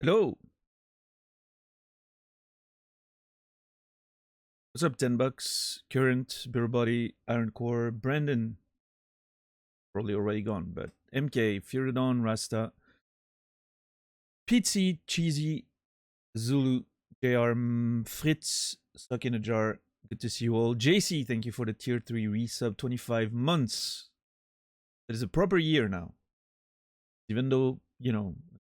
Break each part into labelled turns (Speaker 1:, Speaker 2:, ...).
Speaker 1: Hello. What's up, 10 bucks? Current, Beer Body, Iron Core, Brandon, probably already gone, but MK, Firidon, Rasta, Pizzi, Cheesy, Zulu, JR, Fritz, Stuck in a Jar. Good to see you all. JC, thank you for the tier 3 resub, 25 months. It is a proper year now. Even though,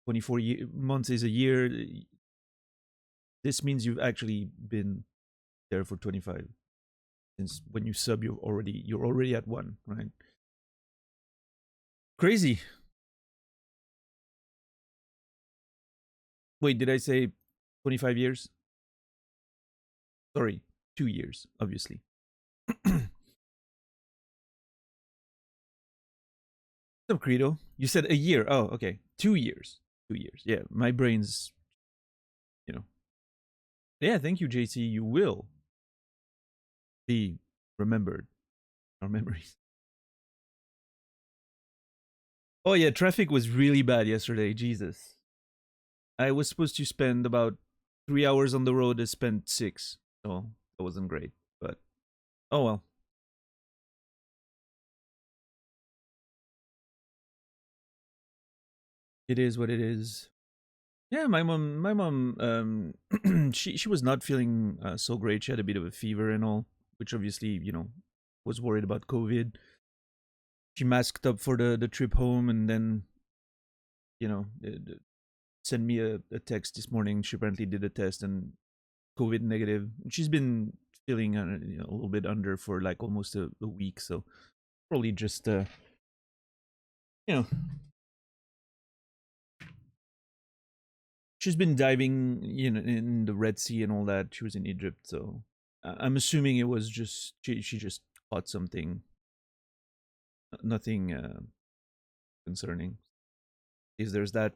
Speaker 1: 24 months is a year, this means you've actually been there for 25. Since when you sub, you're already at 1, right? Crazy. Wait, did I say 25 years? Sorry, 2 years, obviously. What's up, Credo? You said a year. Oh, okay. 2 years. 2 years. Yeah, my brain's, you know. Yeah, thank you, JC. You will be remembered. Our memories. Oh, yeah, traffic was really bad yesterday. Jesus. I was supposed to spend about 3 hours on the road. I spent 6. So that wasn't great. But, oh well. It is what it is. Yeah, my mom, she was not feeling so great. She had a bit of a fever and all, which obviously, was worried about COVID. She masked up for the trip home, and then, sent me a text this morning. She apparently did a test and COVID negative. She's been feeling a little bit under for like almost a week, so probably just you know, she's been diving, in the Red Sea and all that. She was in Egypt, so I'm assuming it was just she just caught something. Nothing concerning. Is there's that?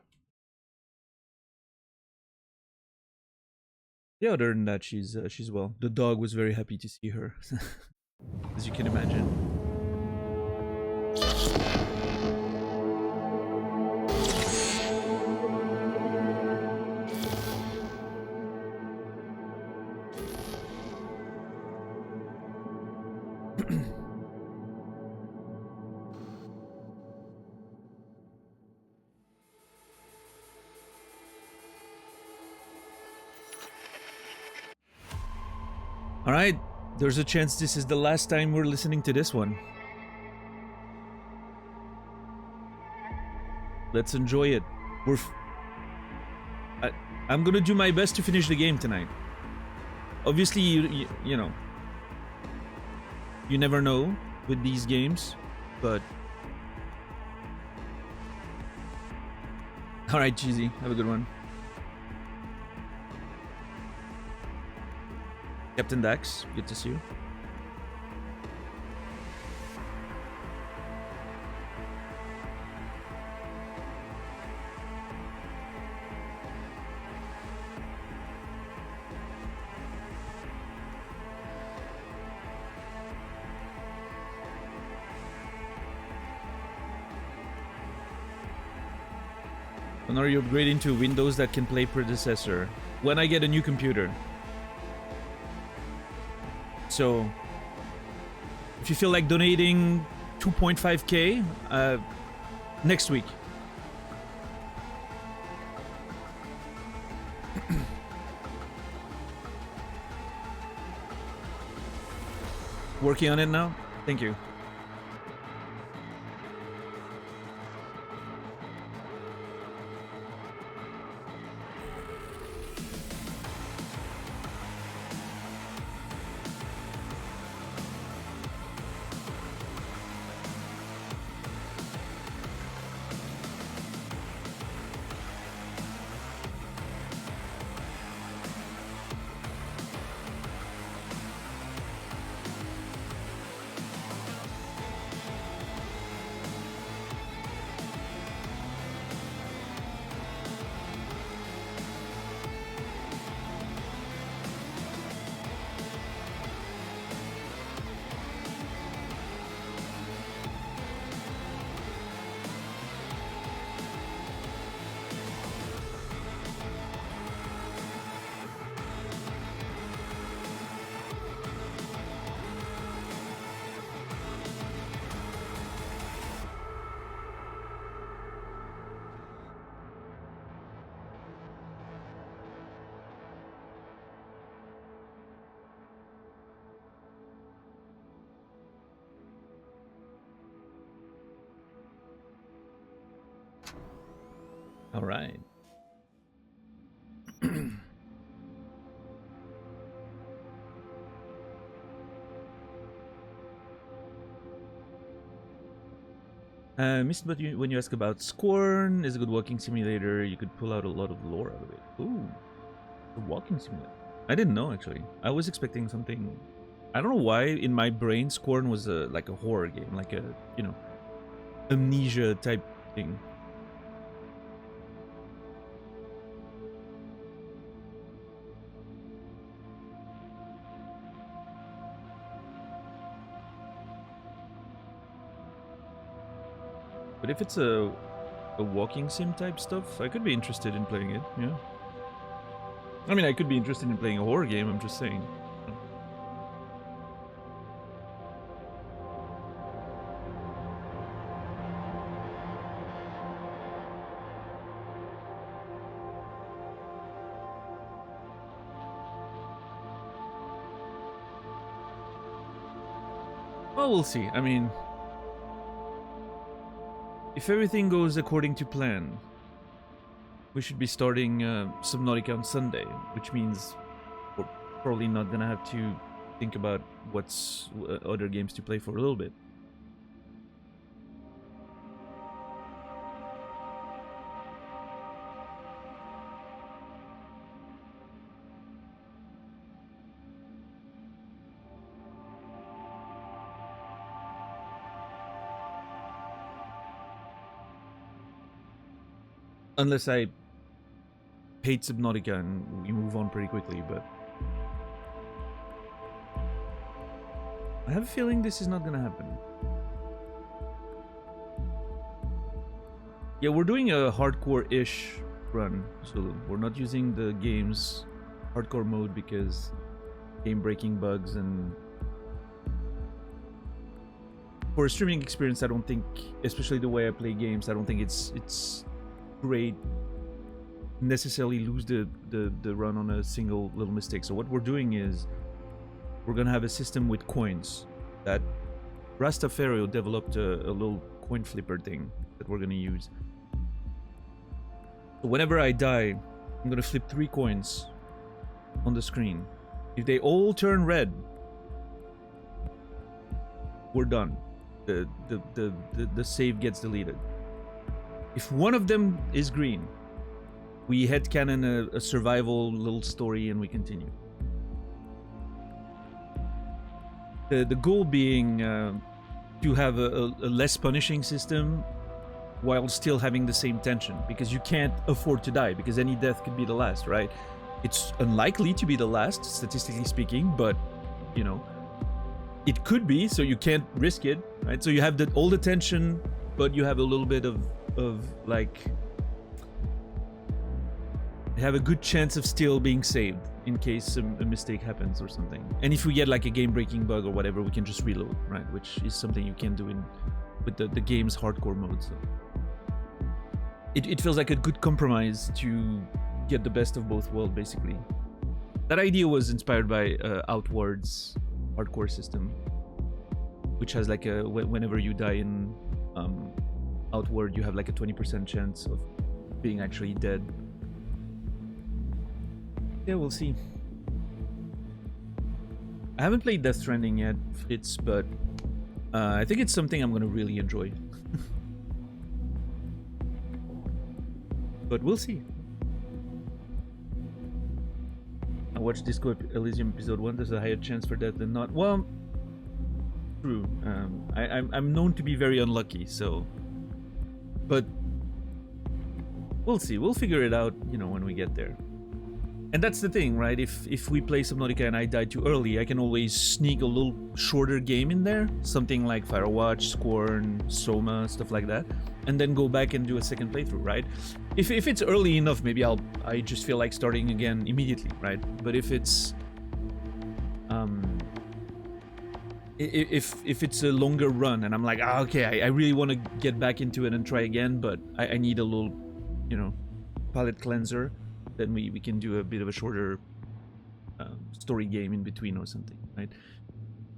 Speaker 1: Yeah. Other than that, she's well. The dog was very happy to see her, as you can imagine. All right. There's a chance this is the last time we're listening to this one. Let's enjoy it. I'm gonna do my best to finish the game tonight. Obviously, you never know with these games, but all right, cheesy. Have a good one, Captain Dax. Good to see you. When are you upgrading to Windows that can play predecessor? When I get a new computer. So, if you feel like donating 2.5k, next week. Working on it now? Thank you. All right. Missed, but when you ask about Scorn, is a good walking simulator. You could pull out a lot of lore out of it. Ooh, a walking simulator. I didn't know actually. I was expecting something. I don't know why in my brain Scorn was like a horror game, like a amnesia type thing. But if it's a walking sim type stuff, I could be interested in playing it. Yeah. I mean, I could be interested in playing a horror game. I'm just saying. Well, we'll see. I mean, if everything goes according to plan, we should be starting Subnautica on Sunday, which means we're probably not gonna have to think about what's other games to play for a little bit. Unless I hate Subnautica and we move on pretty quickly, but I have a feeling this is not gonna happen. Yeah, we're doing a hardcore-ish run, so we're not using the game's hardcore mode because game-breaking bugs, and for a streaming experience, I don't think, especially the way I play games, I don't think it's great necessarily lose the run on a single little mistake. So what we're doing is we're gonna have a system with coins that Rastafario developed a little coin flipper thing that we're gonna use. So whenever I die, I'm gonna flip 3 coins on the screen. If they all turn red, we're done. The save gets deleted. If one of them is green, we headcanon a survival little story and we continue. The goal being to have a less punishing system while still having the same tension, because you can't afford to die, because any death could be the last, right? It's unlikely to be the last, statistically speaking, but you know, it could be, so you can't risk it, right? So you have all the tension, but you have a little bit of like, have a good chance of still being saved in case a mistake happens or something. And if we get like a game-breaking bug or whatever, we can just reload, right? Which is something you can do with the game's hardcore mode. So it feels like a good compromise to get the best of both worlds, basically. That idea was inspired by Outward's hardcore system, which has like a whenever you die in Outward, you have like a 20% chance of being actually dead. Yeah, we'll see. I haven't played Death Stranding yet, Fritz, but I think it's something I'm gonna really enjoy. But we'll see. I watched Disco Elysium episode 1. There's a higher chance for that than not. Well, true. I'm known to be very unlucky, so. But we'll see. We'll figure it out, you know, when we get there. And that's the thing, right? If we play Subnautica and I die too early, I can always sneak a little shorter game in there, something like Firewatch, Scorn, Soma, stuff like that, and then go back and do a second playthrough, right? If it's early enough, maybe I just feel like starting again immediately, right? But if it's if it's a longer run and I'm like, okay, I really want to get back into it and try again, but I need a little, you know, palate cleanser, then we can do a bit of a shorter story game in between or something, right?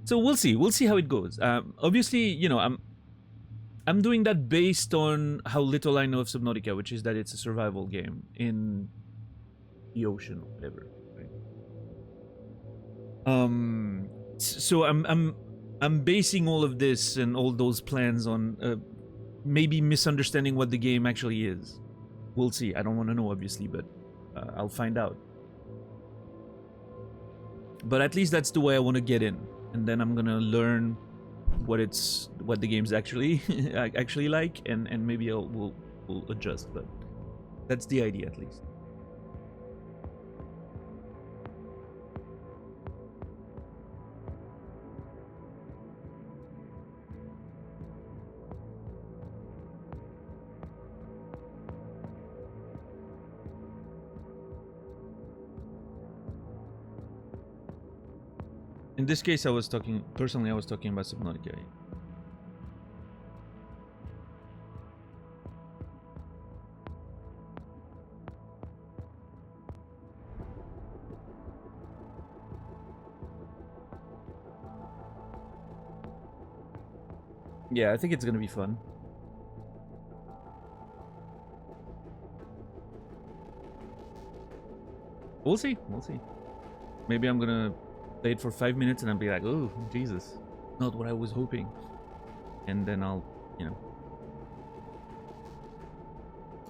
Speaker 1: So we'll see how it goes. Obviously, you know, I'm doing that based on how little I know of Subnautica, which is that it's a survival game in the ocean or whatever. Right? So I'm basing all of this and all those plans on maybe misunderstanding what the game actually is. We'll see. I don't want to know, obviously, but I'll find out. But at least that's the way I want to get in, and then I'm gonna learn what the game's actually actually like, and maybe we'll adjust. But that's the idea, at least. In this case, I was talking about Subnautica. Yeah, I think it's gonna be fun. We'll see. We'll see. Maybe I'm gonna play it for 5 minutes and I'll be like, oh, Jesus, not what I was hoping. And then I'll,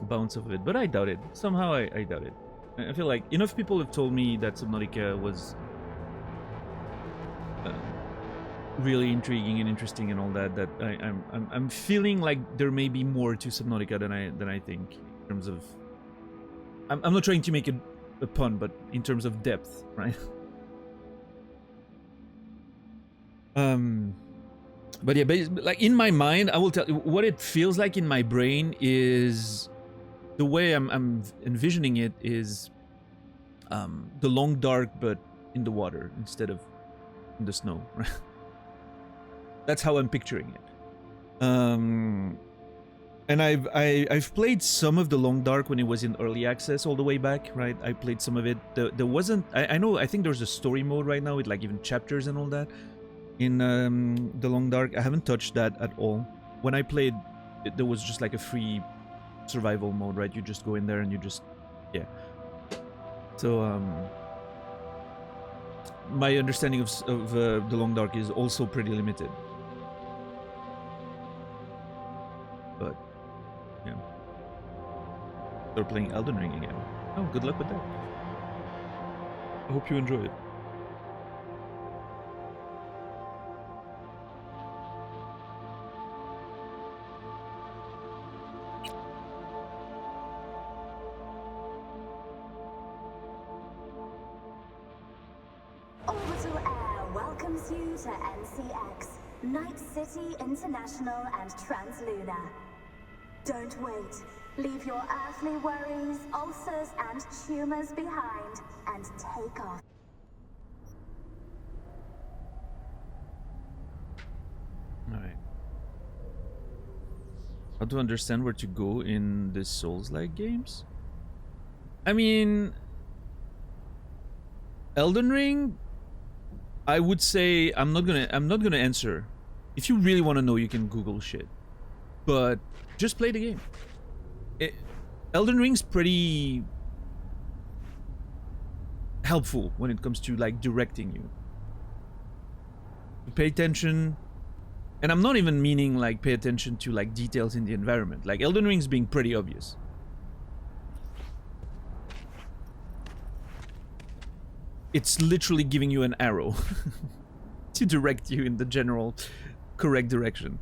Speaker 1: bounce off of it. But I doubt it. Somehow I doubt it. I feel like enough people have told me that Subnautica was really intriguing and interesting and all that, that I'm feeling like there may be more to Subnautica than I think, in terms of... I'm not trying to make a pun, but in terms of depth, right? But yeah, like in my mind, I will tell you what it feels like in my brain is the way I'm envisioning it is the long dark, but in the water instead of in the snow. Right? That's how I'm picturing it. And I've played some of the long dark when it was in early access all the way back, right? I played some of it. There wasn't. I think there's a story mode right now with like even chapters and all that. In the long dark, I haven't touched that at all. When I played, there was just like a free survival mode, right? You just go in there and you just, yeah. So my understanding of the long dark is also pretty limited. But yeah, they're playing Elden Ring again. Oh, good luck with that. I hope you enjoy it.
Speaker 2: To NCX, Night City International and Translunar. Don't wait. Leave your earthly worries, ulcers and tumors behind and take off.
Speaker 1: Alright. How to understand where to go in the Souls-like games? I mean, Elden Ring, I would say I'm not gonna answer. If you really want to know, you can Google shit. But just play the game. Elden Ring's pretty helpful when it comes to like directing you. Pay attention, and I'm not even meaning like pay attention to like details in the environment. Like Elden Ring's being pretty obvious. It's literally giving you an arrow to direct you in the general correct direction.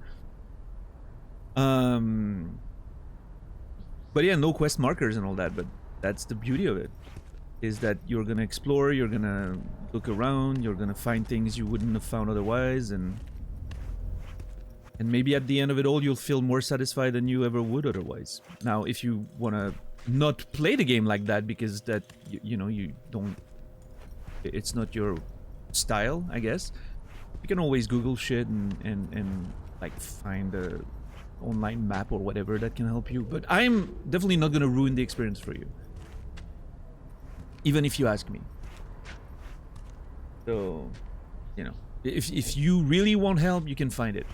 Speaker 1: But yeah, no quest markers and all that, but that's the beauty of it, is that you're gonna explore, you're gonna look around, you're gonna find things you wouldn't have found otherwise, and maybe at the end of it all you'll feel more satisfied than you ever would otherwise. Now, if you wanna not play the game like that because that, you know, you don't, it's not your style, I guess, you can always Google shit and like find a online map or whatever that can help you. But I'm definitely not gonna ruin the experience for you, even if you ask me. So, you know, if you really want help, you can find it.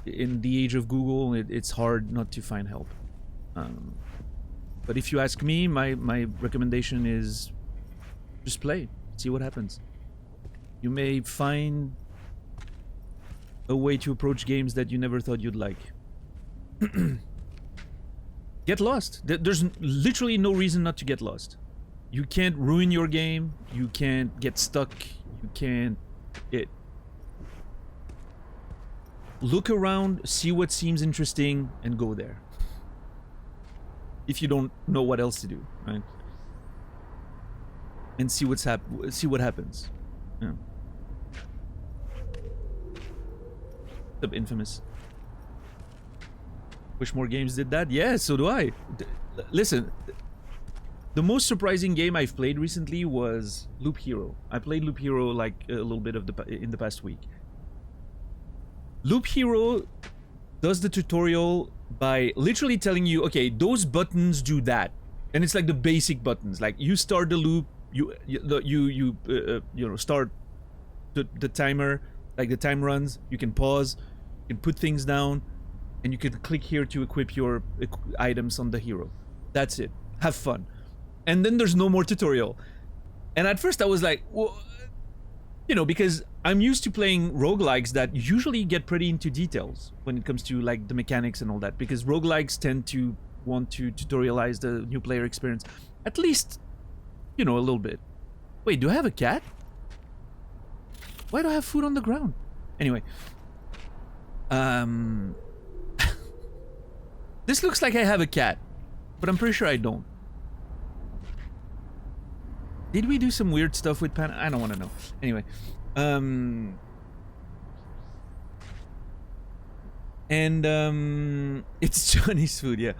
Speaker 1: in the age of Google, it's hard not to find help. But if you ask me, my recommendation is just play, see what happens. You may find a way to approach games that you never thought you'd like. Get lost. There's literally no reason not to get lost. You can't ruin your game. You can't get stuck. You can't... Look around, see what seems interesting, and go there. If you don't know what else to do, right? And see what happens. Yeah. The Infamous. Wish more games did that. Yeah, so do I. Listen, the most surprising game I've played recently was Loop Hero. I played Loop Hero like a little bit in the past week. Loop Hero does the tutorial by literally telling you, okay, those buttons do that, and it's like the basic buttons. Like you start the loop, you know, start the timer, like the time runs. You can pause, you can put things down, and you can click here to equip your items on the hero. That's it. Have fun. And then there's no more tutorial. And at first I was like, well, you know, because I'm used to playing roguelikes that usually get pretty into details when it comes to like the mechanics and all that, because roguelikes tend to want to tutorialize the new player experience, at least, you know, a little bit. Wait, do I have a cat? Why do I have food on the ground? Anyway, this looks like I have a cat, but I'm pretty sure I don't. Did we do some weird stuff with Pan? I don't want to know. Anyway, it's Johnny's food, yeah.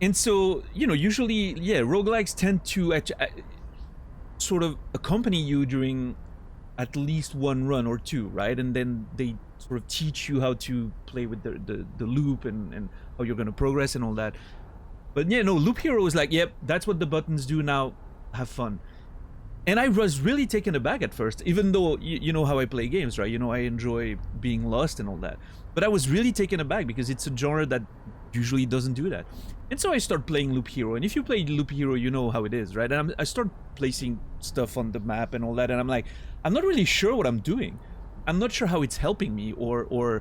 Speaker 1: And so, you know, usually, yeah, roguelikes tend to sort of accompany you during at least one run or two, right? And then they sort of teach you how to play with the loop and how you're going to progress and all that. But yeah, no, Loop Hero is like, yep, that's what the buttons do now. Have fun. And I was really taken aback at first, even though you know how I play games, right? You know, I enjoy being lost and all that. But I was really taken aback because it's a genre that usually doesn't do that. And so I start playing Loop Hero. And if you play Loop Hero, you know how it is, right? And I start placing stuff on the map and all that. And I'm like, I'm not really sure what I'm doing. I'm not sure how it's helping me or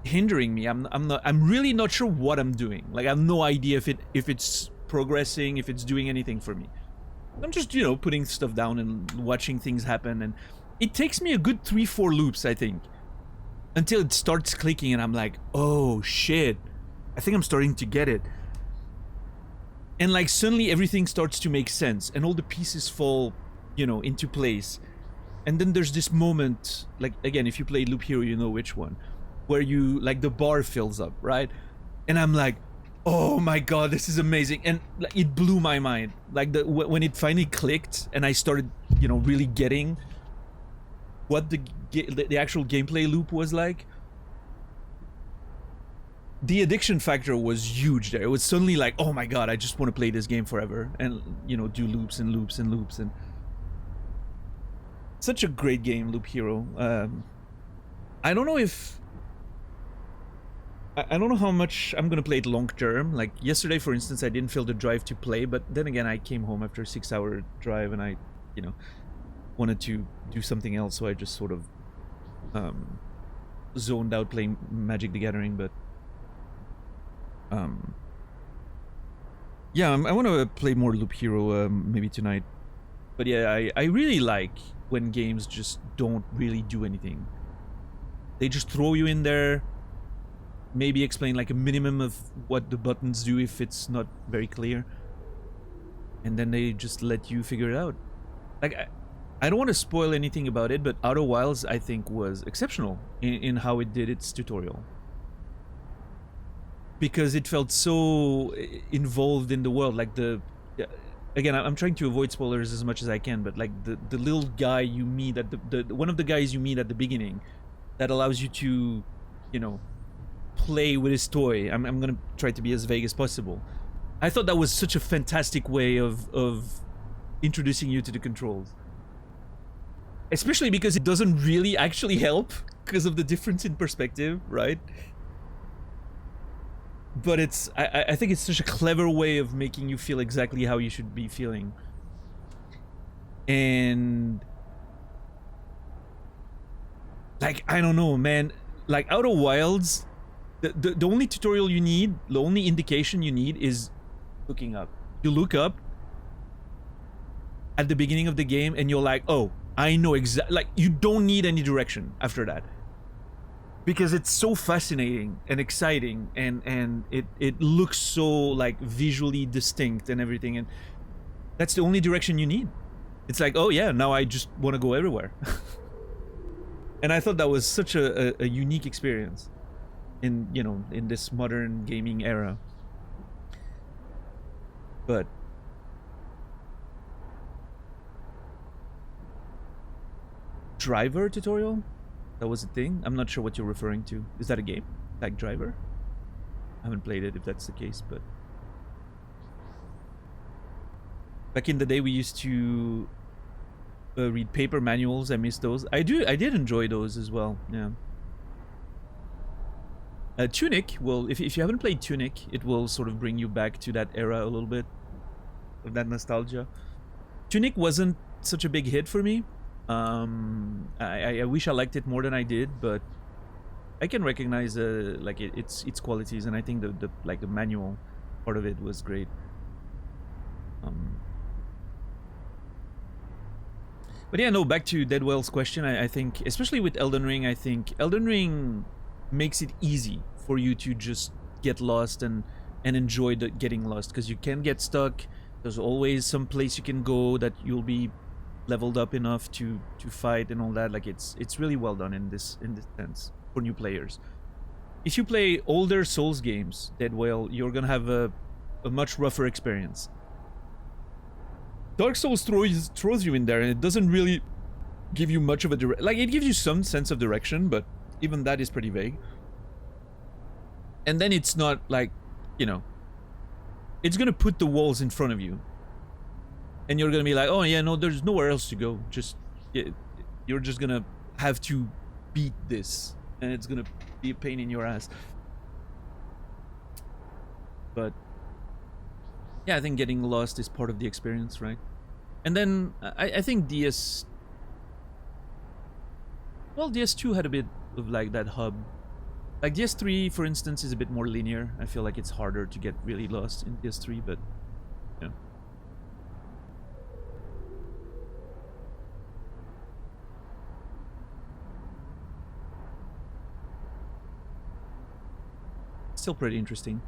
Speaker 1: hindering me. I'm really not sure what I'm doing. Like, I have no idea if it's progressing, if it's doing anything for me. I'm just, you know, putting stuff down and watching things happen, and it takes me a good 3-4 loops, I think, until it starts clicking and I'm like, oh shit, I think I'm starting to get it. And like suddenly everything starts to make sense and all the pieces fall, you know, into place. And then there's this moment, like, again, if you play Loop Hero, you know which one, where you, like, the bar fills up, right? And I'm like, oh my god, this is amazing. And it blew my mind. Like, when it finally clicked and I started, you know, really getting what the actual gameplay loop was like, the addiction factor was huge there. It was suddenly like, oh my god, I just want to play this game forever and, you know, do loops and loops and loops. And such a great game, Loop Hero. I don't know if I don't know how much I'm gonna play it long term. Like yesterday, for instance, I didn't feel the drive to play, but then again, I came home after a 6-hour drive and I, you know, wanted to do something else, so I just sort of zoned out playing Magic the Gathering. But yeah, I want to play more Loop Hero maybe tonight. But yeah, I really like when games just don't really do anything. They just throw you in there, maybe explain like a minimum of what the buttons do if it's not very clear, and then they just let you figure it out. Like, I don't want to spoil anything about it, but Outer Wilds, I think, was exceptional in how it did its tutorial, because it felt so involved in the world. Like, again, I'm trying to avoid spoilers as much as I can, but like the little guy you meet at one of the guys you meet at the beginning, that allows you to, you know, play with his toy. I'm gonna try to be as vague as possible. I thought that was such a fantastic way of introducing you to the controls, especially because it doesn't really actually help. because of the difference in perspective, right? But it's I think it's such a clever way of making you feel exactly how you should be feeling. And like, I don't know, man, like Outer Wilds, the only tutorial you need, the only indication you need is looking up. You look up at the beginning of the game and you're like, oh, I know exactly, like, you don't need any direction after that. Because it's so fascinating and exciting, and it looks so like visually distinct and everything, and that's the only direction you need. It's like, oh yeah, now I just want to go everywhere. And I thought that was such a unique experience in, you know, in this modern gaming era. But driver tutorial? That was a thing? I'm not sure what you're referring to. Is that a game? Like Driver? I haven't played it if that's the case, but... Back in the day, we used to read paper manuals. I miss those. I did enjoy those as well, yeah. Tunic will... If you haven't played Tunic, it will sort of bring you back to that era a little bit. Of that nostalgia. Tunic wasn't such a big hit for me. I wish I liked it more than I did, but I can recognize like its qualities, and I think the like the manual part of it was great. But yeah, no, back to Deadwell's question. I think, especially with Elden Ring, I think Elden Ring makes it easy for you to just get lost and enjoy the getting lost, because you can get stuck. There's always some place you can go that you'll be leveled up enough to fight and all that. Like, it's really well done in this sense for new players. If you play older Souls games, Deadwell, you're gonna have a much rougher experience. Dark Souls throws you in there, and it doesn't really give you much of a like, it gives you some sense of direction, but even that is pretty vague. And then it's not like, you know, it's gonna put the walls in front of you. And you're gonna be like, oh yeah, no, there's nowhere else to go. Just, you're just gonna have to beat this, and it's gonna be a pain in your ass. But yeah, I think getting lost is part of the experience, right? And then I think DS2 had a bit of like that hub. Like DS3, for instance, is a bit more linear. I feel like it's harder to get really lost in DS3, but yeah. Still pretty interesting,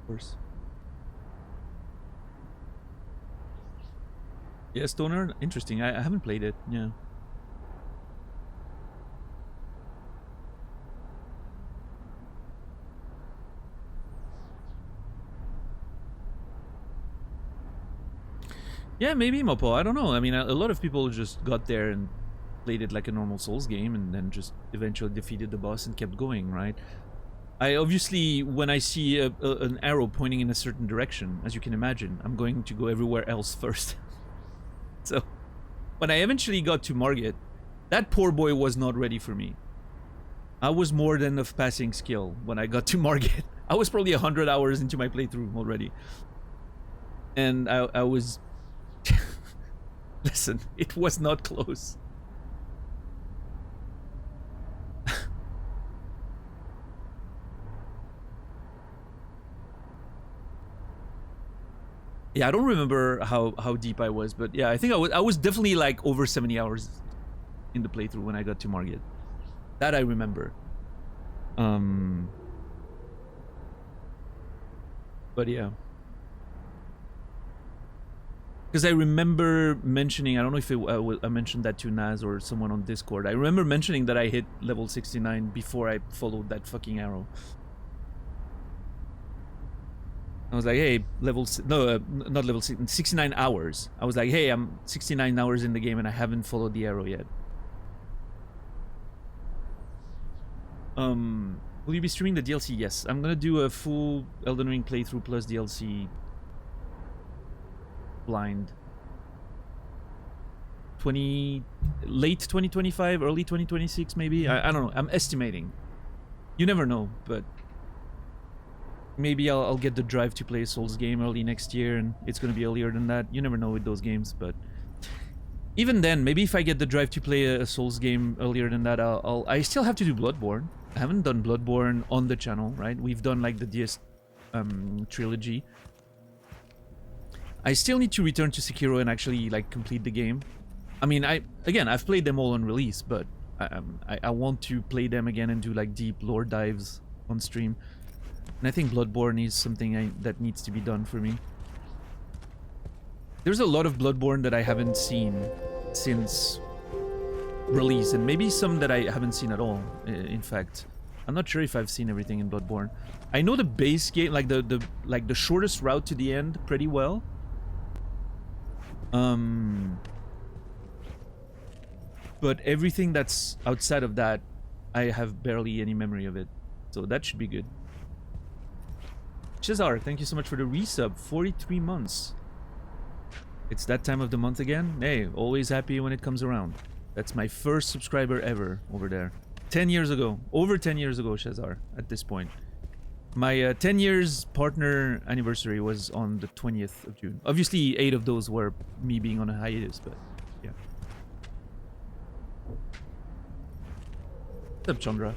Speaker 1: of course. Yeah, Stoner, interesting. I haven't played it, yeah. Yeah, maybe, Mopo, I don't know. I mean, a lot of people just got there and played it like a normal Souls game, and then just eventually defeated the boss and kept going, right? I obviously, when I see an arrow pointing in a certain direction, as you can imagine, I'm going to go everywhere else first. So, when I eventually got to Margit, that poor boy was not ready for me. I was more than of passing skill when I got to Margit. I was probably 100 hours into my playthrough already. And I was... Listen, it was not close. Yeah, I don't remember how deep I was, but yeah, I think I was definitely like over 70 hours in the playthrough when I got to Margit. That I remember. But yeah. Because I remember mentioning, I don't know if I mentioned that to Naz or someone on Discord. I remember mentioning that I hit level 69 before I followed that fucking arrow. I was like, hey, not level 69 hours. I was like, hey, I'm 69 hours in the game and I haven't followed the arrow yet. Will you be streaming the DLC? Yes, I'm gonna do a full Elden Ring playthrough plus DLC blind. late 2025, early 2026 maybe. I don't know. I'm estimating. You never know, but maybe I'll get the drive to play a Souls game early next year, and it's gonna be earlier than that. You never know with those games, but even then, maybe if I get the drive to play a Souls game earlier than that, I still have to do Bloodborne. I haven't done Bloodborne on the channel, right? We've done like the DS trilogy. I still need to return to Sekiro and actually like complete the game. I mean, I've played them all on release, but I want to play them again and do like deep lore dives on stream. And I think Bloodborne is something that needs to be done for me. There's a lot of Bloodborne that I haven't seen since release, and maybe some that I haven't seen at all. In fact, I'm not sure if I've seen everything in Bloodborne. I know the base game, like the shortest route to the end, pretty well. But everything that's outside of that, I have barely any memory of it, so that should be good. Cesar, thank you so much for the resub. 43 months. It's that time of the month again. Hey, always happy when it comes around. That's my first subscriber ever over there. 10 years ago. Over 10 years ago, Cesar, at this point. My 10 years partner anniversary was on the 20th of June. Obviously, 8 of those were me being on a hiatus, but yeah. What's up, Chandra?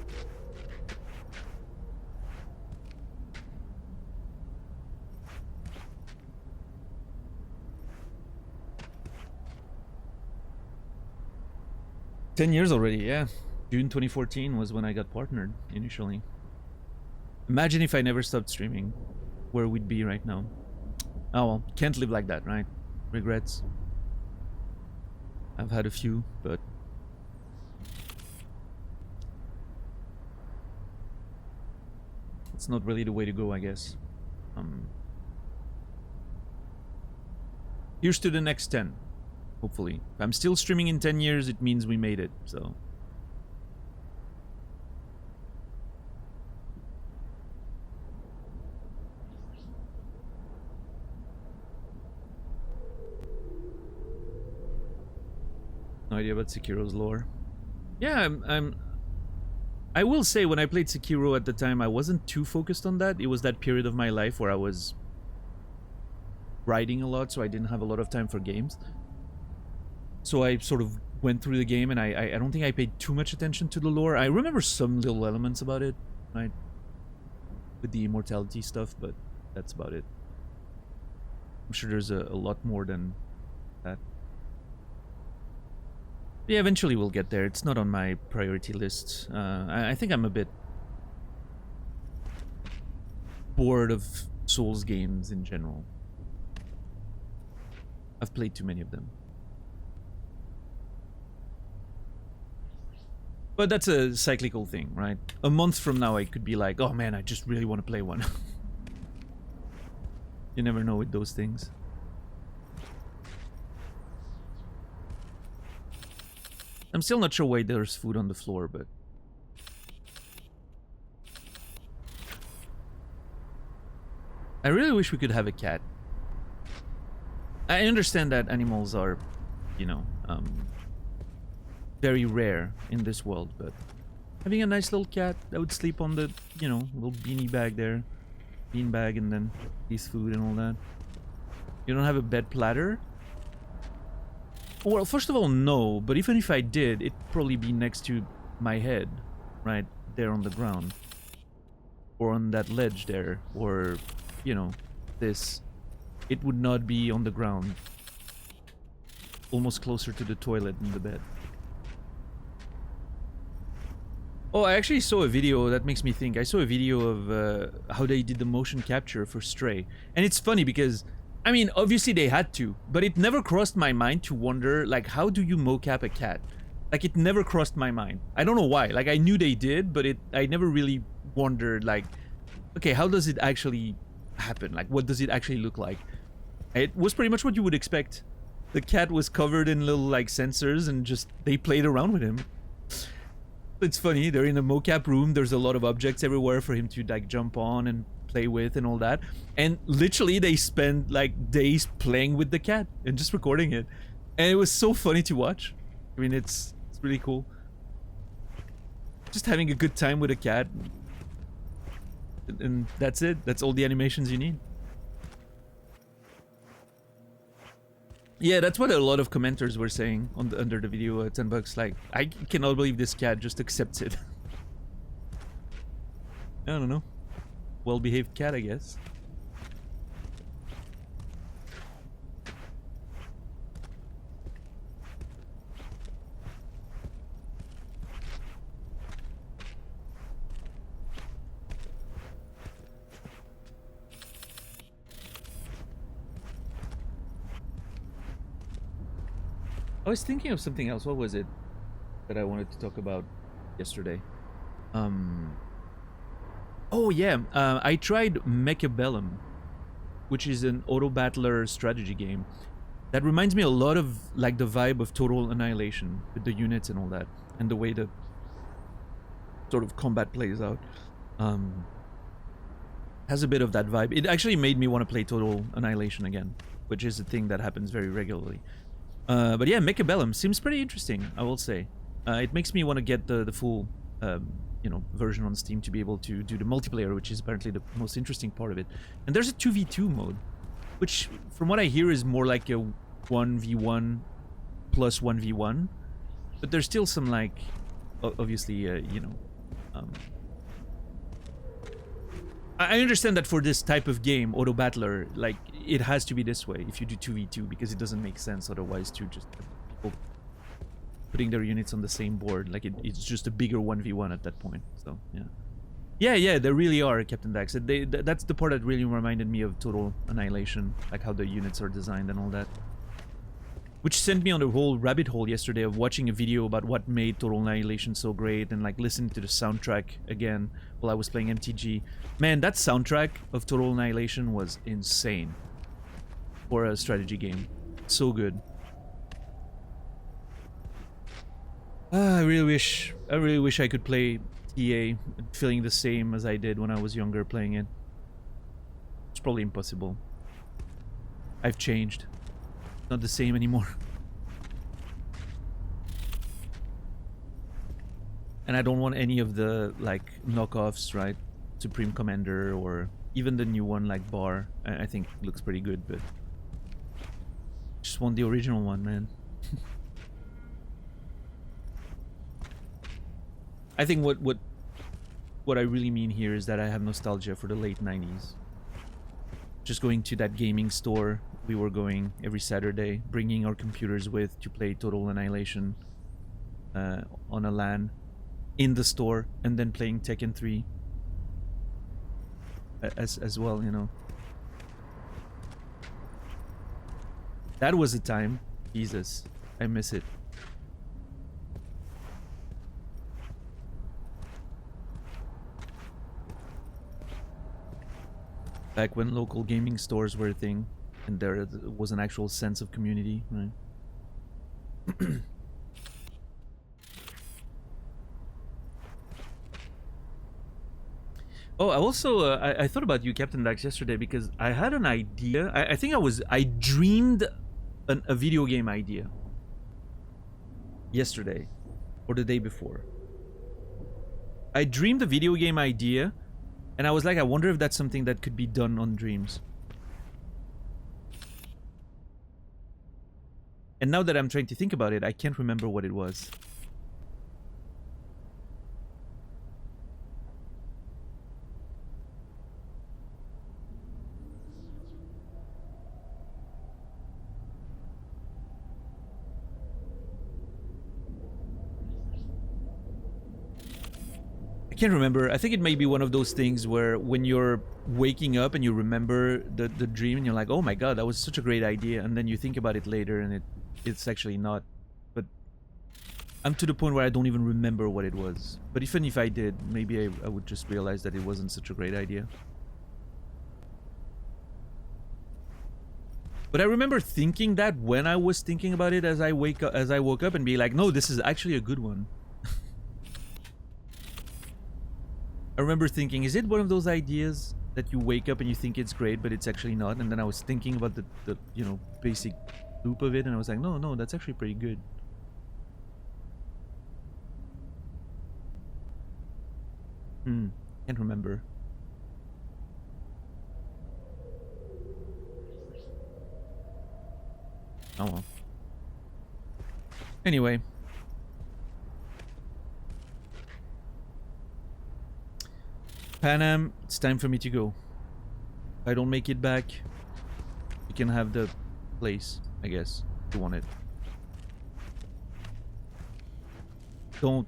Speaker 1: $10 years already, yeah. June 2014 was when I got partnered initially. Imagine if I never stopped streaming, where we'd be right now. Oh well, can't live like that, right? Regrets. I've had a few, but it's not really the way to go, I guess. Here's to the next 10. Hopefully. If I'm still streaming in 10 years, it means we made it, so. No idea about Sekiro's lore. Yeah, I will say when I played Sekiro at the time, I wasn't too focused on that. It was that period of my life where I was writing a lot, so I didn't have a lot of time for games. So I sort of went through the game, and I don't think I paid too much attention to the lore. I remember some little elements about it, right? With the immortality stuff, but that's about it. I'm sure there's a lot more than that. Yeah, eventually we'll get there. It's not on my priority list. I think I'm a bit bored of Souls games in general. I've played too many of them. But that's a cyclical thing, right? A month from now I could be like, oh man, I just really want to play one. You never know with those things. I'm still not sure why there's food on the floor, but I really wish we could have a cat. I understand that animals are, you know, very rare in this world, but having a nice little cat that would sleep on the, you know, little beanie bag there, bean bag, and then eat food and all that. You don't have a bed platter? Well, first of all, no, but even if I did, it'd probably be next to my head, right there on the ground, or on that ledge there, or, you know, this. It would not be on the ground, almost closer to the toilet than the bed. Oh, I actually saw a video that makes me think. I saw a video of how they did the motion capture for Stray. And it's funny because, I mean, obviously they had to, but it never crossed my mind to wonder, like, how do you mocap a cat? Like, it never crossed my mind. I don't know why. Like, I knew they did, but I never really wondered, like, okay, how does it actually happen? Like, what does it actually look like? It was pretty much what you would expect. The cat was covered in little, like, sensors, and just, they played around with him. It's funny, they're in a mocap room, there's a lot of objects everywhere for him to like jump on and play with and all that. And literally they spend like days playing with the cat and just recording it. And it was so funny to watch. I mean, it's really cool. Just having a good time with a cat. And that's it. That's all the animations you need. Yeah, that's what a lot of commenters were saying on under the video. $10, like, I cannot believe this cat just accepts it. I don't know. Well-behaved cat, I guess. I was thinking of something else. What was it that I wanted to talk about yesterday? Oh yeah, I tried Mechabellum, which is an auto battler strategy game. That reminds me a lot of like the vibe of Total Annihilation with the units and all that, and the way the sort of combat plays out. Has a bit of that vibe. It actually made me want to play Total Annihilation again, which is a thing that happens very regularly. But yeah, Mechabellum seems pretty interesting, I will say. It makes me want to get the full, version on Steam to be able to do the multiplayer, which is apparently the most interesting part of it. And there's a 2v2 mode, which, from what I hear, is more like a 1v1 plus 1v1. But there's still some, like, obviously, I understand that for this type of game, Auto Battler, like, it has to be this way if you do 2v2, because it doesn't make sense otherwise to just have people putting their units on the same board. Like, it's just a bigger 1v1 at that point. So, yeah. Yeah, there really are, Captain Dax. That's the part that really reminded me of Total Annihilation, like how the units are designed and all that. Which sent me on a whole rabbit hole yesterday of watching a video about what made Total Annihilation so great, and like listening to the soundtrack again while I was playing MTG. Man, that soundtrack of Total Annihilation was insane for a strategy game. So good. I really wish I could play TA feeling the same as I did when I was younger playing it. It's probably impossible. I've changed. Not the same anymore. And I don't want any of the, like, knockoffs, right? Supreme Commander, or even the new one like Bar. I think looks pretty good, but just want the original one, man. I think what I really mean here is that I have nostalgia for the late 90s. Just going to that gaming store we were going every Saturday, bringing our computers with to play Total Annihilation on a LAN in the store, and then playing Tekken 3 as well, you know. That was a time. Jesus, I miss it. Back when local gaming stores were a thing, and there was an actual sense of community, right? Oh, I also I thought about you, Captain Dax, yesterday, because I had an idea. I think I dreamed a video game idea yesterday or the day before. I dreamed a video game idea, and I was like, I wonder if that's something that could be done on Dreams. And now that I'm trying to think about it, I can't remember what it was. I can't remember. I think it may be one of those things where when you're waking up and you remember the dream and you're like, oh my god, that was such a great idea, and then you think about it later and it's actually not. But I'm to the point where I don't even remember what it was. But even if I did, maybe I would just realize that it wasn't such a great idea. But I remember thinking that when I was thinking about it as I woke up and be like, no, this is actually a good one. I remember thinking, is it one of those ideas that you wake up and you think it's great, but it's actually not? And then I was thinking about the basic loop of it, and I was like, no, that's actually pretty good. Can't remember. Oh well. Anyway. Panam, it's time for me to go. If I don't make it back, you can have the place, I guess, if you want it. Don't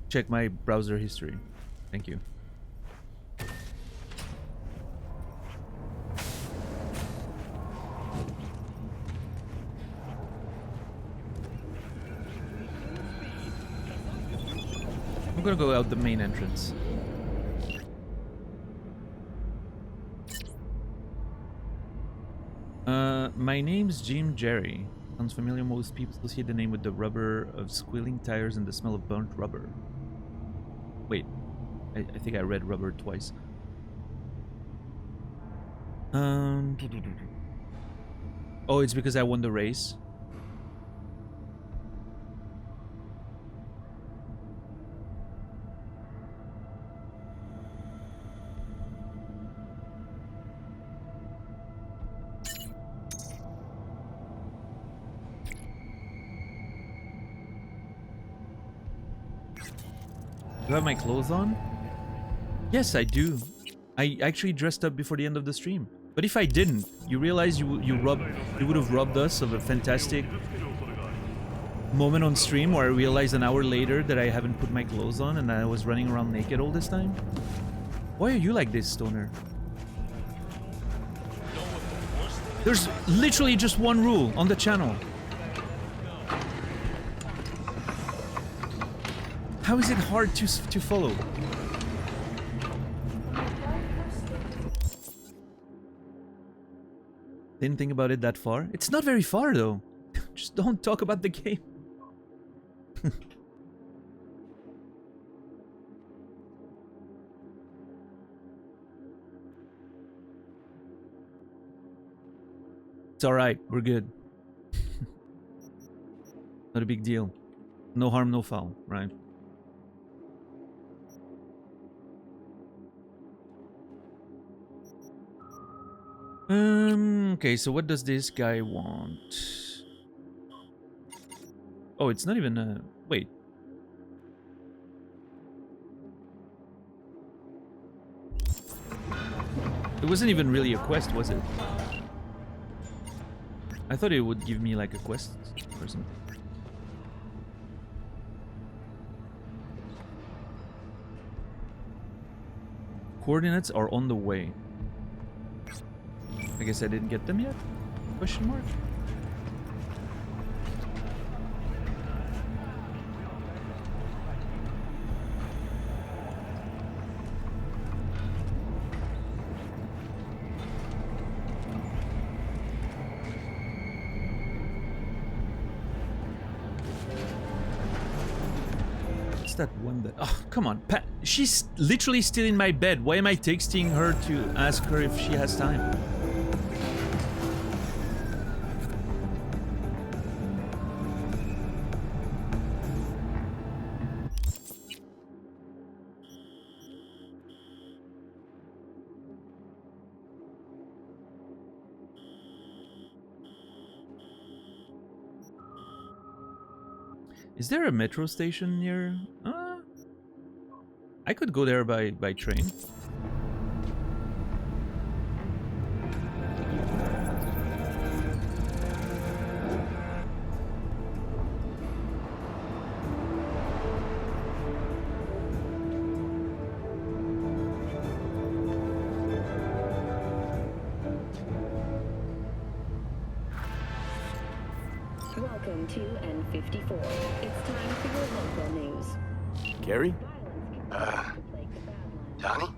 Speaker 1: check my browser history. Thank you. I'm gonna go out the main entrance. My name's Jim Jerry. Sounds familiar. Most people associate the name with the rubber of squealing tires and the smell of burnt rubber. Wait, I think I read rubber twice. Oh, it's because I won the race. Do I have my clothes on? Yes, I do. I actually dressed up before the end of the stream. But if I didn't, you realize you would have robbed us of a fantastic moment on stream where I realized an hour later that I haven't put my clothes on and I was running around naked all this time? Why are you like this, Stoner? There's literally just one rule on the channel. How is it hard to follow? Didn't think about it that far. It's not very far though. Just don't talk about the game. It's alright, we're good. Not a big deal. No harm, no foul, right? Okay, so what does this guy want? Oh, it's not even a... Wait. It wasn't even really a quest, was it? I thought it would give me like a quest or something. Coordinates are on the way. I guess I didn't get them yet? Question mark? What's that one that... Oh, come on. She's literally still in my bed. Why am I texting her to ask her if she has time? Is there a metro station near? I could go there by train.
Speaker 3: Welcome to N54. It's time for your local news.
Speaker 4: Gary?
Speaker 3: Johnny?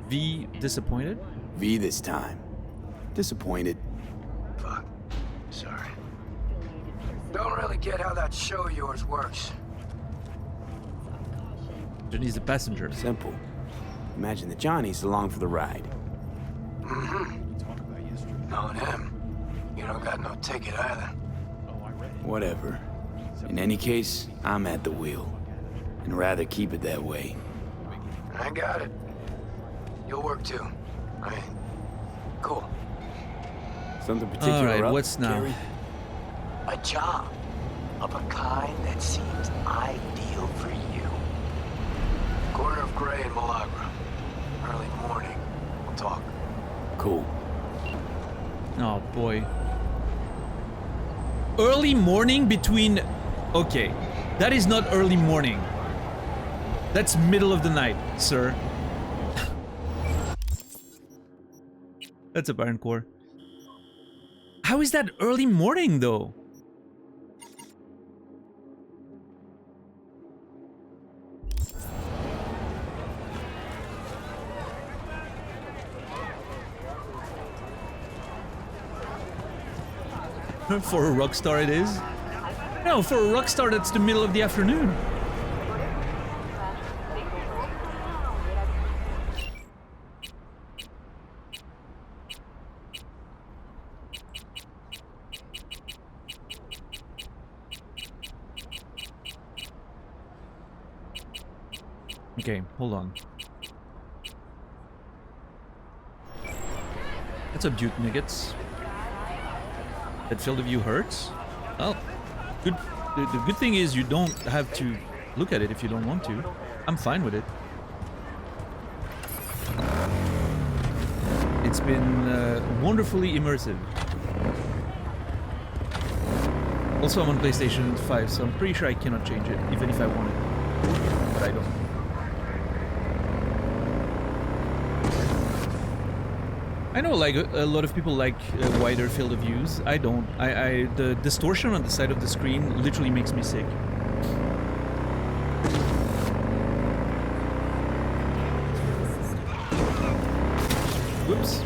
Speaker 1: V disappointed?
Speaker 4: V this time. Disappointed.
Speaker 5: Fuck. Sorry. Don't really get how that show of yours works.
Speaker 1: Johnny's a passenger.
Speaker 4: Simple. Imagine that Johnny's along for the ride.
Speaker 5: Mm-hmm. Knowing him, you don't got no ticket either.
Speaker 4: Whatever. In any case, I'm at the wheel. And rather keep it that way.
Speaker 5: I got it. You'll work too. I mean, cool.
Speaker 4: Something particular
Speaker 1: Alright,
Speaker 4: up,
Speaker 1: what's now?
Speaker 4: Gary?
Speaker 5: A job of a kind that seems ideal for you. Corner of Gray and Malagra. Early morning. We'll talk.
Speaker 4: Cool.
Speaker 1: Oh boy. Early morning between... Okay, that is not early morning. That's middle of the night, sir. That's a Baron Core. How is that early morning, though? For a rockstar it is? No, for a rockstar that's the middle of the afternoon. Okay, hold on. What's up, Duke Nuggets? That field of view hurts? Oh, good. The good thing is you don't have to look at it if you don't want to. I'm fine with it. It's been wonderfully immersive. Also, I'm on PlayStation 5, so I'm pretty sure I cannot change it, even if I wanted. But I don't. I know, like, a lot of people like wider field of views. I don't. The distortion on the side of the screen literally makes me sick. Whoops.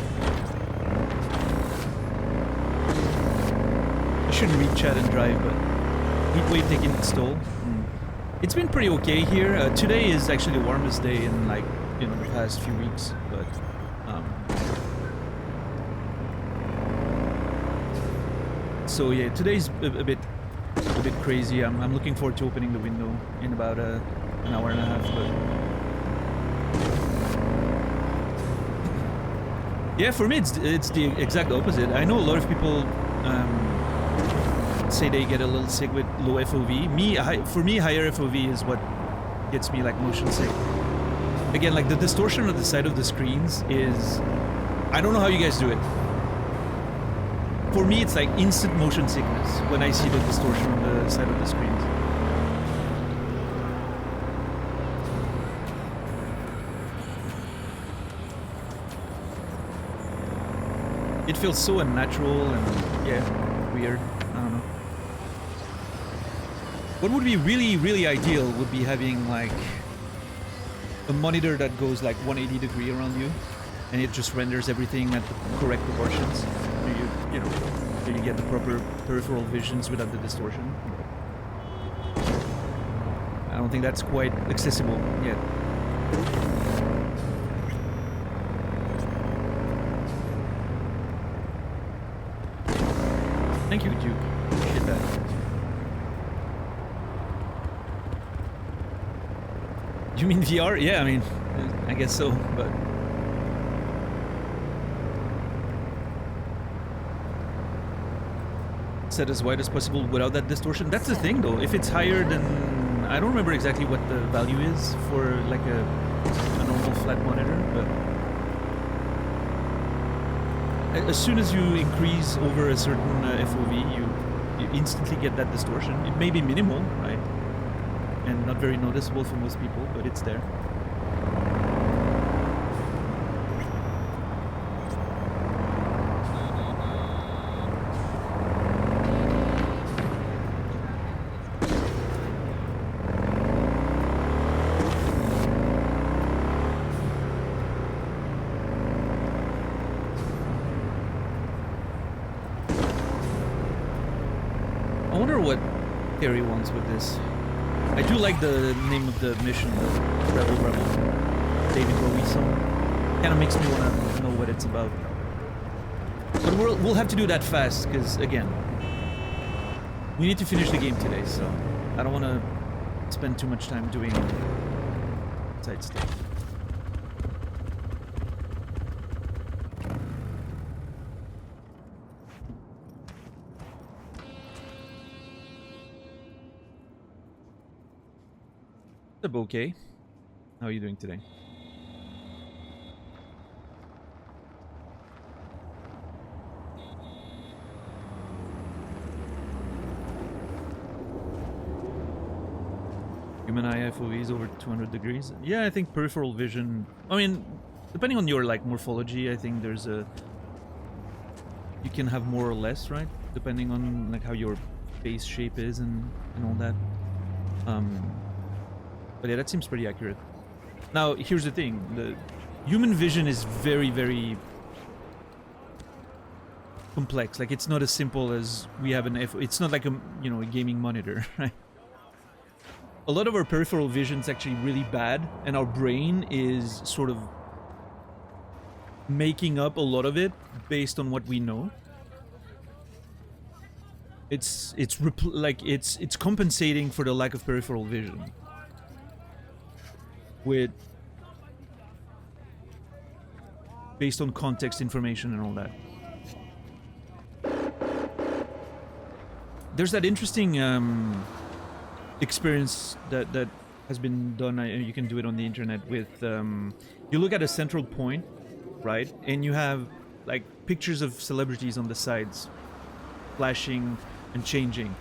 Speaker 1: I shouldn't read chat and drive, but heatwave taking its toll. It's been pretty okay here. Today is actually the warmest day in, like, you know, the past few weeks, but... So yeah, today's a bit crazy. I'm looking forward to opening the window in about an hour and a half. But yeah, for me it's the exact opposite. I know a lot of people say they get a little sick with low FOV. For me, higher FOV is what gets me like motion sick. Again, like the distortion on the side of the screens is... I don't know how you guys do it. For me, it's like instant motion sickness when I see the distortion on the side of the screens. It feels so unnatural and, yeah, weird. I don't know. What would be really, really ideal would be having, like, a monitor that goes, like, 180 degree around you, and it just renders everything at the correct proportions. You know, so you get the proper peripheral visions without the distortion. I don't think that's quite accessible yet. Thank you, Duke. Appreciate that. You mean VR? Yeah, I mean, I guess so, but... set as wide as possible without that distortion. That's the thing though, if it's higher than... I don't remember exactly what the value is for like a normal flat monitor, but as soon as you increase over a certain FOV, you instantly get that distortion. It may be minimal, right? And not very noticeable for most people, but it's there. Carry wants with this. I do like the name of the mission, the Rebel David Bowie song. Kind of makes me want to know what it's about. But we'll have to do that fast, because, again, we need to finish the game today, so I don't want to spend too much time doing side stuff. Okay. How are you doing today? Human eye FOV is over 200 degrees. Yeah, I think peripheral vision. I mean, depending on your like morphology, I think there's a. You can have more or less, right? Depending on like how your face shape is and all that. But yeah, that seems pretty accurate. Now, here's the thing: the human vision is very, very complex. Like, it's not as simple as we have an It's not like a a gaming monitor, right? A lot of our peripheral vision is actually really bad, and our brain is sort of making up a lot of it based on what we know. It's compensating for the lack of peripheral vision with based on context information and all that. There's that interesting experience that has been done. You can do it on the internet with you look at a central point, right, and you have like pictures of celebrities on the sides flashing and changing,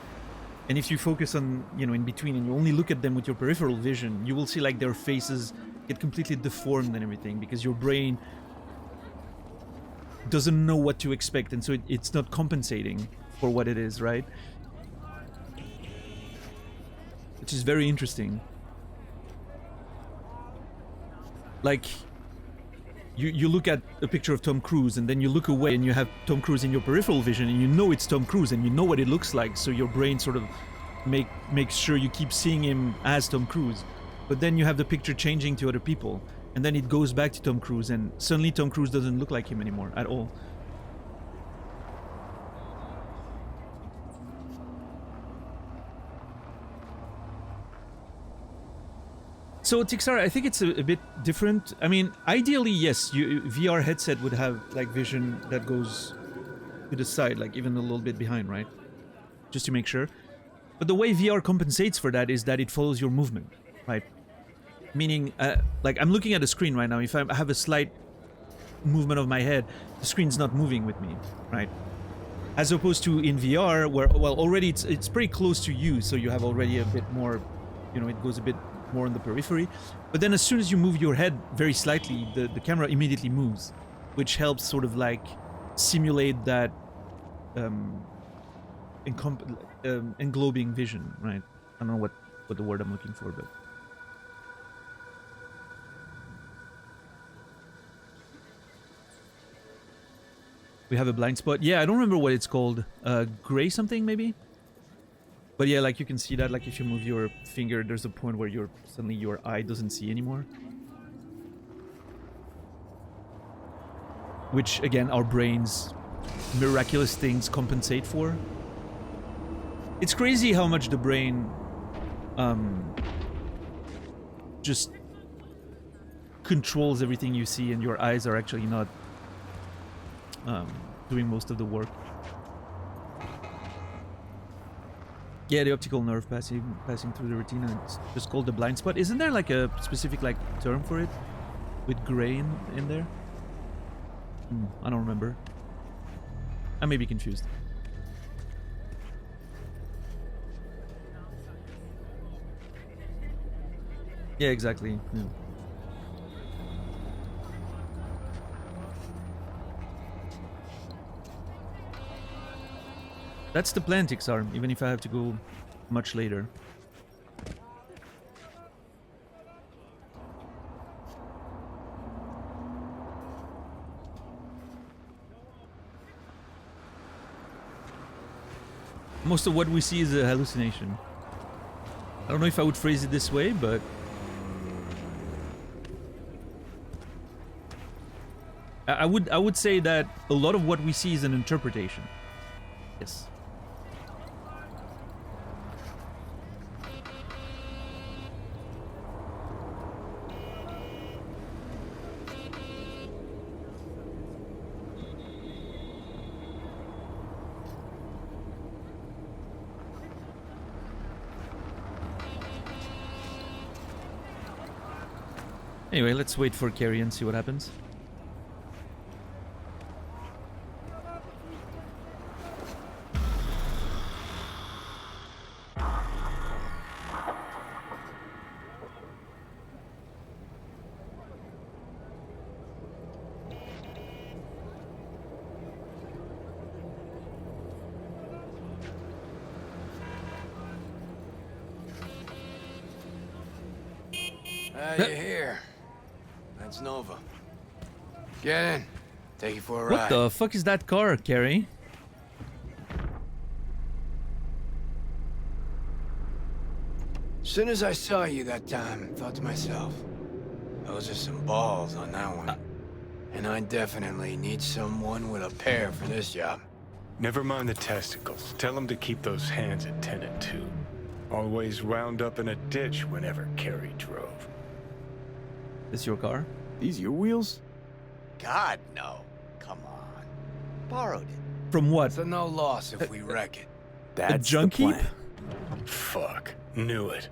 Speaker 1: and if you focus on in between and you only look at them with your peripheral vision, you will see like their faces get completely deformed and everything, because your brain doesn't know what to expect, and so it's not compensating for what it is, right? Which is very interesting. Like, you look at a picture of Tom Cruise, and then you look away and you have Tom Cruise in your peripheral vision, and you know it's Tom Cruise and you know what it looks like, so your brain sort of makes sure you keep seeing him as Tom Cruise. But then you have the picture changing to other people, and then it goes back to Tom Cruise, and suddenly Tom Cruise doesn't look like him anymore at all. So Tixar, I think it's a bit different. I mean, ideally, yes, VR headset would have like vision that goes to the side, like even a little bit behind, right? Just to make sure. But the way VR compensates for that is that it follows your movement, right? Meaning, like I'm looking at a screen right now. If I have a slight movement of my head, the screen's not moving with me, right? As opposed to in VR, where well already it's pretty close to you, so you have already a bit more, it goes a bit more on the periphery. But then as soon as you move your head very slightly, the camera immediately moves, which helps sort of like simulate that englobing vision, right? I don't know what the word I'm looking for, but we have a blind spot. Yeah, I don't remember what it's called. Gray something maybe? But yeah, like you can see that, like if you move your finger, there's a point where suddenly your eye doesn't see anymore. Which, again, our brains, miraculous things compensate for. It's crazy how much the brain just controls everything you see, and your eyes are actually not doing most of the work. Yeah, the optical nerve passing through the retina. It's just called the blind spot. Isn't there like a specific like term for it, with gray in there? I don't remember. I may be confused. Yeah, exactly. Yeah. That's the plan, Tixar, even if I have to go much later. Most of what we see is a hallucination. I don't know if I would phrase it this way, but I would say that a lot of what we see is an interpretation. Yes. Anyway, let's wait for Carrie and see what happens.
Speaker 5: You're here. That's Nova. Get in. Take you for a
Speaker 1: What
Speaker 5: ride.
Speaker 1: the fuck is that car, Carrie?
Speaker 5: As soon as I saw you that time, I thought to myself, those are some balls on that one. And I definitely need someone with a pair for this job.
Speaker 6: Never mind the testicles. Tell him to keep those hands at 10 and 2. Always wound up in a ditch whenever Carrie drove.
Speaker 1: This your car?
Speaker 4: These your wheels?
Speaker 5: God, no. Come on. Borrowed it.
Speaker 1: From what?
Speaker 5: It's a no loss if we wreck it.
Speaker 4: That's
Speaker 1: junk
Speaker 4: the
Speaker 1: heap?
Speaker 4: plan.
Speaker 6: Fuck. Knew it.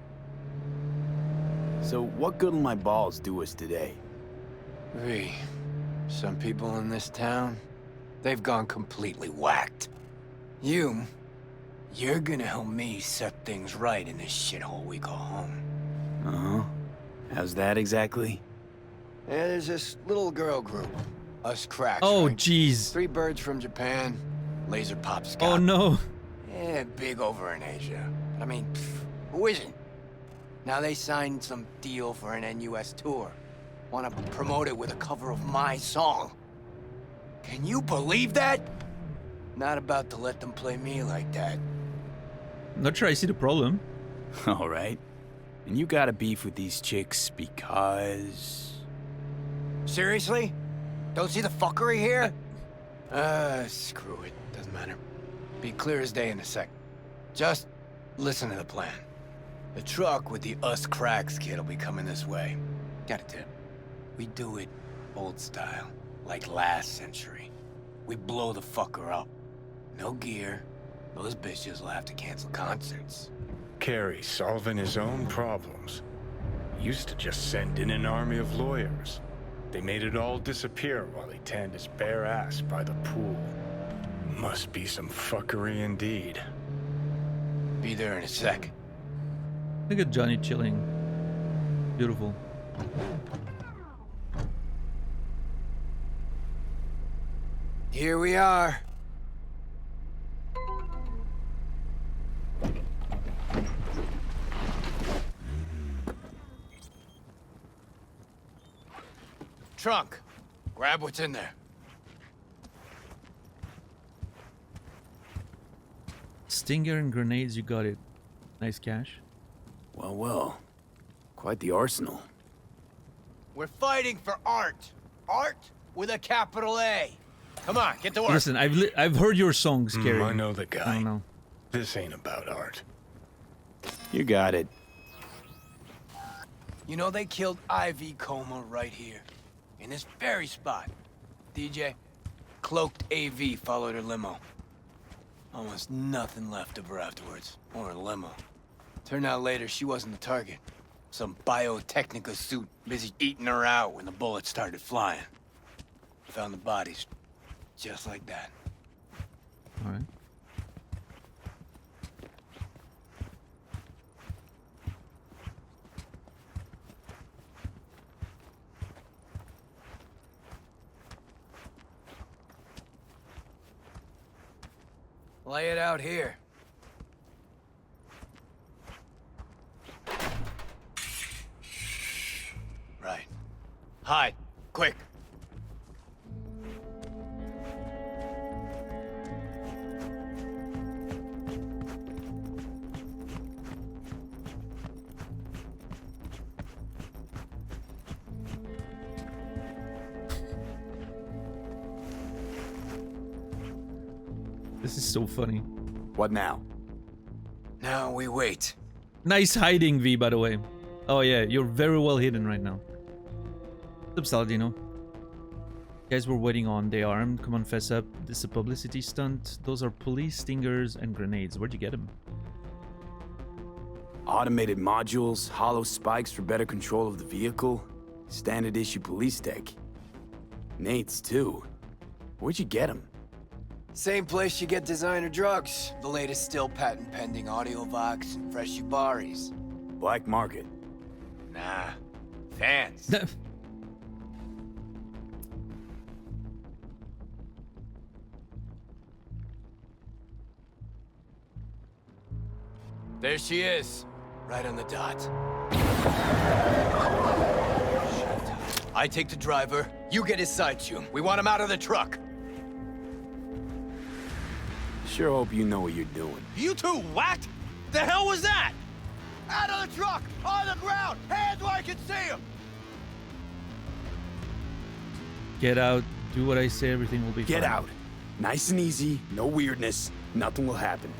Speaker 4: So what good will my balls do us today?
Speaker 5: V, some people in this town, they've gone completely whacked. You're gonna help me set things right in this shithole we call home.
Speaker 4: Uh-huh. How's that exactly?
Speaker 5: Yeah, there's this little girl group, us cracks.
Speaker 1: Oh,
Speaker 5: right?
Speaker 1: jeez.
Speaker 5: 3 birds from Japan, laser pop scout.
Speaker 1: Oh, no.
Speaker 5: Yeah, big over in Asia. I mean, who isn't? Now they signed some deal for an NUS tour. Want to promote it with a cover of my song. Can you believe that? Not about to let them play me like that.
Speaker 1: Not sure I see the problem.
Speaker 4: All right. And you got a beef with these chicks because...
Speaker 5: Seriously? Don't see the fuckery here? Screw it. Doesn't matter. Be clear as day in a sec. Just listen to the plan. The truck with the Us Cracks kid will be coming this way. Got a tip. We do it old style, like last century. We blow the fucker up. No gear. Those bitches will have to cancel concerts.
Speaker 6: Carrie solving his own problems. Used to just send in an army of lawyers. They made it all disappear while he tanned his bare ass by the pool. Must be some fuckery indeed.
Speaker 5: Be there in a sec.
Speaker 1: Look at Johnny chilling. Beautiful.
Speaker 5: Here we are. Trunk. Grab what's in there.
Speaker 1: Stinger and grenades, you got it. Nice cash.
Speaker 4: Well, well. Quite the arsenal.
Speaker 5: We're fighting for art. Art with a capital A. Come on, get to work.
Speaker 1: Listen, I've heard your songs, Carrie.
Speaker 6: I know the
Speaker 1: I
Speaker 6: guy.
Speaker 1: don't know.
Speaker 6: This ain't about art.
Speaker 4: You got it.
Speaker 5: You know they killed Ivy Coma right here. In this very spot. DJ, cloaked AV followed her limo. Almost nothing left of her afterwards. Or her limo. Turned out later she wasn't the target. Some Biotechnica suit busy eating her out when the bullets started flying. Found the bodies. Just like that.
Speaker 1: Alright.
Speaker 5: Lay it out here. Right. Hide. Quick.
Speaker 1: This is so funny.
Speaker 4: What now?
Speaker 5: Now we wait.
Speaker 1: Nice hiding, V, by the way. Oh yeah, you're very well hidden right now. What's up, Saladino? You guys were waiting on They Armed. Come on, fess up. This is a publicity stunt. Those are police stingers and grenades. Where'd you get them?
Speaker 4: Automated modules, hollow spikes for better control of the vehicle, standard issue police tech. Nate's too. Where'd you get them?
Speaker 5: Same place you get designer drugs. The latest still patent pending Audiovox and Fresh Ubaris.
Speaker 4: Black market.
Speaker 5: Nah. Fans. There she is. Right on the dot. I take the driver. You get his side tune. We want him out of the truck.
Speaker 4: Sure hope you know what you're doing.
Speaker 5: You two whacked? The hell was that? Out of the truck! On the ground! Hands where I can see him!
Speaker 1: Get out. Do what I say. Everything will be fine.
Speaker 4: Get out. Nice and easy. No weirdness. Nothing will happen.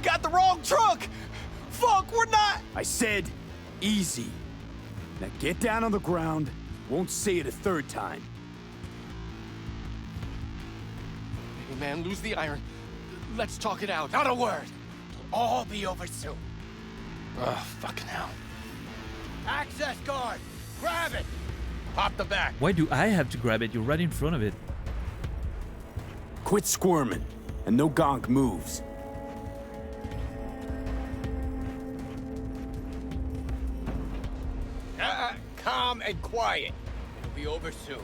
Speaker 5: Got the wrong truck! Fuck, we're not...
Speaker 4: I said easy. Now get down on the ground. Won't say it a third time.
Speaker 5: Hey man, lose the iron. Let's talk it out. Not a word. It'll all be over soon. Oh, fucking hell. Access guard! Grab it! Pop the back.
Speaker 1: Why do I have to grab it? You're right in front of it.
Speaker 4: Quit squirming. And no gonk moves.
Speaker 5: Calm and quiet. It'll be over soon.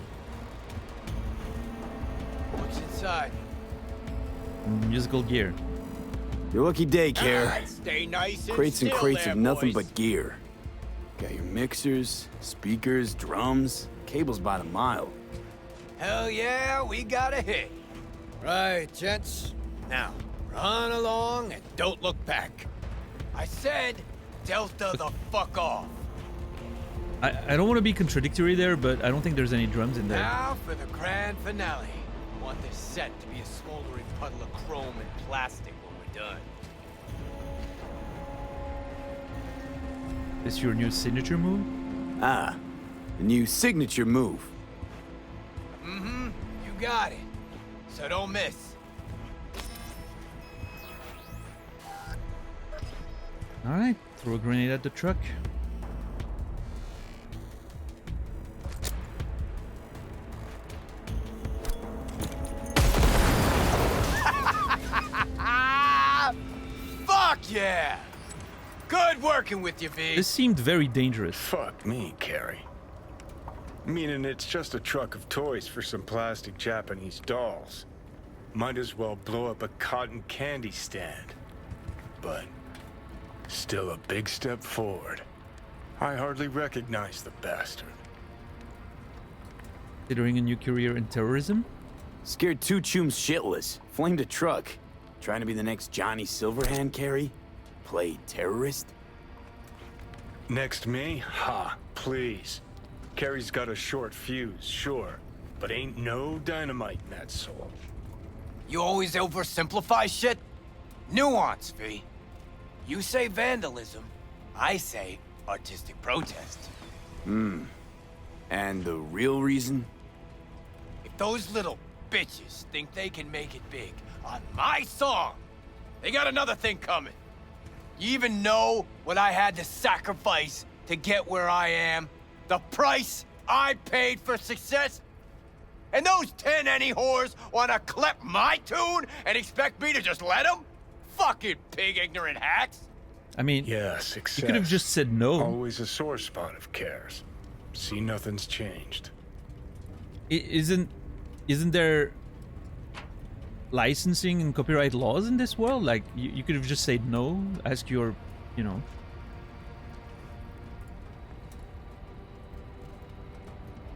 Speaker 5: What's inside?
Speaker 1: Musical gear.
Speaker 4: Your lucky day, Care.
Speaker 5: Stay nice and
Speaker 4: Crates and
Speaker 5: still
Speaker 4: crates
Speaker 5: there,
Speaker 4: of nothing
Speaker 5: boys.
Speaker 4: but gear. Got your mixers, speakers, drums, cables by the mile.
Speaker 5: Hell yeah, we got a hit. Right, gents. Now, run along and don't look back. I said, Delta the fuck off.
Speaker 1: I don't want to be contradictory there, but I don't think there's any drums in there.
Speaker 5: Now for the grand finale. I want this set to be a smoldering puddle of chrome and plastic when we're done.
Speaker 1: Is your new signature move?
Speaker 4: Ah, a new signature move.
Speaker 5: Mm-hmm, you got it. So don't miss.
Speaker 1: Alright, throw a grenade at the truck.
Speaker 5: Fuck yeah! Good working with you, V.
Speaker 1: This seemed very dangerous.
Speaker 6: Fuck me, Carrie. Meaning it's just a truck of toys for some plastic Japanese dolls. Might as well blow up a cotton candy stand. But still a big step forward. I hardly recognize the bastard.
Speaker 1: Considering a new career in terrorism?
Speaker 4: Scared two chooms shitless. Flamed a truck. Trying to be the next Johnny Silverhand, Carrie? Play terrorist?
Speaker 6: Next me? Ha, please. Carrie's got a short fuse, sure. But ain't no dynamite in that soul.
Speaker 5: You always oversimplify shit? Nuance, V. You say vandalism, I say artistic protest.
Speaker 4: And the real reason?
Speaker 5: If those little bitches think they can make it big on my song, they got another thing coming. You even know what I had to sacrifice to get where I am? The price I paid for success? And those 10 any whores wanna clip my tune and expect me to just let them? Fucking pig ignorant hacks.
Speaker 1: I mean,
Speaker 6: Yeah, success.
Speaker 1: you could have just said no.
Speaker 6: Always a sore spot of Cares. See, nothing's changed.
Speaker 1: Isn't there licensing and copyright laws in this world? Like, you could have just said no, ask your,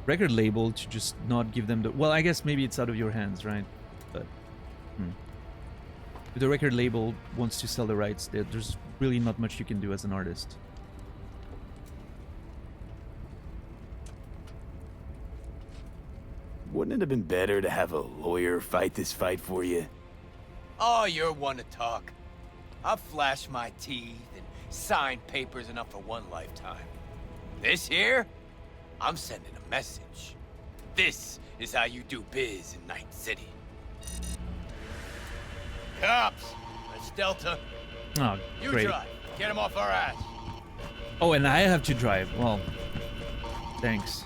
Speaker 1: record label to just not give them the... Well, I guess maybe it's out of your hands, right? But if the record label wants to sell the rights, there's really not much you can do as an artist.
Speaker 4: Wouldn't it have been better to have a lawyer fight this fight for you?
Speaker 5: Oh, you're one to talk. I've flashed my teeth and signed papers enough for one lifetime. This here, I'm sending a message. This is how you do biz in Night City. Cops! That's Delta.
Speaker 1: Oh,
Speaker 5: You
Speaker 1: great.
Speaker 5: drive. Get him off our ass.
Speaker 1: Oh, and I have to drive. Well, thanks.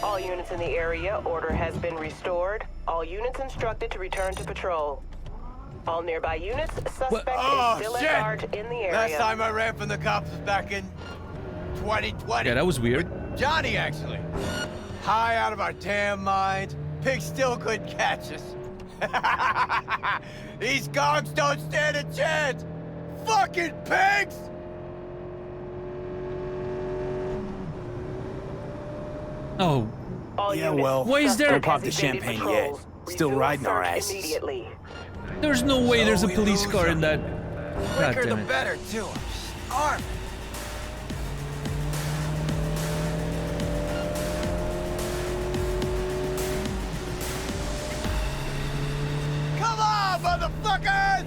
Speaker 7: All units in the area, order has been restored. All units instructed to return to patrol. All nearby units, suspect
Speaker 5: Oh,
Speaker 7: is still
Speaker 5: shit!
Speaker 7: at large in the area.
Speaker 5: Last time I ran from the cops was back in 2020.
Speaker 1: Yeah, that was weird.
Speaker 5: With Johnny, actually. High out of our damn minds. Pigs still couldn't catch us. These gongs don't stand a chance. Fucking pigs!
Speaker 1: Oh,
Speaker 7: All
Speaker 4: Yeah,
Speaker 7: units,
Speaker 4: well,
Speaker 1: Why is there-
Speaker 7: suspect
Speaker 4: don't pop the
Speaker 7: has evaded
Speaker 4: champagne
Speaker 7: patrols.
Speaker 4: yet. Still
Speaker 7: Resume
Speaker 4: riding our
Speaker 7: search
Speaker 4: asses.
Speaker 7: Immediately.
Speaker 1: there's no way
Speaker 5: So
Speaker 1: there's a
Speaker 5: we
Speaker 1: police
Speaker 5: lose
Speaker 1: car
Speaker 5: them.
Speaker 1: in that. God
Speaker 5: Quicker the
Speaker 1: damn it.
Speaker 5: better, too. I'm starving. Come on, motherfuckers!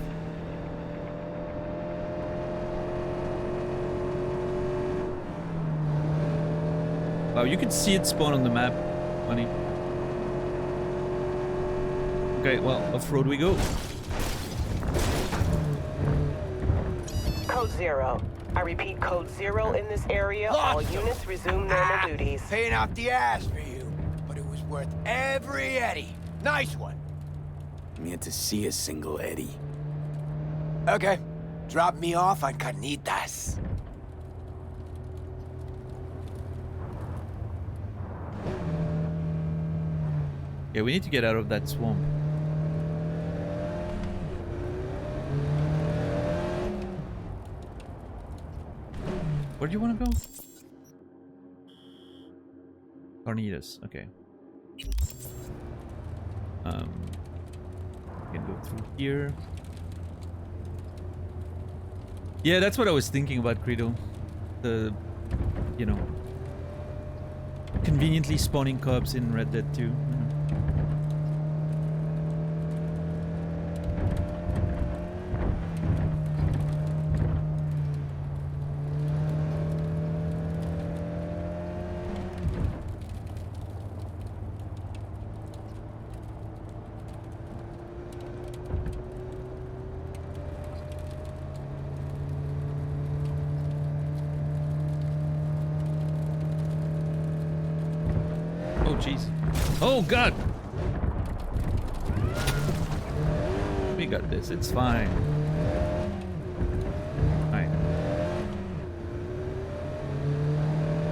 Speaker 1: Wow, you could see it spawn on the map. Funny. Okay, well, off-road we go.
Speaker 7: Code 0. I repeat, Code 0 in this area. All
Speaker 5: Lots of
Speaker 7: units resume normal duties.
Speaker 5: Paying off the ass for you, but it was worth every eddy. Nice one.
Speaker 4: I'm yet to see a single Eddie.
Speaker 5: Okay, drop me off on Carnitas.
Speaker 1: Yeah, we need to get out of that swamp. Where do you want to go? Carnitas, okay. We can go through here. Yeah, that's what I was thinking about, Credo. The, you know, conveniently spawning cops in Red Dead 2. Oh, jeez. Oh, God! We got this. It's fine. Alright.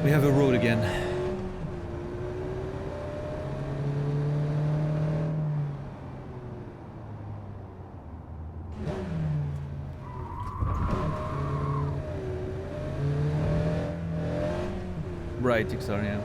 Speaker 1: We have a road again. Right, Ixaria.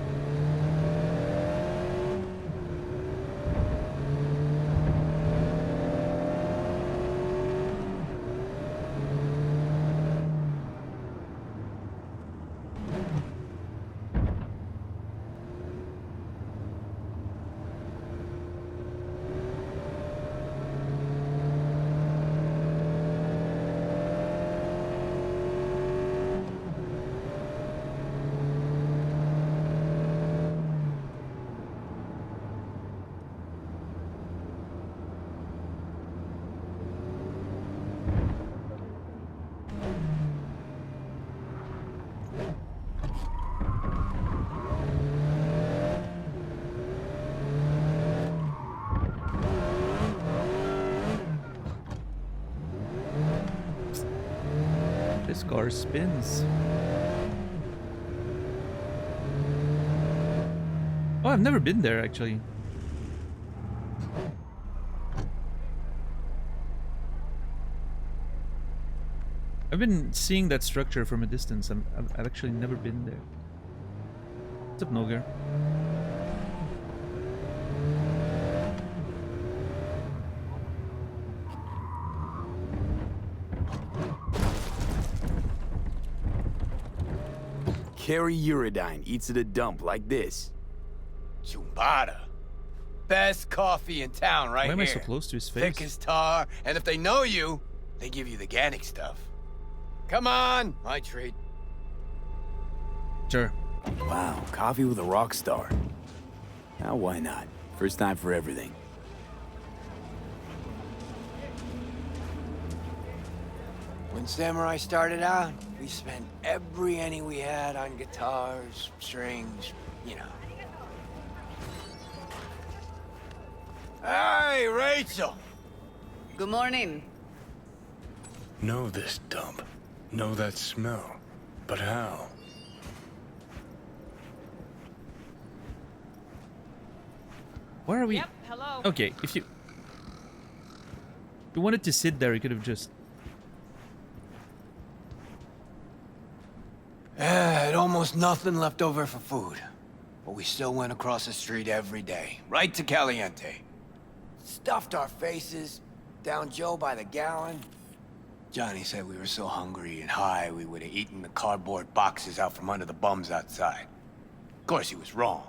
Speaker 1: This car spins. Oh, I've never been there actually. I've been seeing that structure from a distance. I've actually never been there. What's up, Nogar?
Speaker 4: Carry Uridine eats at a dump like this.
Speaker 5: Chumbada. best coffee in town right
Speaker 1: Why
Speaker 5: here.
Speaker 1: am I so close to his face?
Speaker 5: Thick as tar, and if they know you, they give you the organic stuff. Come on, my treat.
Speaker 1: Sure.
Speaker 4: Wow, coffee with a rock star. Now, why not? First time for everything.
Speaker 5: When Samurai started out, we spent every penny we had on guitars, strings, you know. Hey, Rachel!
Speaker 8: Good morning.
Speaker 6: Know this dump. Know that smell. But how?
Speaker 1: Where are we?
Speaker 9: Yep, hello.
Speaker 1: Okay, if you wanted to sit there, you could have just.
Speaker 5: Had almost nothing left over for food. But we still went across the street every day, right to Caliente. Stuffed our faces, down Joe by the gallon. Johnny said we were so hungry and high we would have eaten the cardboard boxes out from under the bums outside. Of course, he was wrong.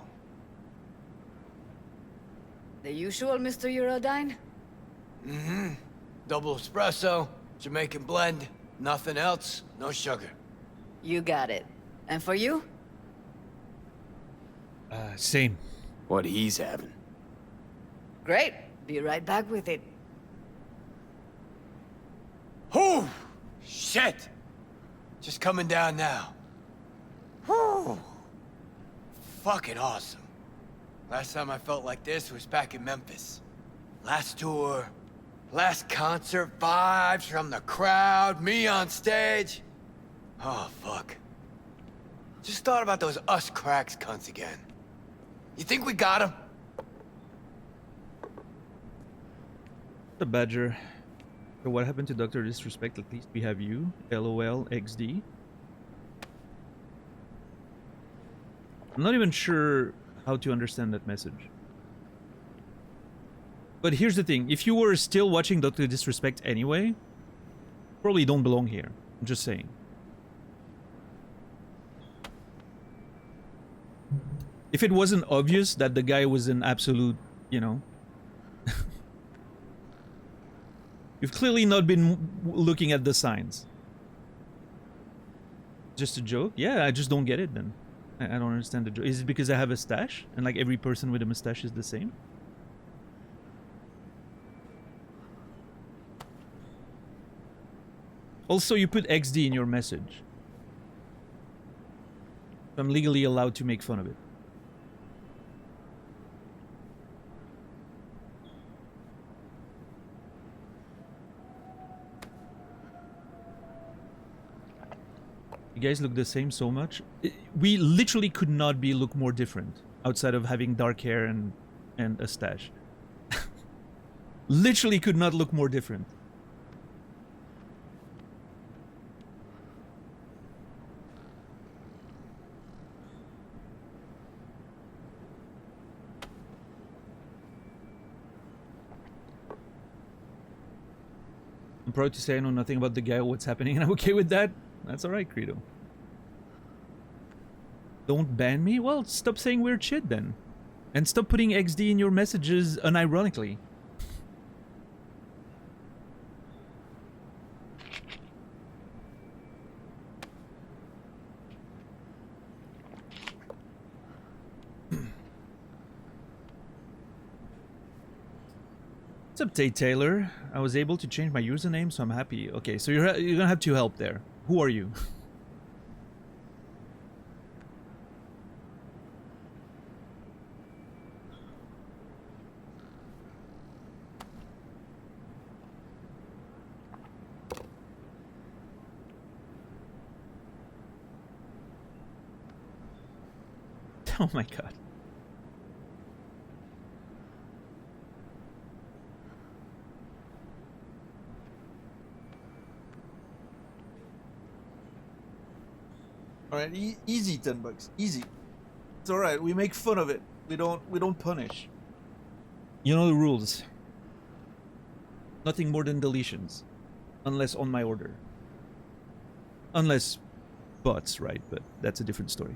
Speaker 8: The usual, Mr. Eurodyne?
Speaker 5: Mm-hmm. Double espresso, Jamaican blend, nothing else, no sugar.
Speaker 8: You got it. And for you?
Speaker 1: Same.
Speaker 4: What he's having.
Speaker 8: Great. Be right back with it.
Speaker 5: Whew! Shit! Just coming down now. Whew! Fucking awesome. Last time I felt like this was back in Memphis. Last tour, last concert, vibes from the crowd, me on stage. Oh, fuck. Just thought about those us cracks cunts again. You think we got them?
Speaker 1: The Badger. So what happened to Dr. Disrespect? At least we have you. LOL XD. I'm not even sure how to understand that message. But here's the thing. If you were still watching Dr. Disrespect anyway, probably don't belong here. I'm just saying. If it wasn't obvious that the guy was an absolute, you know... You've clearly not been looking at the signs. Just a joke? Yeah, I just don't get it then. I don't understand the joke. Is it because I have a stash? And like every person with a mustache is the same? Also, you put XD in your message. I'm legally allowed to make fun of it. You guys look the same so much. We literally could not look more different outside of having dark hair and a stash. Literally could not look more different. I'm proud to say I know nothing about the guy or what's happening, and I'm okay with that. That's alright, Credo. Don't ban me? Well, stop saying weird shit then. And stop putting XD in your messages unironically. What's up, Tay Taylor? I was able to change my username, so I'm happy. Okay, so you're gonna have to help there. Who are you? Oh my god. Alright, easy $10. Easy. It's alright, we make fun of it. We don't punish. You know the rules. Nothing more than deletions. Unless on my order. Unless bots, right? But that's a different story.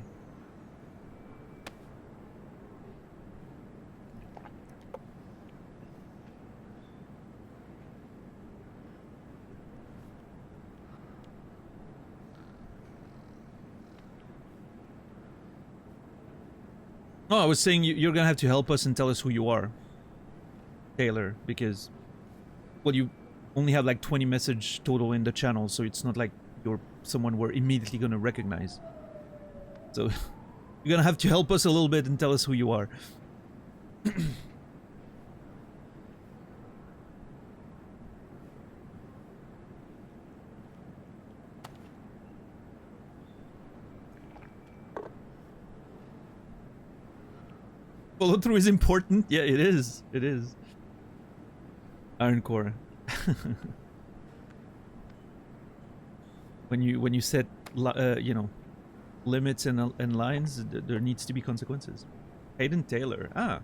Speaker 1: Oh, I was saying you're gonna have to help us and tell us who you are, Taylor, because, well, you only have like 20 message total in the channel, so it's not like you're someone we're immediately gonna recognize. So you're gonna have to help us a little bit and tell us who you are. Follow through is important. Yeah, it is. It is. Iron Core. when you set you know, limits and lines, there needs to be consequences. Hayden Taylor. Ah,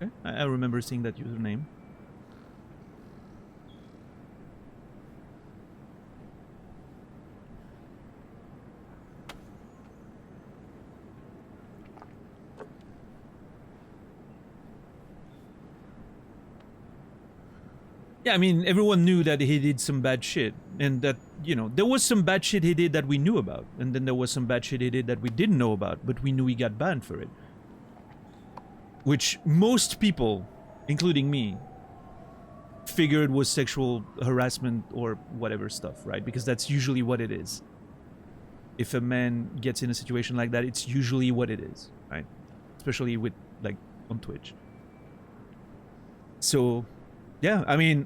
Speaker 1: okay. I remember seeing that username. Yeah, I mean, everyone knew that he did some bad shit, and that, you know, there was some bad shit he did that we knew about, and then there was some bad shit he did that we didn't know about, but we knew he got banned for it. Which most people, including me, figured was sexual harassment or whatever stuff, right? Because that's usually what it is. If a man gets in a situation like that, it's usually what it is, right? Especially with, like, on Twitch. So, yeah, I mean,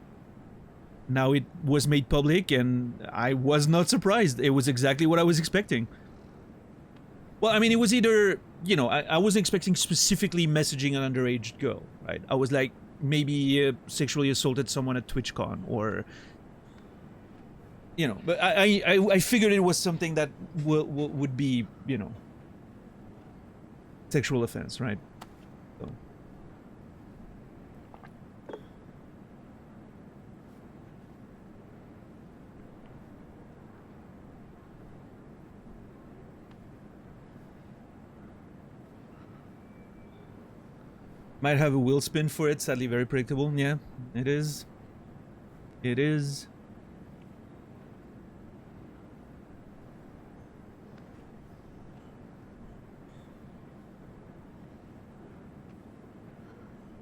Speaker 1: now it was made public, and I was not surprised. It was exactly what I was expecting. Well, I mean, it was either, you know, I wasn't expecting specifically messaging an underage girl, right? I was like, maybe sexually assaulted someone at TwitchCon, or, you know, but I figured it was something that would be, you know, sexual offense, right? So. Might have a wheel spin for it, sadly very predictable. Yeah, it is. It is.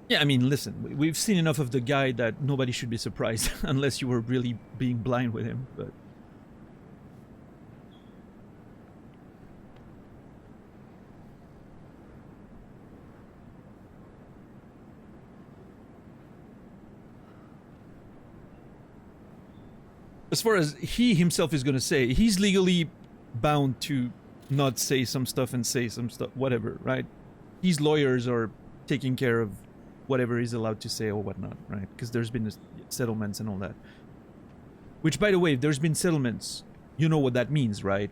Speaker 1: Yeah, I mean, listen, we've seen enough of the guy that nobody should be surprised unless you were really being blind with him, but... As far as he himself is gonna say, he's legally bound to not say some stuff and say some stuff, whatever, right? His lawyers are taking care of whatever he's allowed to say or whatnot, right? Because there's been settlements and all that. Which, by the way, if there's been settlements, you know what that means, right?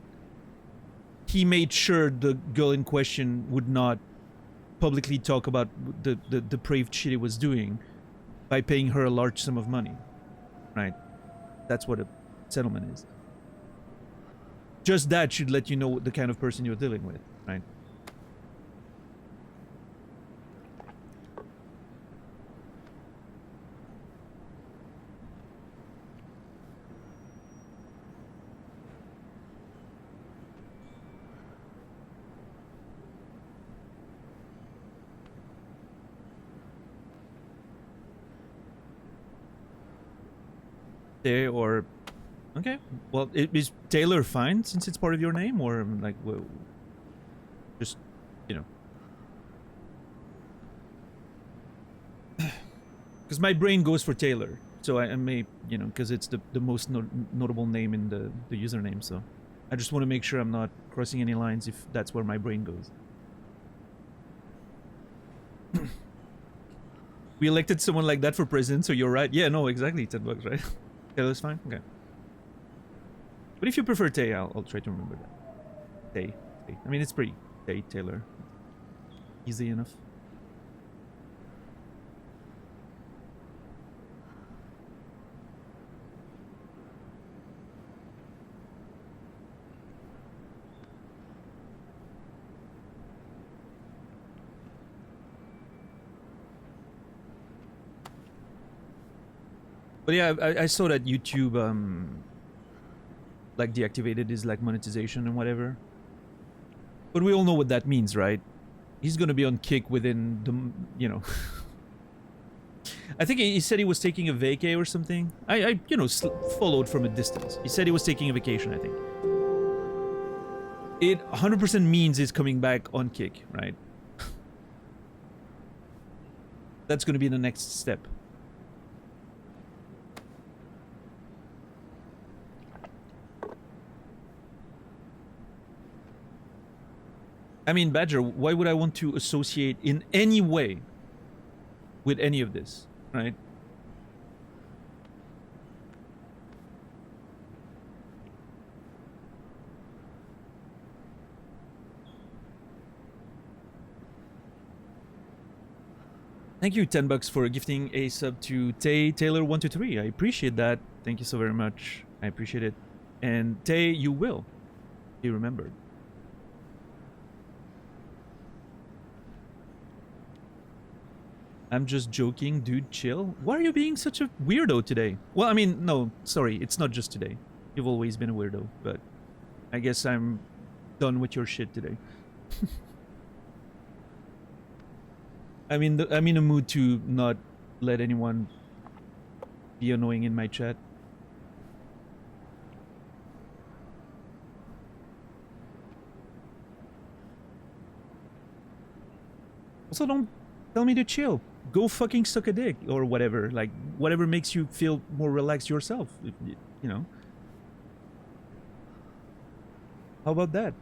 Speaker 1: He made sure the girl in question would not publicly talk about the depraved shit he was doing by paying her a large sum of money, right? That's what a settlement is. Just that should let you know the kind of person you're dealing with, right? Or okay, well, is Taylor fine since it's part of your name, or like, well, just, you know, because my brain goes for Taylor, so I may, you know, because it's the most notable name in the username, so I just want to make sure I'm not crossing any lines if that's where my brain goes. We elected someone like that for president, so you're right. Yeah, no, exactly, $10, right? Taylor's fine? Okay. But if you prefer Tay, I'll try to remember that. Tay. I mean, it's pretty Tay, Taylor. Easy enough. But yeah, I saw that YouTube like deactivated his like monetization and whatever. But we all know what that means, right? He's gonna be on kick within the, you know. I think he said he was taking a vacay or something. I you know, followed from a distance. He said he was taking a vacation, I think. It 100% means he's coming back on kick, right? That's gonna be the next step. I mean, Badger, why would I want to associate in any way with any of this, right? Thank you, $10 for gifting a sub to Tay Taylor123. I appreciate that. Thank you so very much. I appreciate it. And Tay, you will be remembered. I'm just joking, dude, chill. Why are you being such a weirdo today? Well, I mean, no, sorry, it's not just today. You've always been a weirdo, but I guess I'm done with your shit today. I'm in a mood to not let anyone be annoying in my chat. Also, don't tell me to chill. Go fucking suck a dick or whatever. Like, whatever makes you feel more relaxed yourself. You know. How about that?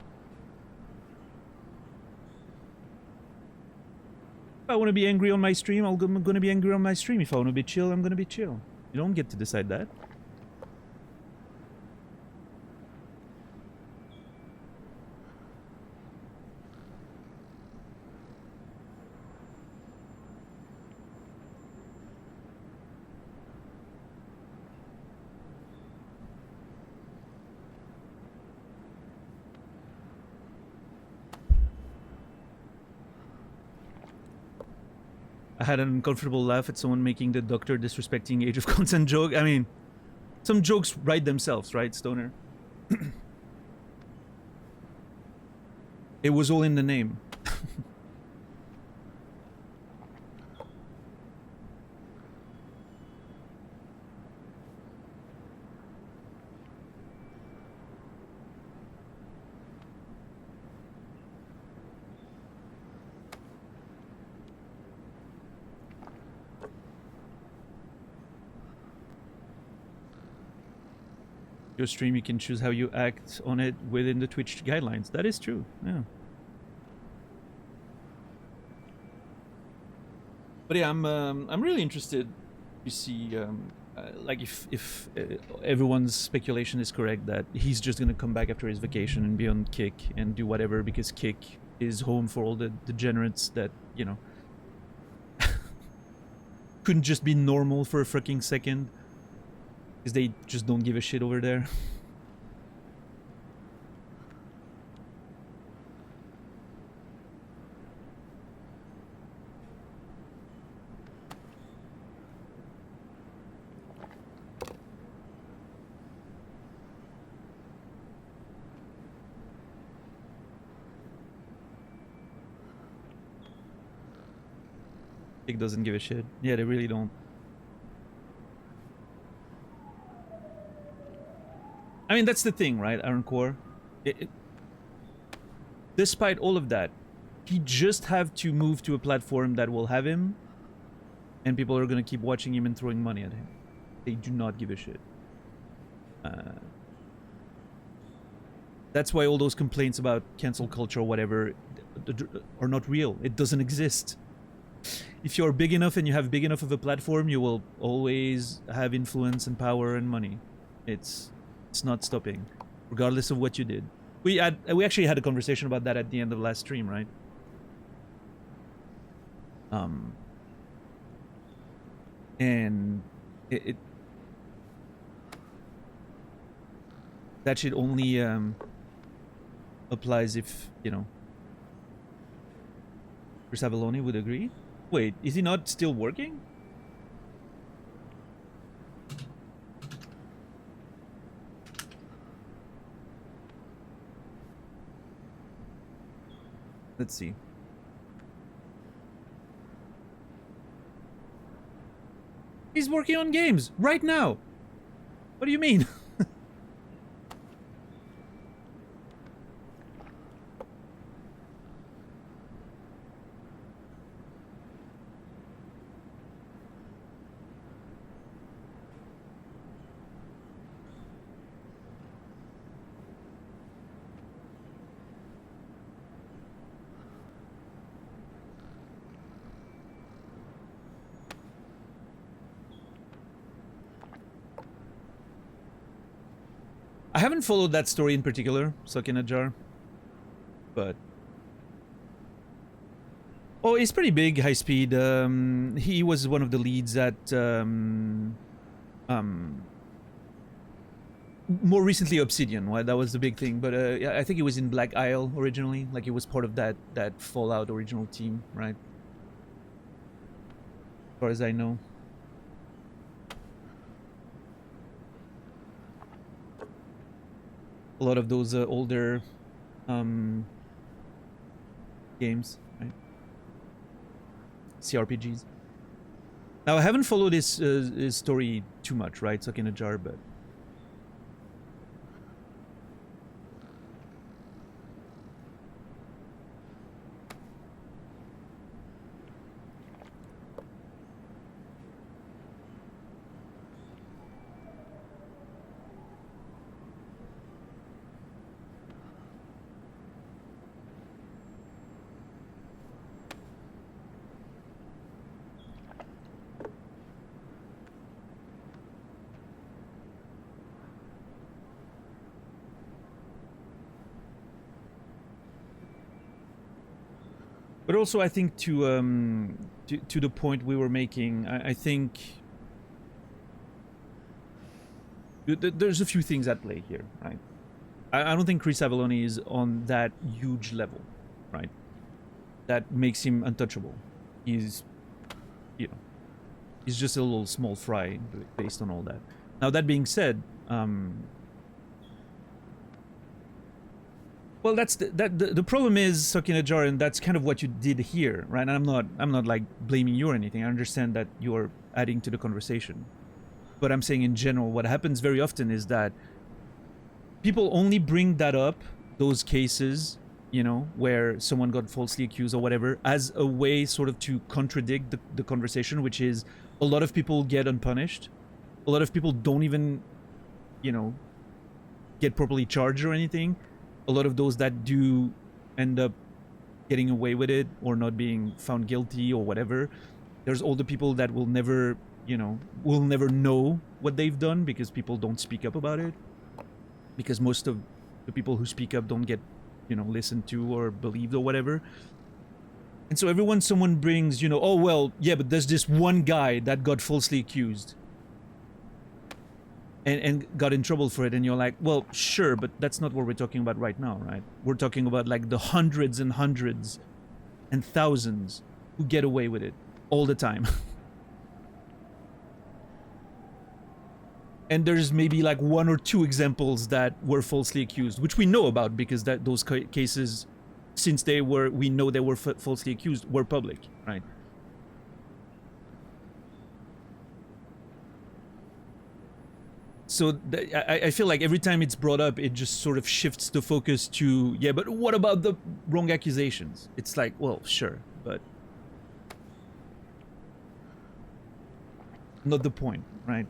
Speaker 1: If I want to be angry on my stream, I'm going to be angry on my stream. If I want to be chill, I'm going to be chill. You don't get to decide that. I had an uncomfortable laugh at someone making the doctor disrespecting age of consent joke. I mean, some jokes write themselves, right, Stoner? It was all in the name. Your stream, you can choose how you act on it within the Twitch guidelines. That is true, yeah. But yeah, I'm really interested to see, like, if everyone's speculation is correct that he's just gonna come back after his vacation and be on Kick and do whatever because Kick is home for all the degenerates that, you know, couldn't just be normal for a freaking second. Because they just don't give a shit over there. It doesn't give a shit. Yeah, they really don't. I mean, that's the thing, right, Iron Core? Despite all of that, he just have to move to a platform that will have him, and people are gonna keep watching him and throwing money at him. They do not give a shit. That's why all those complaints about cancel culture or whatever are not real. It doesn't exist. If you're big enough and you have big enough of a platform, you will always have influence and power and money. It's not stopping, regardless of what you did. We actually had a conversation about that at the end of last stream, right? And that shit only applies if, you know, Chris Avalone would agree. Wait, is he not still working? Let's see. He's working on games right now. What do you mean? I haven't followed that story in particular, Stuck in a Jar, but oh, he's pretty big, high speed. He was one of the leads at more recently Obsidian. Right? That was the big thing, but yeah, I think he was in Black Isle originally. Like he was part of that Fallout original team, right? As far as I know. A lot of those older games, right? CRPGs. Now I haven't followed his story too much, right? Stuck in a Jar, but but also I think to the point we were making, I think there's a few things at play here, right? I don't think Chris Avellone is on that huge level, right? That makes him untouchable. He's, you know, he's just a little small fry based on all that. Now that being said, well, that's the problem is Stuck in a Jar, and that's kind of what you did here, right? And I'm not like blaming you or anything. I understand that you're adding to the conversation, but I'm saying in general, what happens very often is that people only bring that up, those cases, you know, where someone got falsely accused or whatever, as a way sort of to contradict the conversation, which is a lot of people get unpunished. A lot of people don't even, you know, get properly charged or anything. A lot of those that do end up getting away with it or not being found guilty or whatever, there's all the people that will never, you know, will never know what they've done because people don't speak up about it. Because most of the people who speak up don't get, you know, listened to or believed or whatever. And so every once someone brings, you know, oh, well, yeah, but there's this one guy that got falsely accused and got in trouble for it, and you're like, well, sure, but that's not what we're talking about right now, right? We're talking about like the hundreds and hundreds and thousands who get away with it all the time. And there's maybe like one or two examples that were falsely accused, which we know about because that those cases, since we know they were falsely accused, were public, right? So I feel like every time it's brought up, it just sort of shifts the focus to, yeah, but what about the wrong accusations? It's like, well, sure, but not the point, right?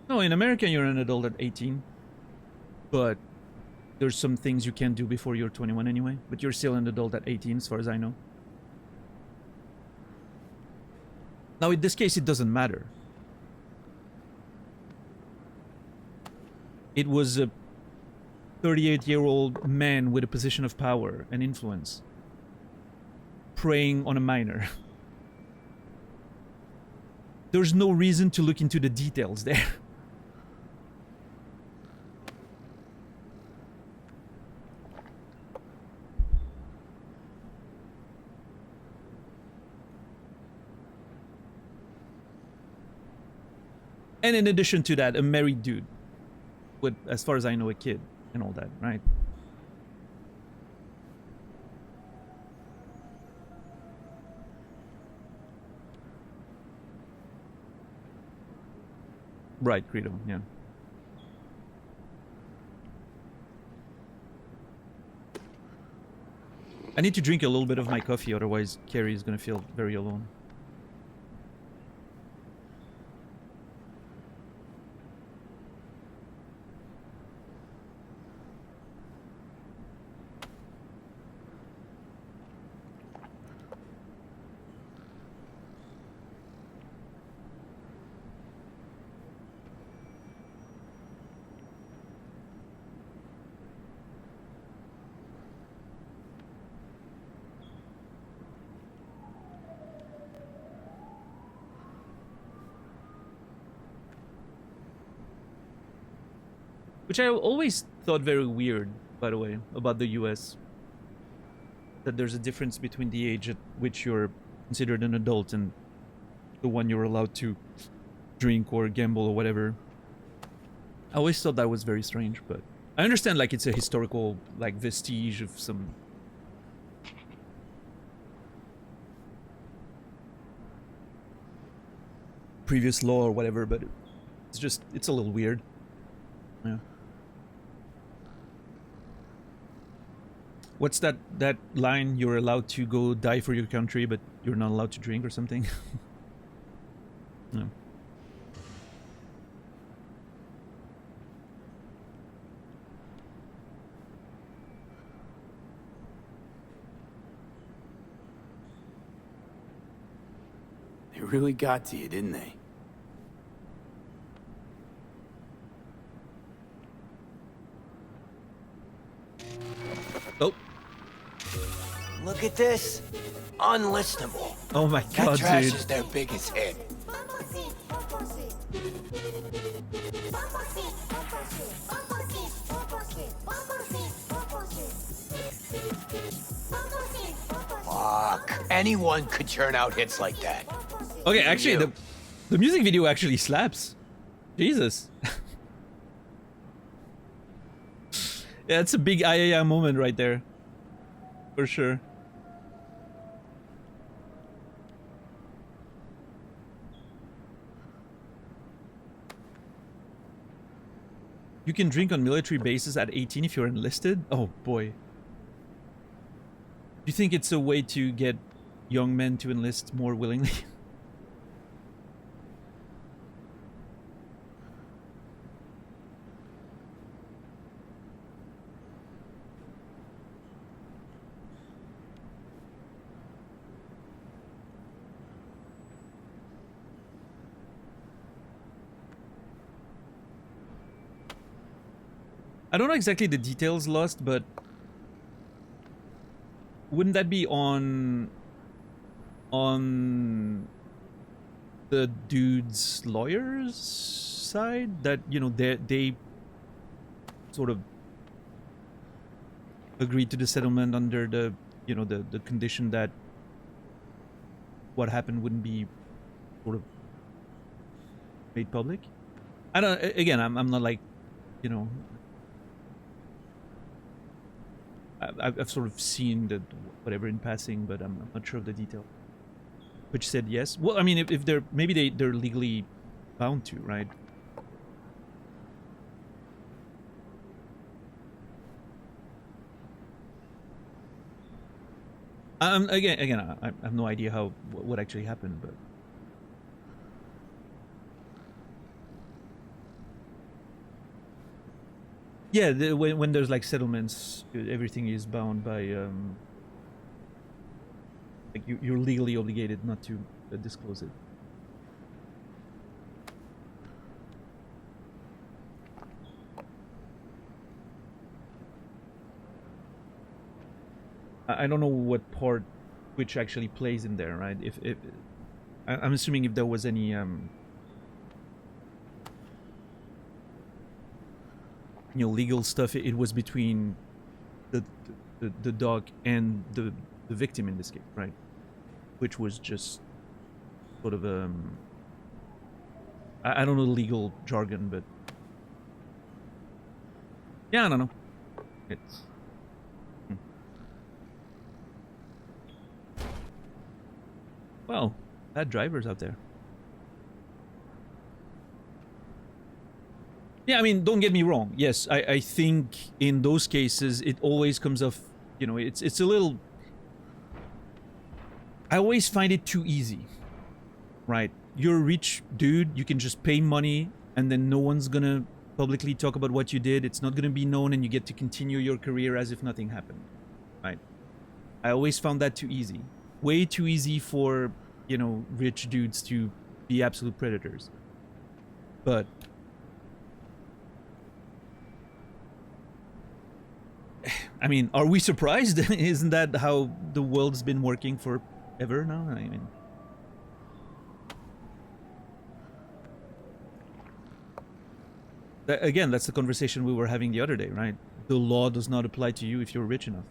Speaker 1: No, in America you're an adult at 18, but there's some things you can't do before you're 21 anyway, but you're still an adult at 18 as far as I know. Now in this case it doesn't matter. It was a 38-year-old man with a position of power and influence preying on a minor. There's no reason to look into the details there. And in addition to that, a married dude with, as far as I know, a kid and all that, right? Right, Credo, yeah. I need to drink a little bit of my coffee, otherwise Carrie is gonna feel very alone. Which I always thought very weird, by the way, about the US. That there's a difference between the age at which you're considered an adult and the one you're allowed to drink or gamble or whatever. I always thought that was very strange, but I understand like it's a historical like vestige of some previous law or whatever, but it's a little weird. Yeah. What's that line? You're allowed to go die for your country, but you're not allowed to drink or something? No.
Speaker 4: They really got to you, didn't they?
Speaker 1: Oh.
Speaker 5: Look at this. Unlistenable.
Speaker 1: Oh my
Speaker 5: That
Speaker 1: god,
Speaker 5: trash
Speaker 1: dude.
Speaker 5: is their biggest hit. Fuck. Anyone could churn out hits like that.
Speaker 1: Okay,
Speaker 5: Even
Speaker 1: actually,
Speaker 5: you.
Speaker 1: the music video actually slaps. Jesus. Yeah, it's a big ayaya moment right there. For sure. You can drink on military bases at 18 if you're enlisted? Oh boy. Do you think it's a way to get young men to enlist more willingly? I don't know exactly the details, Lost, but wouldn't that be on the dude's lawyer's side? That, you know, they sort of agreed to the settlement under the, you know, the condition that what happened wouldn't be sort of made public. I don't. Again, I'm not like, you know. I've sort of seen the whatever in passing, but I'm not sure of the detail. Which said yes. Well, I mean, if they're maybe they're legally bound to, right? Again, I have no idea what actually happened, but. Yeah, when there's like settlements, everything is bound by like you're legally obligated not to disclose it. I don't know what part which actually plays in there, right? If I'm assuming if there was any you know, legal stuff, it was between the dog and the victim in this case, right? Which was just sort of I don't know the legal jargon, but yeah, I don't know. It's well, bad drivers out there. Yeah, I mean, don't get me wrong. Yes, I think in those cases it always comes off, you know, it's a little. I always find it too easy, right? You're a rich dude, you can just pay money and then no one's gonna publicly talk about what you did. It's not gonna be known and you get to continue your career as if nothing happened, right? I always found that too easy. Way too easy for, you know, rich dudes to be absolute predators. But I mean, are we surprised? Isn't that how the world's been working forever now? I mean, again, that's the conversation we were having the other day, right? The law does not apply to you if you're rich enough.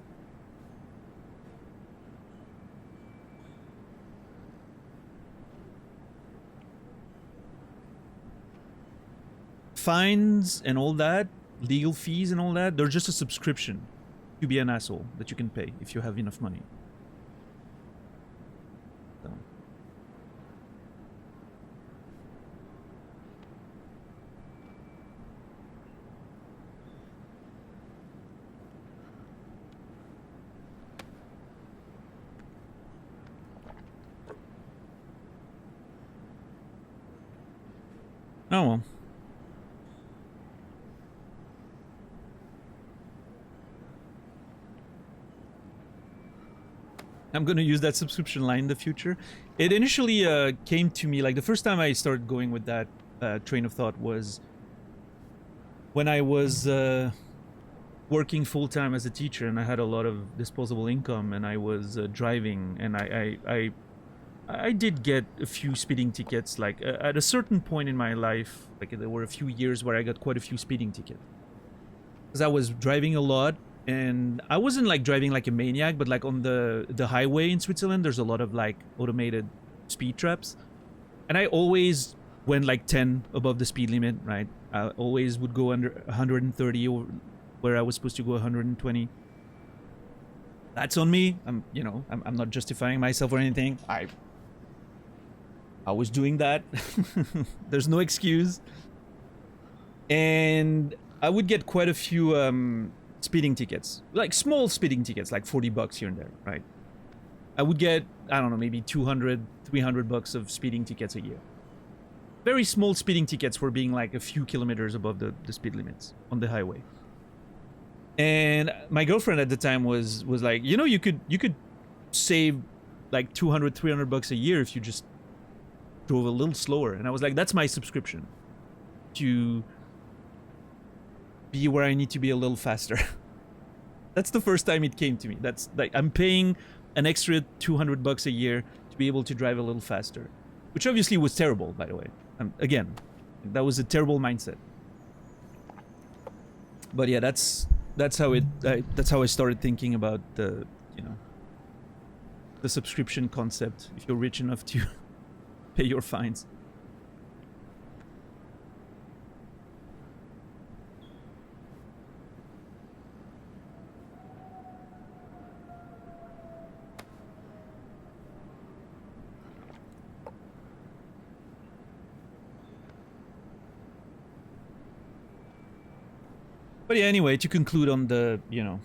Speaker 1: Fines and all that, legal fees and all that, they're just a subscription to be an asshole that you can pay if you have enough money. So. Oh well. I'm gonna use that subscription line in the future. It initially came to me, like the first time I started going with that train of thought was when I was working full-time as a teacher and I had a lot of disposable income and I was driving and I did get a few speeding tickets, like at a certain point in my life, like there were a few years where I got quite a few speeding tickets. Because I was driving a lot and I wasn't like driving like a maniac, but like on the highway in Switzerland, there's a lot of like automated speed traps. And I always went like 10 above the speed limit, right? I always would go under 130 or where I was supposed to go 120. That's on me. I'm not justifying myself or anything. I was doing that. There's no excuse. And I would get quite a few speeding tickets, like small speeding tickets, like $40 here and there, right? I would get, I don't know, maybe 200, 300 bucks of speeding tickets a year. Very small speeding tickets for being like a few kilometers above the speed limits on the highway. And my girlfriend at the time was like, you know, you could save like 200, 300 bucks a year if you just drove a little slower. And I was like, that's my subscription to be where I need to be a little faster. That's the first time it came to me. That's like, I'm paying an extra 200 bucks a year to be able to drive a little faster, which obviously was terrible, by the way. Again, that was a terrible mindset. But yeah, that's how I started thinking about the, you know, the subscription concept. If you're rich enough to pay your fines. But yeah, anyway, to conclude on the, you know,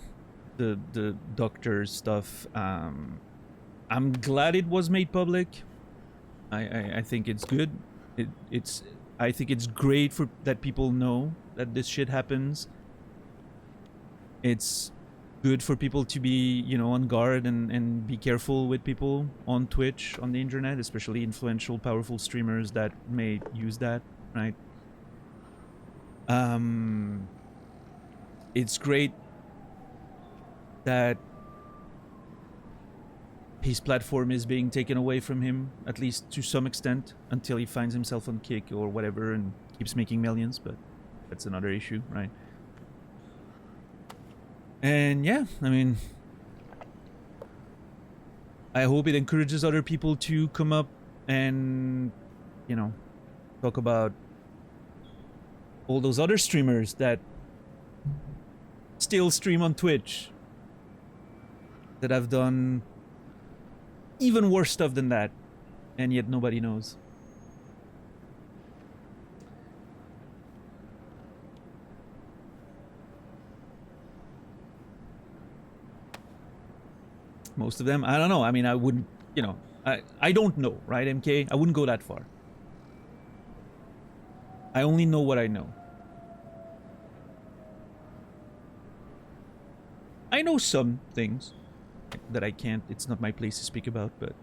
Speaker 1: the doctor stuff, I'm glad it was made public. I think it's good. I think it's great for that people know that this shit happens. It's good for people to be, you know, on guard and be careful with people on Twitch, on the internet, especially influential, powerful streamers that may use that, right? It's great that his platform is being taken away from him, at least to some extent, until he finds himself on Kick or whatever and keeps making millions, but that's another issue, right? And yeah, I mean, I hope it encourages other people to come up and, you know, talk about all those other streamers that still stream on Twitch that have done even worse stuff than that, and yet nobody knows. Most of them, I don't know. I mean, I wouldn't, you know, I don't know, right, MK? I wouldn't go that far. I only know what I know. I know some things that I can't, it's not my place to speak about, but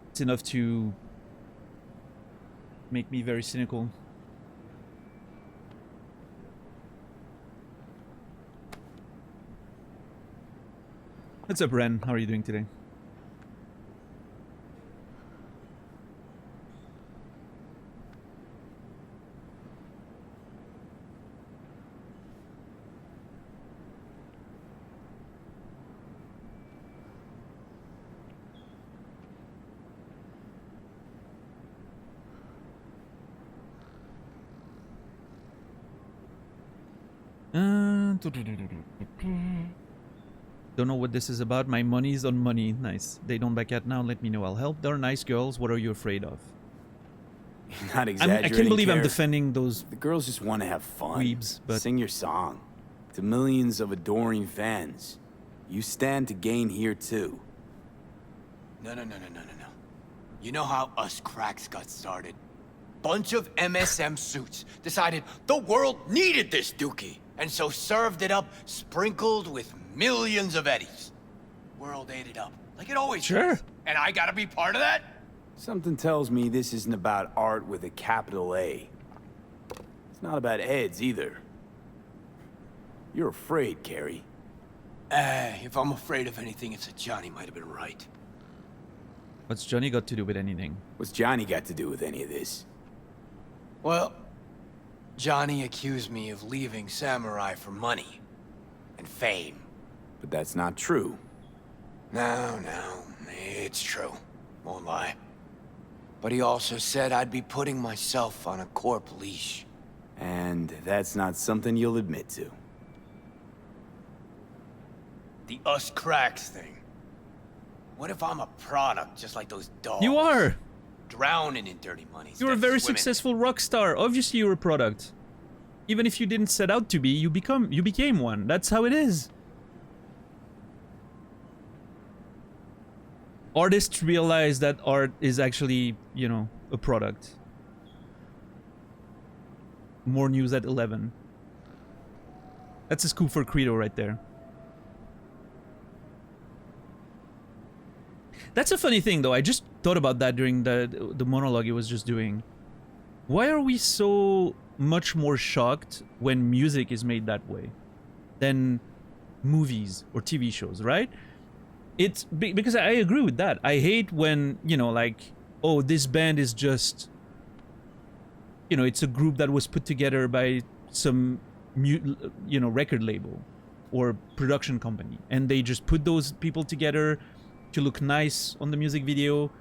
Speaker 1: it's enough to make me very cynical. What's up, Ren? How are you doing today? Don't know what this is about. My money's on money. Nice. They don't back out now. Let me know. I'll help. They're nice girls. What are you afraid of?
Speaker 4: You're not exaggerating.
Speaker 1: I can't believe I'm
Speaker 4: Care.
Speaker 1: defending those.
Speaker 4: The girls just want to have fun.
Speaker 1: Weebs, but
Speaker 4: sing your song to millions of adoring fans. You stand to gain here too.
Speaker 5: No. You know how us cracks got started? Bunch of MSM suits decided the world needed this dookie, and so served it up sprinkled with millions of eddies. World ate it up, like it always does. And I gotta be part of that?
Speaker 4: Something tells me this isn't about art with a capital A. It's not about Eds either. You're afraid, Carrie.
Speaker 5: If I'm afraid of anything, it's that Johnny might have been right.
Speaker 1: What's Johnny got to do with anything?
Speaker 4: What's Johnny got to do with any of this?
Speaker 5: Well, Johnny accused me of leaving Samurai for money and fame.
Speaker 4: But that's not true.
Speaker 5: No, it's true. Won't lie. But he also said I'd be putting myself on a corp leash.
Speaker 4: And that's not something you'll admit to.
Speaker 5: The us cracks thing. What if I'm a product just like those dogs?
Speaker 1: You are!
Speaker 5: Drowning in dirty money.
Speaker 1: You're a very successful rock star. Obviously you're a product. Even if you didn't set out to be, you became one. That's how it is. Artists realize that art is actually, you know, a product. More news at 11. That's a scoop for Credo right there. That's a funny thing, though. I just thought about that during the monologue he was just doing. Why are we so much more shocked when music is made that way than movies or TV shows, right? It's because I agree with that. I hate when, you know, like, oh, this band is just, you know, it's a group that was put together by some, you know, record label or production company, and they just put those people together to look nice on the music video.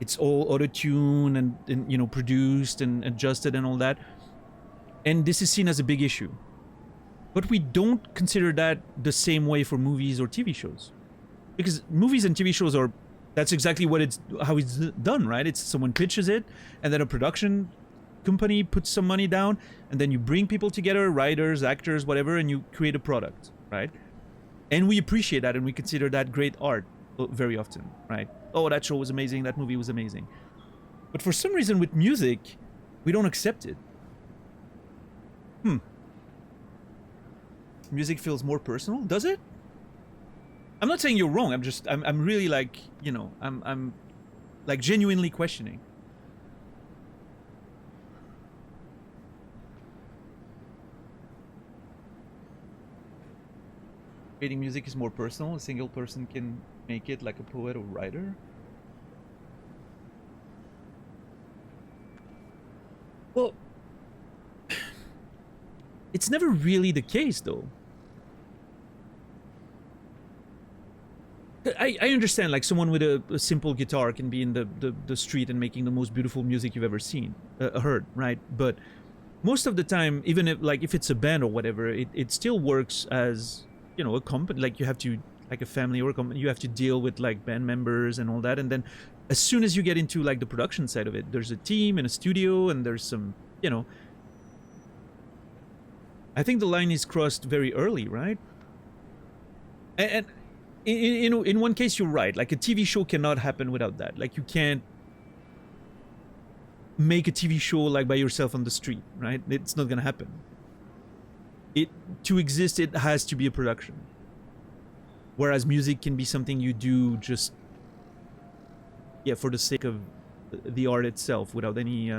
Speaker 1: It's all auto-tuned and you know, produced and adjusted and all that. And this is seen as a big issue. But we don't consider that the same way for movies or TV shows. Because movies and TV shows are, that's exactly how it's done, right? It's someone pitches it, and then a production company puts some money down, and then you bring people together, writers, actors, whatever, and you create a product, right? And we appreciate that, and we consider that great art very often, right? Oh, that show was amazing, that movie was amazing. But for some reason with music, we don't accept it. Music feels more personal, does it? I'm not saying you're wrong. I'm really like, you know, I'm like genuinely questioning. Creating music is more personal. A single person can make it, like a poet or writer. Well, it's never really the case, though. I understand, like, someone with a simple guitar can be in the street and making the most beautiful music you've ever seen, heard, right? But most of the time, even if it's a band or whatever, it still works as, you know, a company. Like, you have to, like a family or a company, you have to deal with, like, band members and all that. And then as soon as you get into, like, the production side of it, there's a team and a studio and there's some, you know, I think the line is crossed very early, right? And in one case, you're right. Like, a TV show cannot happen without that. Like, you can't make a TV show, like, by yourself on the street, right? It's not gonna happen. To exist, it has to be a production. Whereas music can be something you do just, yeah, for the sake of the art itself, without any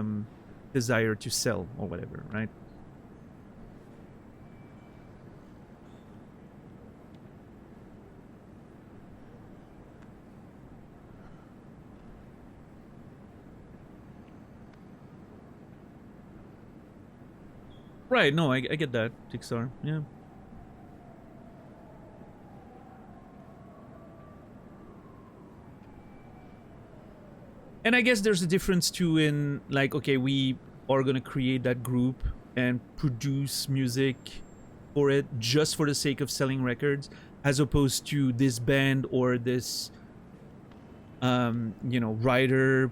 Speaker 1: desire to sell or whatever, right? Right, no, I get that, Pixar, yeah. And I guess there's a difference too in, like, okay, we are gonna create that group and produce music for it just for the sake of selling records, as opposed to this band or this, you know, writer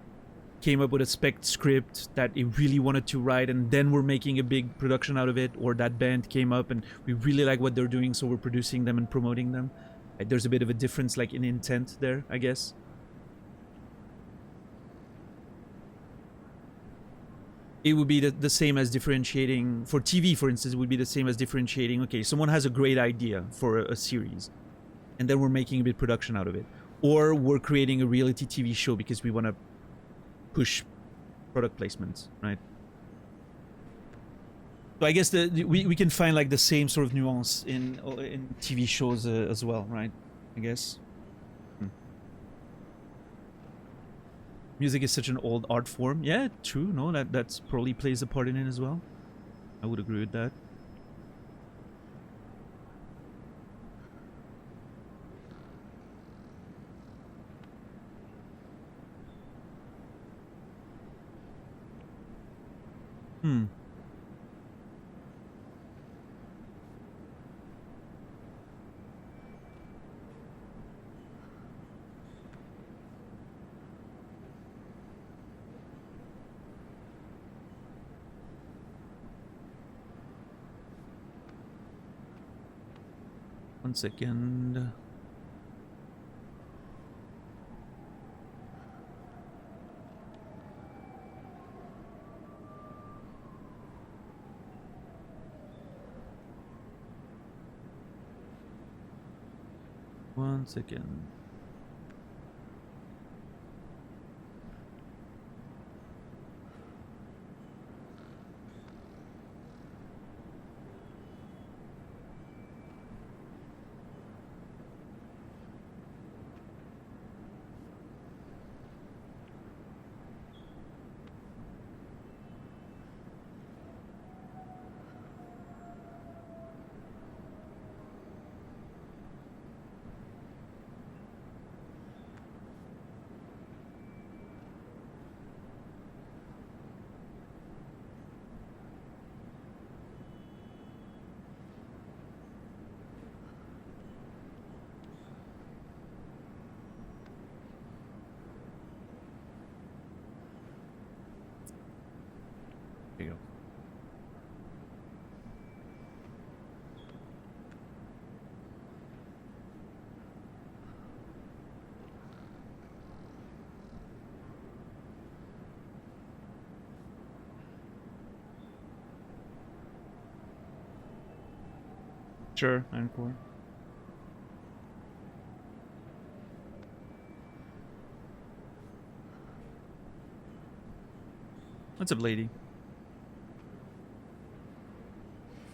Speaker 1: came up with a spec script that he really wanted to write, and then we're making a big production out of it, or that band came up and we really like what they're doing, so we're producing them and promoting them. There's a bit of a difference, like, in intent there, I guess. It would be the same as differentiating, for TV, for instance, it would be the same as differentiating, okay, someone has a great idea for a series, and then we're making a big production out of it. Or we're creating a reality TV show because we want to push product placements, right? So I guess we can find, like, the same sort of nuance in TV shows as well, right? I guess. Music is such an old art form. Yeah, true. No, that's probably plays a part in it as well. I would agree with that. Hmm. One second. One second. There you go. Sure, encore. What's up, lady?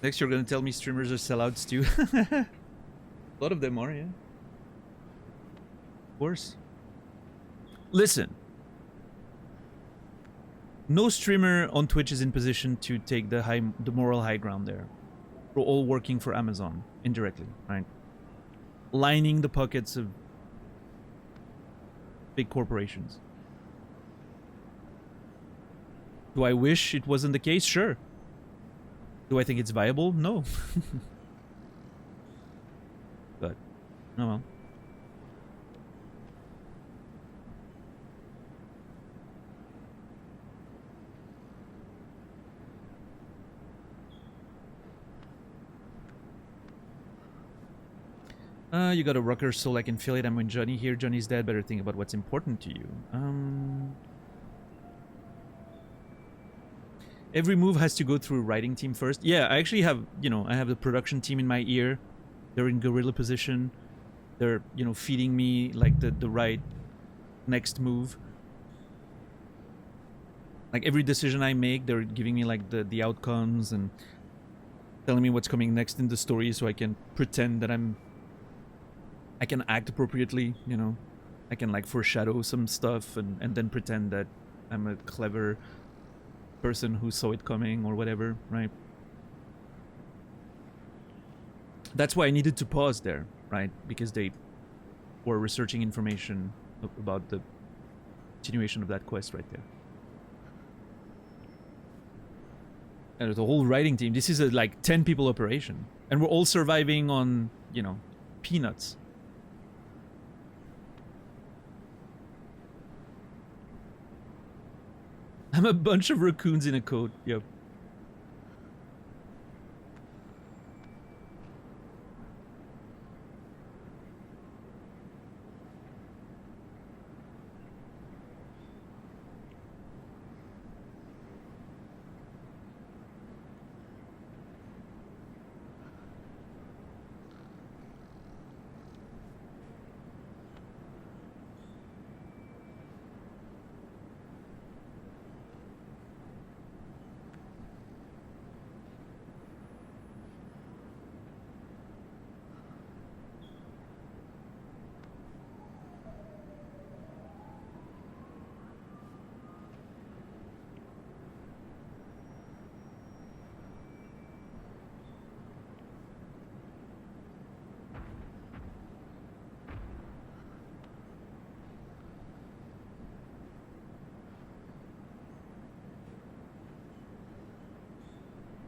Speaker 1: Next, you're gonna tell me streamers are sellouts too. A lot of them are, yeah. Of course. Listen. No streamer on Twitch is in position to take the moral high ground there. We're all working for Amazon indirectly, right? Lining the pockets of big corporations. Do I wish it wasn't the case? Sure. Do I think it's viable? No. But, oh well. You got a rocker soul, I can feel it. I'm with Johnny here. Johnny's dead, better think about what's important to you. Every move has to go through a writing team first. Yeah, I actually have, you know, I have the production team in my ear. They're in guerrilla position. They're, you know, feeding me like the right next move. Like every decision I make, they're giving me like the outcomes and telling me what's coming next in the story so I can pretend that I can act appropriately, you know. I can like foreshadow some stuff and then pretend that I'm a clever person who saw it coming or whatever, right? That's why I needed to pause there, right? Because they were researching information about the continuation of that quest right there. And the whole writing team, this is a like 10 people operation. And we're all surviving on, you know, peanuts. I'm a bunch of raccoons in a coat. Yep.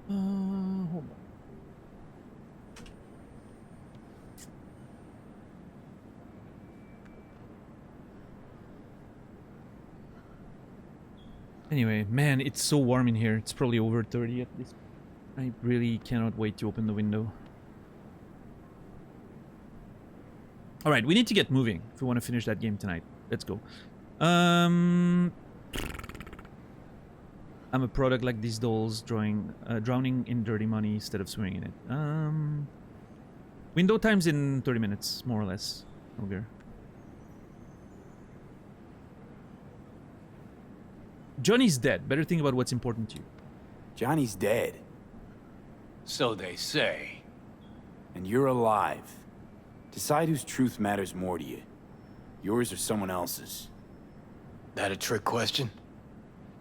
Speaker 1: Hold on. Anyway, man, it's so warm in here. It's probably over 30 at this. I really cannot wait to open the window. Alright, we need to get moving if we want to finish that game tonight. Let's go. I'm a product like these dolls, drowning in dirty money instead of swimming in it. Window time's in 30 minutes, more or less. Okay. Johnny's dead. Better think about what's important to you.
Speaker 4: Johnny's dead.
Speaker 5: So they say.
Speaker 4: And you're alive. Decide whose truth matters more to you. Yours or someone else's.
Speaker 5: That a trick question?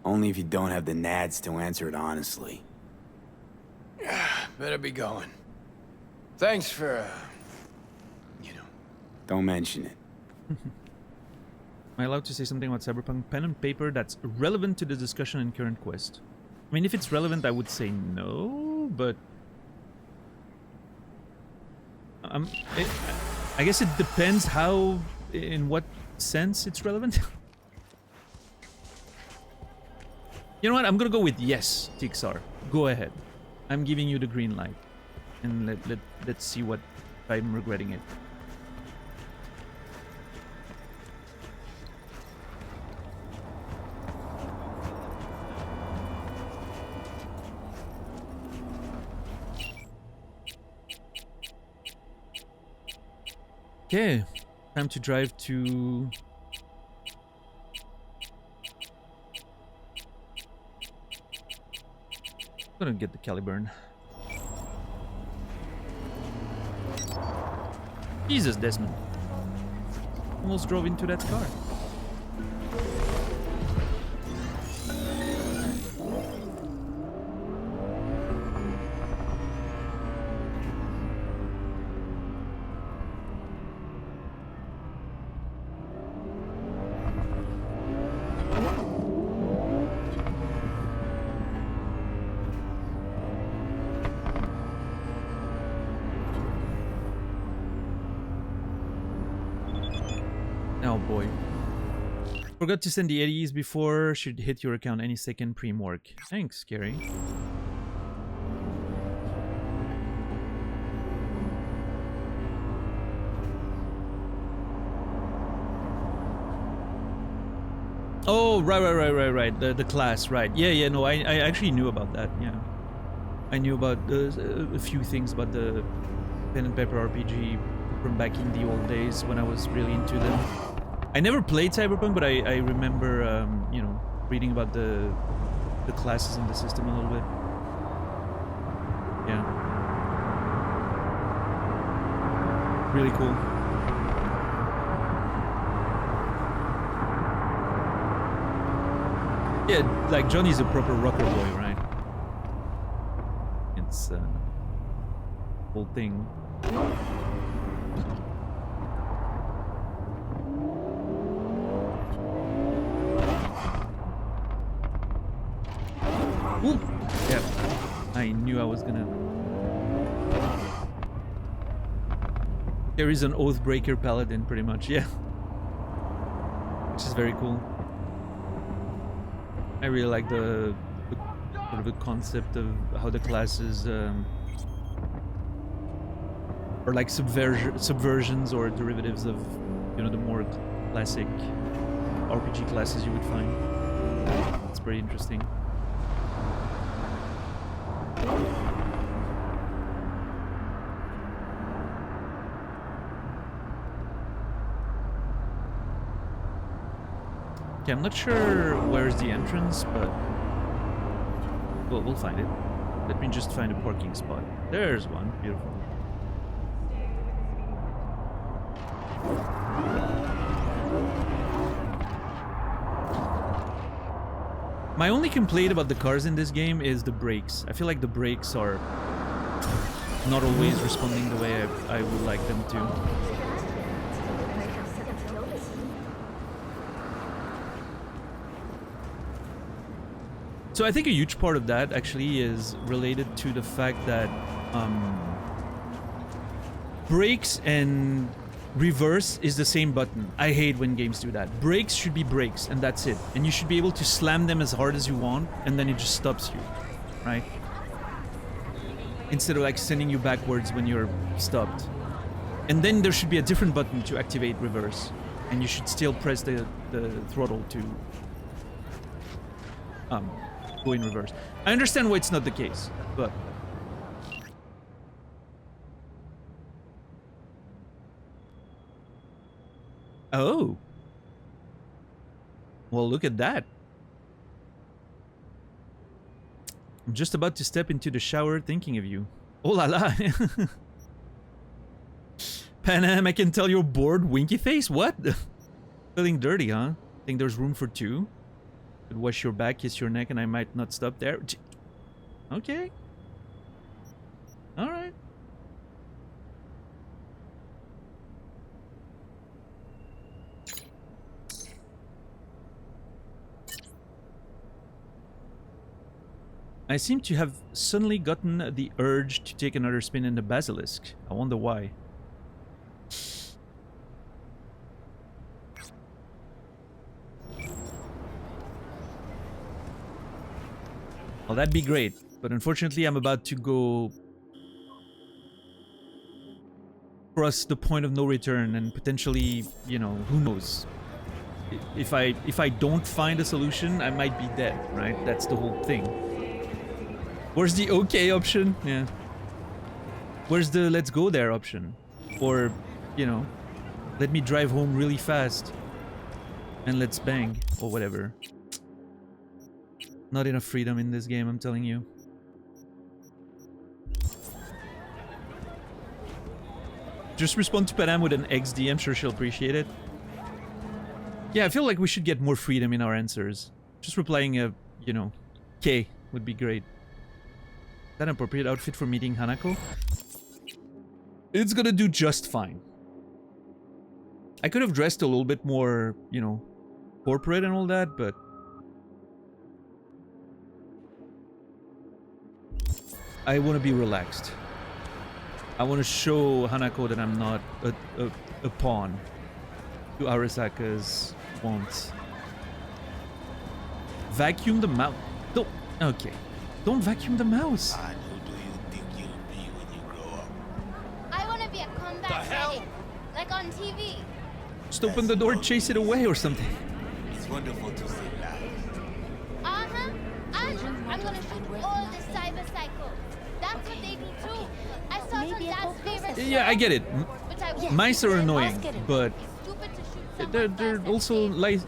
Speaker 4: Only if you don't have the nads to answer it honestly.
Speaker 5: Better be going. Thanks for, you know.
Speaker 4: Don't mention it.
Speaker 1: Am I allowed to say something about Cyberpunk? Pen and paper that's relevant to the discussion in current quest. I mean, if it's relevant, I would say no, but... I guess it depends how... in what sense it's relevant. You know what? I'm gonna go with yes, Tixar. Go ahead. I'm giving you the green light. And let's see what I'm regretting it. Okay, time to drive to... I'm gonna get the Caliburn. Jesus, Desmond. Almost drove into that car. Oh boy. Forgot to send the eddies before. Should hit your account any second. Pre-work. Thanks, Gary. Oh, right. The class, right. Yeah, no, I actually knew about that, yeah. I knew about a few things about the pen and paper RPG from back in the old days when I was really into them. I never played Cyberpunk, but I remember, you know, reading about the classes in the system a little bit. Yeah. Really cool. Yeah, like Johnny's a proper rocker boy, right? It's whole thing. Ooh. Yeah, I knew I was gonna. There is an Oathbreaker paladin, pretty much. Yeah, which is very cool. I really like the sort of the concept of how the classes are like subversions or derivatives of, you know, the more classic RPG classes you would find. It's pretty interesting. Okay, I'm not sure where's the entrance, but well, we'll find it. Let me just find a parking spot. There's one. Beautiful. My only complaint about the cars in this game is the brakes. I feel like the brakes are not always responding the way I would like them to. So I think a huge part of that actually is related to the fact that brakes and reverse is the same button. I hate when games do that. Brakes should be brakes, and that's it. And you should be able to slam them as hard as you want, and then it just stops you, right? Instead of like sending you backwards when you're stopped. And then there should be a different button to activate reverse, and you should still press the throttle to go in reverse. I understand why it's not the case, but oh. Well, look at that. I'm just about to step into the shower thinking of you. Oh la la. Panam, I can tell you're bored, winky face? What? Feeling dirty, huh? Think there's room for two? Could wash your back, kiss your neck, and I might not stop there. Okay. Alright. I seem to have suddenly gotten the urge to take another spin in the basilisk. I wonder why. Well, that'd be great, but unfortunately I'm about to go cross the point of no return and potentially, you know, who knows. If I don't find a solution, I might be dead, right? That's the whole thing. Where's the okay option? Yeah. Where's the let's go there option? Or, you know, let me drive home really fast and let's bang or whatever. Not enough freedom in this game, I'm telling you. Just respond to Panam with an XD, I'm sure she'll appreciate it. Yeah, I feel like we should get more freedom in our answers. Just replying a, you know, K would be great. Is that an appropriate outfit for meeting Hanako? It's gonna do just fine. I could have dressed a little bit more, you know, corporate and all that, but I want to be relaxed. I want to show Hanako that I'm not a pawn. to Arasaka's wants. Vacuum the mouse. Don't. Okay. Don't vacuum the mouse.
Speaker 9: And who do you think you'll be when you grow up?
Speaker 10: I want to be a combat medic, like on TV.
Speaker 1: Just open the door, chase it away or something.
Speaker 9: It's wonderful to see life.
Speaker 10: Uh-huh. And I'm gonna shoot all the cyber cycles. That's what they do too. I saw it on Dad's favorite show.
Speaker 1: Yeah, I get it.
Speaker 10: Which I
Speaker 1: Mice are annoying, but
Speaker 10: It's stupid to shoot someone
Speaker 1: they're
Speaker 10: fast
Speaker 1: also
Speaker 10: and
Speaker 1: like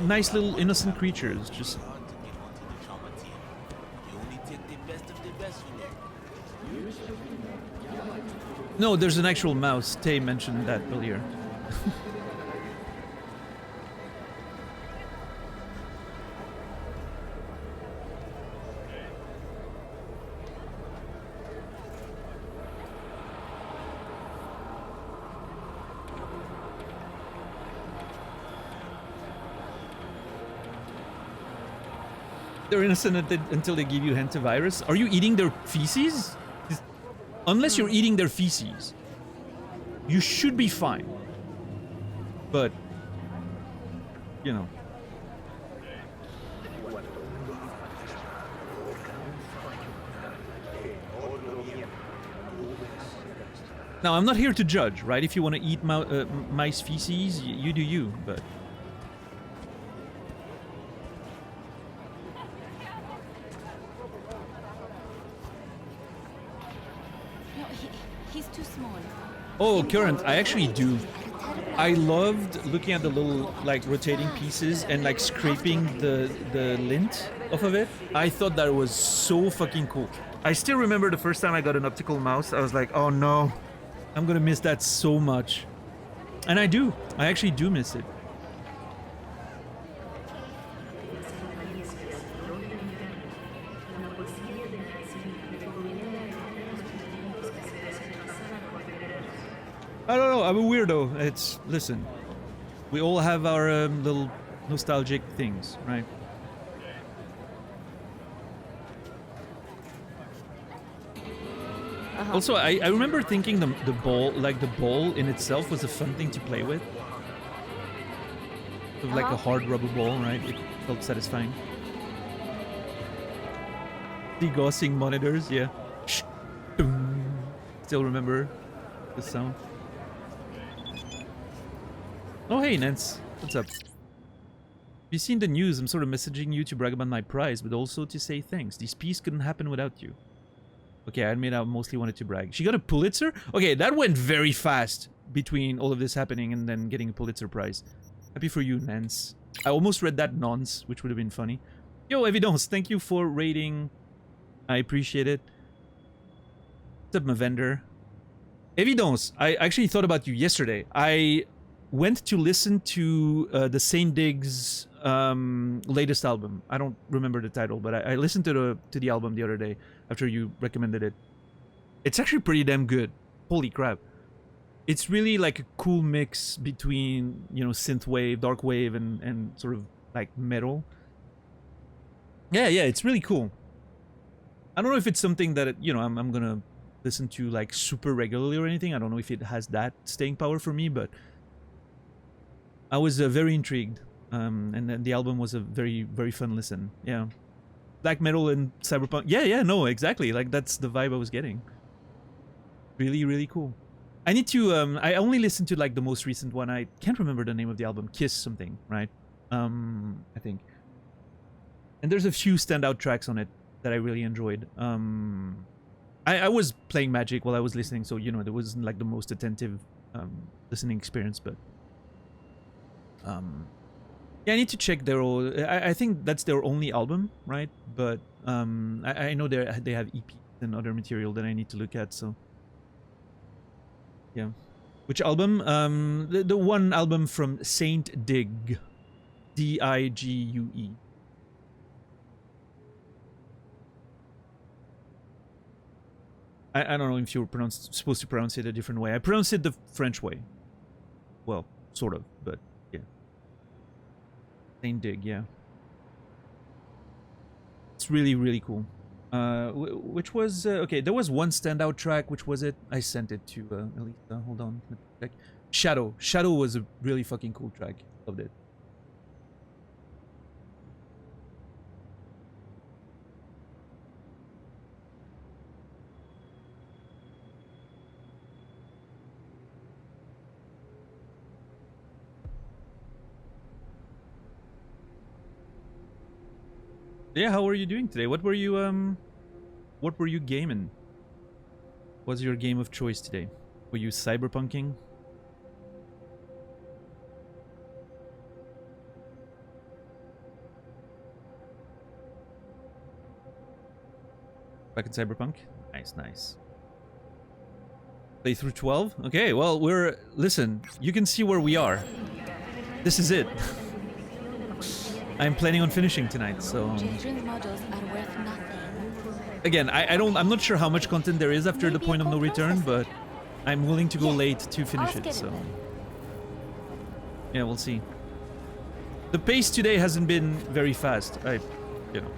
Speaker 1: nice little innocent creatures. Just
Speaker 9: Hard to get onto the trauma team. You only take the best of the best, you know.
Speaker 1: no, there's an actual mouse. Tay mentioned that earlier. They're innocent until they give you hantavirus. Are you eating their feces? Unless you're eating their feces, you should be fine. But, you know. Now, I'm not here to judge, right? If you want to eat mice feces, you do you, but...
Speaker 10: he's too small.
Speaker 1: Oh, Current, I actually do. I loved looking at the little, like, rotating pieces and, like, scraping the lint off of it. I thought that was so fucking cool. I still remember the first time I got an optical mouse, I was like, oh no, I'm gonna miss that so much. And I do. I actually do miss it. I don't know, I'm a weirdo. It's, listen, we all have our little nostalgic things, right? Also, I remember thinking the ball, like the ball in itself was a fun thing to play with. Sort of like a hard rubber ball, right? It felt satisfying. Degaussing monitors, yeah. Still remember the sound. Oh hey Nance, what's up? You've seen the news, I'm sort of messaging you to brag about my prize, but also to say thanks. This piece couldn't happen without you. Okay, I admit I mostly wanted to brag. She got a Pulitzer? Okay, that went very fast between all of this happening and then getting a Pulitzer Prize. Happy for you, Nance. I almost read that nonce, which would have been funny. Yo, Evidence, thank you for rating. I appreciate it. What's up, my vendor? Evidence, I actually thought about you yesterday. I went to listen to the Saint Diggs latest album. I don't remember the title, but I listened to the album the other day after you recommended it. It's actually pretty damn good. Holy crap. It's really like a cool mix between, you know, synthwave, dark wave, and sort of like metal. Yeah, it's really cool. I don't know if it's something that, you know, I'm gonna listen to like super regularly or anything. I don't know if it has that staying power for me, but I was very intrigued. And then the album was a very, very fun listen. Yeah. Black metal and cyberpunk. Yeah, no, exactly. Like, that's the vibe I was getting. Really, really cool. I need to, I only listened to, like, the most recent one. I can't remember the name of the album. Kiss something, right? I think. And there's a few standout tracks on it that I really enjoyed. I was playing Magic while I was listening, so, you know, there wasn't, like, the most attentive listening experience, but... yeah, I need to check their old... I think that's their only album, right? But I know they have EPs and other material that I need to look at, so... Yeah. Which album? The one album from Saint Dig. D-I-G-U-E. I don't know if you're supposed to pronounce it a different way. I pronounce it the French way. Well, sort of, but... Saint Dig, yeah. It's really, really cool. Which was... okay, there was one standout track. Which was it? I sent it to Elisa. Hold on. Let me check. Shadow. Shadow was a really fucking cool track. Loved it. Yeah, how were you doing today? What were you gaming? What's your game of choice today? Were you cyberpunking? Back in Cyberpunk? Nice, nice. Play through 12? Okay, well, listen, you can see where we are. This is it. I'm planning on finishing tonight, so...
Speaker 10: Children's models are worth nothing.
Speaker 1: Again, I'm not sure how much content there is after the point of no return, but I'm willing to go late to finish it, so... Yeah, we'll see. The pace today hasn't been very fast. I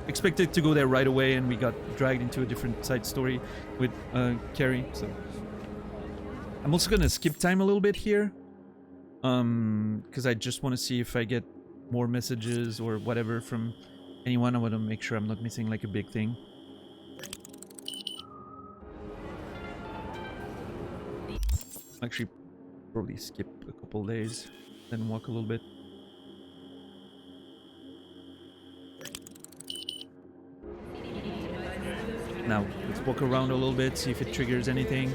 Speaker 1: expected to go there right away, and we got dragged into a different side story with Carrie, so... I'm also gonna skip time a little bit here. Because I just want to see if I get more messages or whatever from anyone. I want to make sure I'm not missing like a big thing. Actually, probably skip a couple days, then walk a little bit. Now, let's walk around a little bit, see if it triggers anything.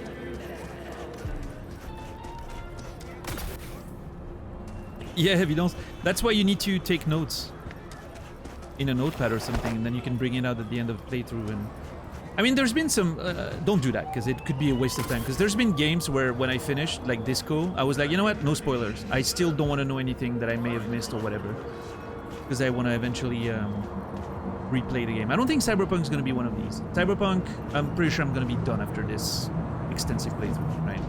Speaker 1: Yeah, evidence. That's why you need to take notes in a notepad or something, and then you can bring it out at the end of the playthrough. And I mean, there's been some... don't do that, because it could be a waste of time. Because there's been games where when I finished, like Disco, I was like, you know what? No spoilers. I still don't want to know anything that I may have missed or whatever. Because I want to eventually replay the game. I don't think Cyberpunk's going to be one of these. Cyberpunk, I'm pretty sure I'm going to be done after this extensive playthrough, right?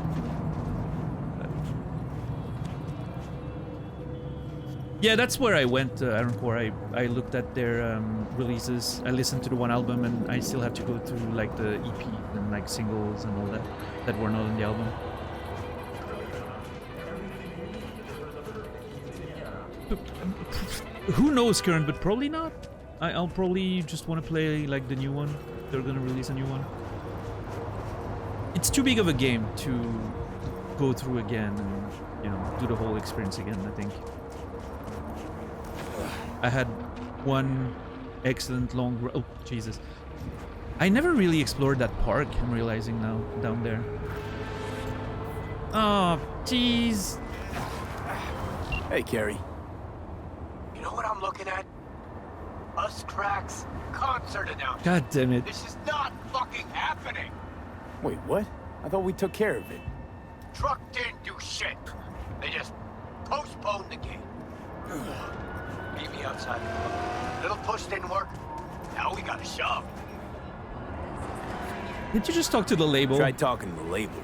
Speaker 1: Yeah, that's where I went, Ironcore. I looked at their releases. I listened to the one album, and I still have to go through like the EP and like singles and all that were not on the album. Who knows, Karen? But probably not. I'll probably just want to play like the new one. They're gonna release a new one. It's too big of a game to go through again and do the whole experience again, I think. I had one excellent long... Oh, Jesus. I never really explored that park, I'm realizing now, down there. Oh, jeez.
Speaker 4: Hey, Carrie.
Speaker 5: You know what I'm looking at? Us cracks concert announcement.
Speaker 1: God damn it.
Speaker 5: This is not fucking happening.
Speaker 4: Wait, what? I thought we took care of it.
Speaker 5: Truck didn't do shit. They just postponed the game. Meet me outside. Little push didn't work. Now we gotta shove.
Speaker 1: Did you just talk to the label?
Speaker 4: Tried talking to the label,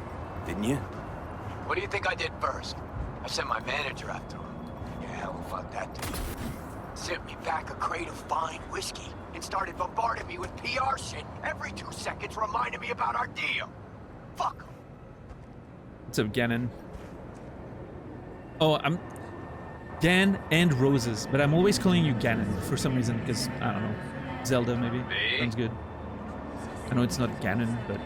Speaker 4: didn't you?
Speaker 5: What do you think I did first? I sent my manager after him. Yeah, well, fuck that dude. Sent me back a crate of fine whiskey and started bombarding me with PR shit every 2 seconds, reminding me about our deal. Fuck him.
Speaker 1: What's up, Gannon? Oh, I'm... Gan and Roses, but I'm always calling you Ganon for some reason, because, I don't know, Zelda maybe?
Speaker 5: Me?
Speaker 1: Sounds good. I know it's not Ganon, but...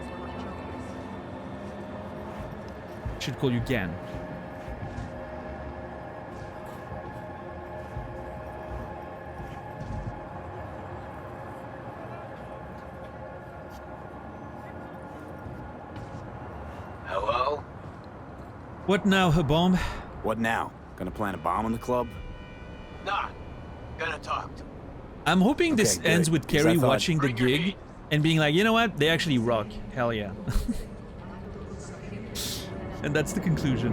Speaker 1: I should call you Gan.
Speaker 5: Hello?
Speaker 1: What now, Habomb?
Speaker 4: What now? Gonna plant a bomb on the club?
Speaker 5: Nah. Gonna talk to him.
Speaker 1: I'm hoping this
Speaker 4: Okay,
Speaker 1: ends
Speaker 4: good,
Speaker 1: with
Speaker 4: 'cause I
Speaker 1: Carrie
Speaker 4: thought-
Speaker 1: watching the
Speaker 5: Bring your
Speaker 1: gig
Speaker 5: heat.
Speaker 1: and being like, you know what? They actually rock. Hell yeah. And that's the conclusion.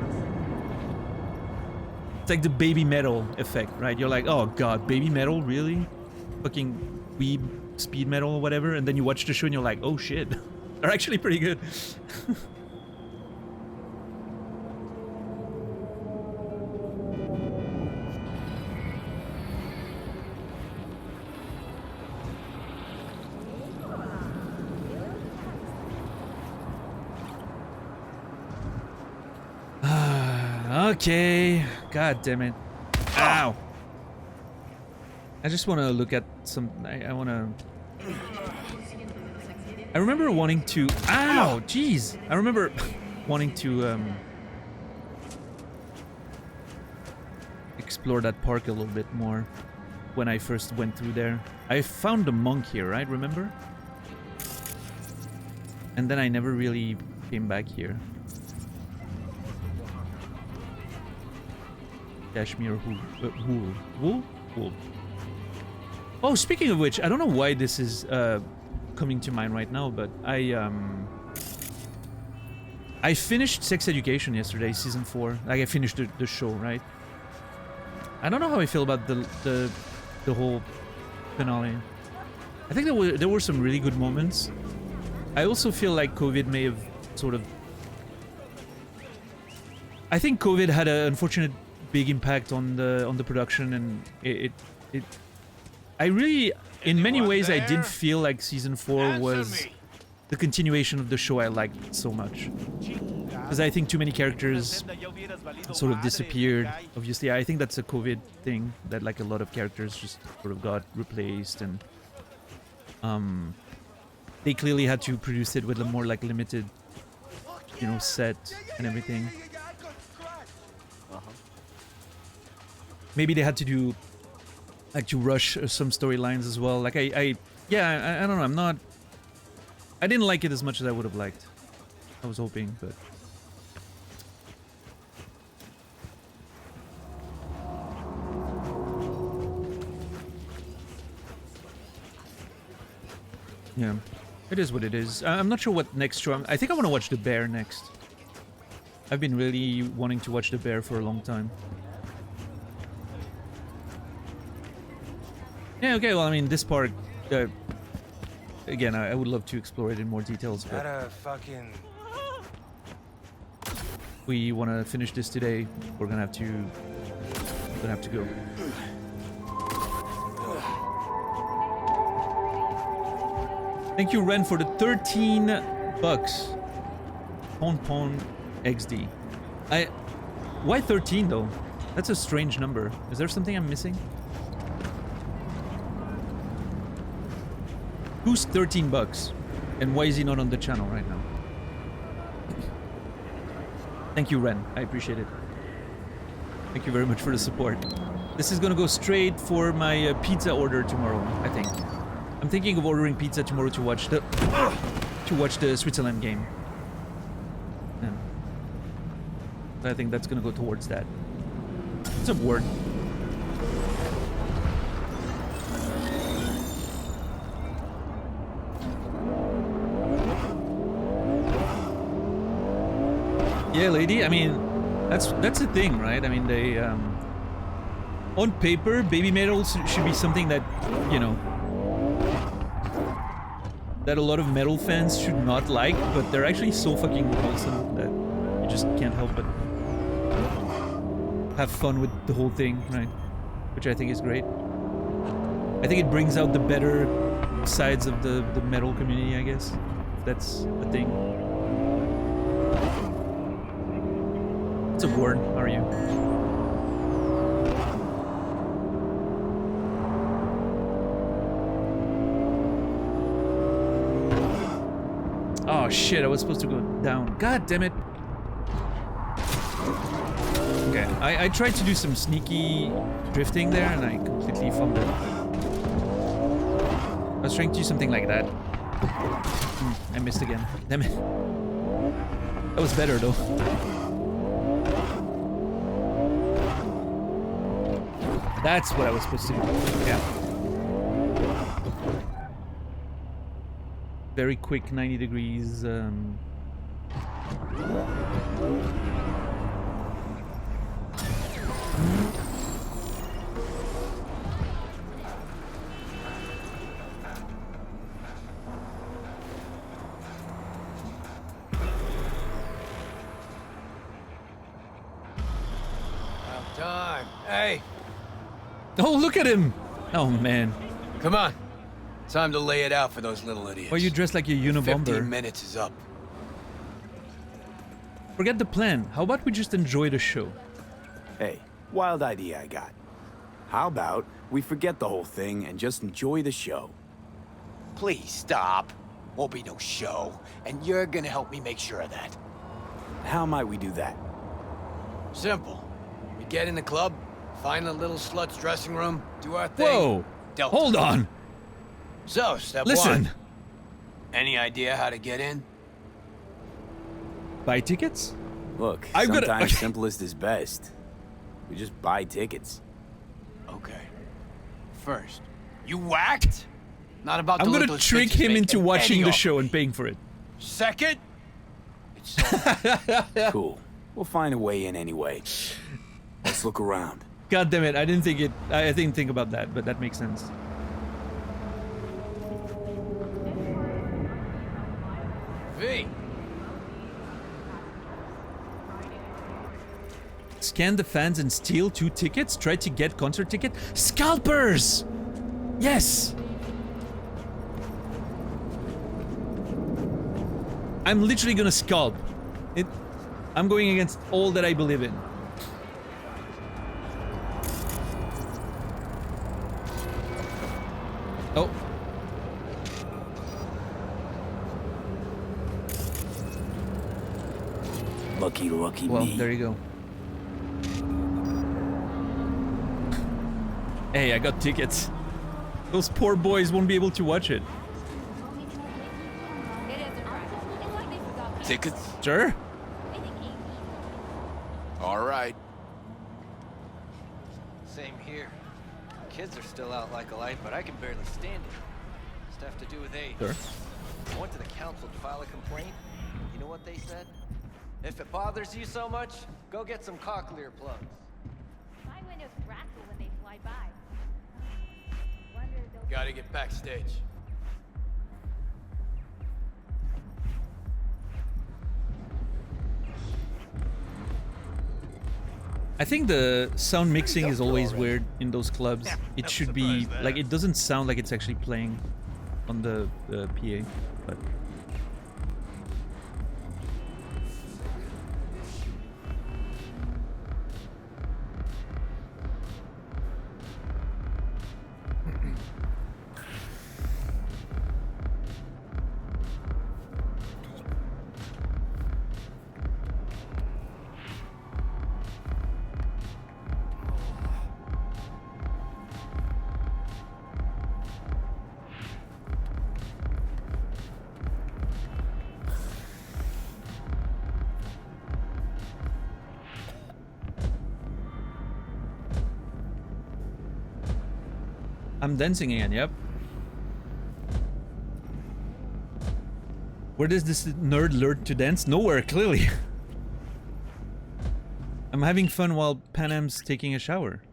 Speaker 1: It's like the baby metal effect, right? You're like, oh god, baby metal? Really? Fucking weeb speed metal or whatever? And then you watch the show and you're like, oh shit. They're actually pretty good. Okay. God damn it. Ow. I just want to look at some... I want to... I remember wanting to... Ow! Jeez! I remember wanting to explore that park a little bit more when I first went through there. I found the monk here, right? Remember? And then I never really came back here. Kashmir wool. Oh, speaking of which, I don't know why this is coming to mind right now, but I finished Sex Education yesterday, season 4. Like, I finished the show, right? I don't know how I feel about the whole finale. I think there were some really good moments. I also feel like COVID may have sort of... I think COVID had an unfortunate big impact on the production, and it I really, in many ways, I did feel like season 4 was the continuation of the show I liked so much. Because I think too many characters sort of disappeared. Obviously, I think that's a COVID thing, that like a lot of characters just sort of got replaced, and they clearly had to produce it with a more like limited, you know, set and everything. Maybe they had to do, like, to rush some storylines as well. Like, I don't know, I didn't like it as much as I would have liked. I was hoping, but... yeah, it is what it is. I'm not sure what next show. I think I want to watch The Bear next. I've been really wanting to watch The Bear for a long time. Yeah, okay, well, I mean, this part, again, I would love to explore it in more details, but... we want to finish this today, we're gonna have to go. Thank you, Ren, for the 13 bucks. Pon XD. Why 13 though? That's a strange number. Is there something I'm missing? Who's 13 bucks? And why is he not on the channel right now? Thank you, Ren. I appreciate it. Thank you very much for the support. This is gonna go straight for my pizza order tomorrow, I think. I'm thinking of ordering pizza tomorrow to watch the Switzerland game. Yeah. I think that's gonna go towards that. It's a word. Yeah, lady. I mean, that's the thing, right? I mean, they on paper, baby metal should be something that, you know, that a lot of metal fans should not like, but they're actually so fucking wholesome that you just can't help but have fun with the whole thing, right? Which I think is great. I think it brings out the better sides of the metal community, I guess. If that's a thing. What's up, Ward? How are you? Oh shit, I was supposed to go down. God damn it. Okay, I tried to do some sneaky drifting there and I completely fumbled. I was trying to do something like that. I missed again. Damn it. That was better though. That's what I was supposed to do. Yeah. Very quick 90 degrees.
Speaker 5: Time. Hey.
Speaker 1: Oh, look at him! Oh, man.
Speaker 5: Come on. Time to lay it out for those little idiots.
Speaker 1: Why are you dressed like a Unabomber?
Speaker 5: 15 minutes is up.
Speaker 1: Forget the plan. How about we just enjoy the show?
Speaker 4: Hey, wild idea I got. How about we forget the whole thing and just enjoy the show?
Speaker 5: Please stop. Won't be no show, and you're gonna help me make sure of that.
Speaker 4: How might we do that?
Speaker 5: Simple. We get in the club, find a little slut's dressing room, do our thing.
Speaker 1: Whoa!
Speaker 5: Delta.
Speaker 1: Hold on!
Speaker 5: So, step
Speaker 1: Listen!
Speaker 5: one. Any idea how to get in?
Speaker 1: Buy tickets?
Speaker 4: Look,
Speaker 1: I've got
Speaker 4: sometimes
Speaker 1: okay.
Speaker 4: simplest is best. We just buy tickets.
Speaker 5: Okay. First, you whacked? Not about to
Speaker 1: I'm
Speaker 5: let
Speaker 1: gonna
Speaker 5: those
Speaker 1: trick
Speaker 5: bitches
Speaker 1: him
Speaker 5: make
Speaker 1: into
Speaker 5: an
Speaker 1: watching
Speaker 5: penny
Speaker 1: the
Speaker 5: off
Speaker 1: show
Speaker 5: me.
Speaker 1: and paying for it.
Speaker 5: Second, it's sold.
Speaker 4: Cool. We'll find a way in anyway. Let's look around.
Speaker 1: God damn it! I didn't think about that, but that makes sense.
Speaker 5: V.
Speaker 1: Scan the fans and steal 2 tickets? Try to get concert ticket? Scalpers! Yes! I'm literally gonna scalp. I'm going against all that I believe in. Oh.
Speaker 4: Lucky
Speaker 1: Well,
Speaker 4: me.
Speaker 1: there you go. Hey, I got tickets. Those poor boys won't be able to watch it.
Speaker 5: Tickets?
Speaker 1: Sure.
Speaker 5: All right.
Speaker 11: Same here. Kids are still out like a light, but I can barely stand it. Stuff to do with age.
Speaker 1: Sure.
Speaker 11: I went to the council to file a complaint. You know what they said? If it bothers you so much, go get some cochlear plugs.
Speaker 10: My windows crackle when they fly by.
Speaker 5: Gotta get backstage.
Speaker 1: I think the sound mixing is always weird in those clubs. It should be like it doesn't sound like it's actually playing on the PA, but I'm dancing again, yep. Where does this nerd learn to dance? Nowhere, clearly. I'm having fun while Panam's taking a shower.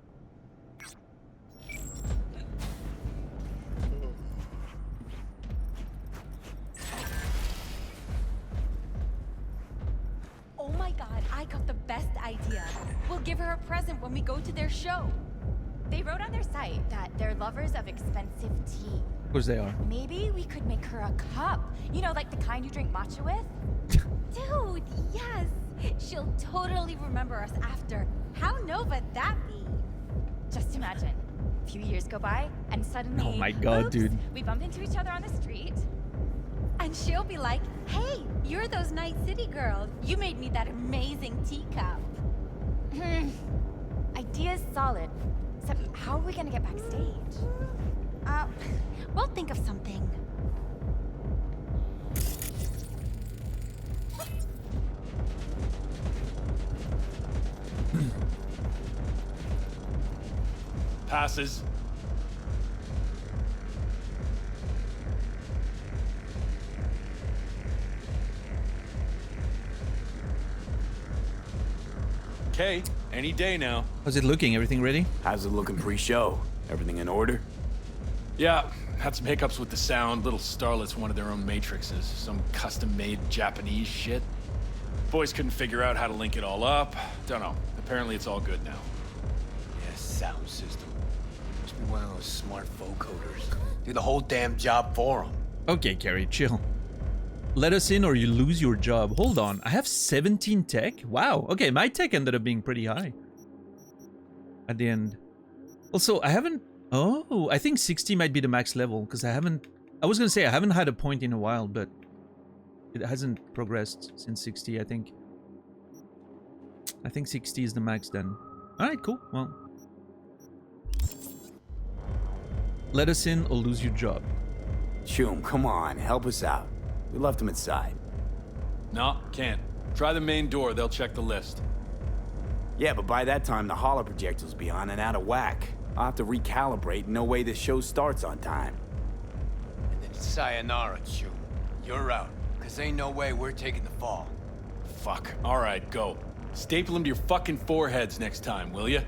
Speaker 12: Oh my god, I got the best idea. We'll give her a present when we go to their show. They wrote on their site that they're lovers of expensive tea.
Speaker 1: Of course they are.
Speaker 12: Maybe we could make her a cup. You know, like the kind you drink matcha with? Dude, yes! She'll totally remember us after. How Nova that be? Just imagine. A few years go by, and suddenly...
Speaker 1: Oh my god,
Speaker 12: oops,
Speaker 1: dude.
Speaker 12: we bump into each other on the street. And she'll be like, hey, you're those Night City girls. You made me that amazing teacup. Idea's solid. Except, how are we gonna get backstage? We'll think of something.
Speaker 13: Passes. Okay, any day now.
Speaker 1: How's it looking? Everything ready?
Speaker 4: How's it looking pre-show? Everything in order?
Speaker 13: Yeah, had some hiccups with the sound. Little Starlet's one of their own matrixes. Some custom-made Japanese shit. Boys couldn't figure out how to link it all up. Don't know. Apparently it's all good now.
Speaker 5: Yeah, sound system. Must be one of those smart vocoders. Do the whole damn job for them.
Speaker 1: Okay, Carrie, chill. Let us in or you lose your job. Hold on, I have 17 tech? Wow, okay, my tech ended up being pretty high. at the end. Also, I haven't... Oh, I think 60 might be the max level, because I haven't... I was gonna say, I haven't had a point in a while, but it hasn't progressed since 60, I think. I think 60 is the max then. Alright, cool. Well... Let us in or lose your job.
Speaker 4: Choom, come on, help us out. We left him inside.
Speaker 13: No, can't. Try the main door, they'll check the list.
Speaker 4: Yeah, but by that time, the holo projectile's be on and out of whack. I'll have to recalibrate, no way this show starts on time.
Speaker 5: And then sayonara, Choom. You're out, because ain't no way we're taking the fall.
Speaker 13: Fuck. Alright, go. Staple them to your fucking foreheads next time, will ya?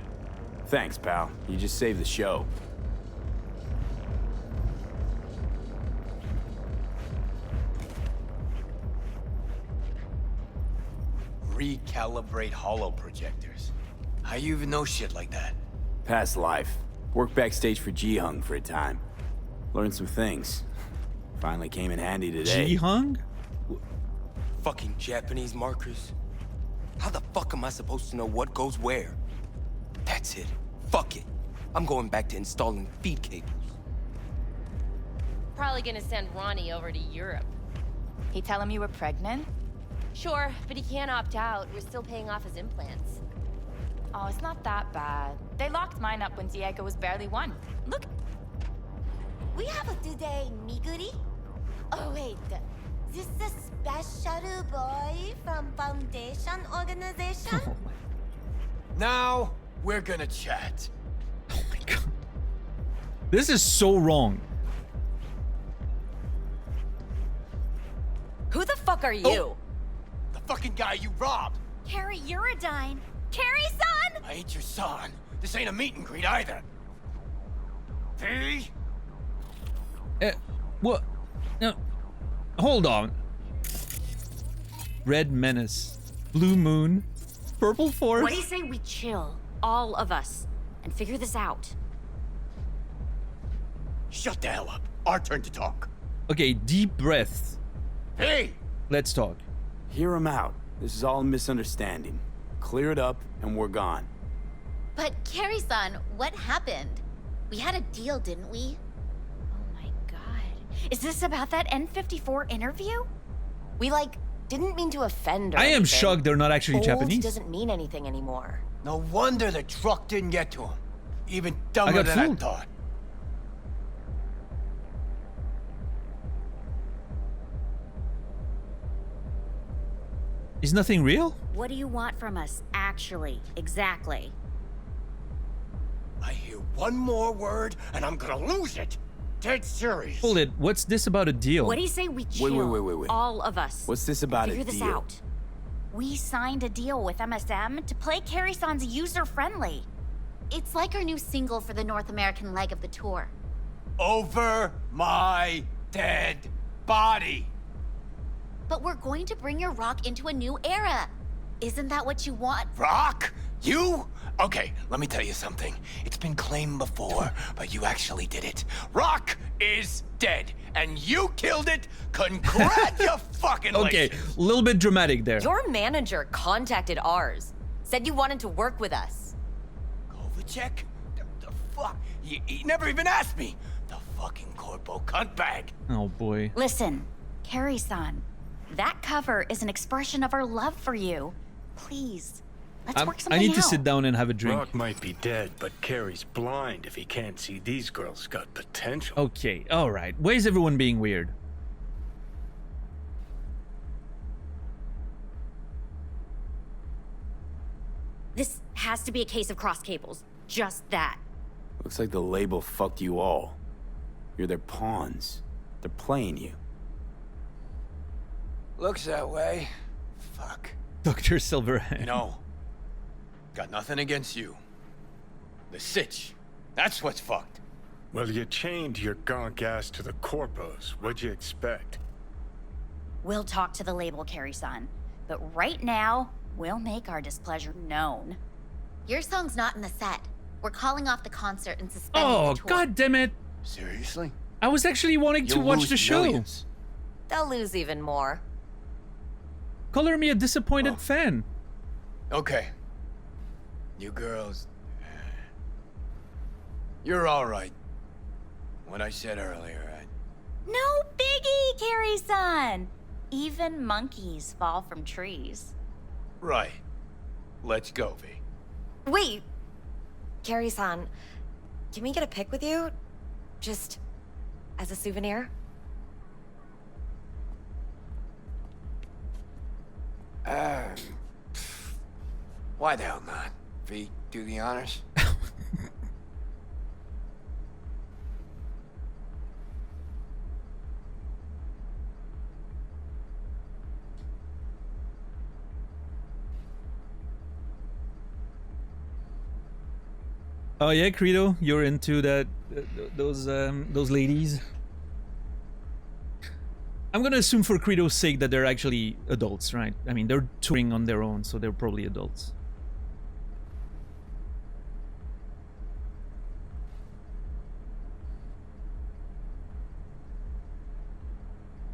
Speaker 4: Thanks, pal. You just saved the show.
Speaker 5: Recalibrate holo projectors. How you even know shit like that?
Speaker 4: Past life. Worked backstage for Ji-Hung for a time. Learned some things. Finally came in handy today.
Speaker 1: Ji-Hung?
Speaker 9: Fucking Japanese markers. How the fuck am I supposed to know what goes where? That's it. Fuck it. I'm going back to installing feed cables.
Speaker 14: Probably gonna send Ronnie over to Europe.
Speaker 12: He tell him you were pregnant?
Speaker 14: Sure, but he can't opt out. We're still paying off his implants.
Speaker 12: Oh, it's not that bad. They locked mine up when Diego was barely 1. Look.
Speaker 10: We have a today, Miguri. Oh wait, this is a special boy from Foundation Organization?
Speaker 5: Now, we're gonna chat.
Speaker 1: Oh my god. This is so wrong.
Speaker 12: Who the fuck are you?
Speaker 5: Oh. The fucking guy you robbed.
Speaker 10: Carrie Uridine. Carrie-san!
Speaker 5: I ain't your son. This ain't a meet and greet either. V?
Speaker 1: What? No. Hold on. Red Menace. Blue Moon. Purple Force.
Speaker 15: What do you say we chill, all of us, and figure this out?
Speaker 5: Shut the hell up. Our turn to talk.
Speaker 1: Okay, deep breath.
Speaker 5: Hey!
Speaker 1: Let's talk.
Speaker 4: Hear him out. This is all a misunderstanding. Clear it up, and we're gone.
Speaker 10: But Carrie-san, what happened? We had a deal, didn't we?
Speaker 15: Oh my god. Is this about that N54 interview?
Speaker 16: We, didn't mean to offend or
Speaker 1: I am
Speaker 16: anything.
Speaker 1: shocked they're not actually
Speaker 16: Old
Speaker 1: Japanese.
Speaker 16: Doesn't mean anything anymore.
Speaker 5: No wonder the truck didn't get to him. Even dumber than I thought.
Speaker 1: Is nothing real?
Speaker 15: What do you want from us, actually? Exactly.
Speaker 5: I hear one more word, and I'm gonna lose it. Dead serious.
Speaker 1: Hold it. What's this about a deal?
Speaker 15: What do you say we chill?
Speaker 4: Wait.
Speaker 15: All of us.
Speaker 4: What's this about
Speaker 15: figure
Speaker 4: a
Speaker 15: this
Speaker 4: deal?
Speaker 15: out. We signed a deal with MSM to play Carrie-san's user-friendly.
Speaker 10: It's like our new single for the North American leg of the tour.
Speaker 5: Over my dead body.
Speaker 10: But we're going to bring your rock into a new era. Isn't that what you want?
Speaker 5: Rock? You? Okay, let me tell you something. It's been claimed before, but you actually did it. Rock is dead, and you killed it. Congratulations.
Speaker 1: Okay, a little bit dramatic there.
Speaker 16: Your manager contacted ours. Said you wanted to work with us.
Speaker 5: Kovacic? The fuck? He never even asked me. The fucking corpo cuntbag.
Speaker 1: Oh boy.
Speaker 15: Listen, Carrie-san, that cover is an expression of our love for you. Please, let's work something out.
Speaker 1: I need to sit down and have a drink.
Speaker 6: Rock might be dead, but Carrie's blind if he can't see these girls got potential.
Speaker 1: Okay, alright. Why is everyone being weird?
Speaker 15: This has to be a case of cross cables. Just that.
Speaker 4: Looks like the label fucked you all. You're their pawns. They're playing you.
Speaker 5: Looks that way. Fuck.
Speaker 1: Dr. Silverhand.
Speaker 5: You know, got nothing against you. The sitch. That's what's fucked.
Speaker 6: Well, you chained your gonk ass to the corpos. What'd you expect?
Speaker 15: We'll talk to the label, Carrie-san. But right now, we'll make our displeasure known.
Speaker 10: Your song's not in the set. We're calling off the concert and suspending
Speaker 1: Oh,
Speaker 10: the tour.
Speaker 1: god damn it.
Speaker 5: Seriously?
Speaker 1: I was actually wanting to
Speaker 5: You'll
Speaker 1: watch
Speaker 5: lose
Speaker 1: the show.
Speaker 5: millions.
Speaker 16: They'll lose even more.
Speaker 1: Color me a disappointed fan.
Speaker 5: Okay. You girls, You're all right. What I said earlier,
Speaker 15: No biggie, Carrie-san. Even monkeys fall from trees.
Speaker 5: Right. Let's go, V.
Speaker 16: Wait. Carrie-san, can we get a pic with you? Just as a souvenir?
Speaker 5: Why the hell not? V, do the honors.
Speaker 1: Oh yeah, Credo, you're into that those ladies. I'm gonna assume for Credo's sake that they're actually adults, right? I mean, they're touring on their own, so they're probably adults.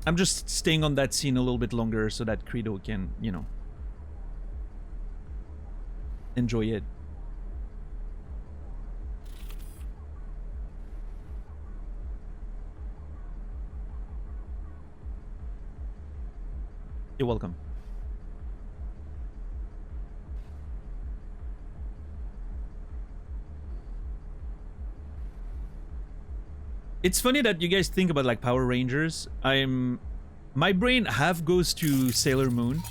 Speaker 1: I'm just staying on that scene a little bit longer so that Credo can, you know, enjoy it. You're welcome. It's funny that you guys think about like Power Rangers. My brain half goes to Sailor Moon.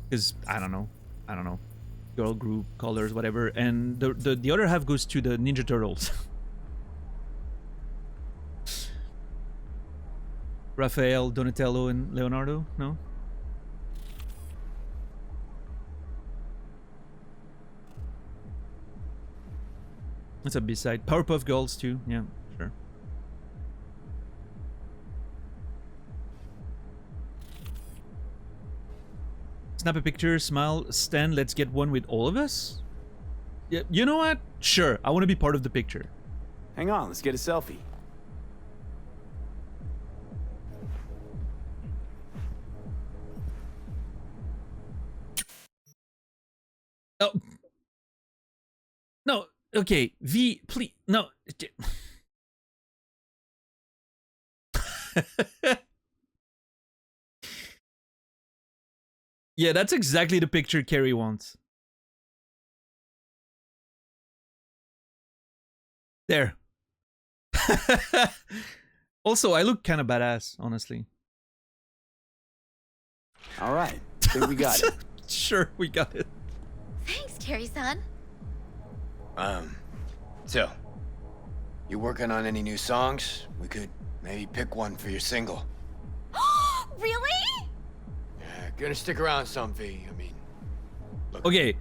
Speaker 1: Because I don't know. Girl group, colors, whatever. And the other half goes to the Ninja Turtles. Raphael, Donatello, and Leonardo? No? That's a B-side. Powerpuff Girls too, yeah, sure. Snap a picture, smile, Stan, let's get one with all of us? Yeah, you know what? Sure, I want to be part of the picture.
Speaker 4: Hang on, let's get a selfie.
Speaker 1: Oh. No, okay, V, please, no. Yeah, that's exactly the picture Carrie wants. There. Also, I look kind of badass, honestly.
Speaker 4: All right, I think we got it.
Speaker 1: Sure, we got it.
Speaker 12: Thanks, Carrie-san.
Speaker 5: So, you working on any new songs? We could maybe pick one for your single.
Speaker 12: Really?
Speaker 5: Yeah, gonna stick around some, V. I mean, look,
Speaker 1: Okay,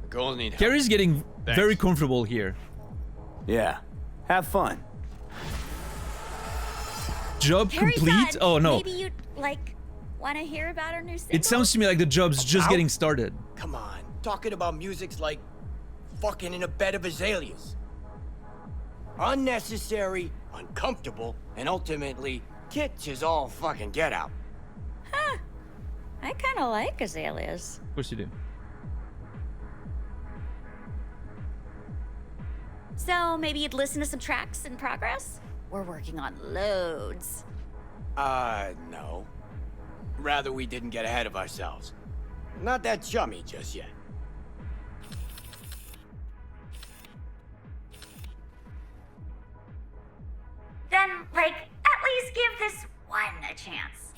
Speaker 5: the girls need help.
Speaker 1: Carrie's getting
Speaker 5: Thanks.
Speaker 1: very comfortable here.
Speaker 4: Yeah, have fun.
Speaker 1: Job complete?
Speaker 15: Carrie-san,
Speaker 1: Oh no.
Speaker 15: Maybe you'd, like, want to hear about our new single?
Speaker 1: It sounds to me like the job's just getting started.
Speaker 9: Come on, talking about music's like fucking in a bed of azaleas. Unnecessary, uncomfortable, and ultimately kitsch is all fucking get out.
Speaker 15: Huh. I kind of like azaleas.
Speaker 1: Of course you do.
Speaker 15: So maybe you'd listen to some tracks in progress? We're working on loads.
Speaker 9: No. Rather we didn't get ahead of ourselves. Not that chummy just yet.
Speaker 15: Then, like, at least give this one a chance.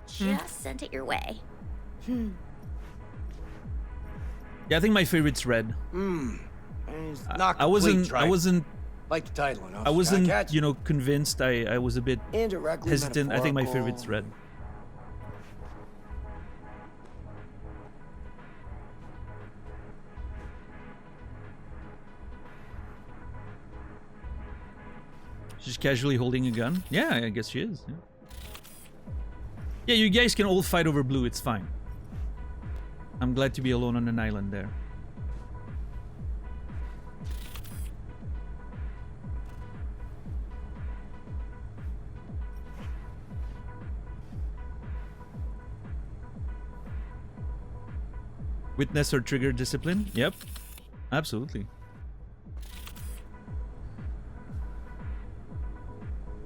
Speaker 15: Just sent it your way.
Speaker 1: Yeah, I think my favorite's Red.
Speaker 9: It's not
Speaker 1: I wasn't
Speaker 9: like the title enough.
Speaker 1: I wasn't,
Speaker 9: Catch?
Speaker 1: you know, convinced. I was a bit
Speaker 9: Indirectly
Speaker 1: hesitant. I think my
Speaker 9: metaphorical.
Speaker 1: favorite's Red. She's casually holding a gun. Yeah, I guess she is. Yeah, you guys can all fight over blue. It's fine. I'm glad to be alone on an island there. Witness or trigger discipline? Yep. Absolutely.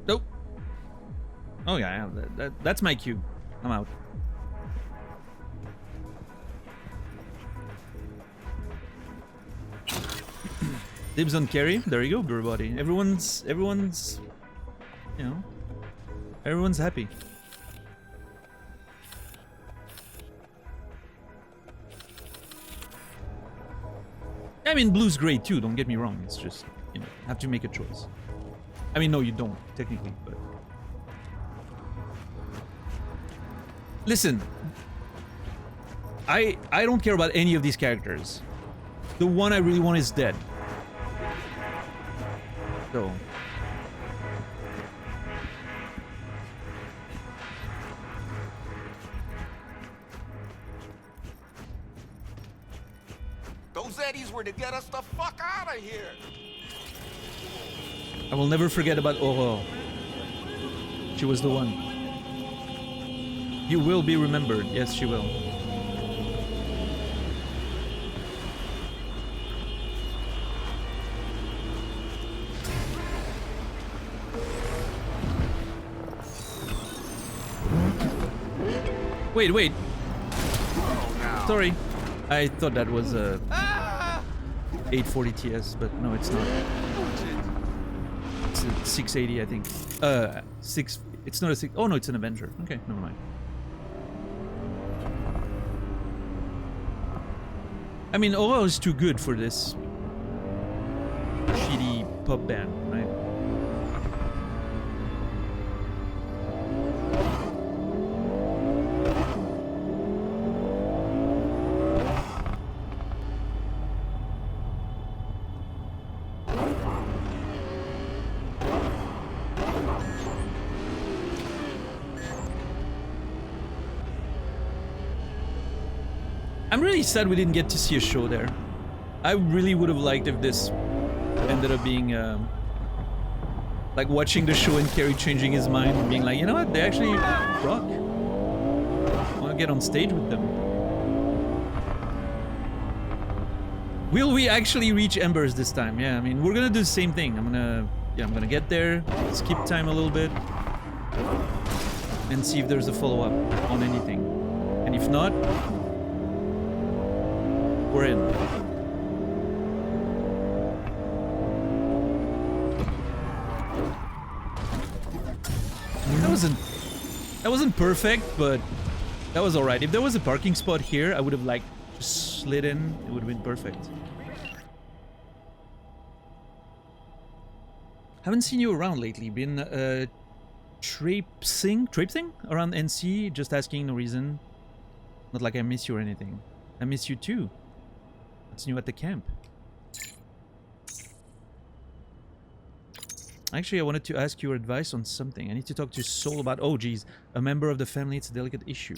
Speaker 1: Nope. Oh yeah, that's my cue. I'm out. Dibs on carry. There you go, everybody. Everyone's, you know, everyone's happy. I mean, blue's great too. Don't get me wrong. It's just, you know, have to make a choice. I mean, no, you don't technically, but listen. I don't care about any of these characters. The one I really want is dead. So.
Speaker 17: Those eddies were to get us the fuck out of here.
Speaker 1: I will never forget about Aurore. She was the one. You will be remembered. Yes, she will. Wait. Oh, sorry. I thought that was a 840 TS, but no, it's not. It's a 680, I think. It's not a 6. Oh no, it's an Avenger. Okay, never mind. I mean, Aurore is too good for this shitty pop band, right? I'm really sad we didn't get to see a show there. I really would have liked if this ended up being like watching the show and Carrie changing his mind and being like, you know what, they actually rock. I want to get on stage with them. Will we actually reach Embers this time? Yeah, I mean, we're gonna do the same thing. I'm gonna get there, skip time a little bit, and see if there's a follow-up on anything. And if not, we're in. That wasn't perfect, but that was alright. If there was a parking spot here, I would have like just slid in. It would have been perfect. Haven't seen you around lately. Been traipsing around NC, just asking, no reason. Not like I miss you or anything. I miss you too. What's new at the camp? Actually, I wanted to ask your advice on something. I need to talk to Soul about... Oh, geez. A member of the family. It's a delicate issue.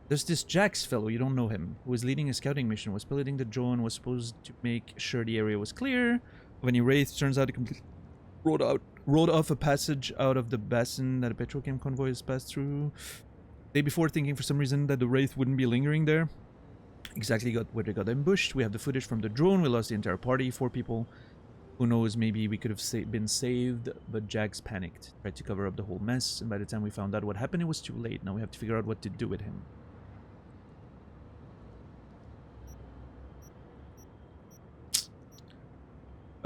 Speaker 1: There's this Jax fellow, you don't know him, who was leading a scouting mission, was piloting the drone, was supposed to make sure the area was clear. When he wraith, turns out he completely rode off a passage out of the basin that a petrochem convoy has passed through. Day before, thinking for some reason that the wraith wouldn't be lingering there. Exactly where they got ambushed. We have the footage from the drone. We lost the entire party, 4 people. Who knows, maybe we could have been saved, but Jax panicked. Tried to cover up the whole mess, and by the time we found out what happened, it was too late. Now we have to figure out what to do with him.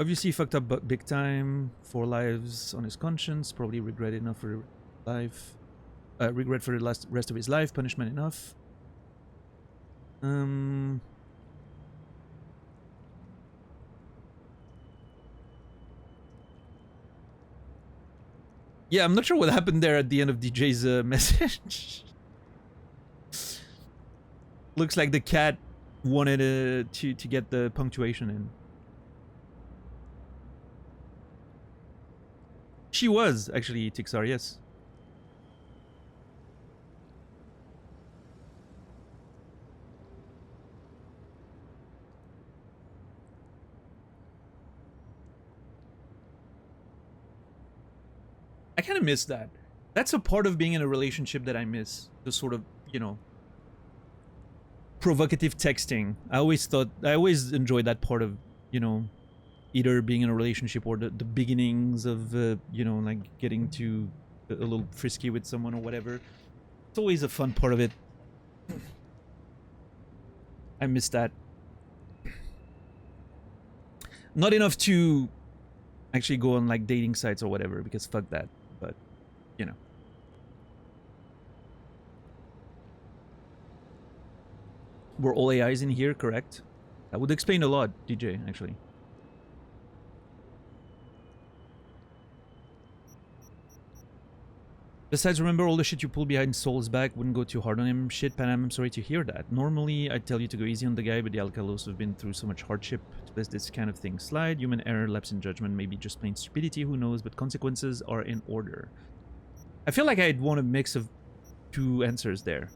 Speaker 1: Obviously fucked up big time. 4 lives on his conscience. Probably regret enough for life. Regret for the rest of his life. Punishment enough. Yeah, I'm not sure what happened there at the end of DJ's message. Looks like the cat wanted to get the punctuation in. She was actually Tixar, yes. I kind of miss that. That's a part of being in a relationship that I miss. The sort of, you know, provocative texting. I always enjoyed that part of, you know, either being in a relationship or the beginnings of, you know, like getting to a little frisky with someone or whatever. It's always a fun part of it. I miss that. Not enough to actually go on like dating sites or whatever, because fuck that, but you know. Were all AIs in here, correct? That would explain a lot, DJ, actually. Besides, remember all the shit you pulled behind Soul's back, wouldn't go too hard on him. Shit, Panam, I'm sorry to hear that. Normally, I'd tell you to go easy on the guy, but the Alcalos have been through so much hardship to let this kind of thing slide. Human error, lapse in judgment, maybe just plain stupidity, who knows, but consequences are in order. I feel like I'd want a mix of two answers there.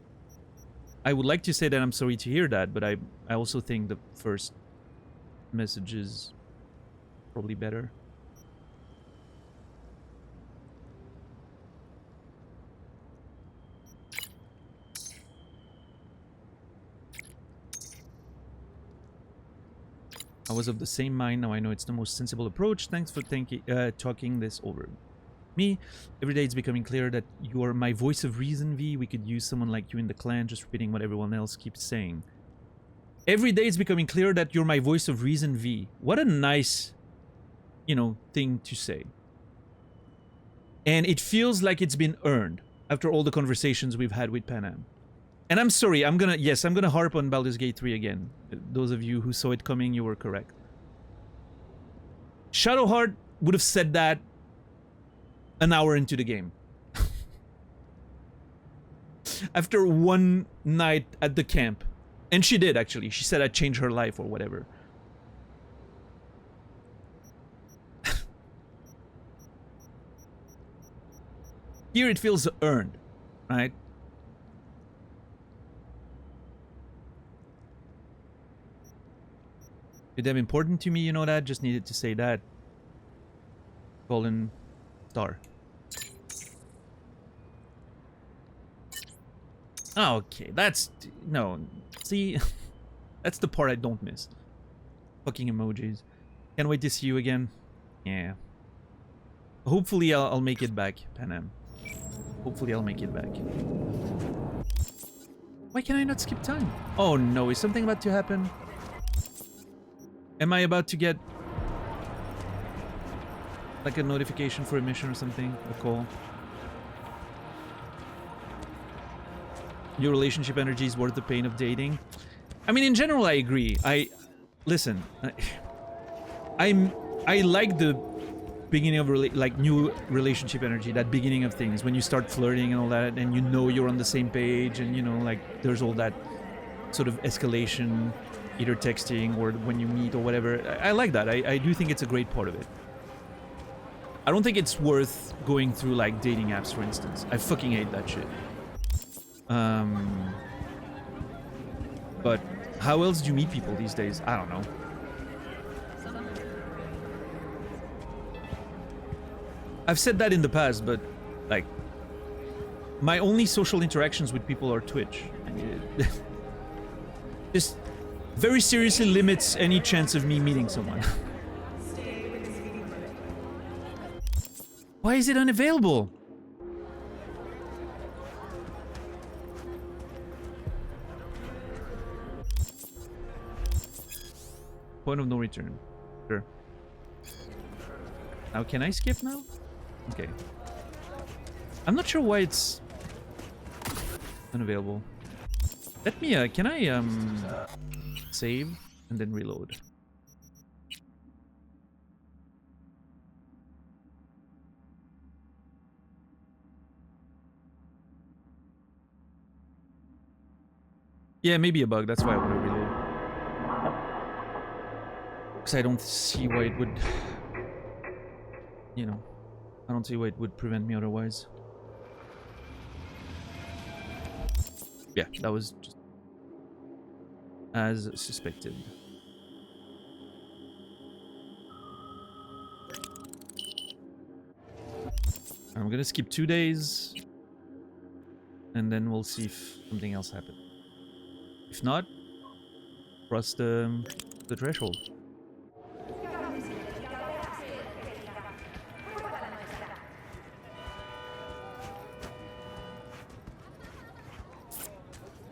Speaker 1: I would like to say that I'm sorry to hear that, but I also think the first message is probably better. I was of the same mind, now I know it's the most sensible approach. Thanks for talking this over. Me, every day it's becoming clear that you are my voice of reason, V. We could use someone like you in the clan, just repeating what everyone else keeps saying. Every day it's becoming clear that you're my voice of reason, V. What a nice, you know, thing to say. And it feels like it's been earned after all the conversations we've had with Panam. And I'm sorry, I'm gonna harp on Baldur's Gate 3 again. Those of you who saw it coming, you were correct. Shadowheart would have said that an hour into the game. After one night at the camp. And she did, actually. She said I'd change her life or whatever. Here it feels earned, right? You're damn important to me, you know that? Just needed to say that. Golden star. Okay, that's... No. See? That's the part I don't miss. Fucking emojis. Can't wait to see you again. Yeah. Hopefully I'll make it back, Panam. Hopefully I'll make it back. Why can I not skip time? Oh no, is something about to happen? Am I about to get... like a notification for a mission or something? A call? Your relationship energy is worth the pain of dating. I mean, in general, I agree. Listen. I like the beginning of new relationship energy. That beginning of things when you start flirting and all that, and you know you're on the same page, and you know, like there's all that sort of escalation, either texting or when you meet or whatever. I like that. I do think it's a great part of it. I don't think it's worth going through like dating apps, for instance. I fucking hate that shit. But how else do you meet people these days? I don't know. I've said that in the past, but like my only social interactions with people are Twitch. Just very seriously limits any chance of me meeting someone. Why is it unavailable? Point of no return. Sure. Now, can I skip now? Okay. I'm not sure why it's unavailable. Let me, can I, save and then reload? Yeah, maybe a bug. That's why I want to reload. Because I don't see why it would... You know, I don't see why it would prevent me otherwise. Yeah, that was just as suspected. I'm gonna skip 2 days, and then we'll see if something else happens. If not, cross the threshold.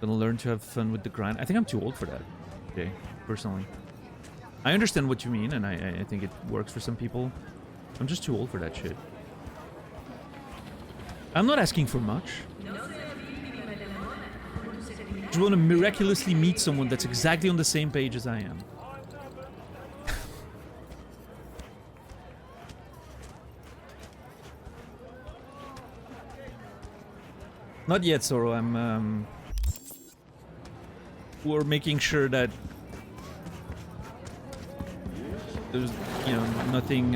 Speaker 1: Gonna learn to have fun with the grind. I think I'm too old for that, okay, personally. I understand what you mean, and I think it works for some people. I'm just too old for that shit. I'm not asking for much. Just want to miraculously meet someone that's exactly on the same page as I am. Not yet, Zoro. We're making sure that there's, you know, nothing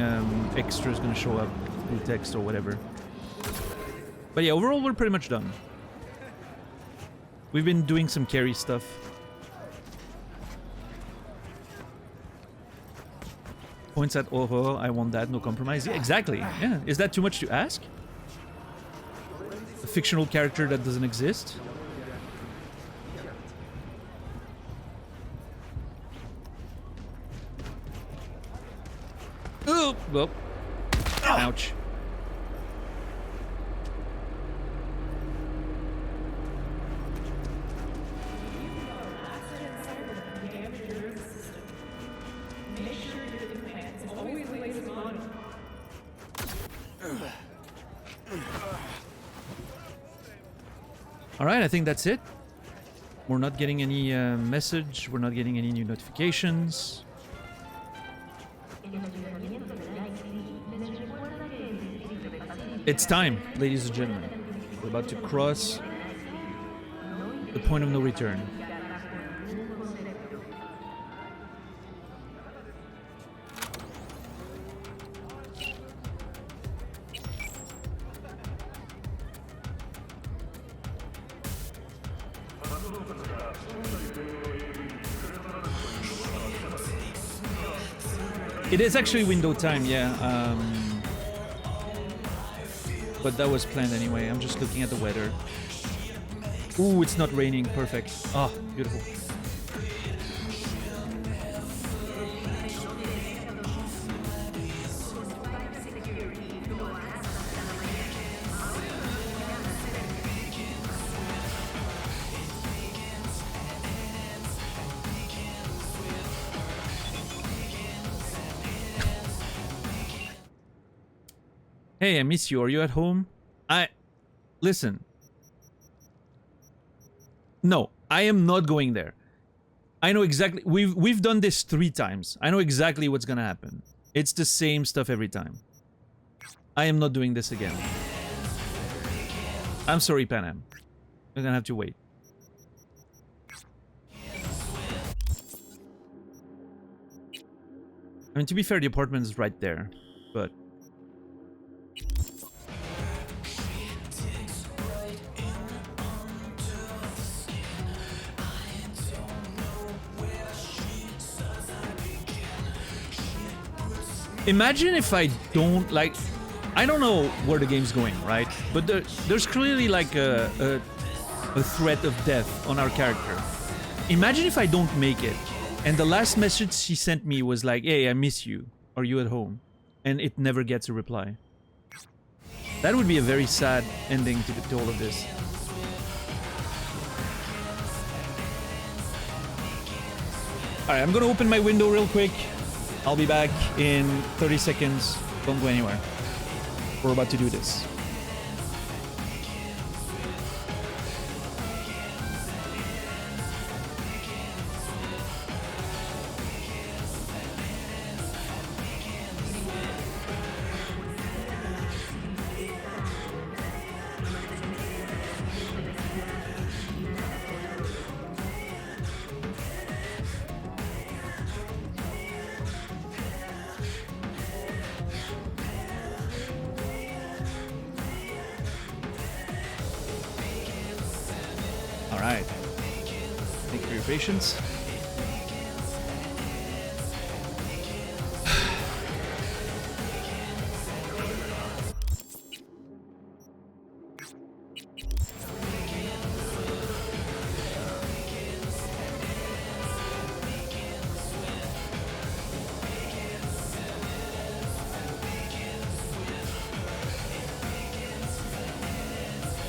Speaker 1: extra is gonna show up through text or whatever. But yeah, overall, we're pretty much done. We've been doing some carry stuff. Points at oh, I want that, no compromise. Yeah, exactly. Yeah, is that too much to ask? A fictional character that doesn't exist? Oh, well. Ouch. Alright, I think that's it. We're not getting any message, we're not getting any new notifications. It's time, ladies and gentlemen. We're about to cross the point of no return. It is actually window time, yeah. But that was planned anyway. I'm just looking at the weather. Ooh, it's not raining. Perfect. Ah, beautiful. Hey, I miss you. Are you at home? Listen. No, I am not going there. I know exactly. We've done this 3 times. I know exactly what's gonna happen. It's the same stuff every time. I am not doing this again. I'm sorry, Panam. You're gonna have to wait. I mean, to be fair, the apartment is right there, but... Imagine if I don't, like... I don't know where the game's going, right? But there's clearly like a threat of death on our character. Imagine if I don't make it, and the last message she sent me was like, hey, I miss you. Are you at home? And it never gets a reply. That would be a very sad ending to all of this. Alright, I'm gonna open my window real quick. I'll be back in 30 seconds. Don't go anywhere. We're about to do this. Alright. Thank you for your patience.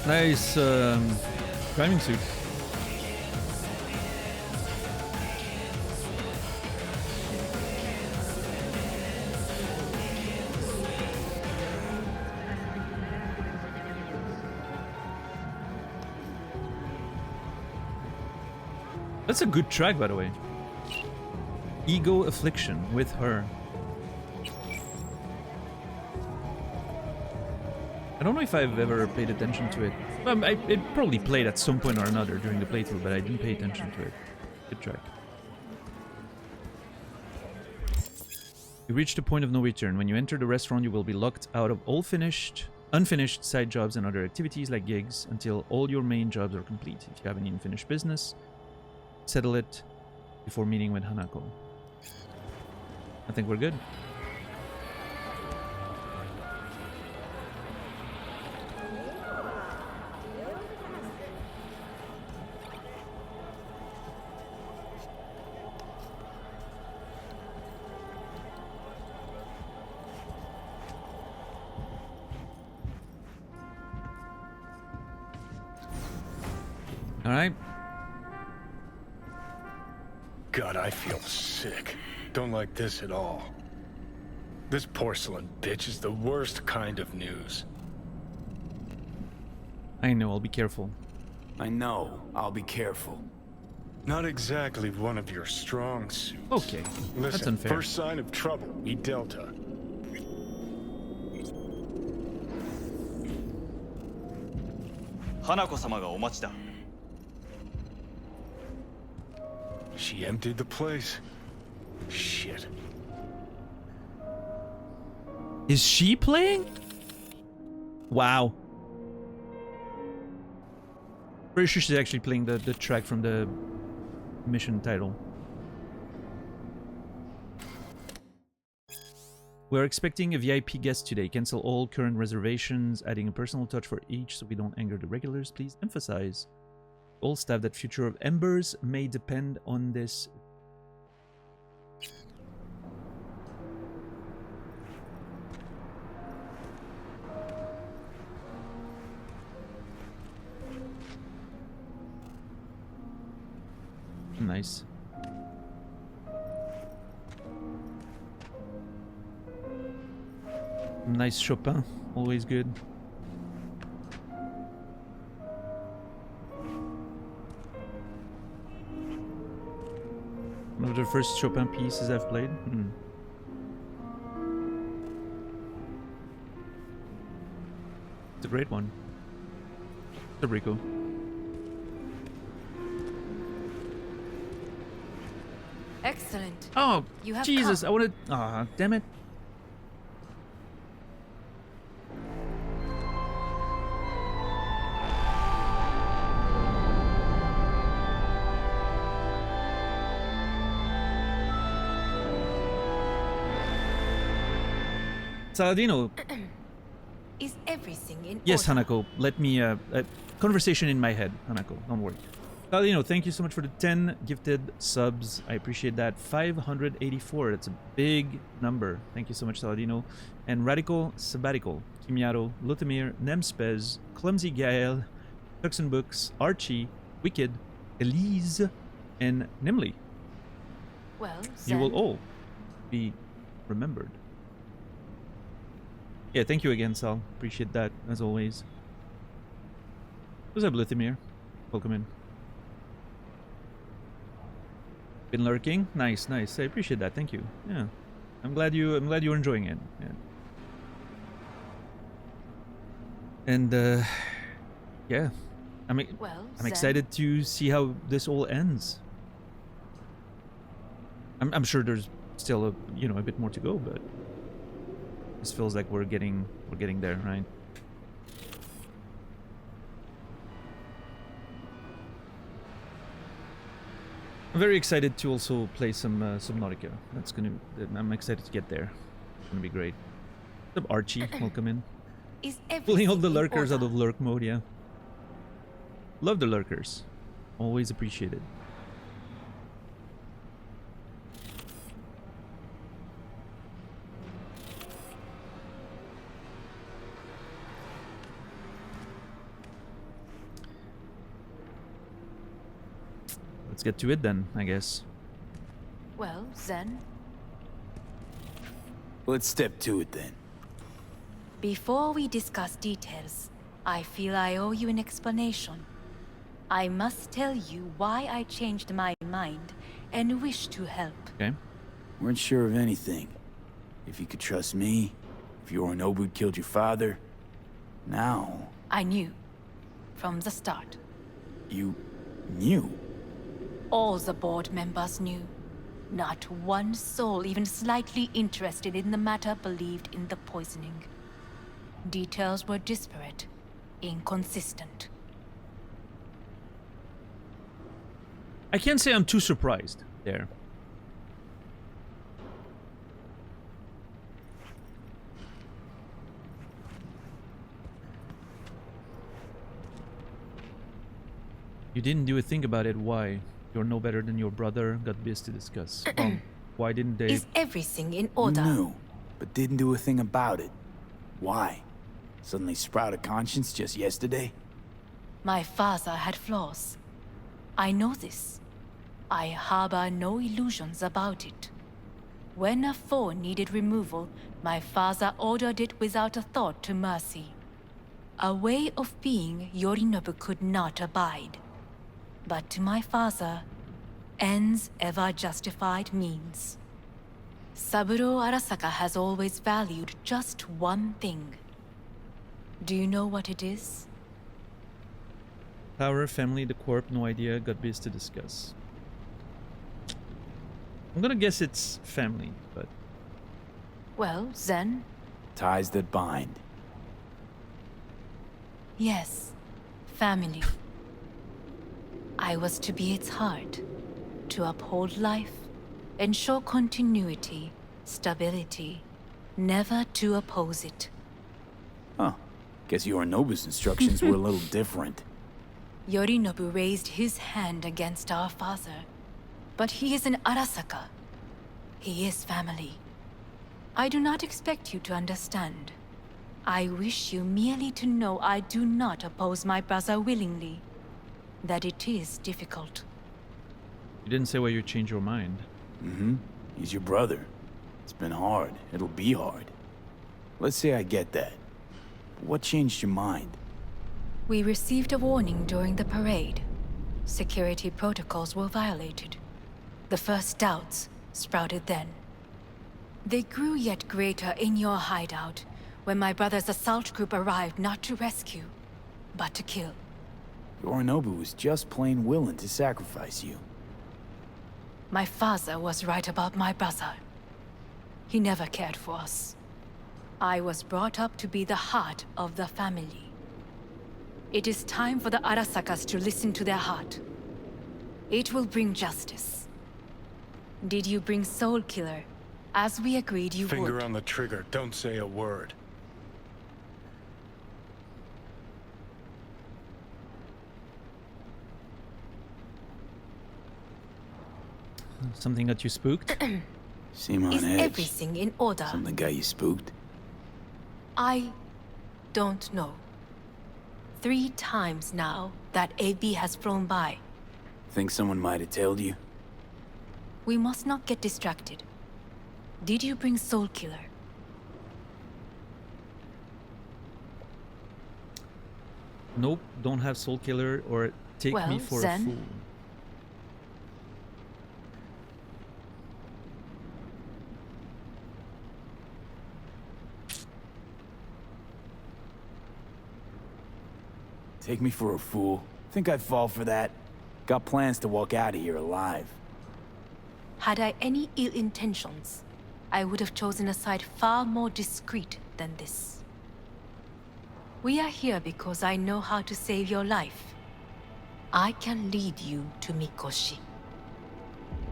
Speaker 1: Nice driving suit. That's a good track, by the way. Ego Affliction with her. I don't know if I've ever paid attention to it. It probably played at some point or another during the playthrough, but I didn't pay attention to it. Good track. You reach the point of no return. When you enter the restaurant, you will be locked out of all unfinished side jobs and other activities like gigs until all your main jobs are complete. If you have any unfinished business, settle it before meeting with Hanako. I think we're good. All right.
Speaker 6: God, I feel sick. Don't like this at all. This porcelain bitch is the worst kind of news.
Speaker 1: I know, I'll be careful.
Speaker 4: I know, I'll be careful.
Speaker 6: Not exactly one of your strong suits.
Speaker 1: Okay,
Speaker 6: listen,
Speaker 1: that's unfair.
Speaker 6: First sign of trouble, we Delta.
Speaker 18: Hanako-sama ga omachi da.
Speaker 6: She emptied the place. Shit.
Speaker 1: Is she playing? Wow. Pretty sure she's actually playing the track from the mission title. We're expecting a VIP guest today. Cancel all current reservations, adding a personal touch for each so we don't anger the regulars. Please emphasize all staff that future of Embers may depend on this. Nice. Nice Chopin, always good. One of the first Chopin pieces I've played. It's a great one. It's a Rico.
Speaker 8: Excellent.
Speaker 1: Oh,
Speaker 8: you have
Speaker 1: Jesus,
Speaker 8: come.
Speaker 1: I wanted... Ah, damn it. Saladino.
Speaker 10: Is everything in
Speaker 1: Yes,
Speaker 10: order?
Speaker 1: Hanako. Let me... conversation in my head, Hanako. Don't worry. Saladino, thank you so much for the 10 gifted subs. I appreciate that. 584. That's a big number. Thank you so much, Saladino. And Radical Sabbatical, Kimiaro, Lutamir, Nemspez, Clumsy Gael, Tux and Books, Archie, Wicked, Elise, and Nimley.
Speaker 8: Well,
Speaker 1: You will
Speaker 8: Zen.
Speaker 1: all be remembered. Yeah, thank you again, Sal. Appreciate that, as always. What's up, Lutamir? Welcome in. Been lurking? Nice, nice. I appreciate that. Thank you. Yeah. I'm glad you're enjoying it. Yeah. And yeah. I'm
Speaker 8: Zen.
Speaker 1: excited to see how this all ends. I'm sure there's still a bit more to go, but this feels like we're getting there, right? I'm very excited to also play some Subnautica. I'm excited to get there. It's gonna be great. What's up, Archie? Welcome in.
Speaker 10: Is
Speaker 1: Pulling all the
Speaker 10: everything in
Speaker 1: lurkers out
Speaker 10: order?
Speaker 1: of lurk mode, yeah. Love the lurkers. Always appreciated. Let's get to it then, I guess.
Speaker 8: Well, Zen.
Speaker 4: Let's step to it then.
Speaker 8: Before we discuss details, I feel I owe you an explanation. I must tell you why I changed my mind and wish to help.
Speaker 1: Okay.
Speaker 4: Weren't sure of anything. If you could trust me, if Yorinobu killed your father. Now...
Speaker 8: I knew. From the start.
Speaker 4: You... knew?
Speaker 8: All the board members knew. Not one soul even slightly interested in the matter believed in the poisoning. Details were disparate, inconsistent.
Speaker 1: I can't say I'm too surprised there. You didn't do a thing about it. Why? You're no better than your brother. Got biz to discuss. Why didn't they?
Speaker 8: Is everything in order?
Speaker 4: You knew, but didn't do a thing about it. Why? Suddenly sprout a conscience just yesterday?
Speaker 8: My father had flaws. I know this. I harbor no illusions about it. When a foe needed removal, my father ordered it without a thought to mercy. A way of being Yorinobu could not abide. But to my father, ends ever justified means. Saburo Arasaka has always valued just one thing. Do you know what it is?
Speaker 1: Power, family, the corp, no idea. Got biz to discuss. I'm gonna guess it's family, but...
Speaker 8: Well, then...
Speaker 4: Ties that bind.
Speaker 8: Yes, family. I was to be its heart, to uphold life, ensure continuity, stability, never to oppose it.
Speaker 4: Huh. Guess Yorinobu's instructions were a little different.
Speaker 8: Yorinobu raised his hand against our father, but he is an Arasaka. He is family. I do not expect you to understand. I wish you merely to know I do not oppose my brother willingly. That it is difficult.
Speaker 1: You didn't say why you changed your mind.
Speaker 4: Mm-hmm. He's your brother. It's been hard. It'll be hard. Let's say I get that. What changed your mind?
Speaker 8: We received a warning during the parade. Security protocols were violated. The first doubts sprouted then. They grew yet greater in your hideout when my brother's assault group arrived not to rescue, but to kill.
Speaker 4: Yorinobu was just plain willing to sacrifice you.
Speaker 8: My father was right about my brother. He never cared for us. I was brought up to be the heart of the family. It is time for the Arasakas to listen to their heart. It will bring justice. Did you bring Soul Killer, as we agreed you would?
Speaker 6: Finger on the trigger, don't say a word.
Speaker 1: Something got you spooked?
Speaker 4: Seem on
Speaker 8: Is
Speaker 4: edge.
Speaker 8: everything in order?
Speaker 4: Something got you spooked?
Speaker 8: I don't know. 3 times now that AB has flown by.
Speaker 4: Think someone might have told you?
Speaker 8: We must not get distracted. Did you bring Soul Killer?
Speaker 1: Nope, don't have Soul Killer or take me for a fool.
Speaker 4: Take me for a fool? Think I'd fall for that? Got plans to walk out of here alive.
Speaker 8: Had I any ill intentions, I would have chosen a side far more discreet than this. We are here because I know how to save your life. I can lead you to Mikoshi.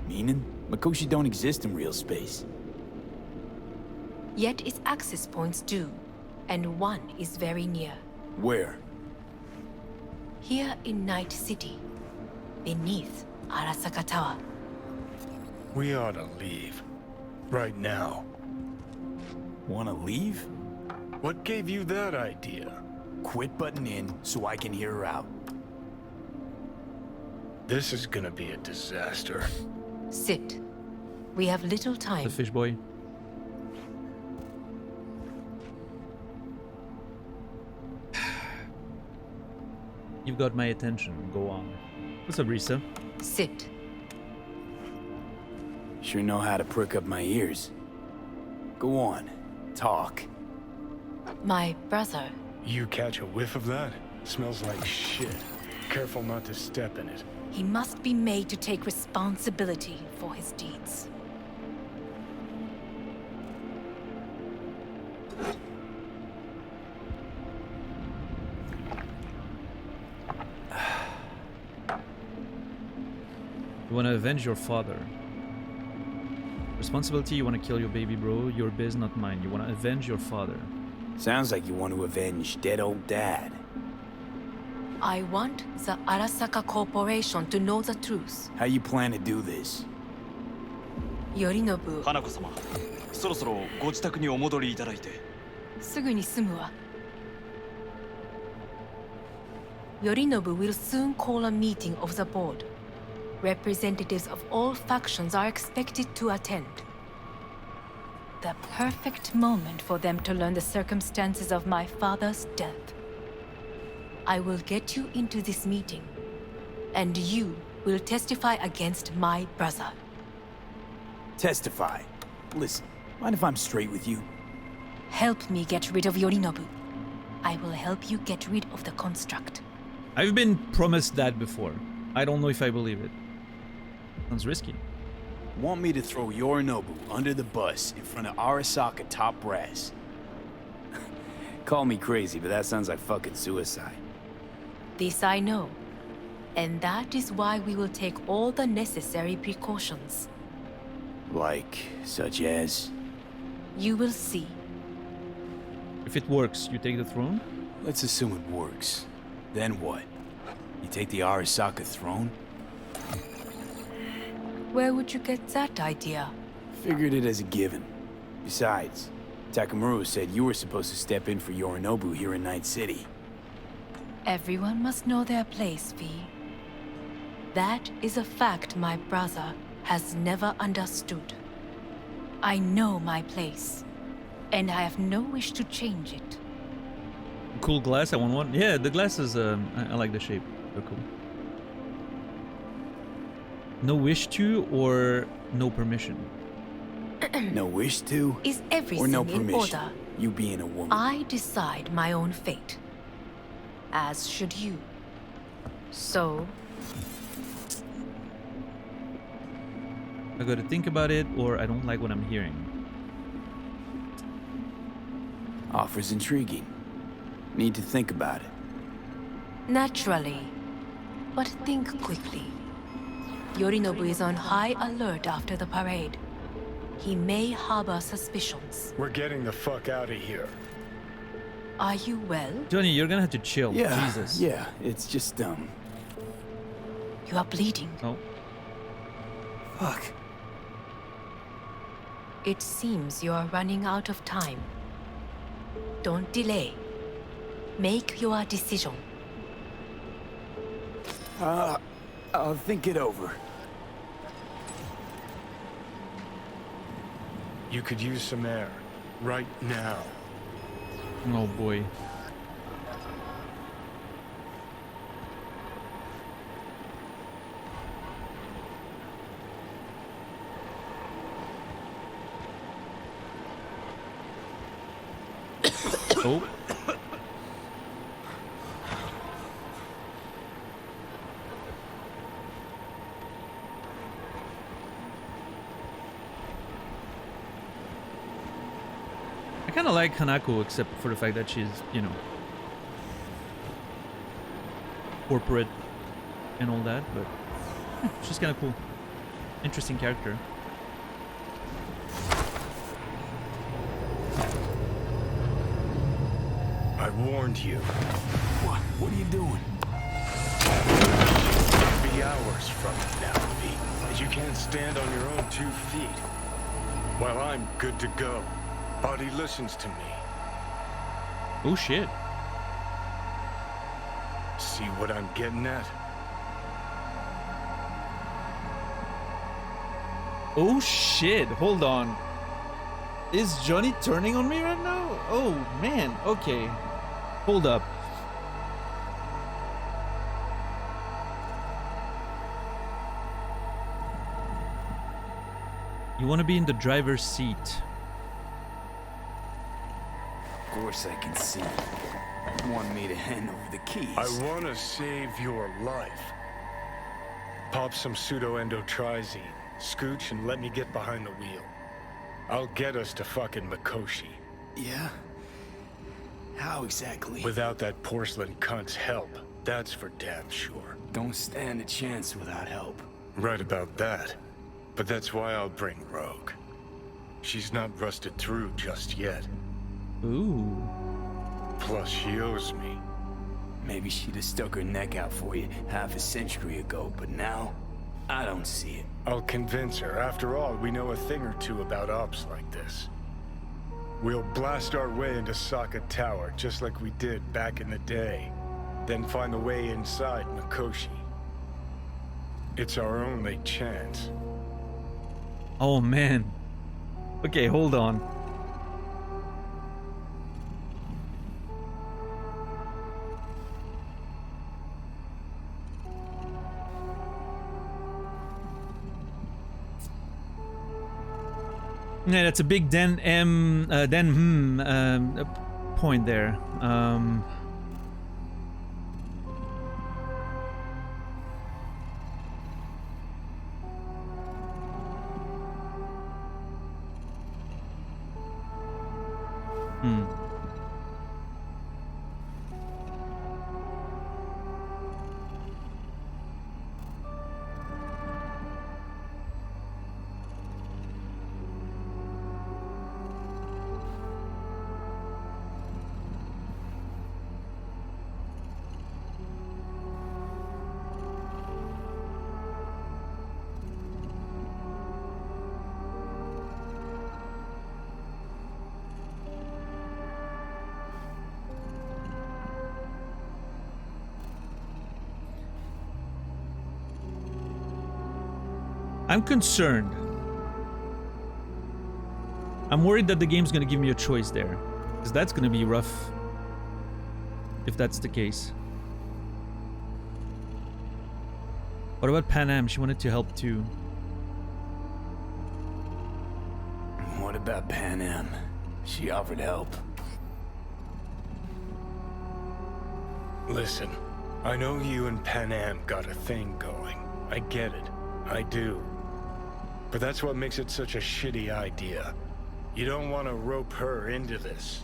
Speaker 4: Meaning? Mikoshi don't exist in real space.
Speaker 8: Yet its access points do, and one is very near.
Speaker 4: Where?
Speaker 8: Here in Night City, beneath Arasaka Tower.
Speaker 6: We ought to leave. Right now.
Speaker 4: Wanna leave?
Speaker 6: What gave you that idea?
Speaker 4: Quit butting in so I can hear her out.
Speaker 6: This is gonna be a disaster.
Speaker 8: Sit. We have little time.
Speaker 1: The fish boy. You've got my attention. Go on. What's up, Risa?
Speaker 8: Sit.
Speaker 4: Sure know how to prick up my ears. Go on. Talk.
Speaker 8: My brother.
Speaker 6: You catch a whiff of that? Smells like shit. Careful not to step in it.
Speaker 8: He must be made to take responsibility for his deeds.
Speaker 1: You want to avenge your father. Responsibility, you want to kill your baby bro. Your biz, not mine. You want to avenge your father.
Speaker 4: Sounds like you want to avenge dead old dad.
Speaker 8: I want the Arasaka Corporation to know the truth.
Speaker 4: How you plan to do this?
Speaker 8: Yorinobu.
Speaker 18: 花子様、そろそろご自宅にお戻りいただいて。
Speaker 8: すぐに済むわ。Yorinobu will soon call a meeting of the board. Representatives of all factions are expected to attend. The perfect moment for them to learn the circumstances of my father's death. I will get you into this meeting, and you will testify against my brother.
Speaker 4: Testify. Listen, mind if I'm straight with you?
Speaker 8: Help me get rid of Yorinobu. I will help you get rid of the construct.
Speaker 1: I've been promised that before. I don't know if I believe it. Sounds risky.
Speaker 4: Want me to throw Yorinobu under the bus in front of Arasaka top brass? Call me crazy, but that sounds like fucking suicide.
Speaker 8: This I know. And that is why we will take all the necessary precautions.
Speaker 4: Like, such as?
Speaker 8: You will see.
Speaker 1: If it works, you take the throne?
Speaker 4: Let's assume it works. Then what? You take the Arasaka throne?
Speaker 8: Where would you get that idea?
Speaker 4: Figured it as a given. Besides, Takamura said you were supposed to step in for Yorinobu here in Night City.
Speaker 8: Everyone must know their place, V. That is a fact my brother has never understood. I know my place, and I have no wish to change it.
Speaker 1: Cool glass, I want one. Yeah, the glasses, I like the shape. They're cool. No wish to or no permission?
Speaker 4: No wish to?
Speaker 8: Is everything
Speaker 4: or no
Speaker 8: in
Speaker 4: permission?
Speaker 8: order?
Speaker 4: You being a woman.
Speaker 8: I decide my own fate. As should you. So...
Speaker 1: I gotta think about it, or I don't like what I'm hearing.
Speaker 4: Offer's intriguing. Need to think about it.
Speaker 8: Naturally. But think quickly. Yorinobu is on high alert after the parade. He may harbor suspicions.
Speaker 6: We're getting the fuck out of here.
Speaker 8: Are you well?
Speaker 1: Johnny, you're gonna have to chill.
Speaker 4: Yeah,
Speaker 1: Jesus.
Speaker 4: yeah, it's just,
Speaker 8: You are bleeding.
Speaker 1: Oh.
Speaker 4: Fuck.
Speaker 8: It seems you are running out of time. Don't delay. Make your decision.
Speaker 4: I'll think it over.
Speaker 6: You could use some air. Right now.
Speaker 1: Oh boy. Oh. I kind of like Hanako, except for the fact that she's, you know, corporate and all that, but she's kind of cool. Interesting character.
Speaker 6: I warned you.
Speaker 4: What are you doing?
Speaker 6: It'll be hours from now, V, as you can't stand on your own 2 feet. Well, I'm good to go. Body listens to me.
Speaker 1: Oh shit.
Speaker 6: See what I'm getting at?
Speaker 1: Oh shit, hold on. Is Johnny turning on me right now? Oh man, okay. Hold up. You want to be in the driver's seat.
Speaker 4: Of course I can see. You want me to hand over the keys.
Speaker 6: I want to save your life. Pop some pseudo-endotrizine, scooch, and let me get behind the wheel. I'll get us to fucking Mikoshi.
Speaker 4: Yeah? How exactly?
Speaker 6: Without that porcelain cunt's help, that's for damn sure.
Speaker 4: Don't stand a chance without help.
Speaker 6: Right about that. But that's why I'll bring Rogue. She's not rusted through just yet.
Speaker 1: Ooh.
Speaker 6: Plus, she owes me.
Speaker 4: Maybe she'd have stuck her neck out for you half a century ago, but now, I don't see it.
Speaker 6: I'll convince her. After all, we know a thing or two about ops like this. We'll blast our way into Sokka Tower, just like we did back in the day. Then find the way inside Mikoshi. It's our only chance.
Speaker 1: Oh, man. Okay, hold on. Yeah, that's a big point there. I'm concerned. I'm worried that the game's gonna give me a choice there, because that's gonna be rough if that's the case. What about Panam? She wanted to help too.
Speaker 4: What about Panam? She offered help.
Speaker 6: Listen, I know you and Panam got a thing going. I get it. I do. But that's what makes it such a shitty idea. You don't want to rope her into this.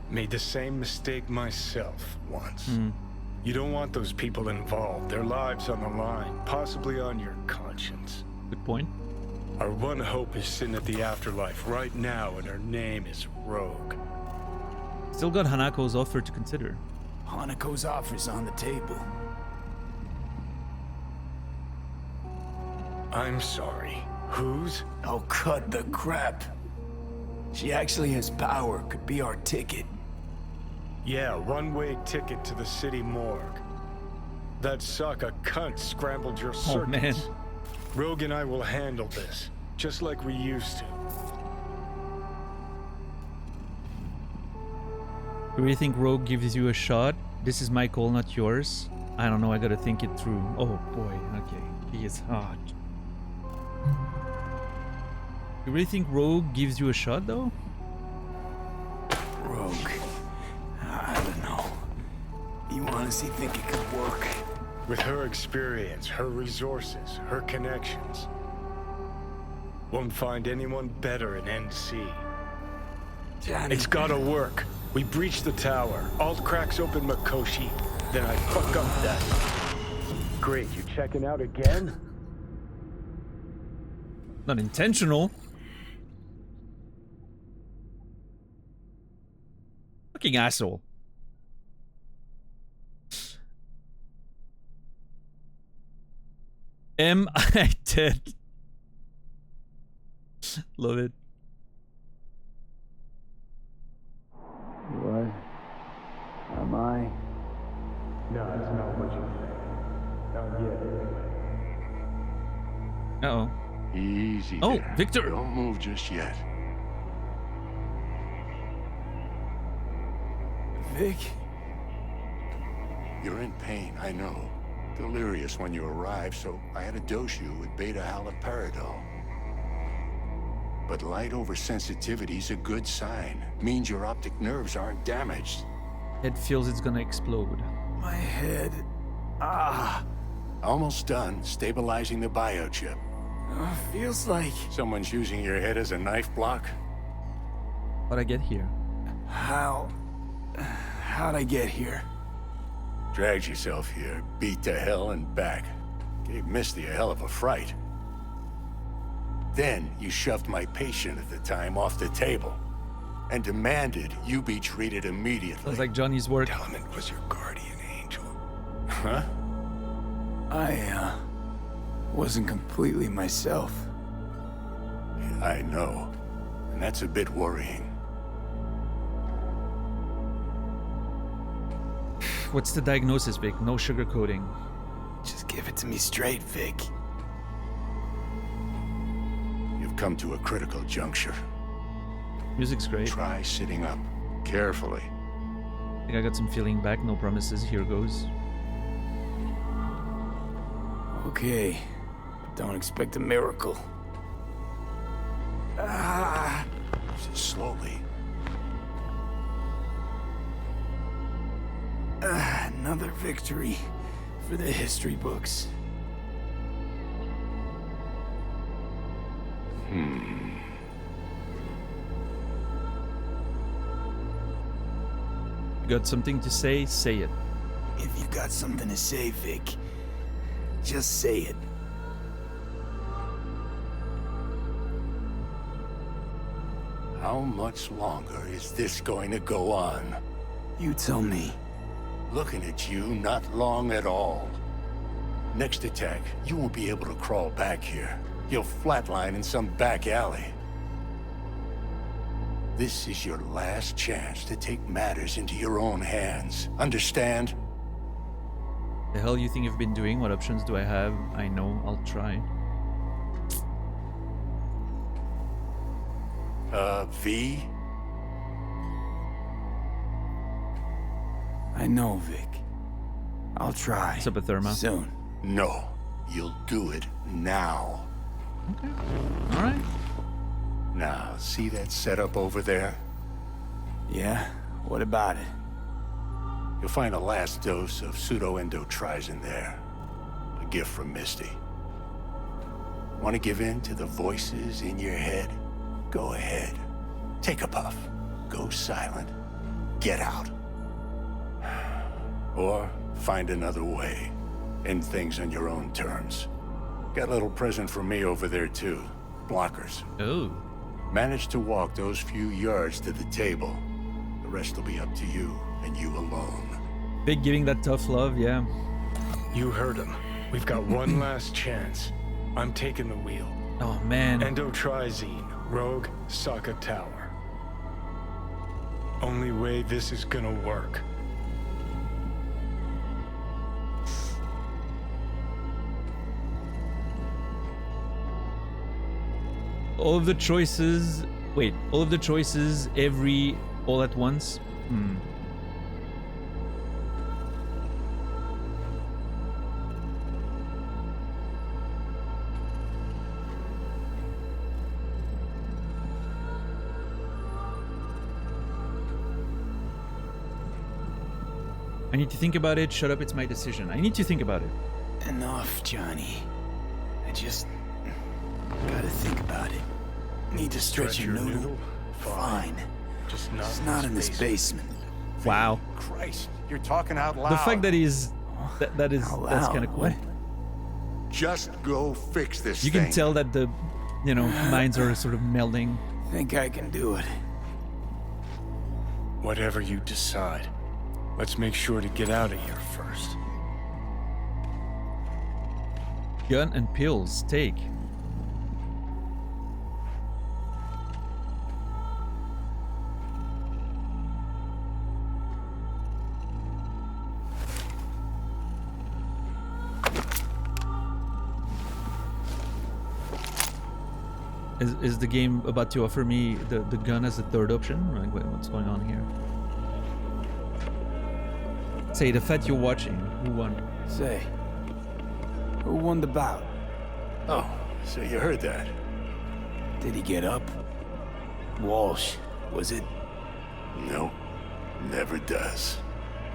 Speaker 6: Made the same mistake myself once. You don't want those people involved, their lives on the line, possibly on your conscience.
Speaker 1: Good point.
Speaker 6: Our one hope is sitting at the afterlife right now, and her name is Rogue.
Speaker 1: Still got Hanako's offer to consider.
Speaker 4: Hanako's offer's on the table.
Speaker 6: I'm sorry. Whose?
Speaker 4: Oh, cut the crap. She actually has power, could be our ticket.
Speaker 6: Yeah, one-way ticket to the city morgue. That Sokka cunt scrambled your circuits.
Speaker 1: Oh, man.
Speaker 6: Rogue and I will handle this, just like we used to.
Speaker 1: Do you think Rogue gives you a shot? This is my call, not yours. I don't know, I gotta think it through. Oh boy, okay. He is hot. You really think Rogue gives you a shot though?
Speaker 4: Rogue. I don't know. You honestly think it could work?
Speaker 6: With her experience, her resources, her connections. Won't find anyone better in NC.
Speaker 4: Johnny.
Speaker 6: It's gotta work. We breach the tower. Alt cracks open Mikoshi. Then I fuck up that. Great, you checking out again?
Speaker 1: Not intentional. Fucking asshole. Am I dead? Love it.
Speaker 4: What? Am I?
Speaker 6: No, that's not what you think. Not yet.
Speaker 1: Uh-oh.
Speaker 19: Easy.
Speaker 1: Oh,
Speaker 19: there.
Speaker 1: Victor.
Speaker 19: Don't move just yet.
Speaker 4: Vic?
Speaker 19: You're in pain, I know. Delirious when you arrived, so I had to dose you with beta-haloperidol. But light oversensitivity's a good sign. Means your optic nerves aren't damaged.
Speaker 1: It feels it's gonna explode.
Speaker 4: My head.
Speaker 19: Almost done stabilizing the biochip.
Speaker 4: Feels like...
Speaker 19: Someone's using your head as a knife block?
Speaker 1: How'd I get here?
Speaker 4: How'd I get here?
Speaker 19: Dragged yourself here, beat to hell and back. Gave Misty a hell of a fright. Then you shoved my patient at the time off the table and demanded you be treated immediately.
Speaker 1: Sounds like Johnny's work.
Speaker 19: Tell him it was your guardian angel. Huh?
Speaker 4: I, wasn't completely myself.
Speaker 19: I know. And that's a bit worrying.
Speaker 1: What's the diagnosis, Vic? No sugarcoating.
Speaker 4: Just give it to me straight, Vic.
Speaker 19: You've come to a critical juncture.
Speaker 1: Music's great.
Speaker 19: Try sitting up. Carefully.
Speaker 1: I think I got some feeling back. No promises. Here goes.
Speaker 4: Okay. Don't expect a miracle.
Speaker 19: Slowly.
Speaker 4: Another victory for the history books.
Speaker 1: Got something to say? Say it.
Speaker 4: If you got something to say, Vic, just say it.
Speaker 19: How much longer is this going to go on?
Speaker 4: You tell me.
Speaker 19: Looking at you, not long at all. Next attack, you won't be able to crawl back here. You'll flatline in some back alley. This is your last chance to take matters into your own hands. Understand?
Speaker 1: The hell you think you've been doing? What options do I have? I know. I'll try.
Speaker 19: V?
Speaker 4: I know, Vic. I'll try.
Speaker 1: What's up, Therma?
Speaker 4: Soon.
Speaker 19: No. You'll do it now.
Speaker 1: Okay. Alright.
Speaker 19: Now, see that setup over there?
Speaker 4: Yeah? What about it?
Speaker 19: You'll find a last dose of pseudo-endotrizin there. A gift from Misty. Want to give in to the voices in your head? Go ahead. Take a puff. Go silent. Get out. Or find another way. End things on your own terms. Got a little present from me over there too. Blockers.
Speaker 1: Oh.
Speaker 19: Manage to walk those few yards to the table. The rest will be up to you, and you alone.
Speaker 1: Big giving that tough love, yeah.
Speaker 6: You heard him. We've got one last chance. I'm taking the wheel.
Speaker 1: Oh, man.
Speaker 6: Endotrizine, Rogue, Sokka Tower. Only way this is gonna work.
Speaker 1: All of the choices... Wait, all of the choices, all at once? I need to think about it. Shut up, it's my decision. I need to think about it.
Speaker 4: Enough, Johnny. I just gotta think about it. Need to stretch your noodle? Fine.
Speaker 6: Just
Speaker 4: not in this basement.
Speaker 1: Wow.
Speaker 19: Christ, you're talking out loud.
Speaker 1: The fact that he's... that's kind of cool.
Speaker 19: Just go fix this
Speaker 1: You
Speaker 19: thing.
Speaker 1: can tell that the, minds are sort of melding.
Speaker 4: Think I can do it.
Speaker 6: Whatever you decide. Let's make sure to get out of here first.
Speaker 1: Gun and pills, take. Is the game about to offer me the gun as a third option? Like, what's going on here? Say, the fight you're watching, who won?
Speaker 4: Say, who won the bout?
Speaker 19: Oh, so you heard that.
Speaker 4: Did he get up? Walsh, was it?
Speaker 19: No, never does.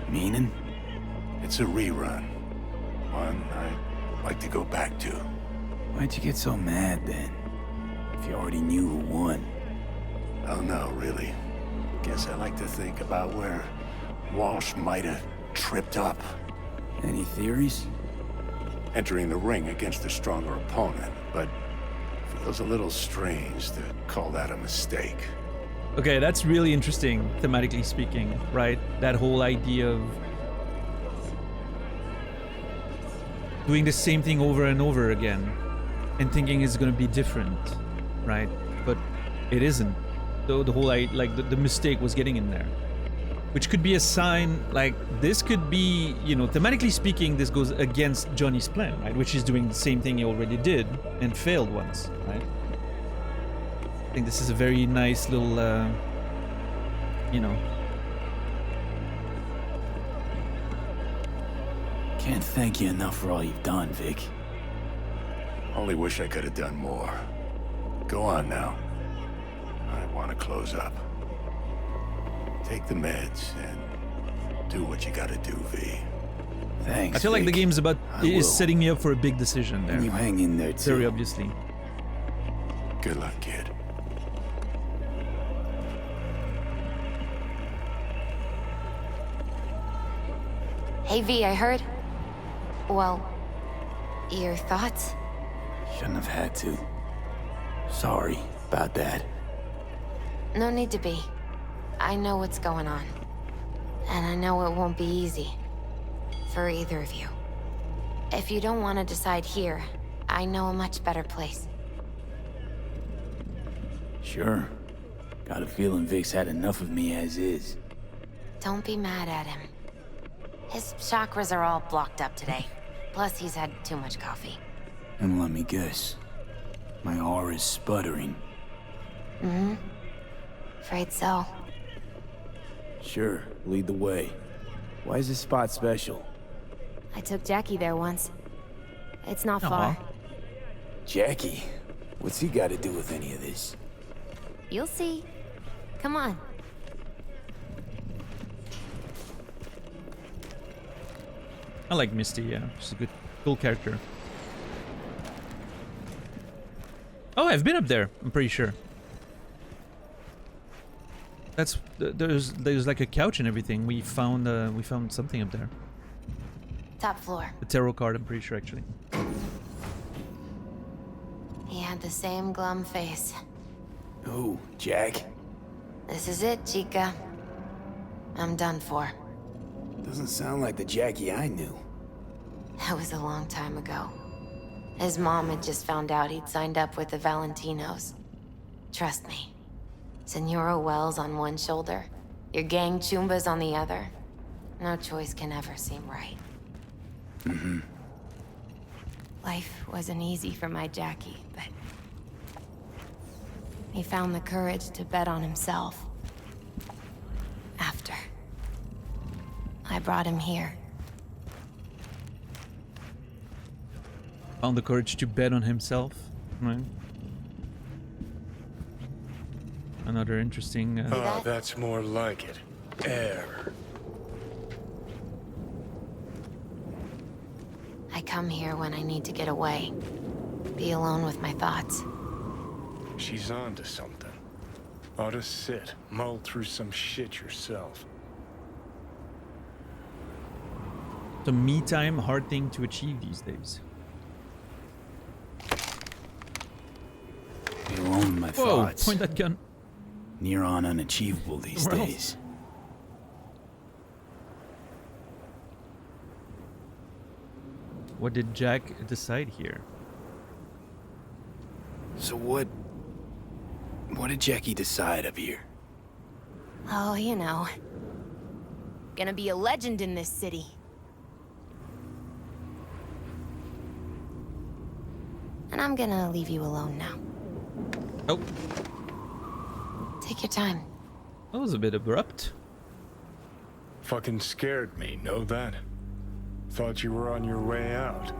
Speaker 4: Meaning?
Speaker 19: It's a rerun. One I'd like to go back to.
Speaker 4: Why'd you get so mad then? If you already knew who won.
Speaker 19: Oh no, really. Guess I like to think about where Walsh might have tripped up.
Speaker 4: Any theories?
Speaker 19: Entering the ring against a stronger opponent, but feels a little strange to call that a mistake.
Speaker 1: Okay, that's really interesting, thematically speaking, right? That whole idea of doing the same thing over and over again and thinking it's gonna be different, right? But it isn't. The whole the mistake was getting in there, which could be a sign. Like, this could be, you know, thematically speaking, this goes against Johnny's plan, right? Which is doing the same thing he already did and failed once, right? I think this is a very nice little, you know.
Speaker 4: Can't thank you enough for all you've done, Vic.
Speaker 19: Only wish I could have done more. Go on now. I want to close up. Take the meds and do what you gotta do, V.
Speaker 4: Thanks.
Speaker 1: I feel like the game's is setting me up for a big decision there.
Speaker 4: And you hang in there too.
Speaker 1: Very obviously.
Speaker 19: Good luck, kid.
Speaker 16: Hey, V, I heard. Well, your thoughts?
Speaker 4: Shouldn't have had to. Sorry about that.
Speaker 16: No need to be. I know what's going on. And I know it won't be easy. For either of you. If you don't want to decide here, I know a much better place.
Speaker 4: Sure. Got a feeling Vic's had enough of me as is.
Speaker 16: Don't be mad at him. His chakras are all blocked up today. Plus, he's had too much coffee.
Speaker 4: And let me guess. My aura's sputtering.
Speaker 16: Mm-hmm. Afraid so.
Speaker 4: Sure, lead the way. Why is this spot special?
Speaker 14: I took Jackie there once. It's not far.
Speaker 4: Jackie? What's he got to do with any of this?
Speaker 14: You'll see. Come on.
Speaker 1: I like Misty, yeah. She's a cool character. Oh, I've been up there, I'm pretty sure. That's there's like a couch and everything. We found something up there.
Speaker 16: Top floor.
Speaker 1: The tarot card, I'm pretty sure, actually.
Speaker 16: He had the same glum face.
Speaker 4: Who, Jack?
Speaker 16: This is it, Chica. I'm done for.
Speaker 4: Doesn't sound like the Jackie I knew.
Speaker 16: That was a long time ago. His mom had just found out he'd signed up with the Valentinos. Trust me. Senora Wells on one shoulder, your gang Chumbas on the other. No choice can ever seem right.
Speaker 4: Mm-hmm.
Speaker 16: Life wasn't easy for my Jackie, but he found the courage to bet on himself. After I brought him here.
Speaker 1: Found the courage to bet on himself, right? Another interesting...
Speaker 6: Oh, that's more like it. Air.
Speaker 16: I come here when I need to get away. Be alone with my thoughts.
Speaker 6: She's on to something. Ought to sit, mull through some shit yourself.
Speaker 1: The me time, hard thing to achieve these days.
Speaker 4: Be alone with my
Speaker 1: Whoa,
Speaker 4: thoughts.
Speaker 1: point that gun.
Speaker 4: Near on unachievable these
Speaker 1: Well.
Speaker 4: days.
Speaker 1: What did Jack decide here?
Speaker 4: So what did Jackie decide up here?
Speaker 14: Oh, you know. Gonna be a legend in this city.
Speaker 16: And I'm gonna leave you alone now.
Speaker 1: Oh.
Speaker 16: Take your time.
Speaker 1: That was a bit abrupt.
Speaker 6: Fucking scared me, know that? Thought you were on your way out.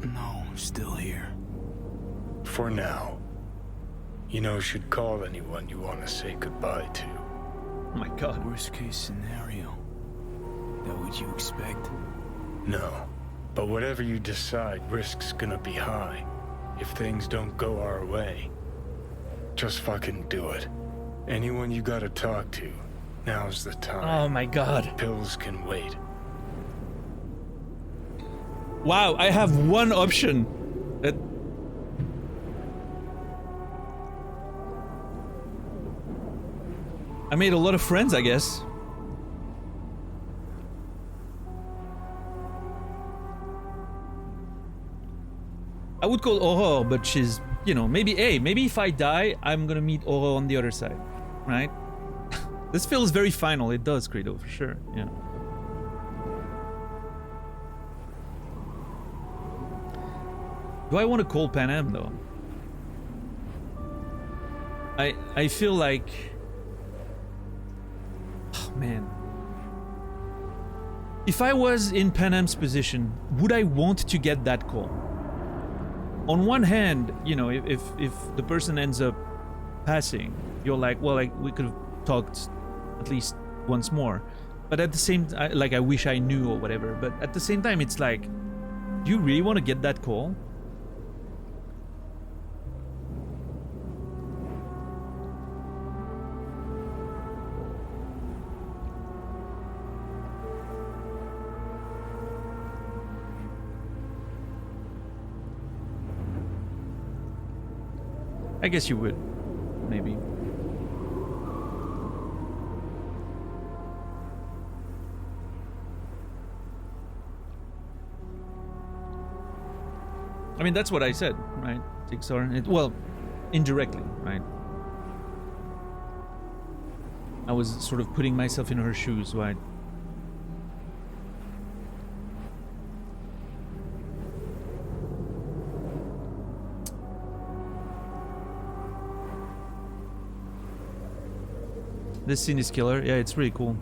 Speaker 4: No, still here.
Speaker 6: For now. You know, should call anyone you want to say goodbye to.
Speaker 1: Oh my god.
Speaker 4: Worst case scenario. That what you expect?
Speaker 6: No. But whatever you decide, risk's gonna be high. If things don't go our way, just fucking do it. Anyone you gotta talk to, now's the time.
Speaker 1: Oh my god.
Speaker 6: Pills can wait.
Speaker 1: Wow, I have one option. I made a lot of friends, I guess. I would call Aurore, but she's, you know, maybe if I die, I'm gonna meet Aurore on the other side, right? This feels very final. It does, Credo, for sure, yeah. Do I want to call Pan Am, though? I feel like... Oh, man. If I was in Pan Am's position, would I want to get that call? On one hand, you know, if the person ends up passing, you're like, well, like, we could have talked at least once more. But at the same time, like, I wish I knew or whatever. But at the same time, it's like, do you really want to get that call? I guess you would, maybe. I mean, that's what I said, right? Tixar. Well, indirectly, right? I was sort of putting myself in her shoes, right? This scene is killer. Yeah, it's really cool.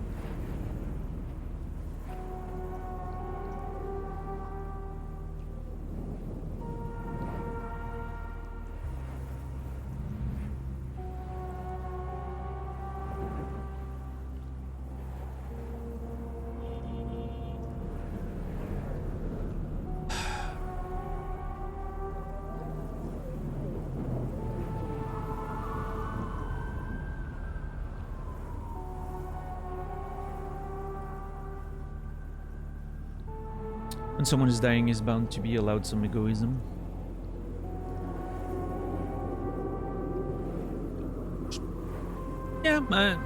Speaker 1: When someone is dying is bound to be allowed some egoism. Yeah,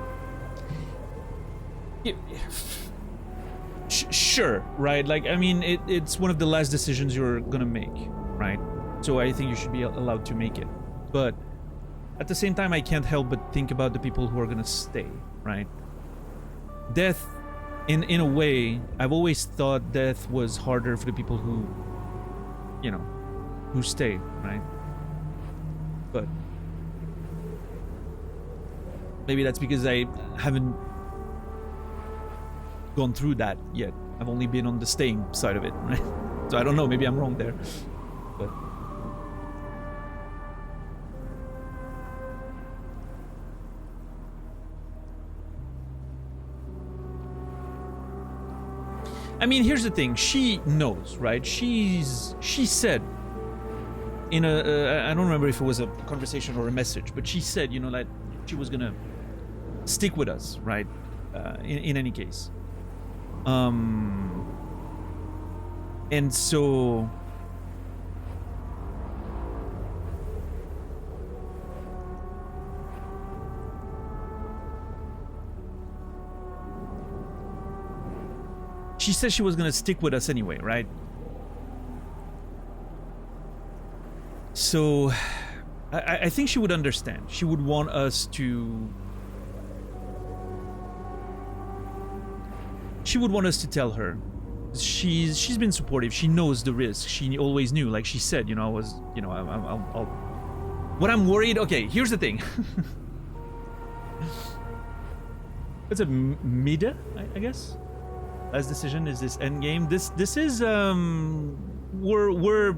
Speaker 1: sure, right? Like, I mean, it's one of the last decisions you're gonna make, right? So I think you should be allowed to make it. But at the same time, I can't help but think about the people who are gonna stay, right? Death... In a way, I've always thought death was harder for the people who, you know, who stay, right? But maybe that's because I haven't gone through that yet. I've only been on the staying side of it, right? So I don't know, maybe I'm wrong there. But I mean, here's the thing. She knows, right? She said in a I don't remember if it was a conversation or a message, but she said, you know, like she was gonna stick with us, right? In any case, and so she said she was gonna stick with us anyway, right? So I think she would understand. She would want us to... She would want us to tell her. She's been supportive. She knows the risk. She always knew. Like she said, you know, I was, you know, I'll... What I'm worried... Okay, here's the thing. It's a Mida, I guess? Last decision is this end game. This is we're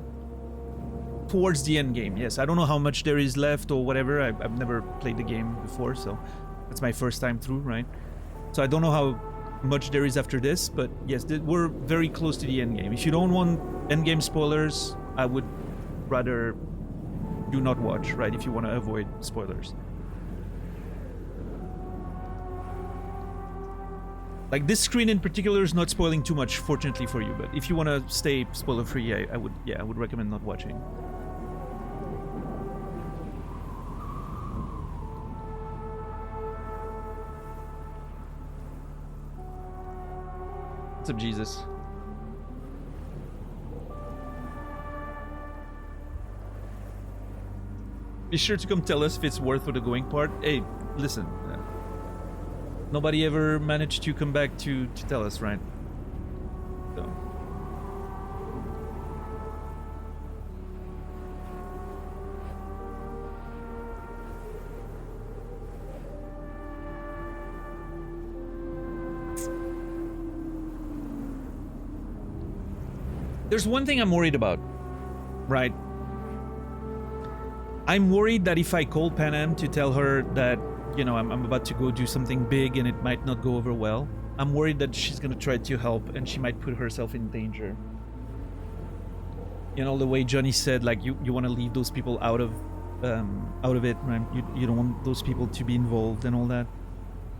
Speaker 1: towards the end game. Yes, I don't know how much there is left or whatever. I've never played the game before, so it's my first time through, right? So I don't know how much there is after this, but yes, we're very close to the end game. If you don't want end game spoilers, I would rather do not watch, right? If you want to avoid spoilers. Like this screen in particular is not spoiling too much, fortunately for you. But if you want to stay spoiler free, I would recommend not watching. What's up, Jesus? Be sure to come tell us if it's worth for the going part. Hey, listen. Nobody ever managed to come back to tell us, right? So. There's one thing I'm worried about, right? I'm worried that if I call Panam to tell her that, you know, I'm about to go do something big and it might not go over well, I'm worried that she's gonna try to help and she might put herself in danger. You know, the way Johnny said, like, you want to leave those people out of it, right? You don't want those people to be involved and all that.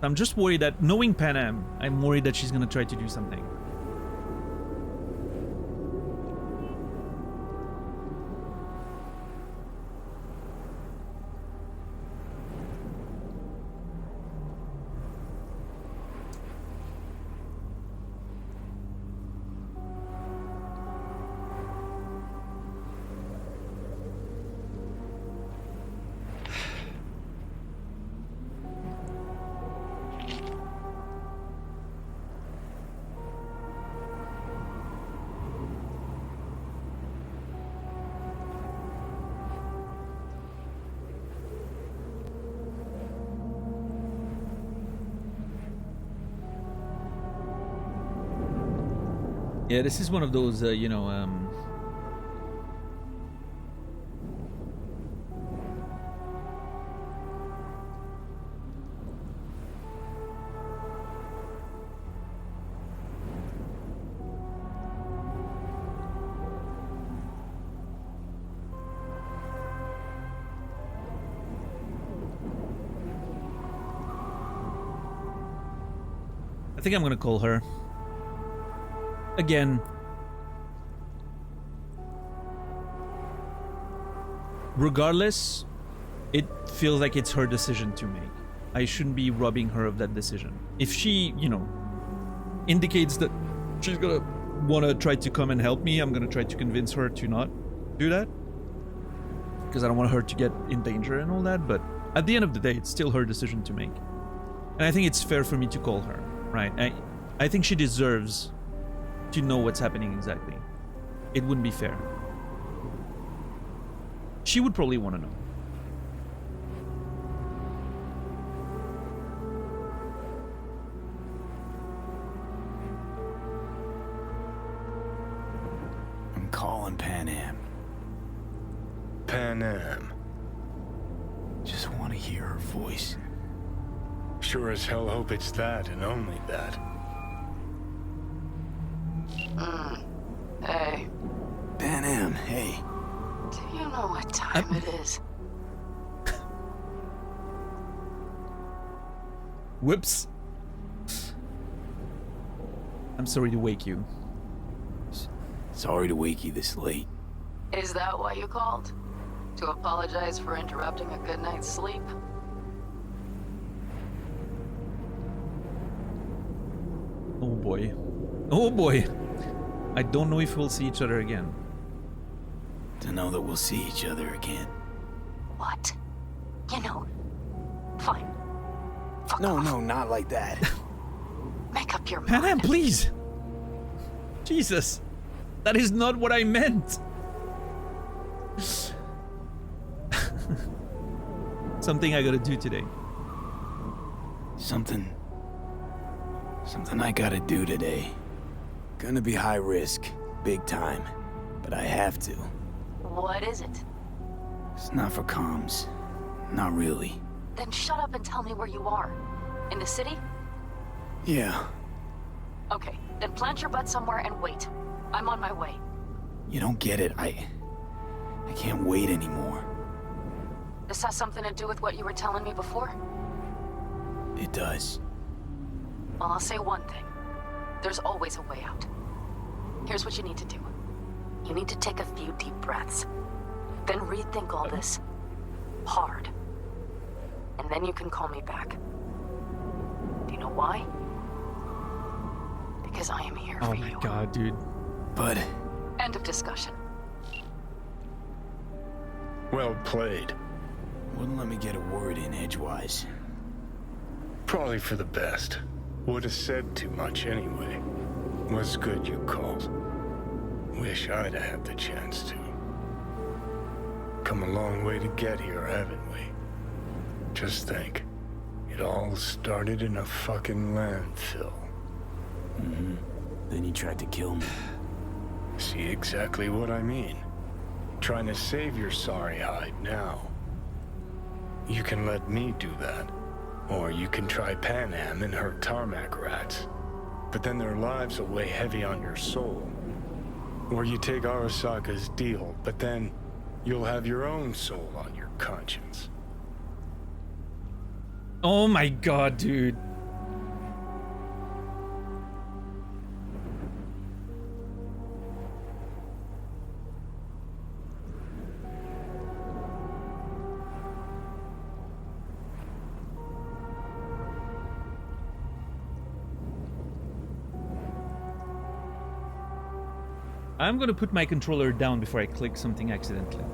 Speaker 1: I'm just worried that, knowing Panam, I'm worried that she's gonna try to do something. Yeah, this is one of those, you know, I think I'm gonna call her. Again, regardless, it feels like it's her decision to make. I shouldn't be robbing her of that decision. If she, you know, indicates that she's gonna wanna try to come and help me, I'm gonna try to convince her to not do that, because I don't want her to get in danger and all that. But at the end of the day, it's still her decision to make, and I think it's fair for me to call her, right? I think she deserves to know what's happening exactly. It wouldn't be fair. She would probably want to know.
Speaker 4: I'm calling Panam.
Speaker 6: Panam.
Speaker 4: Just want to hear her voice.
Speaker 6: Sure as hell hope it's that and only that.
Speaker 20: Hey.
Speaker 4: Panam, hey.
Speaker 20: Do you know what time it is?
Speaker 1: Whoops. I'm sorry to wake you.
Speaker 4: Sorry to wake you this late.
Speaker 20: Is that why you called? To apologize for interrupting a good night's sleep?
Speaker 1: Oh boy. Oh boy. I don't know if we'll see each other again.
Speaker 4: To know that we'll see each other again.
Speaker 20: What? You know, fine. Fuck
Speaker 4: no,
Speaker 20: off.
Speaker 4: No, not like that.
Speaker 20: Make up your
Speaker 1: Panam,
Speaker 20: mind.
Speaker 1: please! Jesus! That is not what I meant! Something I gotta do today.
Speaker 4: Something I gotta do today. Gonna be high risk, big time, but I have to.
Speaker 20: What is it?
Speaker 4: It's not for comms. Not really.
Speaker 20: Then shut up and tell me where you are. In the city?
Speaker 4: Yeah.
Speaker 20: Okay, then plant your butt somewhere and wait. I'm on my way.
Speaker 4: You don't get it. I can't wait anymore.
Speaker 20: This has something to do with what you were telling me before?
Speaker 4: It does.
Speaker 20: Well, I'll say one thing. There's always a way out. Here's what you need to do. You need to take a few deep breaths. Then rethink all this. Hard. And then you can call me back. Do you know why? Because I am here for you.
Speaker 1: Oh my god, dude.
Speaker 4: But...
Speaker 20: End of discussion.
Speaker 6: Well played.
Speaker 4: Wouldn't let me get a word in edgewise.
Speaker 6: Probably for the best. Would have said too much anyway. Was good you called. Wish I'd have had the chance to. Come a long way to get here, haven't we? Just think. It all started in a fucking landfill.
Speaker 4: Mm-hmm. Then you tried to kill me.
Speaker 6: See exactly what I mean. Trying to save your sorry hide now. You can let me do that. Or you can try Pan Am and her tarmac rats. But then their lives will weigh heavy on your soul. Or you take Arasaka's deal, but then you'll have your own soul on your conscience.
Speaker 1: Oh my god, dude. I'm gonna put my controller down before I click something accidentally.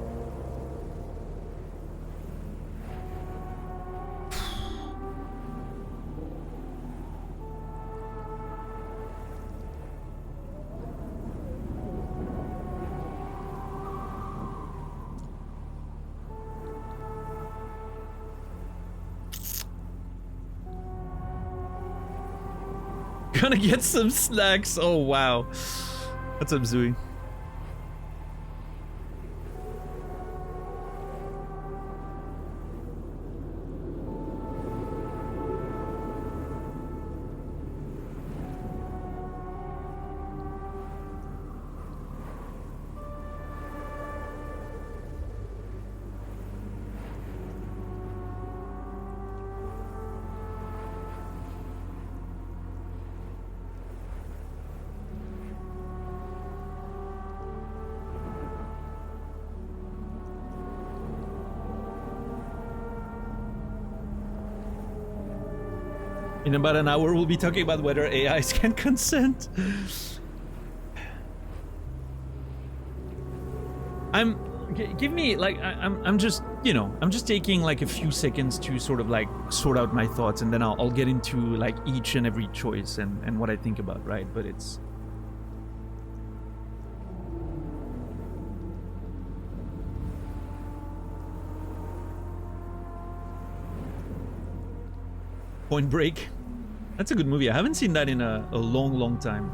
Speaker 1: Gonna get some snacks. Oh wow. What's up, Zooey? In about an hour, we'll be talking about whether AIs can consent. Give me like I'm just, you know, I'm just taking like a few seconds to sort of like sort out my thoughts, and then I'll get into like each and every choice and what I think about, right? But it's Point Break. That's a good movie. I haven't seen that in a long time.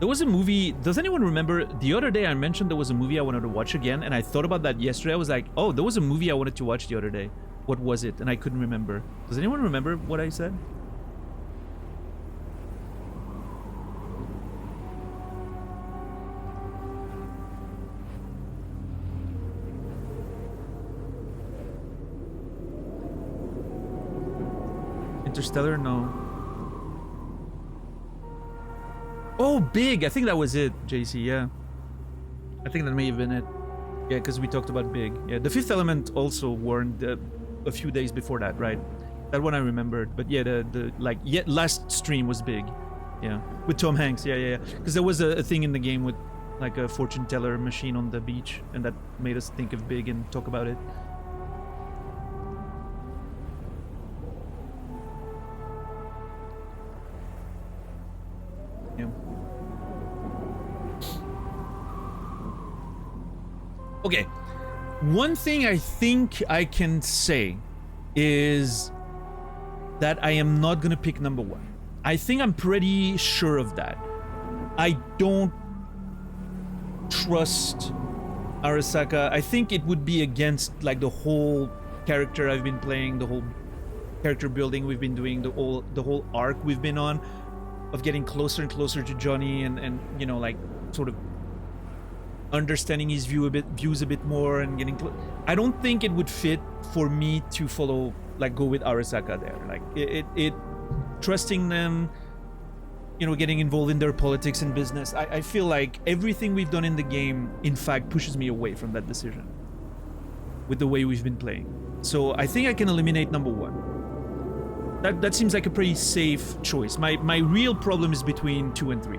Speaker 1: There was a movie, does anyone remember, the other day I mentioned there was a movie I wanted to watch again, and I thought about that yesterday. I was like, oh, there was a movie I wanted to watch the other day. What was it? And I couldn't remember. Does anyone remember what I said? Interstellar? No. Oh, Big! I think that was it, JC, yeah. I think that may have been it. Yeah, because we talked about Big. Yeah, The Fifth Element also warned a few days before that, right? That one I remembered. But yeah, last stream was Big. Yeah, with Tom Hanks, yeah. Because there was a thing in the game with like a fortune teller machine on the beach, and that made us think of Big and talk about it. Yeah. Okay, one thing I think I can say is that I am not gonna pick number one. I think I'm pretty sure of that. I don't trust Arasaka. I think it would be against like the whole character I've been playing, the whole character building we've been doing, the whole arc we've been on of getting closer and closer to Johnny and you know, like sort of understanding his views a bit more and getting I don't think it would fit for me to follow, like, go with Arasaka there. Like it trusting them, you know, getting involved in their politics and business. I feel like everything we've done in the game, in fact, pushes me away from that decision with the way we've been playing. So I think I can eliminate number one. That seems like a pretty safe choice. My real problem is between 2 and 3.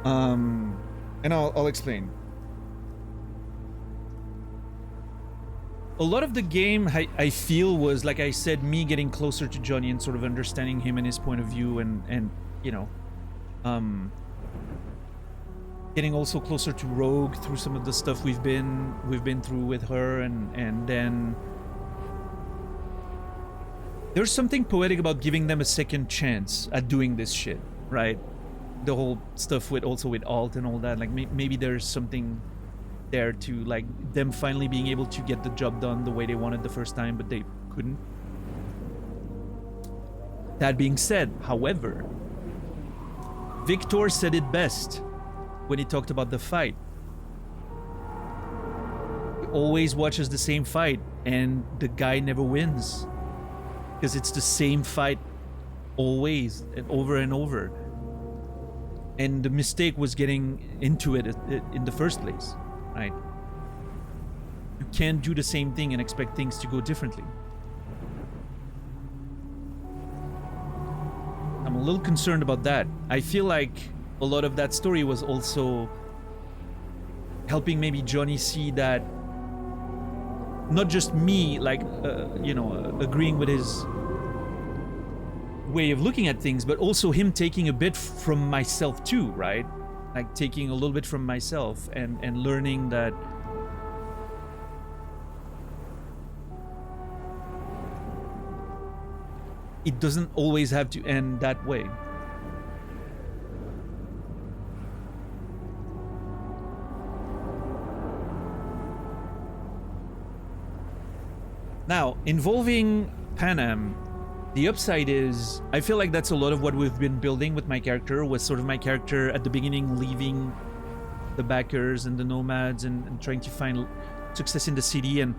Speaker 1: And I'll explain. A lot of the game, I feel, was, like I said, me getting closer to Johnny and sort of understanding him and his point of view and you know, getting also closer to Rogue through some of the stuff we've been through with her, and then there's something poetic about giving them a second chance at doing this shit, right? The whole stuff with Alt and all that, like maybe there's something there to, like, them finally being able to get the job done the way they wanted the first time, but they couldn't. That being said, however, Victor said it best when he talked about the fight. He always watches the same fight, and the guy never wins. Because it's the same fight always, and over. And the mistake was getting into it in the first place, right? You can't do the same thing and expect things to go differently. I'm a little concerned about that. I feel like a lot of that story was also helping maybe Johnny see that not just me, like, you know, agreeing with his way of looking at things, but also him taking a bit from myself too, right? Like taking a little bit from myself and learning that it doesn't always have to end that way. Now, involving Panam, the upside is, I feel like that's a lot of what we've been building with my character, was sort of my character at the beginning leaving the backers and the nomads and trying to find success in the city and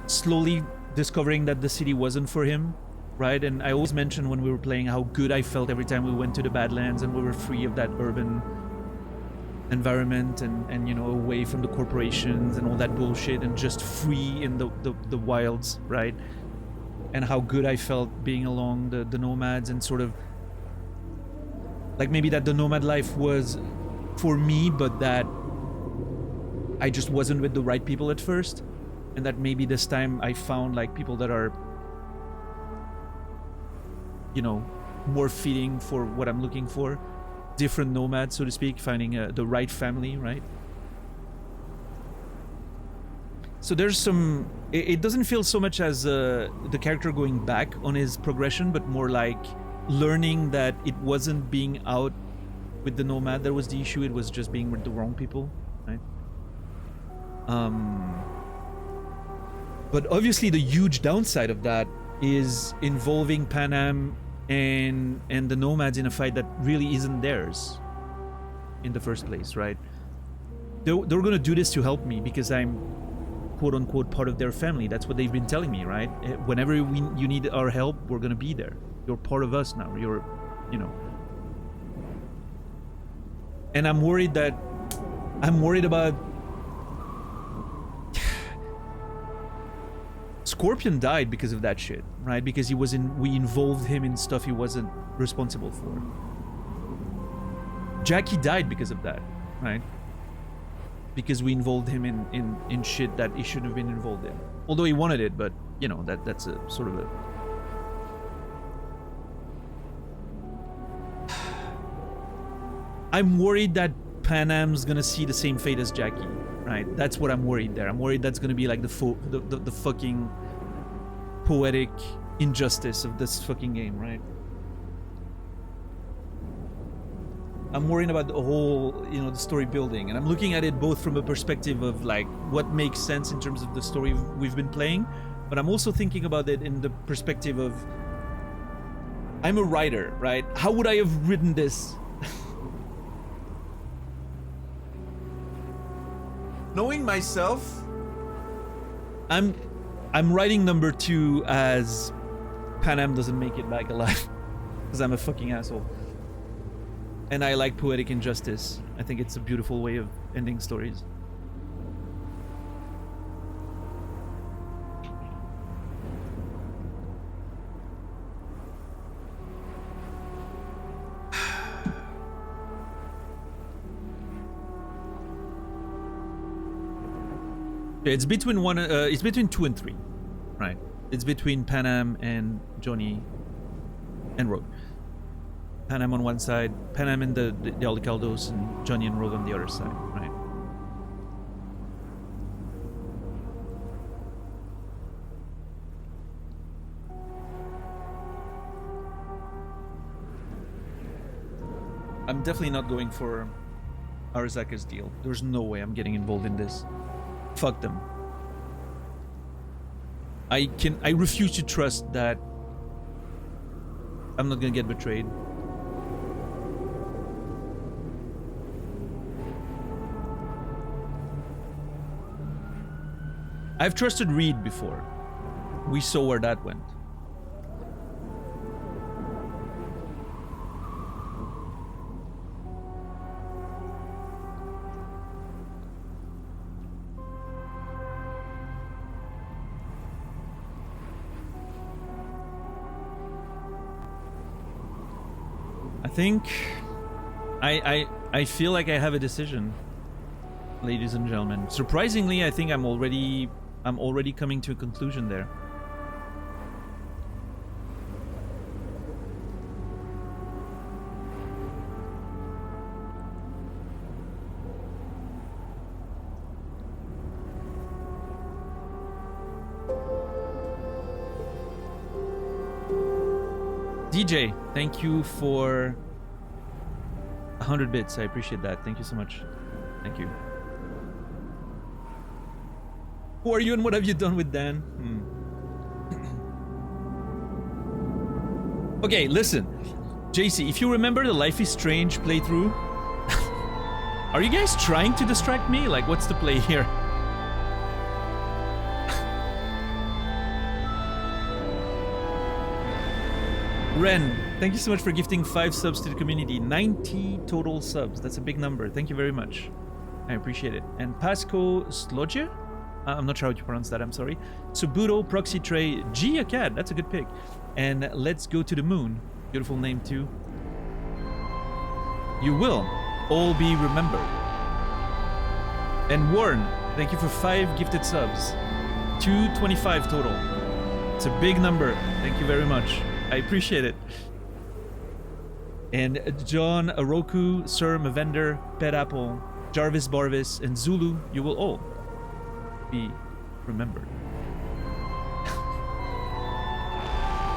Speaker 1: slowly discovering that the city wasn't for him, right? And I always mentioned when we were playing how good I felt every time we went to the Badlands and we were free of that urban environment and you know, away from the corporations and all that bullshit and just free in the wilds, right? And how good I felt being along the nomads and sort of like maybe that the nomad life was for me, but that I just wasn't with the right people at first, and that maybe this time I found like people that are, you know, more fitting for what I'm looking for. Different nomads, so to speak, finding the right family, right? So there's some... It doesn't feel so much as the character going back on his progression, but more like learning that it wasn't being out with the nomad that was the issue, it was just being with the wrong people, right? But obviously the huge downside of that is involving Panam and the nomads in a fight that really isn't theirs in the first place, right? They're gonna do this to help me because I'm quote-unquote part of their family. That's what they've been telling me, right? Whenever you need our help, we're gonna be there. You're part of us now. You're, you know. And I'm worried about Scorpion died because of that shit, right? Because we involved him in stuff he wasn't responsible for. Jackie died because of that, right? Because we involved him in shit that he shouldn't have been involved in. Although he wanted it, but you know, that's a sort of a... I'm worried that Panam's gonna see the same fate as Jackie, right? That's what I'm worried there. I'm worried that's gonna be like the fucking poetic injustice of this fucking game, right? I'm worrying about the whole, you know, the story building, and I'm looking at it both from a perspective of like what makes sense in terms of the story we've been playing, but I'm also thinking about it in the perspective of I'm a writer, right? How would I have written this? Knowing myself, I'm writing number 2 as Panam doesn't make it back alive because I'm a fucking asshole. And I like poetic injustice. I think it's a beautiful way of ending stories. It's between it's between 2 and 3, right? It's between Panam and Johnny and Rogue. Panam on one side, Panam and the Alcaldos, and Johnny and Rogue on the other side, right? I'm definitely not going for Arzaka's deal. There's no way I'm getting involved in this. Fuck them. I refuse to trust that I'm not gonna get betrayed. I've trusted Reed before. We saw where that went. I think I feel like I have a decision, ladies and gentlemen. Surprisingly, I think I'm already coming to a conclusion there. DJ, thank you for 100 bits. I appreciate that. Thank you so much. Thank you. Who are you and what have you done with Dan? Okay, listen. JC, if you remember the Life is Strange playthrough, are you guys trying to distract me? Like, what's the play here? Ren, thank you so much for gifting 5 subs to the community. 90 total subs. That's a big number. Thank you very much. I appreciate it. And Pasco Slodje? I'm not sure how you pronounce that, I'm sorry. Subuto, Proxy Tray, G a cat, that's a good pick. And Let's Go to the Moon. Beautiful name too. You will all be remembered. And Warren, thank you for 5 gifted subs. 225 total. It's a big number. Thank you very much. I appreciate it. And John Aroku, Sir Mavender, Pet Apple, Jarvis Barvis, and Zulu, you will all be remembered.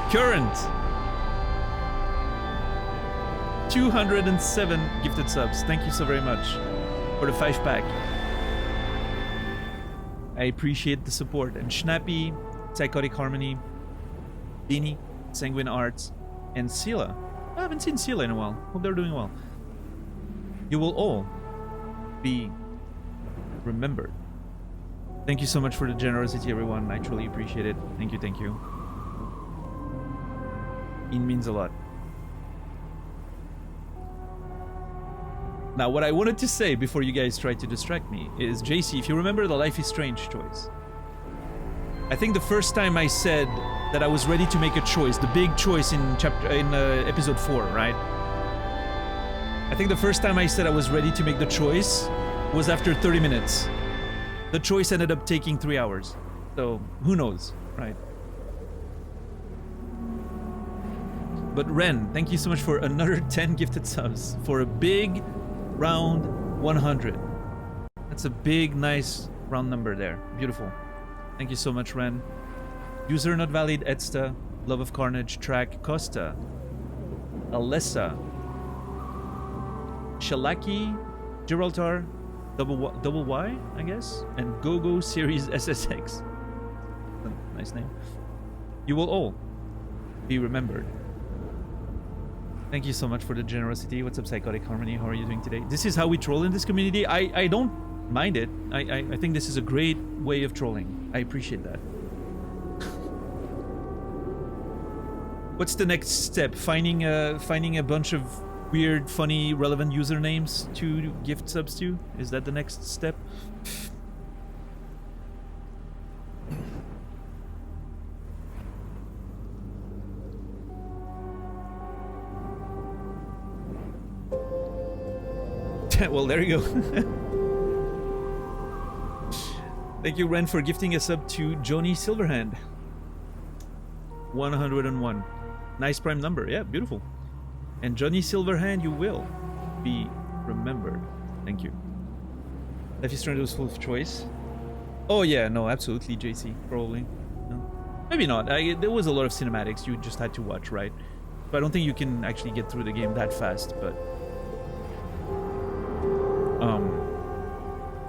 Speaker 1: Current 207 gifted subs. Thank you so very much for the 5-pack. I appreciate the support. And Schnappy, Psychotic Harmony, Beanie, Sanguine Arts, and Sela. I haven't seen Sela in a while. Hope they're doing well. You will all be remembered. Thank you so much for the generosity, everyone. I truly appreciate it. Thank you, thank you. It means a lot. Now, what I wanted to say before you guys tried to distract me is, JC, if you remember the Life is Strange choice, I think the first time I said that I was ready to make a choice, the big choice in episode 4, right? I think the first time I said I was ready to make the choice was after 30 minutes. The choice ended up taking 3 hours. So, who knows, right? But Ren, thank you so much for another 10 gifted subs for a big round 100. That's a big, nice round number there. Beautiful. Thank you so much, Ren. User not valid, Edsta, Love of Carnage, Track, Costa, Alessa, Shalaki, Gibraltar, double Y, I guess, and GoGo Series SSX. Nice name. You will all be remembered. Thank you so much for the generosity. What's up, Psychotic Harmony? How are you doing today? This is how we troll in this community. I don't mind it. I think this is a great way of trolling. I appreciate that. What's the next step? Finding a bunch of weird, funny, relevant usernames to gift subs to? Is that the next step? Well, there you go. Thank you, Ren, for gifting a sub to Johnny Silverhand. 101. Nice prime number. Yeah, beautiful. And Johnny Silverhand, you will be remembered. Thank you. Life is Strange was full of choice. Oh yeah, no, absolutely, JC. Probably. No. Maybe not. There was a lot of cinematics you just had to watch, right? But I don't think you can actually get through the game that fast, but...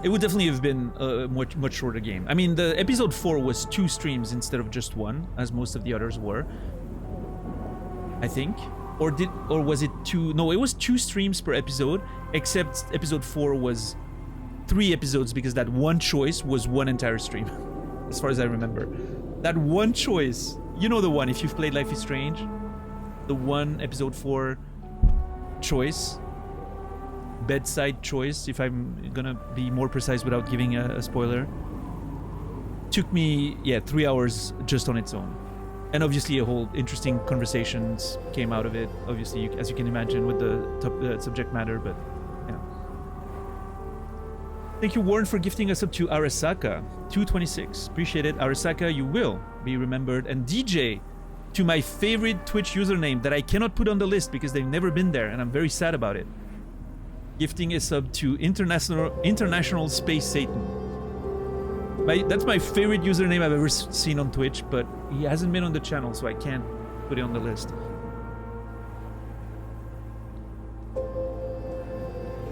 Speaker 1: it would definitely have been a much shorter game. I mean, the episode 4 was 2 streams instead of just 1, as most of the others were. I think. Or was it 2? No, it was 2 streams per episode, except episode 4 was 3 episodes because that one choice was 1 entire stream, as far as I remember. That one choice, you know the one, if you've played Life is Strange, the one episode 4 choice, bedside choice, if I'm gonna be more precise without giving a spoiler, took me, yeah, 3 hours just on its own. And obviously a whole interesting conversations came out of it, obviously, as you can imagine, with the subject matter, but yeah. Thank you, Warren, for gifting us up to Arasaka 226. Appreciate it. Arasaka, you will be remembered. And DJ, to my favorite Twitch username that I cannot put on the list because they've never been there, and I'm very sad about it. Gifting a sub to International Space Satan. That's my favorite username I've ever seen on Twitch, but he hasn't been on the channel, so I can't put it on the list.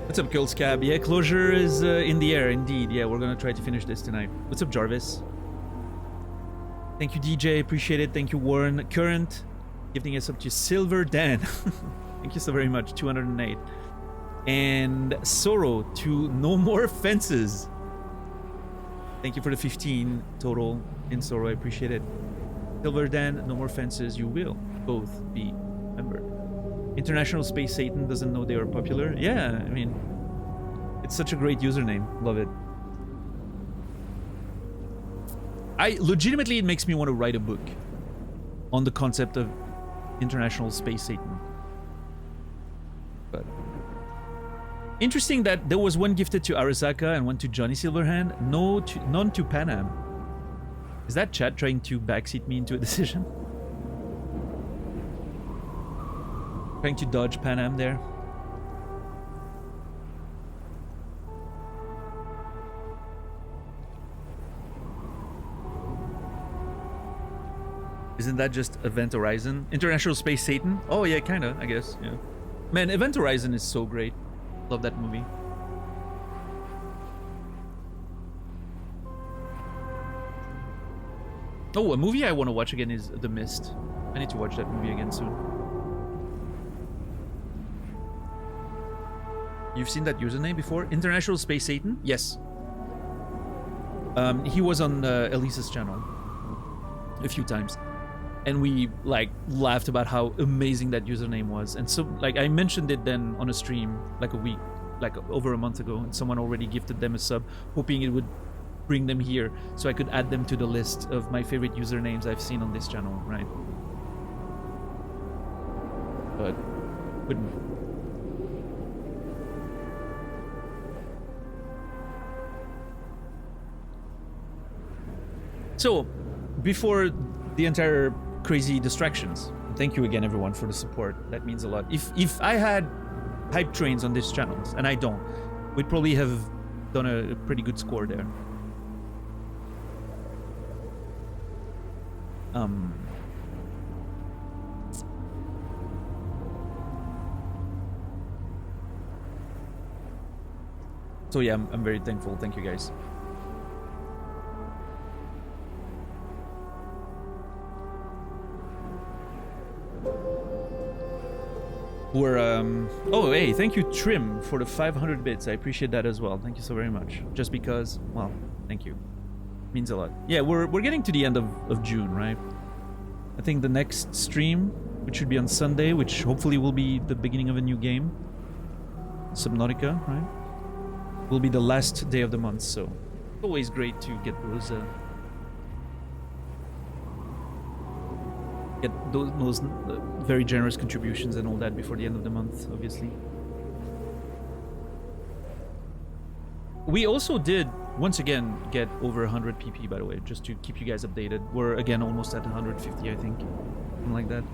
Speaker 1: What's up, Girlscab? Yeah, closure is in the air, indeed. Yeah, we're gonna try to finish this tonight. What's up, Jarvis? Thank you, DJ. Appreciate it. Thank you, Warren. Current, gifting us up to Silver Dan. Thank you so very much. 208. And Sorrow to No More Fences. Thank you for the 15 total in Sorrow. I appreciate it. Silver Dan, No More Fences. You will both be remembered. International Space Satan doesn't know they are popular. Yeah, I mean, it's such a great username. Love it. Legitimately, it makes me want to write a book on the concept of International Space Satan. But interesting that there was one gifted to Arasaka and one to Johnny Silverhand, none to Panam. Is that chat trying to backseat me into a decision? Trying to dodge Panam there. Isn't that just Event Horizon? International Space Satan? Oh yeah, kinda, I guess, yeah. Man, Event Horizon is so great. Love that movie. Oh, a movie I want to watch again is The Mist. I need to watch that movie again soon. You've seen that username before? International Space Satan? Yes. He was on Elisa's channel a few times. And we, like, laughed about how amazing that username was. And so, like, I mentioned it then on a stream, like over a month ago. And someone already gifted them a sub, hoping it would bring them here so I could add them to the list of my favorite usernames I've seen on this channel, right? But couldn't. So, before the entire crazy distractions, thank you again, everyone, for the support. That means a lot. If I had hype trains on this channel, and I don't, we'd probably have done a pretty good score there. So yeah, I'm very thankful. Thank you guys. We're oh hey, thank you Trim for the 500 bits. I appreciate that as well. Thank you so very much. Just because, well, thank you. Means a lot. Yeah, we're getting to the end of June, right? I think the next stream, which should be on Sunday, which hopefully will be the beginning of a new game, Subnautica, right? Will be the last day of the month, so it's always great to get those very generous contributions and all that before the end of the month, obviously. We also did, once again, get over 100 PP, by the way, just to keep you guys updated. We're, again, almost at 150, I think. Something like that.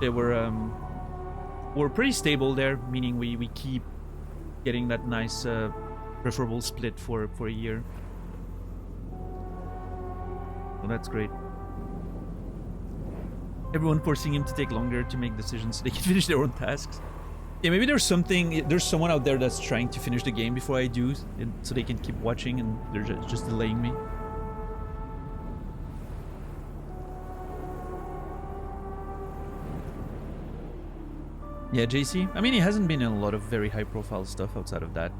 Speaker 1: Yeah, we're pretty stable there, meaning we keep getting that nice, preferable split for a year. Well, that's great. Everyone forcing him to take longer to make decisions so they can finish their own tasks. Yeah, maybe there's someone out there that's trying to finish the game before I do, so they can keep watching and they're just delaying me. Yeah, JC? I mean, he hasn't been in a lot of very high-profile stuff outside of that.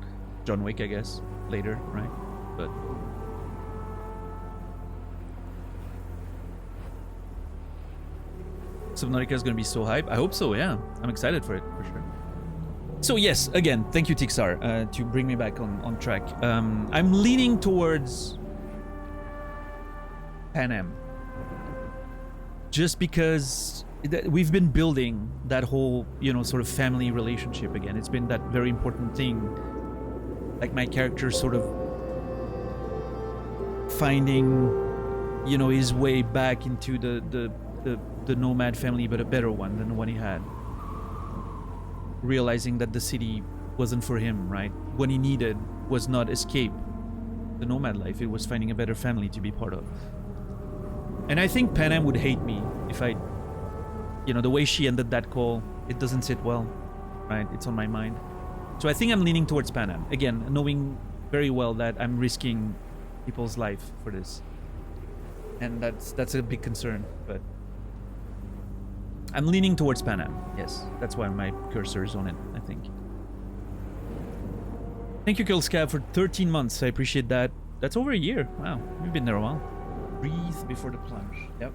Speaker 1: John Wick, I guess, later, right? But... Subnautica is going to be so hype. I hope so, yeah. I'm excited for it, for sure. So yes, again, thank you, Tixar, to bring me back on track. I'm leaning towards Pan Am. Just because we've been building that whole, you know, sort of family relationship again. It's been that very important thing. Like my character sort of finding, you know, his way back into the nomad family, but a better one than the one he had. Realizing that the city wasn't for him, right? What he needed was not escape the nomad life, it was finding a better family to be part of. And I think Pan Am would hate me if I, you know, the way she ended that call, it doesn't sit well, right? It's on my mind. So I think I'm leaning towards Pan Am. Again, knowing very well that I'm risking people's life for this. And that's a big concern, but I'm leaning towards Pan Am. Yes, that's why my cursor is on it, I think. Thank you, Killscab, for 13 months. I appreciate that. That's over a year. Wow, we've been there a while. Breathe before the plunge. Yep.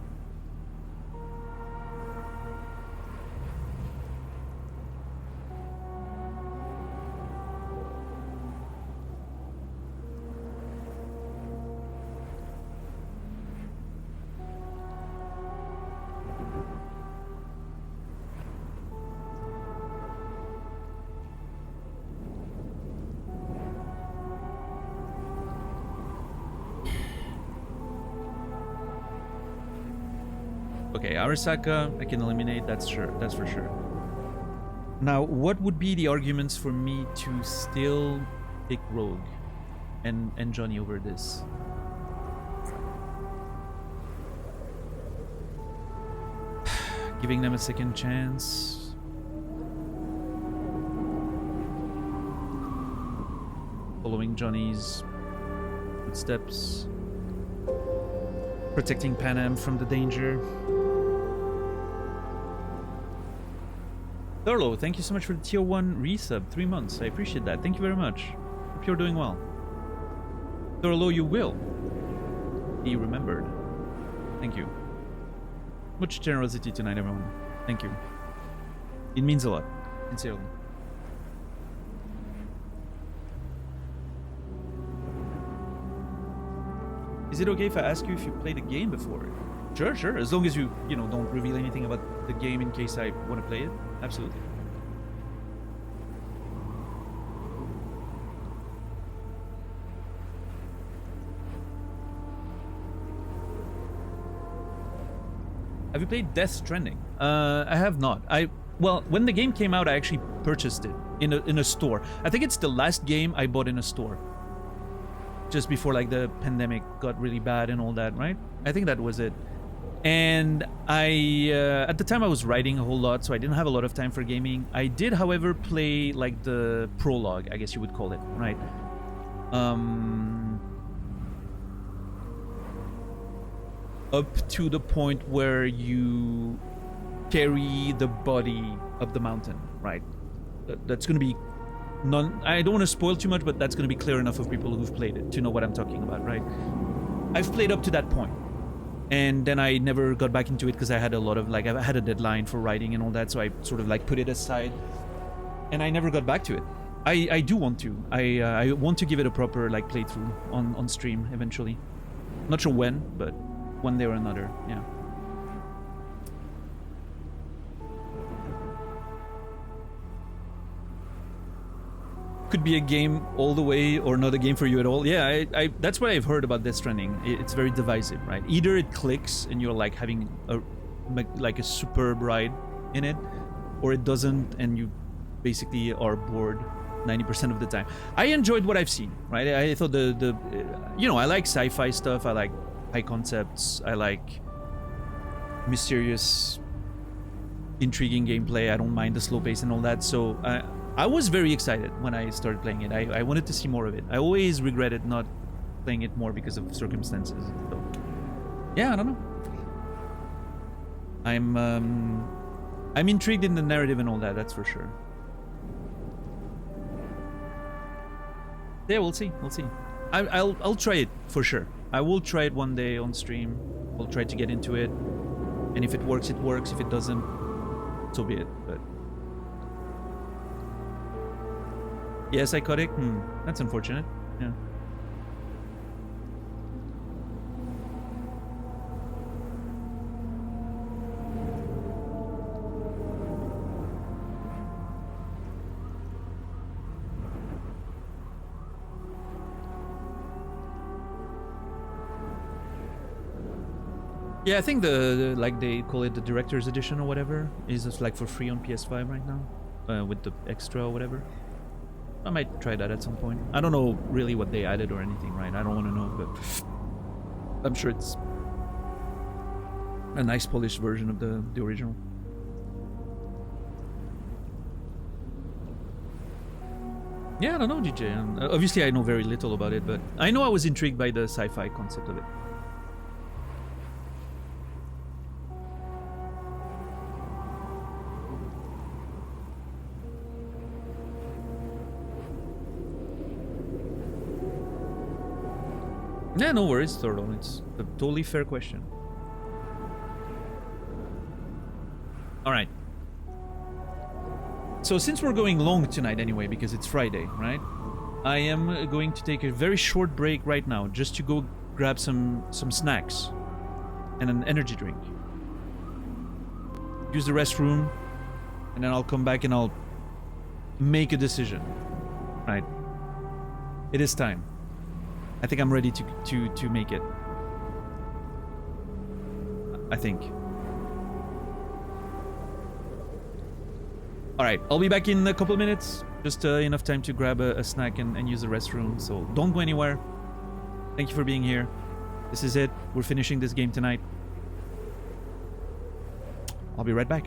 Speaker 1: Okay, Arasaka, I can eliminate, that's for sure. Now, what would be the arguments for me to still pick Rogue and Johnny over this? Giving them a second chance. Following Johnny's footsteps. Protecting Pan Am from the danger. Thurlow, thank you so much for the tier 1 resub. 3 months. I appreciate that. Thank you very much. Hope you're doing well. Thurlow, you will be remembered. Thank you. Much generosity tonight, everyone. Thank you. It means a lot. Sincerely. Is it okay if I ask you if you played a game before? Sure, sure. As long as you don't reveal anything about the game in case I want to play it. Absolutely. Have you played Death Stranding? I have not. Well, when the game came out, I actually purchased it in a store. I think it's the last game I bought in a store. Just before like the pandemic got really bad and all that, right? I think that was it. And at the time I was writing a whole lot, so I didn't have a lot of time for gaming. I did, however, play like the prologue, I guess you would call it, right? up to the point where you carry the body up the mountain, right? That's going to be I don't want to spoil too much, but that's going to be clear enough for people who've played it to know what I'm talking about, right? I've played up to that point, and then I never got back into it because I had a lot of, like, I had a deadline for writing and all that, so I sort of like put it aside, and I never got back to it. I do want to. I want to give it a proper, like, playthrough on stream eventually. Not sure when, but one day or another, yeah. Could be a game all the way or not a game for you at all. Yeah, that's what I've heard about Death Stranding. It's very divisive, right? Either it clicks and you're like having a superb ride in it, or it doesn't and you basically are bored 90% of the time. I enjoyed what I've seen, right? I thought you know, I like sci-fi stuff. I like high concepts. I like mysterious, intriguing gameplay. I don't mind the slow pace and all that. So I was very excited when I started playing it. I wanted to see more of it. I always regretted not playing it more because of circumstances. So, yeah, I don't know. I'm intrigued in the narrative and all that. That's for sure. Yeah, we'll see. We'll see. I'll try it for sure. I will try it one day on stream. I'll try to get into it, and if it works, it works. If it doesn't, so be it. But yeah, psychotic. That's unfortunate. Yeah. Yeah, I think the like they call it the director's edition or whatever is just like for free on PS5 right now, with the extra or whatever. I might try that at some point. I don't know really what they added or anything, right? I don't want to know, but I'm sure it's a nice polished version of the original. Yeah, I don't know, DJ. Obviously, I know very little about it, but I know I was intrigued by the sci-fi concept of it. Yeah, no worries, Thordo. It's a totally fair question. Alright. So since we're going long tonight anyway, because it's Friday, right? I am going to take a very short break right now, just to go grab some snacks and an energy drink. Use the restroom, and then I'll come back and I'll make a decision. Right? It is time. I think I'm ready to make it. I think. Alright, I'll be back in a couple of minutes. Just enough time to grab a snack and use the restroom. So don't go anywhere. Thank you for being here. This is it. We're finishing this game tonight. I'll be right back.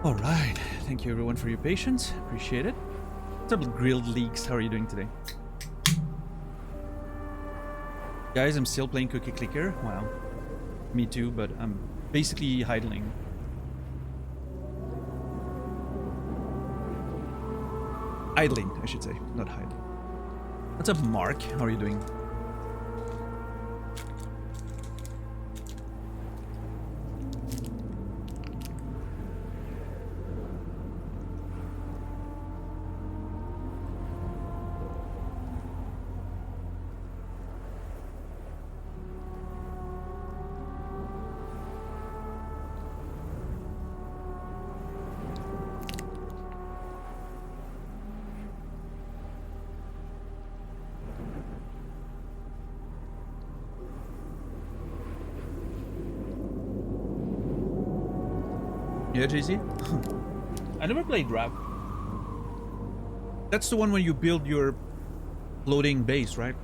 Speaker 1: Alright, thank you everyone for your patience. Appreciate it. What's up, Grilled Leaks? How are you doing today? Guys, I'm still playing Cookie Clicker. Wow. Me too, but I'm basically idling. Idling, I should say, not idling. What's up, Mark? How are you doing? Yeah, JC? I never played Rap. That's the one where you build your floating base, right?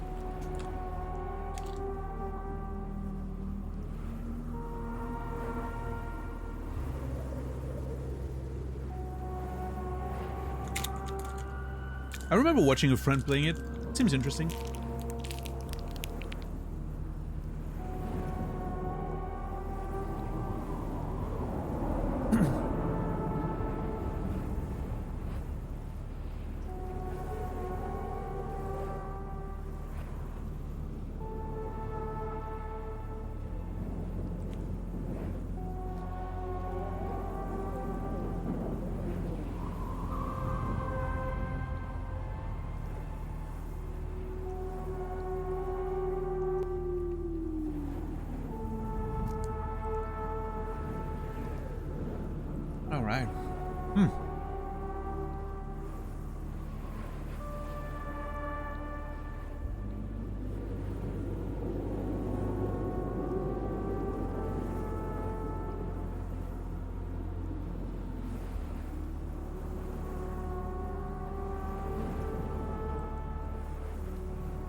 Speaker 1: I remember watching a friend playing it. It seems interesting. All right.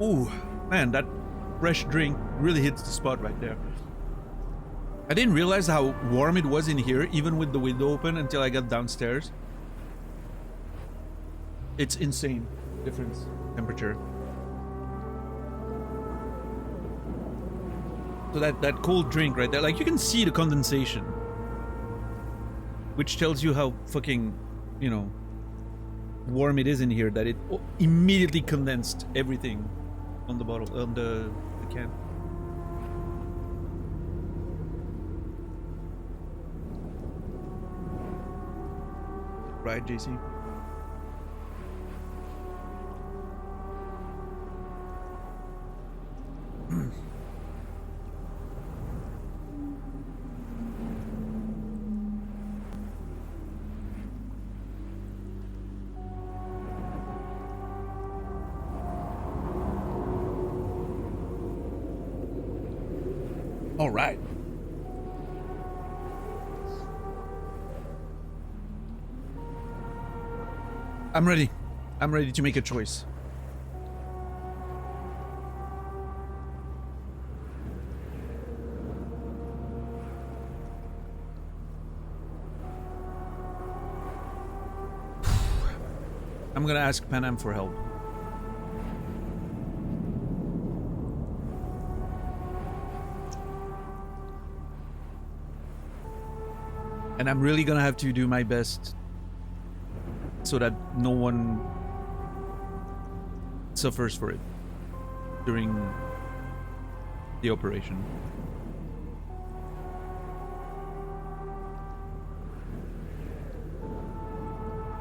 Speaker 1: Ooh, man, that fresh drink really hits the spot right there. I didn't realize how warm it was in here, even with the window open, until I got downstairs. It's insane difference temperature. So that cold drink right there, like you can see the condensation, which tells you how fucking, you know, warm it is in here, that it immediately condensed everything on the bottle, on the can. Right, JC? All right. I'm ready. I'm ready to make a choice. I'm gonna ask Panam for help. And I'm really gonna have to do my best so that no one suffers for it during the operation.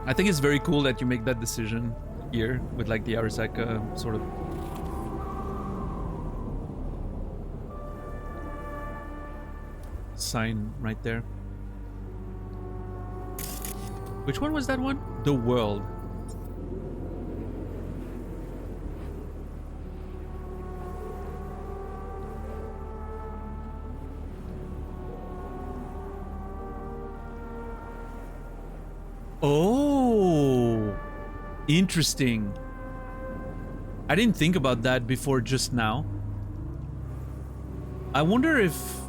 Speaker 1: I think it's very cool that you make that decision here with like the Arasaka sort of sign right there. Which one was that one? The World. Oh, interesting. I didn't think about that before just now. I wonder if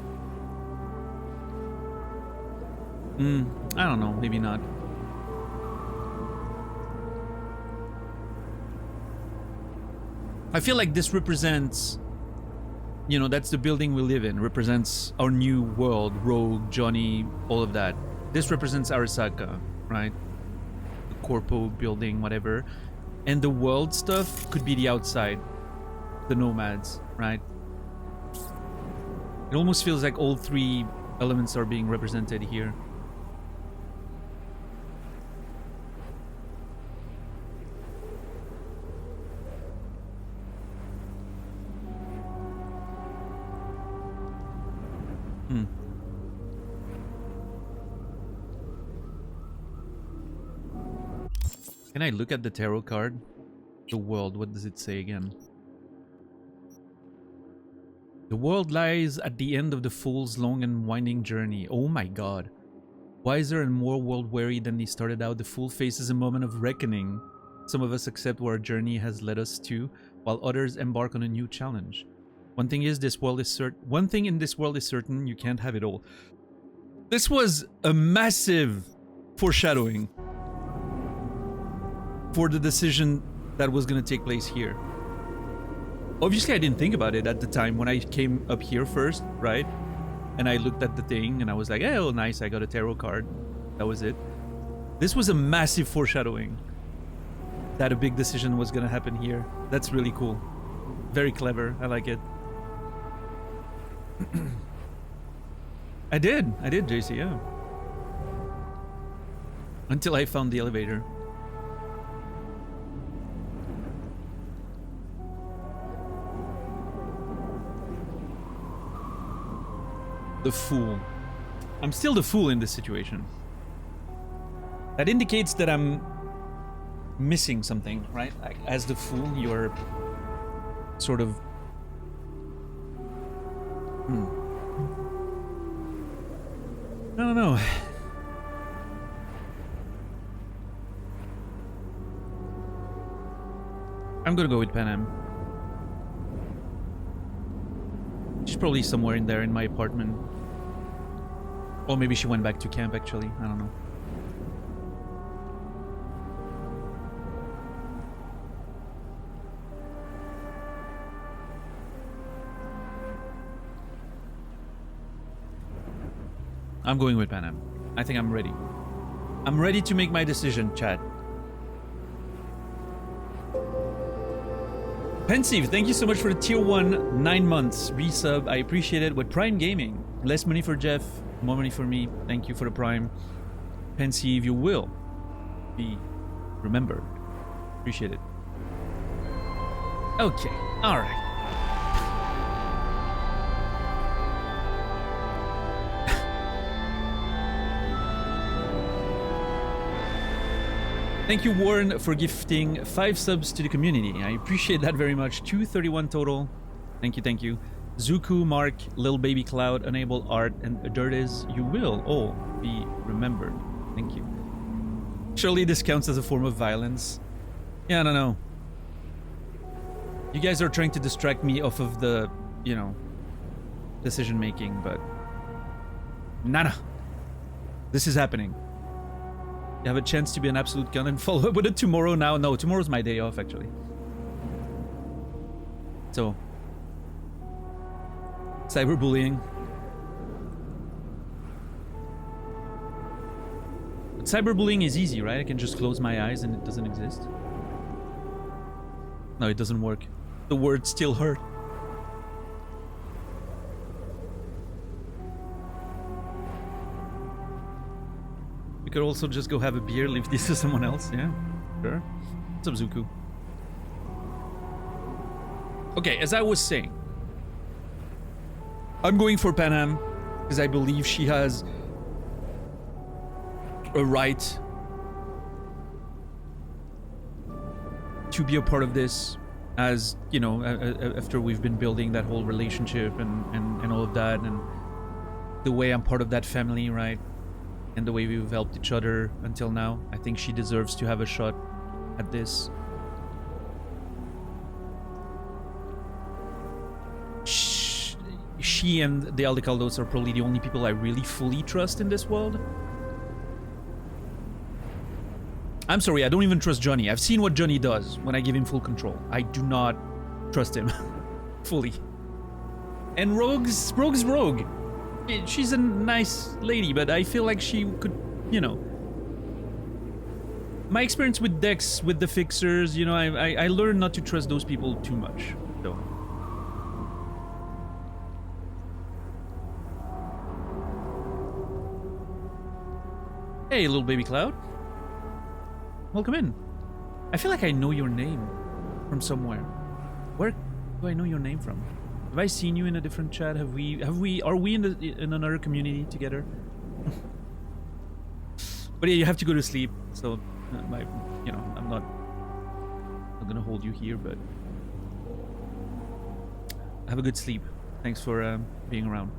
Speaker 1: I don't know, maybe not. I feel like this represents, you know, that's the building we live in, represents our new world, Rogue, Johnny, all of that. This represents Arasaka, right? The Corpo building, whatever. And the world stuff could be the outside, the nomads, right? It almost feels like all three elements are being represented here. Can I look at the tarot card? The world, what does it say again? The world lies at the end of the fool's long and winding journey. Oh my god. Wiser and more world-weary than they started out, the fool faces a moment of reckoning. Some of us accept where our journey has led us to, while others embark on a new challenge. One thing in this world is certain, you can't have it all. This was a massive foreshadowing for the decision that was going to take place here. Obviously, I didn't think about it at the time when I came up here first, right? And I looked at the thing and I was like, oh, nice, I got a tarot card. That was it. This was a massive foreshadowing that a big decision was going to happen here. That's really cool. Very clever. I like it. I did, JC, yeah. Until I found the elevator. The fool. I'm still the fool in this situation. That indicates that I'm missing something, right? Like, as the fool, you're sort of... I don't know. I'm gonna go with Panam. She's probably somewhere in there in my apartment. Or maybe she went back to camp, actually. I don't know. I'm going with Panam. I think I'm ready. I'm ready to make my decision, chat. Pensive, thank you so much for the tier 1 9 months resub. I appreciate it. With Prime Gaming, less money for Jeff, more money for me. Thank you for the Prime. Pensive, you will be remembered. Appreciate it. Okay, all right. Thank you, Warren, for gifting 5 subs to the community. I appreciate that very much. 231 total. Thank you, thank you. Zuku, Mark, Lil Baby Cloud, Enable Art, and Dirtis, you will all be remembered. Thank you. Surely this counts as a form of violence. Yeah, I don't know. You guys are trying to distract me off of the, you know, decision making, but... Nana. This is happening. You have a chance to be an absolute gun and follow up with it tomorrow now. No, tomorrow's my day off, actually. So. Cyberbullying. But cyberbullying is easy, right? I can just close my eyes and it doesn't exist. No, it doesn't work. The words still hurt. Could also just go have a beer, leave this to someone else. Yeah, sure. What's up, Zuku? Okay, as I was saying, I'm going for Panam because I believe she has a right to be a part of this, as you know, after we've been building that whole relationship and all of that, and the way I'm part of that family, right? And the way we've helped each other until now. I think she deserves to have a shot at this. She and the Aldecaldos are probably the only people I really fully trust in this world. I'm sorry, I don't even trust Johnny. I've seen what Johnny does when I give him full control. I do not trust him fully. And Rogue's Rogue. She's a nice lady, but I feel like she could, you know. My experience with Dex, with the fixers, you know, I learned not to trust those people too much. So. Hey, little baby Cloud. Welcome in. I feel like I know your name from somewhere. Where do I know your name from? Have I seen you in a different chat? Are we in another community together? But yeah, you have to go to sleep, so I'm not gonna hold you here, but have a good sleep. Thanks for being around.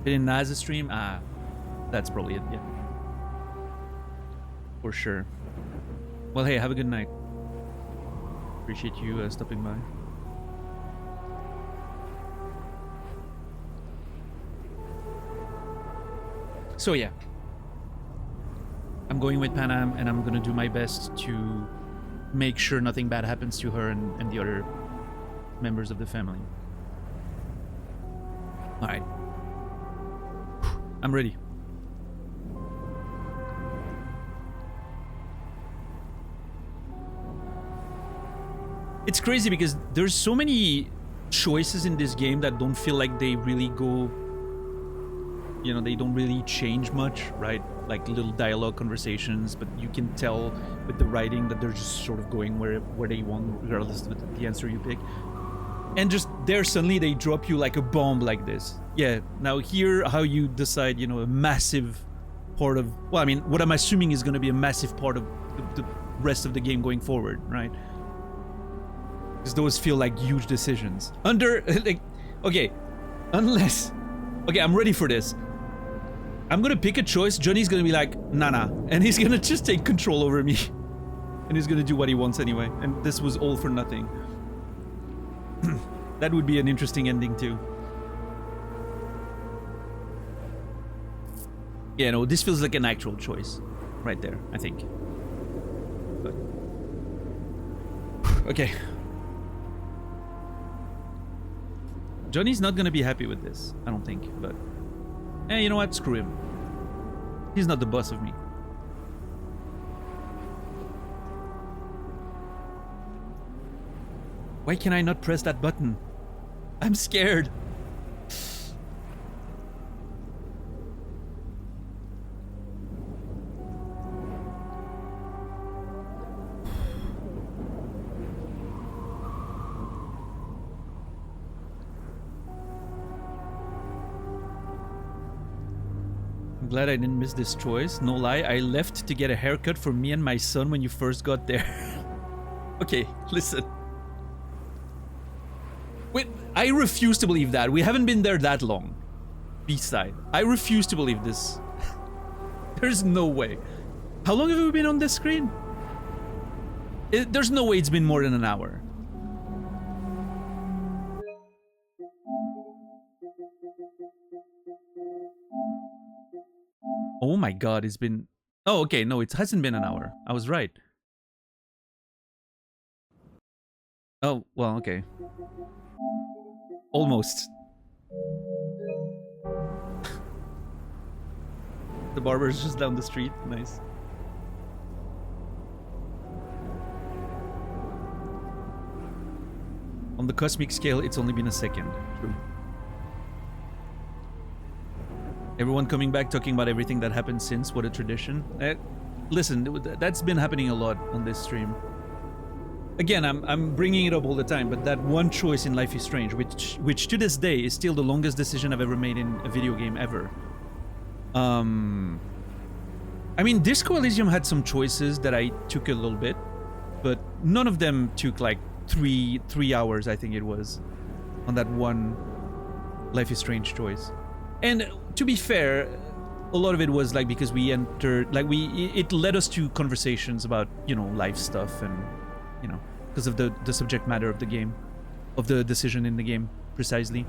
Speaker 1: Been in Naz's stream? Ah, that's probably it, yeah. For sure. Well, hey, have a good night. Appreciate you stopping by. So yeah, I'm going with Panam, and I'm gonna do my best to make sure nothing bad happens to her and the other members of the family. All right, I'm ready. It's crazy because there's so many choices in this game that don't feel like they really go, you know, they don't really change much, right? Like little dialogue conversations, but you can tell with the writing that they're just sort of going where they want, regardless of the answer you pick. And just there, suddenly they drop you like a bomb like this. Yeah, now here, how you decide, you know, a massive part of, well, I mean, what I'm assuming is going to be a massive part of the rest of the game going forward, right? Because those feel like huge decisions. Okay, unless, okay, I'm ready for this. I'm gonna pick a choice, Johnny's gonna be like, nah, and he's gonna just take control over me. And he's gonna do what he wants anyway, and this was all for nothing. That would be an interesting ending too. Yeah, no, this feels like an actual choice. Right there, I think. But... okay. Johnny's not gonna be happy with this, I don't think, but... eh, you know what? Screw him. He's not the boss of me. Why can I not press that button? I'm scared. I'm glad I didn't miss this choice. No lie, I left to get a haircut for me and my son when you first got there. Okay, listen. Wait, I refuse to believe that. We haven't been there that long. B-side. I refuse to believe this. There's no way. How long have we been on this screen? There's no way it's been more than an hour. Oh my god, it's been... oh, okay, no, it hasn't been an hour. I was right. Oh, well, okay. Almost. The barber's just down the street. Nice. On the cosmic scale, it's only been a second. True. Everyone coming back talking about everything that happened since. What a tradition. Listen, that's been happening a lot on this stream. Again, I'm bringing it up all the time, but that one choice in Life is Strange, which to this day is still the longest decision I've ever made in a video game ever. I mean, Disco Elysium had some choices that I took a little bit, but none of them took like three hours, I think it was, on that one Life is Strange choice. And to be fair, a lot of it was like because we entered, like it led us to conversations about, you know, life stuff and, you know, because of the subject matter of the game, of the decision in the game, precisely.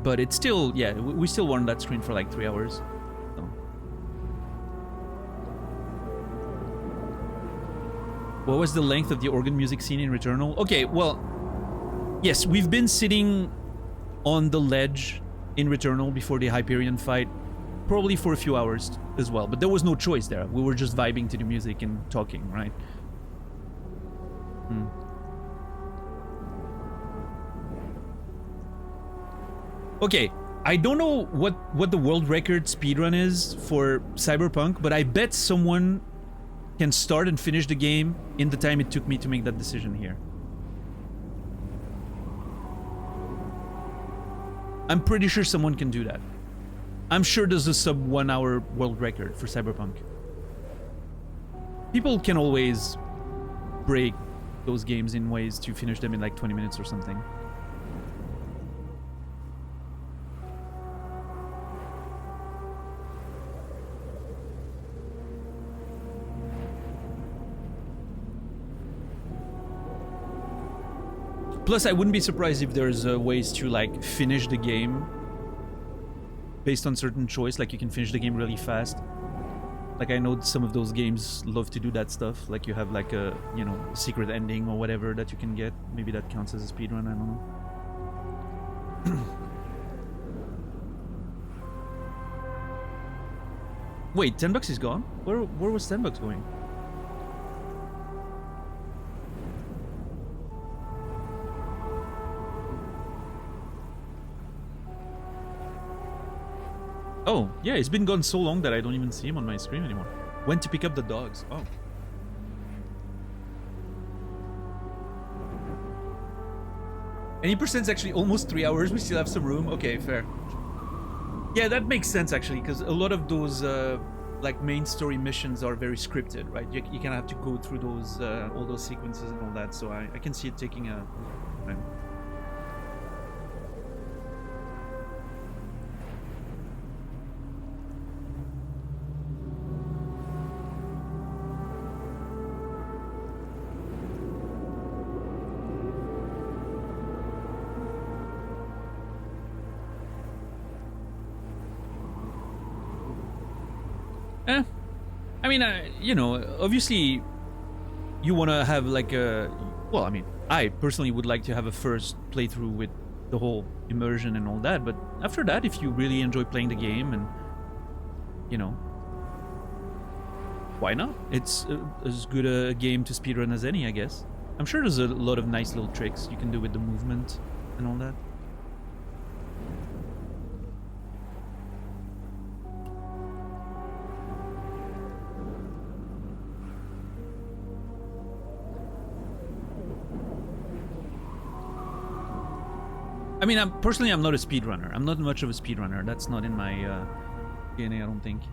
Speaker 1: But it's still, yeah, we still were on that screen for like 3 hours. So. What was the length of the organ music scene in Returnal? Okay, well, yes, we've been sitting on the ledge in Returnal before the Hyperion fight, probably for a few hours as well, but there was no choice there. We were just vibing to the music and talking, right? Okay, I don't know what the world record speedrun is for Cyberpunk, but I bet someone can start and finish the game in the time it took me to make that decision here. I'm pretty sure someone can do that. I'm sure there's a sub 1 hour world record for Cyberpunk. People can always break those games in ways to finish them in like 20 minutes or something. Plus, I wouldn't be surprised if there's ways to like finish the game based on certain choice, like you can finish the game really fast. Like I know some of those games love to do that stuff, like you have like a, you know, secret ending or whatever that you can get. Maybe that counts as a speedrun, I don't know. Wait, $10 is gone? Where was $10 going? Oh, yeah, it's been gone so long that I don't even see him on my screen anymore. Went to pick up the dogs. Oh. Any percent's actually almost 3 hours. We still have some room. Okay, fair. Yeah, that makes sense actually, because a lot of those like main story missions are very scripted, right? You kind of have to go through those all those sequences and all that. So I can see it taking a time. I mean, you know, obviously you want to have like a... Well, I mean, I personally would like to have a first playthrough with the whole immersion and all that, but after that, if you really enjoy playing the game and, you know, why not? It's as good a game to speedrun as any, I guess. I'm sure there's a lot of nice little tricks you can do with the movement and all that. I mean, personally, I'm not a speedrunner. I'm not much of a speedrunner. That's not in my DNA, I don't think.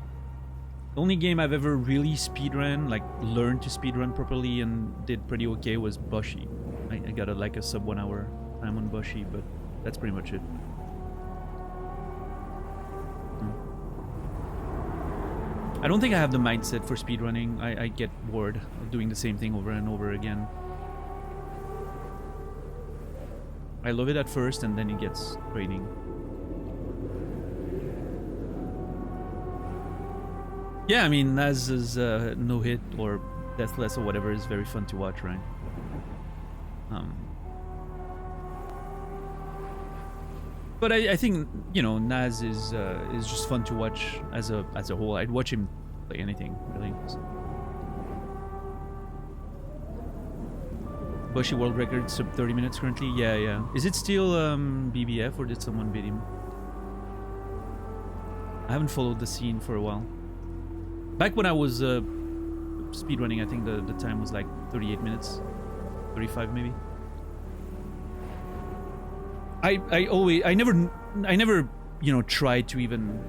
Speaker 1: The only game I've ever really speedrun, like learned to speedrun properly and did pretty okay, was Bushi. I got like a sub 1 hour time on Bushi, but that's pretty much it. I don't think I have the mindset for speedrunning. I get bored of doing the same thing over and over again. I love it at first, and then it gets draining. Yeah, I mean, Naz's No Hit or Deathless or whatever is very fun to watch, right? But I think, you know, Naz is just fun to watch as a whole. I'd watch him play anything, really. So. Bushi world record sub 30 minutes currently. Yeah. Is it still BBF or did someone beat him? I haven't followed the scene for a while. Back when I was speedrunning, I think the time was like 38 minutes, 35 maybe. I never you know, tried to even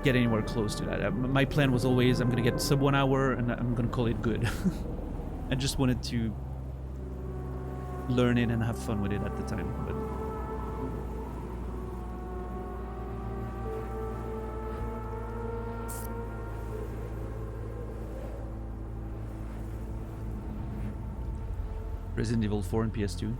Speaker 1: get anywhere close to that. My plan was always I'm gonna get sub 1 hour and I'm gonna call it good. I just wanted to learn it and have fun with it at the time, but Resident Evil 4 and PS2.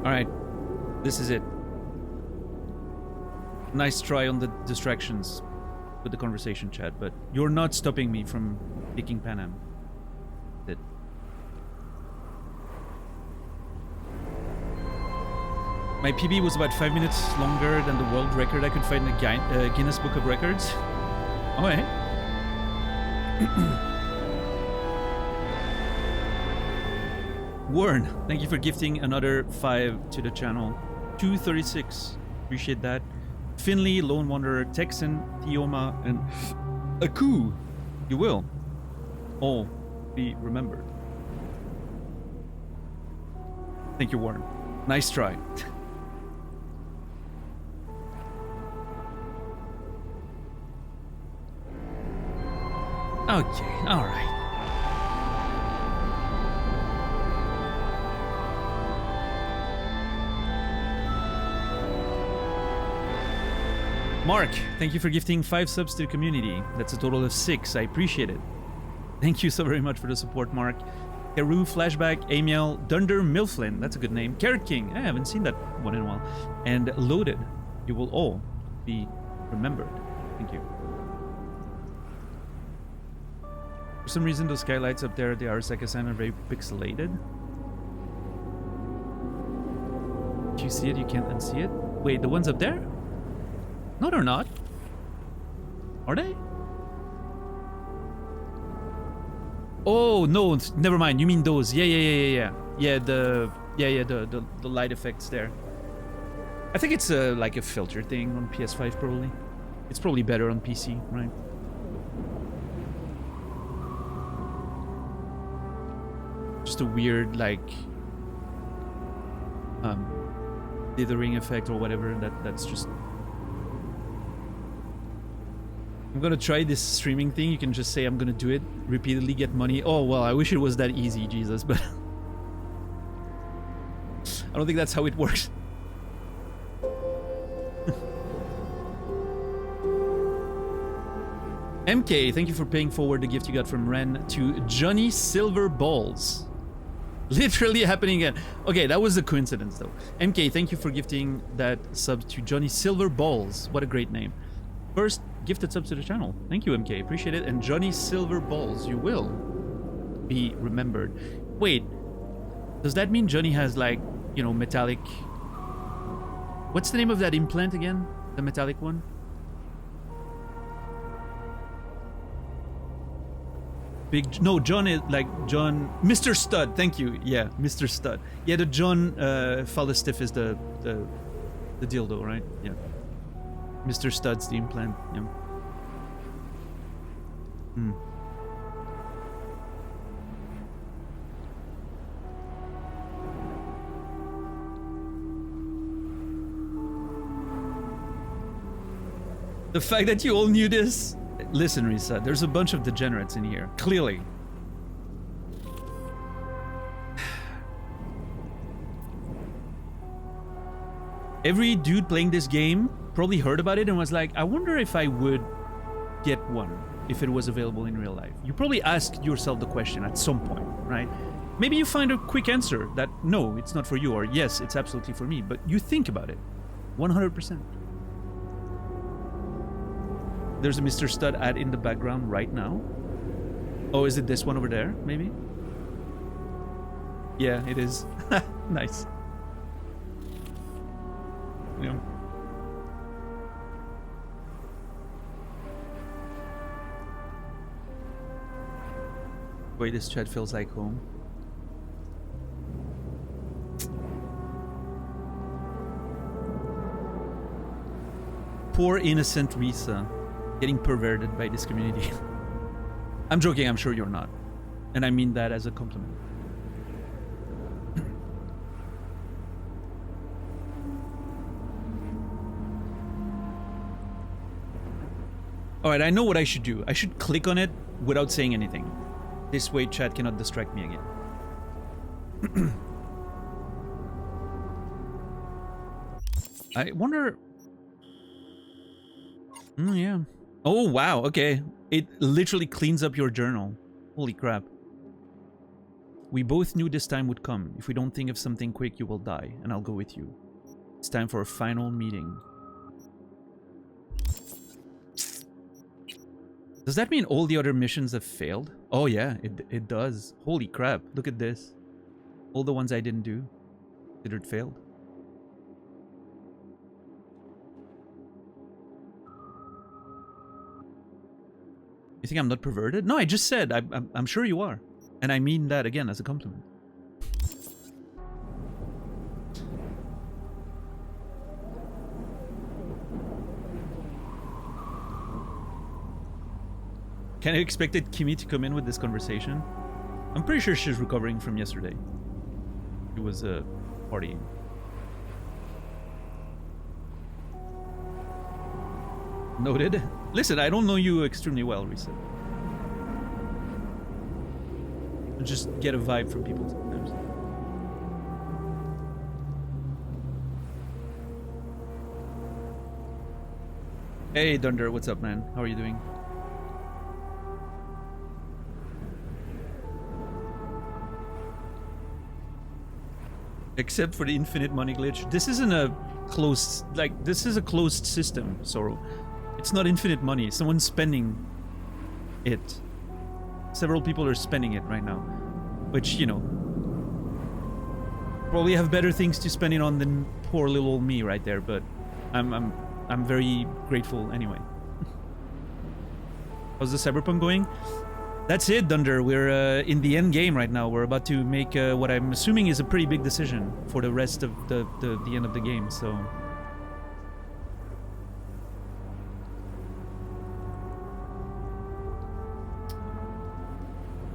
Speaker 1: Alright. This is it. Nice try on the distractions with the conversation chat, but you're not stopping me from picking Pan Am. It. My PB was about 5 minutes longer than the world record I could find in the Guinness Book of Records. Oh, hey. Warren, thank you for gifting another 5 to the channel. 236, appreciate that. Finley, Lone Wanderer, Texan, Thioma, and Aku. You will all be remembered. Thank you, Warren. Nice try. Okay, alright. Mark, thank you for gifting 5 subs to the community. That's a total of 6. I appreciate it. Thank you so very much for the support, Mark. Karu, Flashback, Amiel, Dunder, Milflin. That's a good name. Carrot King. I haven't seen that one in a while. And Loaded. You will all be remembered. Thank you. For some reason, those skylights up there at the Arasaka San are very pixelated. If you see it, you can't unsee it. Wait, the ones up there? No, they're not. Are they? Oh, no, never mind. You mean those. Yeah, the light effects there. I think it's like a filter thing on PS5 probably. It's probably better on PC, right? Just a weird like dithering effect or whatever. That's just. I'm gonna try this streaming thing. You can just say I'm gonna do it, repeatedly get money. Oh, well, I wish it was that easy, Jesus, but I don't think that's how it works. MK, thank you for paying forward the gift you got from Ren to Johnny Silver Balls. Literally happening again. Okay, that was a coincidence though. MK, thank you for gifting that sub to Johnny Silver Balls. What a great name. First gifted subs to the channel. Thank you, MK. Appreciate it. And Johnny Silver Balls, you will be remembered. Wait, does that mean Johnny has like, you know, metallic... What's the name of that implant again? The metallic one? Big... No, John is like John... Mr. Stud, thank you. Yeah, Mr. Stud. Yeah, the John Fallistiff is the dildo, right? Yeah. Mr. Stud's the implant. Yeah. Hmm. The fact that you all knew this? Listen, Risa, there's a bunch of degenerates in here. Clearly. Every dude playing this game probably heard about it and was like, I wonder if I would get one if it was available in real life. You probably asked yourself the question at some point, right? Maybe you find a quick answer that no, it's not for you, or yes, it's absolutely for me, but you think about it. 100%. There's a Mr. Stud ad in the background right now. Oh, is it this one over there, maybe? Yeah, it is. Nice. Yeah. Wait, this chat feels like home. Poor innocent Risa, getting perverted by this community. I'm joking, I'm sure you're not. And I mean that as a compliment. Alright, I know what I should do. I should click on it without saying anything. This way chat cannot distract me again. I wonder... yeah. Oh, wow, okay. It literally cleans up your journal. Holy crap. We both knew this time would come. If we don't think of something quick, you will die, and I'll go with you. It's time for a final meeting. Does that mean all the other missions have failed? Oh yeah, it does. Holy crap, look at this. All the ones I didn't do, considered failed. You think I'm not perverted? No, I just said I'm sure you are. And I mean that again as a compliment. Can I expected Kimi to come in with this conversation? I'm pretty sure she's recovering from yesterday. She was partying. Noted. Listen, I don't know you extremely well, Risa. Just get a vibe from people sometimes. Hey, Dunder, what's up, man? How are you doing? Except for the infinite money glitch. This isn't a closed, like, this is a closed system, Sorrow. It's not infinite money. Someone's spending it. Several people are spending it right now. Which, you know, probably have better things to spend it on than poor little old me right there, but I'm very grateful anyway. How's the Cyberpunk going? That's it, Dunder. We're in the end game right now. We're about to make what I'm assuming is a pretty big decision for the rest of the end of the game, so...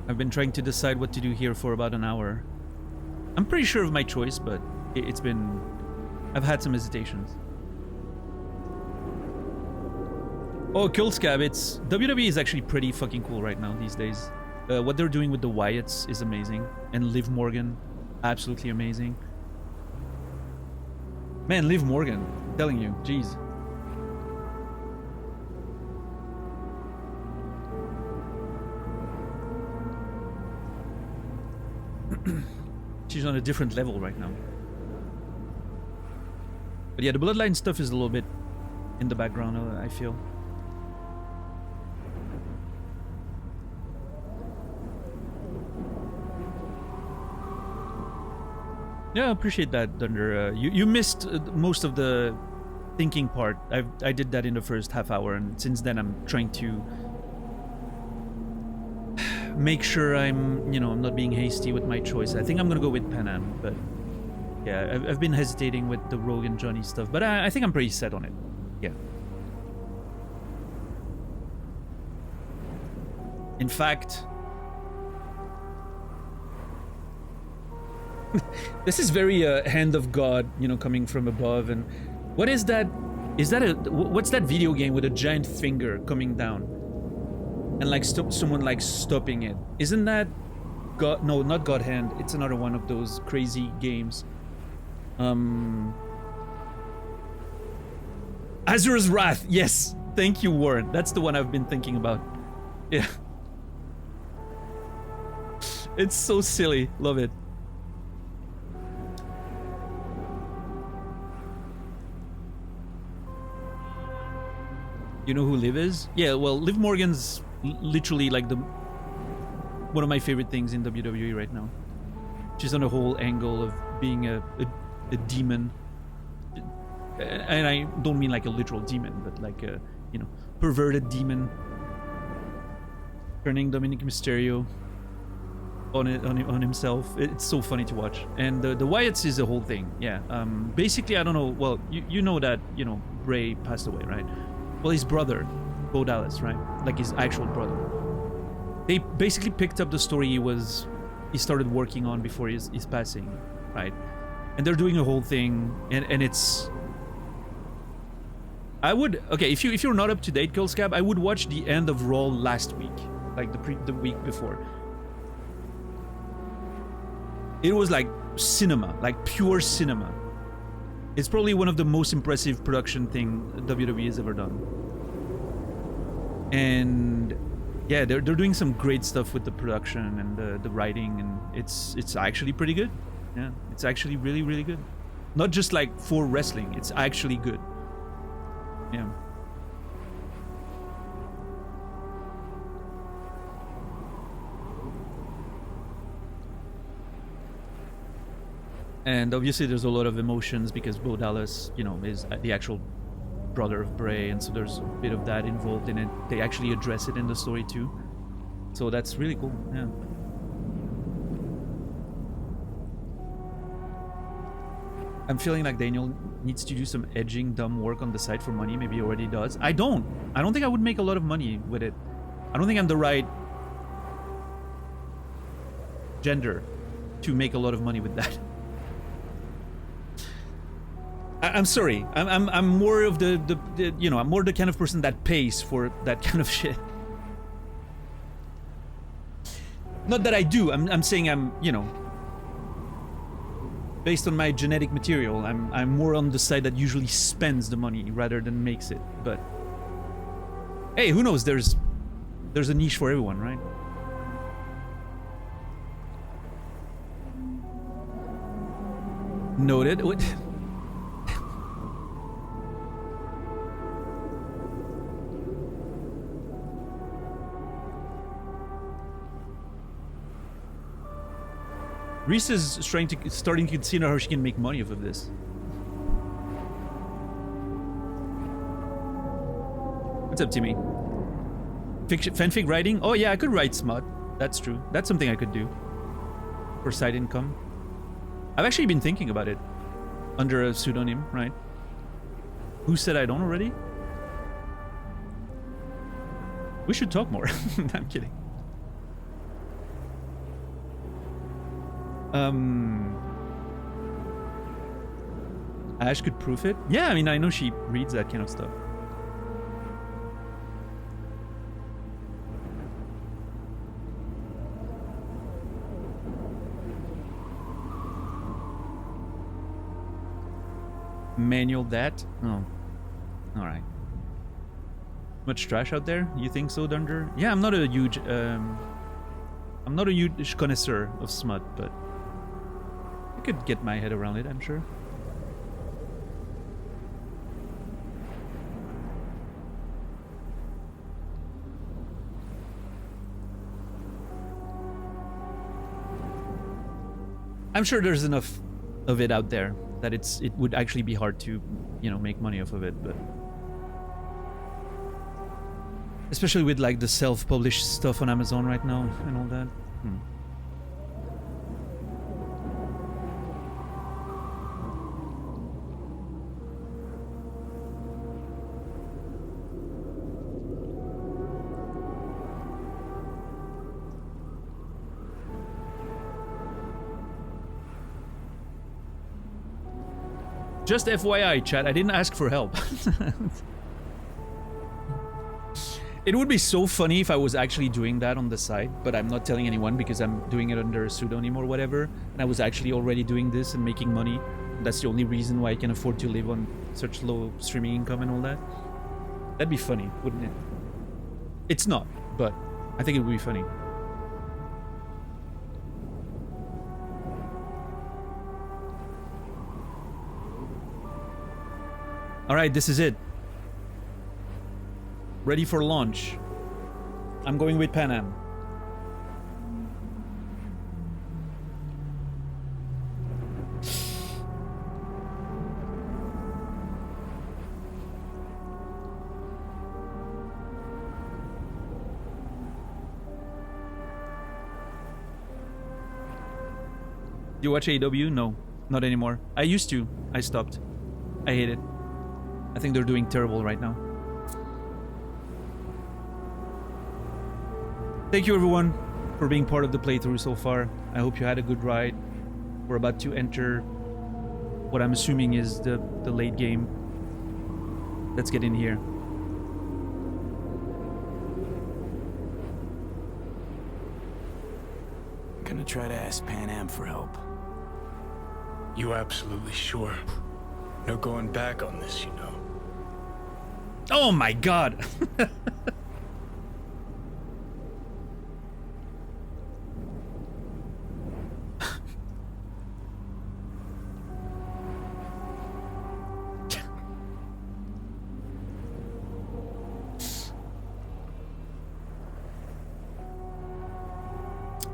Speaker 1: I've been trying to decide what to do here for about an hour. I'm pretty sure of my choice, but it's been... I've had some hesitations. Oh, Killscab, it's... WWE is actually pretty fucking cool right now these days. What they're doing with the Wyatts is amazing. And Liv Morgan, absolutely amazing. Man, Liv Morgan, I'm telling you, jeez. She's on a different level right now. But yeah, the Bloodline stuff is a little bit in the background, I feel. Yeah, I appreciate that, Dunder. You missed most of the thinking part. I did that in the first half hour, and since then I'm trying to make sure I'm, you know, I'm not being hasty with my choice. I think I'm gonna go with Pan Am, but yeah, I've been hesitating with the Rogue and Johnny stuff, but I think I'm pretty set on it. Yeah. In fact, this is very hand of God, you know, coming from above. And what is that? Is that what's that video game with a giant finger coming down and like someone like stopping it? Isn't that God? No, not God Hand. It's another one of those crazy games. Azura's Wrath. Yes, thank you, Warren. That's the one I've been thinking about. Yeah, it's so silly. Love it. You know who Liv is? Yeah, well, Liv Morgan's literally like one of my favorite things in WWE right now. She's on a whole angle of being a demon. And I don't mean like a literal demon, but like a, you know, perverted demon. Turning Dominic Mysterio on himself. It's so funny to watch. And the Wyatts is a whole thing, yeah. Basically, I don't know, well, you know that, you know, Bray passed away, right? Well, his brother, Bo Dallas, right? Like his actual brother. They basically picked up the story he started working on before his passing, right? And they're doing a whole thing, and it's... I would... Okay, if you're not up to date, Killscab, I would watch the end of Raw last week. Like the week before. It was like cinema, like pure cinema. It's probably one of the most impressive production thing WWE has ever done. And yeah, they're doing some great stuff with the production and the writing, and it's actually pretty good. Yeah, it's actually really, really good. Not just like for wrestling, it's actually good. Yeah. And obviously there's a lot of emotions because Bo Dallas, you know, is the actual brother of Bray, and so there's a bit of that involved in it. They actually address it in the story too. So that's really cool, yeah. I'm feeling like Daniel needs to do some edging dumb work on the side for money. Maybe he already does. I don't think I would make a lot of money with it. I don't think I'm the right gender to make a lot of money with that. I'm sorry. I'm more of the you know, I'm more the kind of person that pays for that kind of shit. Not that I do. I'm saying I'm, you know, based on my genetic material, I'm more on the side that usually spends the money rather than makes it. But hey, who knows? There's a niche for everyone, right? Noted. What? Reese is starting to consider how she can make money off of this. What's up, Timmy? Fanfic writing? Oh yeah, I could write smut. That's true. That's something I could do for side income. I've actually been thinking about it under a pseudonym, right? Who said I don't already? We should talk more. I'm kidding. Ash could proof it? Yeah, I mean, I know she reads that kind of stuff. Manual that? Oh. Alright. Much trash out there? You think so, Dunder? Yeah, I'm not a huge connoisseur of smut, but I could get my head around it, I'm sure. I'm sure there's enough of it out there that it would actually be hard to, you know, make money off of it, but especially with like the self-published stuff on Amazon right now and all that. Just FYI, chat, I didn't ask for help. It would be so funny if I was actually doing that on the side, but I'm not telling anyone because I'm doing it under a pseudonym or whatever, and I was actually already doing this and making money. That's the only reason why I can afford to live on such low streaming income and all that. That'd be funny, wouldn't it? It's not, but I think it would be funny. Alright, this is it. Ready for launch. I'm going with Pan Am. You watch AEW? No, not anymore. I used to. I stopped. I hate it. I think they're doing terrible right now. Thank you everyone for being part of the playthrough so far. I hope you had a good ride. We're about to enter what I'm assuming is the late game. Let's get in here.
Speaker 4: I'm gonna try to ask Pan Am for help.
Speaker 6: You absolutely sure? No going back on this, you know.
Speaker 1: Oh my god!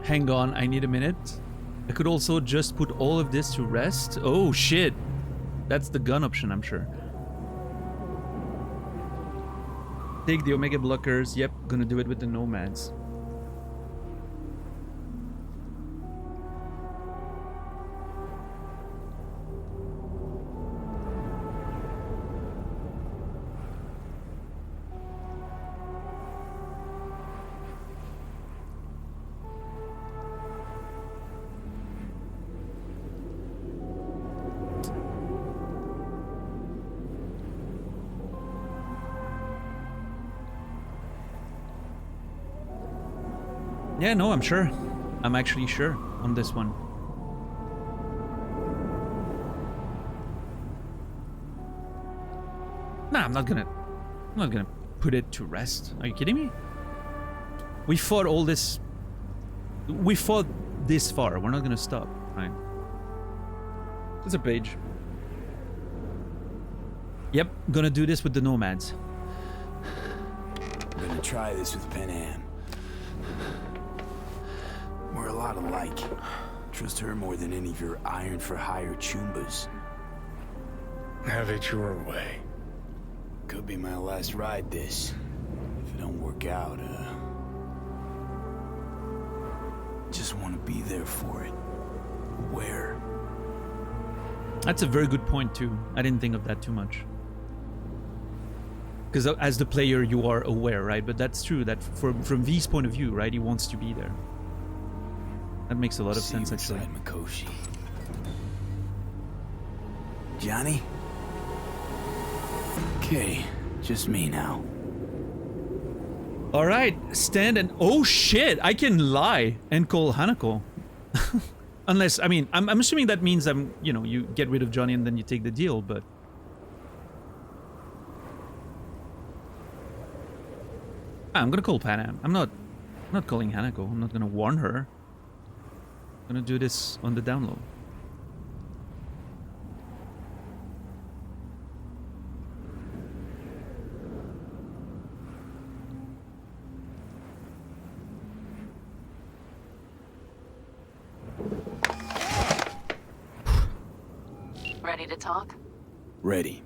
Speaker 1: Hang on, I need a minute. I could also just put all of this to rest. Oh shit. That's the gun option, I'm sure. Take the Omega blockers. Yep, gonna do it with the Nomads. Yeah, no, I'm sure. I'm actually sure on this one. Nah, I'm not gonna put it to rest. Are you kidding me? We fought all this. We fought this far. We're not gonna stop, right? There's a page. Yep, gonna do this with the Nomads.
Speaker 4: I'm gonna try this with Pan Am. We're a lot alike. Trust her more than any of your iron-for-hire chumbas.
Speaker 6: Have it your way.
Speaker 4: Could be my last ride, this. If it don't work out, just want to be there for it. Where?
Speaker 1: That's a very good point, too. I didn't think of that too much. Because as the player, you are aware, right? But that's true, that from V's point of view, right? He wants to be there. That makes a lot of sense, actually.
Speaker 4: Mikoshi. Johnny? Okay, just me now.
Speaker 1: Alright, stand and... Oh shit! I can lie and call Hanako. Unless, I mean, I'm assuming that means you know, you get rid of Johnny and then you take the deal, but... I'm gonna call Panam. I'm not calling Hanako. I'm not gonna warn her. I'm gonna do this on the down low.
Speaker 20: Ready to talk?
Speaker 4: Ready.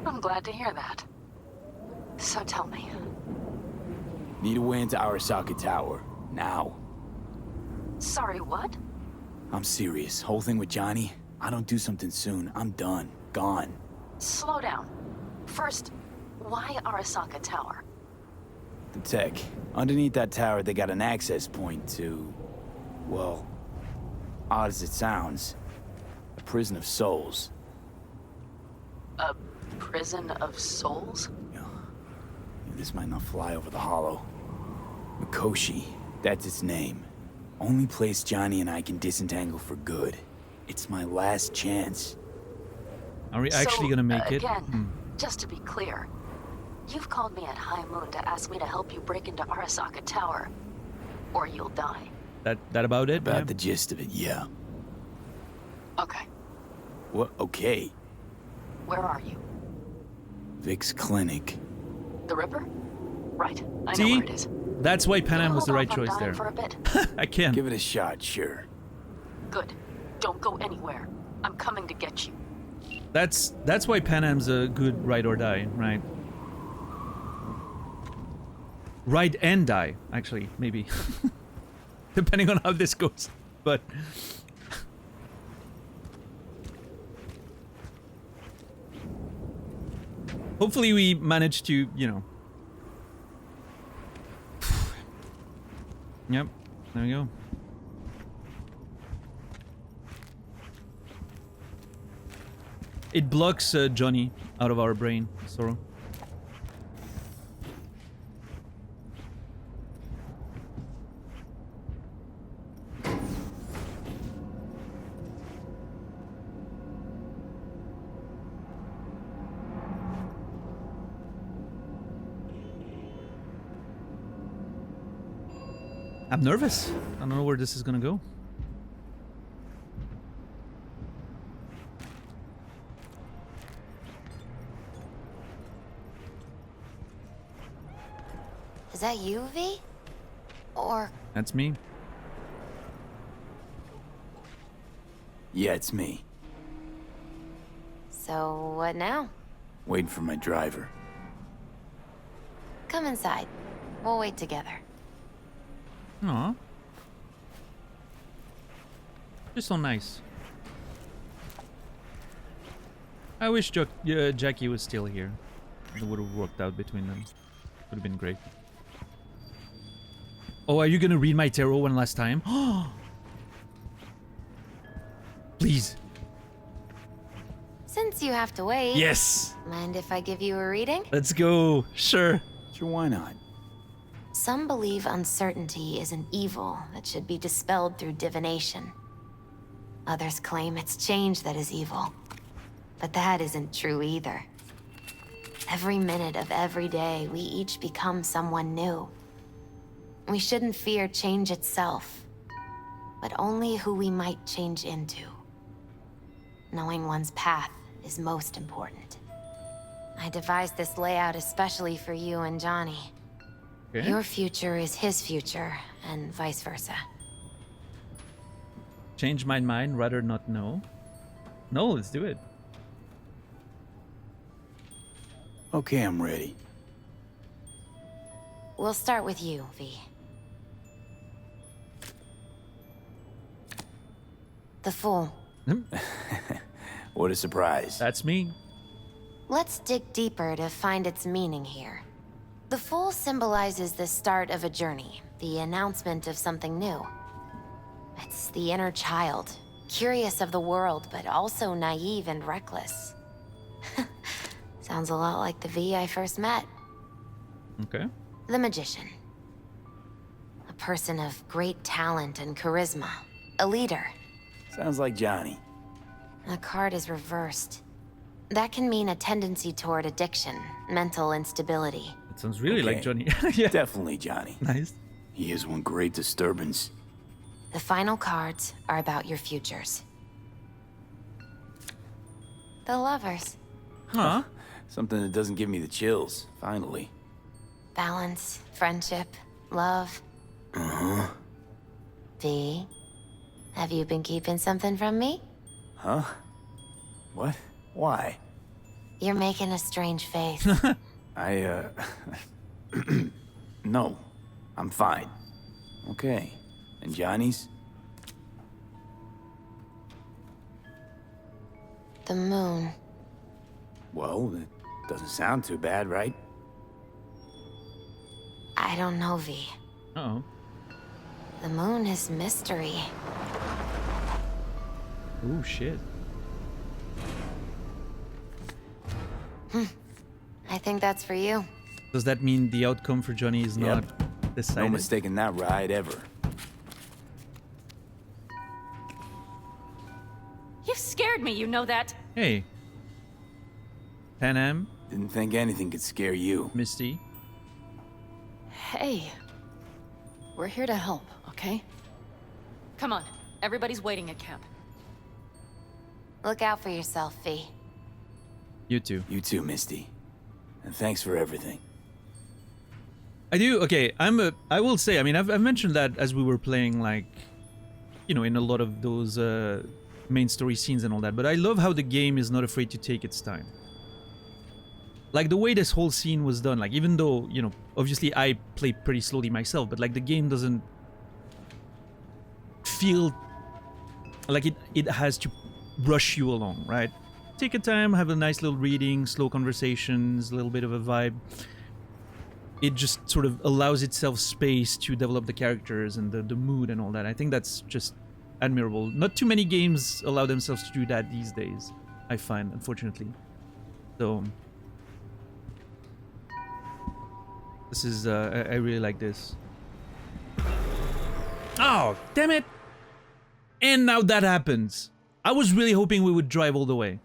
Speaker 20: I'm glad to hear that. So tell me.
Speaker 4: Need a way into Arasaka Tower. Now.
Speaker 20: Sorry, what?
Speaker 4: I'm serious. Whole thing with Johnny, I don't do something soon, I'm done. Gone.
Speaker 20: Slow down. First, why Arasaka Tower?
Speaker 4: The tech. Underneath that tower, they got an access point to... well, odd as it sounds, a prison of souls.
Speaker 20: A prison of souls?
Speaker 4: This might not fly over the hollow. Mikoshi, that's its name. Only place Johnny and I can disentangle for good. It's my last chance.
Speaker 1: Are we actually gonna make it?
Speaker 20: Again, just to be clear, you've called me at high moon to ask me to help you break into Arasaka Tower, or you'll die.
Speaker 1: That about it?
Speaker 4: About the gist of it, yeah.
Speaker 20: Okay.
Speaker 4: What? Okay.
Speaker 20: Where are you?
Speaker 4: Vic's clinic.
Speaker 20: The Ripper? Right. I know
Speaker 1: See?
Speaker 20: where it is.
Speaker 1: That's why Panam was the right choice there.
Speaker 20: For a bit.
Speaker 1: I can.
Speaker 4: Give it a shot, sure.
Speaker 20: Good. Don't go anywhere. I'm coming to get you.
Speaker 1: That's why Panam's a good ride or die, right? Ride and die, actually, maybe. Depending on how this goes. But hopefully we manage to, you know. Yep, there we go. It blocks Johnny out of our brain, Sorrow. I'm nervous. I don't know where this is gonna go.
Speaker 16: Is that you, V? Or
Speaker 1: That's me.
Speaker 4: Yeah, it's me.
Speaker 16: So, what now?
Speaker 4: Waiting for my driver.
Speaker 16: Come inside. We'll wait together.
Speaker 1: Aw. Just so nice. I wish Jackie was still here. It would have worked out between them. Would have been great. Oh, are you gonna read my tarot one last time? Please.
Speaker 16: Since you have to wait.
Speaker 1: Yes.
Speaker 16: Mind if I give you a reading?
Speaker 1: Let's go. Sure.
Speaker 4: Sure, why not?
Speaker 16: Some believe uncertainty is an evil that should be dispelled through divination. Others claim it's change that is evil. But that isn't true either. Every minute of every day, we each become someone new. We shouldn't fear change itself, but only who we might change into. Knowing one's path is most important. I devised this layout especially for you and Johnny.
Speaker 1: Okay.
Speaker 16: Your future is his future, and vice versa.
Speaker 1: Change my mind, rather not know. No, let's do it.
Speaker 4: Okay, I'm ready.
Speaker 16: We'll start with you, V. The Fool.
Speaker 4: What a surprise.
Speaker 1: That's me.
Speaker 16: Let's dig deeper to find its meaning here. The Fool symbolizes the start of a journey, the announcement of something new. It's the inner child, curious of the world, but also naive and reckless. Sounds a lot like the V I first met.
Speaker 1: Okay.
Speaker 16: The Magician. A person of great talent and charisma. A leader.
Speaker 4: Sounds like Johnny.
Speaker 16: The card is reversed. That can mean a tendency toward addiction, mental instability.
Speaker 1: It sounds really like Johnny.
Speaker 4: Yeah. Definitely Johnny.
Speaker 1: Nice.
Speaker 4: He is one great disturbance.
Speaker 16: The final cards are about your futures. The Lovers.
Speaker 1: Huh?
Speaker 4: Something that doesn't give me the chills, finally.
Speaker 16: Balance, friendship, love.
Speaker 4: Uh-huh.
Speaker 16: V, have you been keeping something from me?
Speaker 4: Huh? What? Why?
Speaker 16: You're making a strange face.
Speaker 4: No. I'm fine. Okay. And Johnny's?
Speaker 16: The moon.
Speaker 4: Well, that doesn't sound too bad, right?
Speaker 16: I don't know, V.
Speaker 1: Uh-oh.
Speaker 16: The moon is mystery.
Speaker 1: Ooh, shit.
Speaker 16: I think that's for you.
Speaker 1: Does that mean the outcome for Johnny is not decided?
Speaker 4: No mistaking that ride ever.
Speaker 20: You've scared me, you know that?
Speaker 1: Hey. Panam.
Speaker 4: Didn't think anything could scare you.
Speaker 1: Misty.
Speaker 20: Hey. We're here to help, okay? Come on. Everybody's waiting at camp.
Speaker 16: Look out for yourself, V.
Speaker 1: You too.
Speaker 4: You too, Misty. And thanks for everything.
Speaker 1: I do. Okay, I will say, I mean, I've mentioned that as we were playing, like, you know, in a lot of those main story scenes and all that, but I love how the game is not afraid to take its time. Like, the way this whole scene was done, like, even though, you know, obviously I play pretty slowly myself, but, like, the game doesn't feel like it has to rush you along, right? Take your time, have a nice little reading, slow conversations, a little bit of a vibe. It just sort of allows itself space to develop the characters and the mood and all that. I think that's just admirable. Not too many games allow themselves to do that these days, I find, unfortunately. So this is, I really like this. Oh, damn it! And now that happens. I was really hoping we would drive all the way.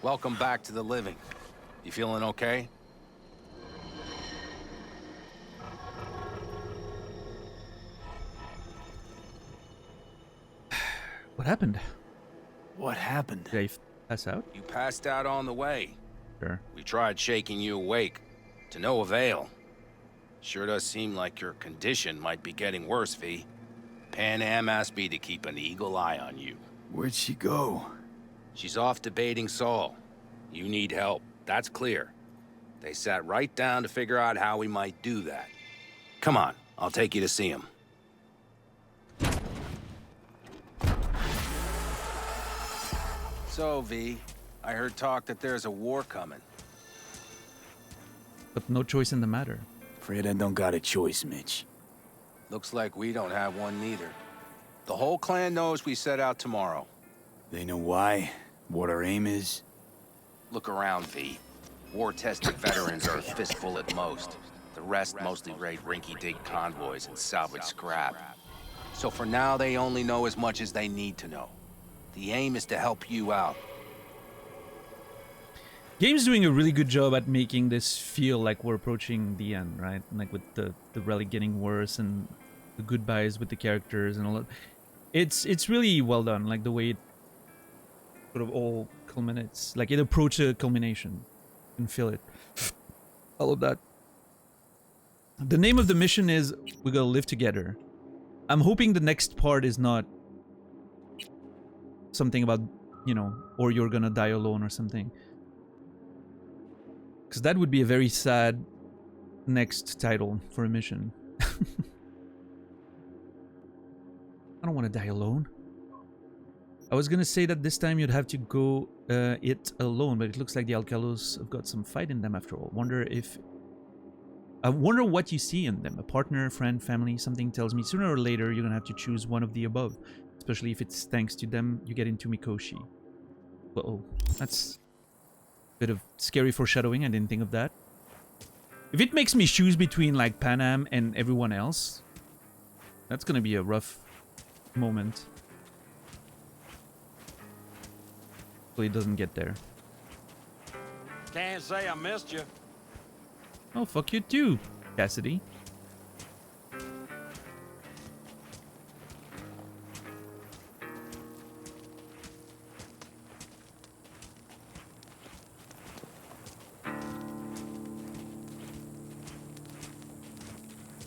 Speaker 17: Welcome back to the living. You feeling okay?
Speaker 1: What happened?
Speaker 4: What happened?
Speaker 1: Did I pass out?
Speaker 17: You passed out on the way.
Speaker 1: Sure.
Speaker 17: We tried shaking you awake. To no avail. Sure does seem like your condition might be getting worse, V. Pan Am asked me to keep an eagle eye on you.
Speaker 4: Where'd she go?
Speaker 17: She's off debating Saul. You need help, that's clear. They sat right down to figure out how we might do that. Come on, I'll take you to see him. So, V, I heard talk that there's a war coming.
Speaker 1: But no choice in the matter.
Speaker 4: Afraid I don't got a choice, Mitch.
Speaker 17: Looks like we don't have one neither. The whole clan knows we set out tomorrow.
Speaker 4: They know why? What our aim is?
Speaker 17: Look around, V. War-tested veterans are a fistful at most. The rest mostly raid rinky-dink convoys and salvage scrap. So for now, they only know as much as they need to know. The aim is to help you out.
Speaker 1: Game's doing a really good job at making this feel like we're approaching the end, right? Like with the relic getting worse and the goodbyes with the characters and all that. It's really well done, like the way it sort of all culminates. Like it approaches a culmination. You can feel it. All of that. The name of the mission is We Gotta Live Together. I'm hoping the next part is not something about, you know, or you're gonna die alone or something. Because that would be a very sad next title for a mission. I don't want to die alone. I was gonna say that this time you'd have to go it alone, but it looks like the Alcalos have got some fight in them after all. I wonder what you see in them. A partner, friend, family. Something tells me sooner or later you're gonna have to choose one of the above. Especially if it's thanks to them you get into Mikoshi. Uh-oh. That's a bit of scary foreshadowing. I didn't think of that. If it makes me choose between like Pan Am and everyone else, that's gonna be a rough moment. Hopefully it doesn't get there.
Speaker 11: Can't say I missed you.
Speaker 1: Oh, fuck you too, Cassidy.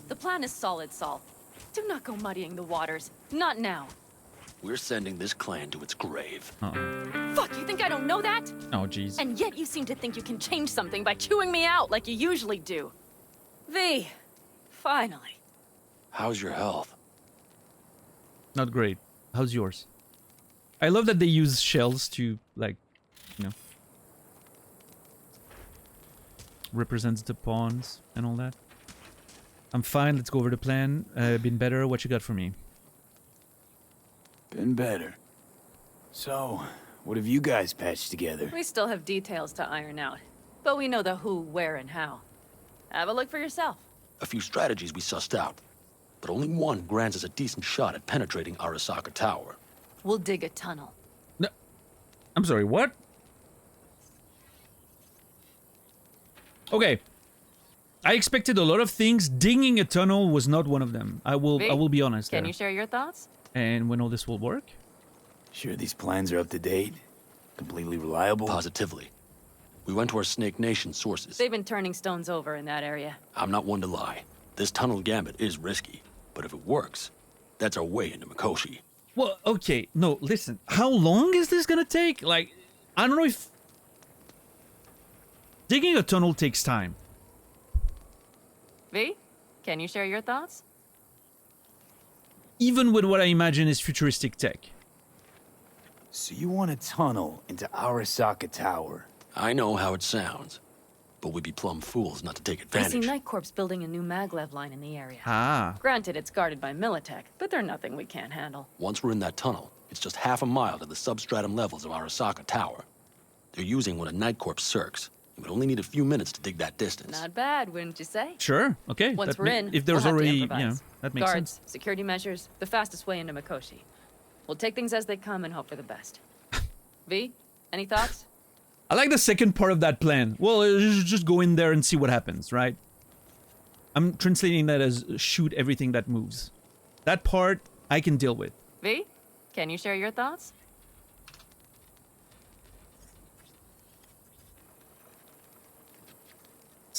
Speaker 20: The plan is solid, Saul. Do not go muddying the waters. Not now.
Speaker 18: We're sending this clan to its grave.
Speaker 20: Fuck, you think I don't know that?
Speaker 1: Oh, jeez.
Speaker 20: And yet you seem to think you can change something by chewing me out like you usually do. V, finally.
Speaker 18: How's your health?
Speaker 1: Not great. How's yours? I love that they use shells to, like, you know, represents the pawns and all that. I'm fine. Let's go over the plan. Been better. What you got for me?
Speaker 4: Been better. So, what have you guys patched together?
Speaker 20: We still have details to iron out, but we know the who, where, and how. Have a look for yourself.
Speaker 18: A few strategies we sussed out, but only one grants us a decent shot at penetrating Arasaka Tower.
Speaker 20: We'll dig a tunnel.
Speaker 1: No, I'm sorry, what? Okay. I expected a lot of things. Digging a tunnel was not one of them. I will be honest
Speaker 20: Can
Speaker 1: there.
Speaker 20: you share your thoughts?
Speaker 1: And when all this will work?
Speaker 4: Sure these plans are up to date? Completely reliable?
Speaker 18: Positively. We went to our Snake Nation sources.
Speaker 20: They've been turning stones over in that area.
Speaker 18: I'm not one to lie. This tunnel gambit is risky, but if it works, that's our way into Mikoshi.
Speaker 1: Well, okay. No, listen. How long is this gonna take? Like, I don't know if... Digging a tunnel takes time.
Speaker 20: V, can you share your thoughts?
Speaker 1: Even with what I imagine is futuristic tech.
Speaker 4: So you want a tunnel into Arasaka Tower?
Speaker 18: I know how it sounds, but we'd be plumb fools not to take
Speaker 20: I
Speaker 18: advantage.
Speaker 20: see Night Corps building a new maglev line in the area.
Speaker 1: Ah.
Speaker 20: Granted, it's guarded by Militech, but they're nothing we can't handle.
Speaker 18: Once we're in that tunnel, it's just half a mile to the substratum levels of Arasaka Tower. They're using one of Night Corps circs. You would only need a few minutes to dig that distance.
Speaker 20: Not bad, wouldn't you say?
Speaker 1: Sure. Okay.
Speaker 20: Once we're in,
Speaker 1: if there's
Speaker 20: we'll have to
Speaker 1: already, you
Speaker 20: improvise.
Speaker 1: know, that makes
Speaker 20: Guards,
Speaker 1: sense.
Speaker 20: security measures, the fastest way into Mikoshi. We'll take things as they come and hope for the best. V, any thoughts?
Speaker 1: I like the second part of that plan. Well, just go in there and see what happens, right? I'm translating that as shoot everything that moves. That part I can deal with.
Speaker 20: V, can you share your thoughts?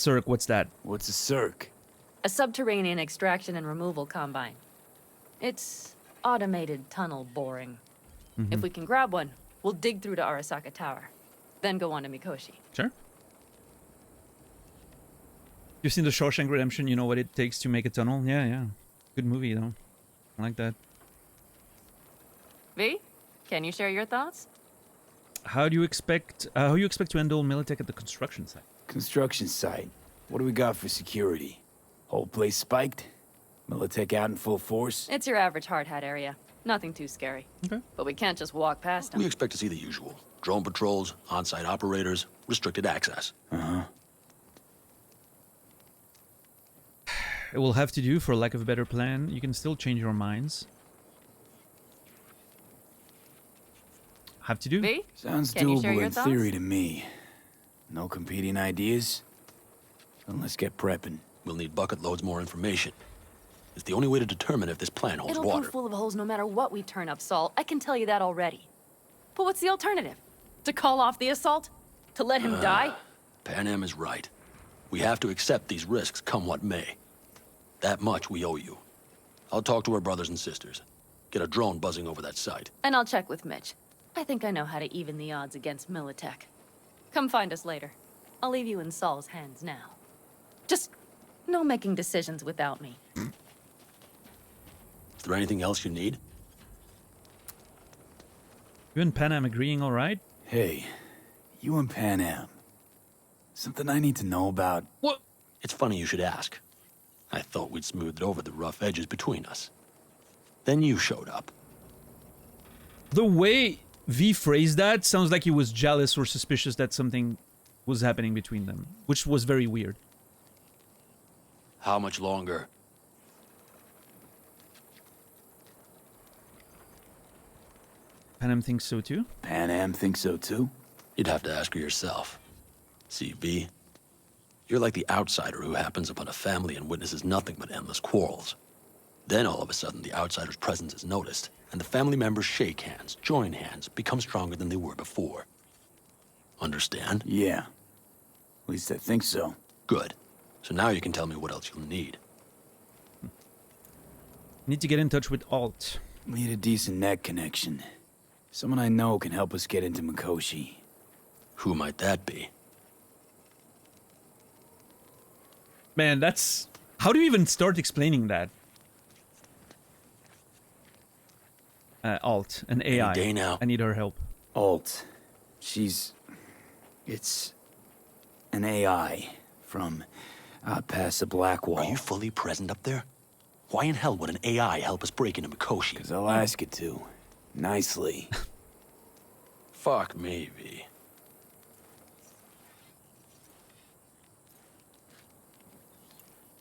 Speaker 1: Circ, what's that?
Speaker 4: What's a Circ?
Speaker 20: A subterranean extraction and removal combine. It's automated tunnel boring. If we can grab one, we'll dig through to Arasaka Tower, then go on to Mikoshi.
Speaker 1: Sure. You've seen The Shawshank Redemption, you know what it takes to make a tunnel? Yeah, yeah. Good movie, though. I like that.
Speaker 20: V, can you share your thoughts?
Speaker 1: How you expect to handle Militech at the construction site?
Speaker 4: Construction site. What do we got for security? Whole place spiked? Militech out in full force?
Speaker 20: It's your average hard hat area. Nothing too scary.
Speaker 1: Okay.
Speaker 20: But we can't just walk past them.
Speaker 18: We expect to see the usual. Drone patrols, on-site operators, restricted access.
Speaker 4: Uh-huh.
Speaker 1: It will have to do, for lack of a better plan. You can still change your minds. Have to do.
Speaker 20: V?
Speaker 4: Sounds
Speaker 20: Can you share
Speaker 4: doable
Speaker 20: your
Speaker 4: in
Speaker 20: thoughts?
Speaker 4: theory to me. No competing ideas? Then let's get prepping.
Speaker 18: We'll need bucket loads more information. It's the only way to determine if this plan holds
Speaker 20: It'll
Speaker 18: water.
Speaker 20: prove full of holes no matter what we turn up, Saul. I can tell you that already. But what's the alternative? To call off the assault? To let him die?
Speaker 18: Pan Am is right. We have to accept these risks, come what may. That much we owe you. I'll talk to our brothers and sisters. Get a drone buzzing over that site.
Speaker 20: And I'll check with Mitch. I think I know how to even the odds against Militech. Come find us later. I'll leave you in Saul's hands now. Just no making decisions without me.
Speaker 18: Is there anything else you need?
Speaker 1: You and Pan Am agreeing all right?
Speaker 4: Hey, you and Pan Am. Something I need to know about?
Speaker 1: What?
Speaker 18: It's funny you should ask. I thought we'd smoothed over the rough edges between us. Then you showed up.
Speaker 1: The way V phrased that sounds like he was jealous or suspicious that something was happening between them, which was very weird.
Speaker 18: How much longer?
Speaker 1: Pan Am thinks so too?
Speaker 4: Pan Am thinks so too?
Speaker 18: You'd have to ask her yourself. See, V, you're like the outsider who happens upon a family and witnesses nothing but endless quarrels. Then all of a sudden the outsider's presence is noticed, and the family members shake hands, join hands, become stronger than they were before. Understand?
Speaker 4: Yeah. At least I think so.
Speaker 18: Good. So now you can tell me what else you'll need.
Speaker 1: Need to get in touch with Alt.
Speaker 4: Need a decent net connection. Someone I know can help us get into Mikoshi.
Speaker 18: Who might that be?
Speaker 1: Man, that's... How do you even start explaining that? Alt, an AI.
Speaker 18: Any day now.
Speaker 1: I need her help.
Speaker 4: Alt. It's an AI from out past the Black Wall.
Speaker 18: Are you fully present up there? Why in hell would an AI help us break into Mikoshi?
Speaker 4: Because I'll ask it to. Nicely.
Speaker 18: Fuck me, V.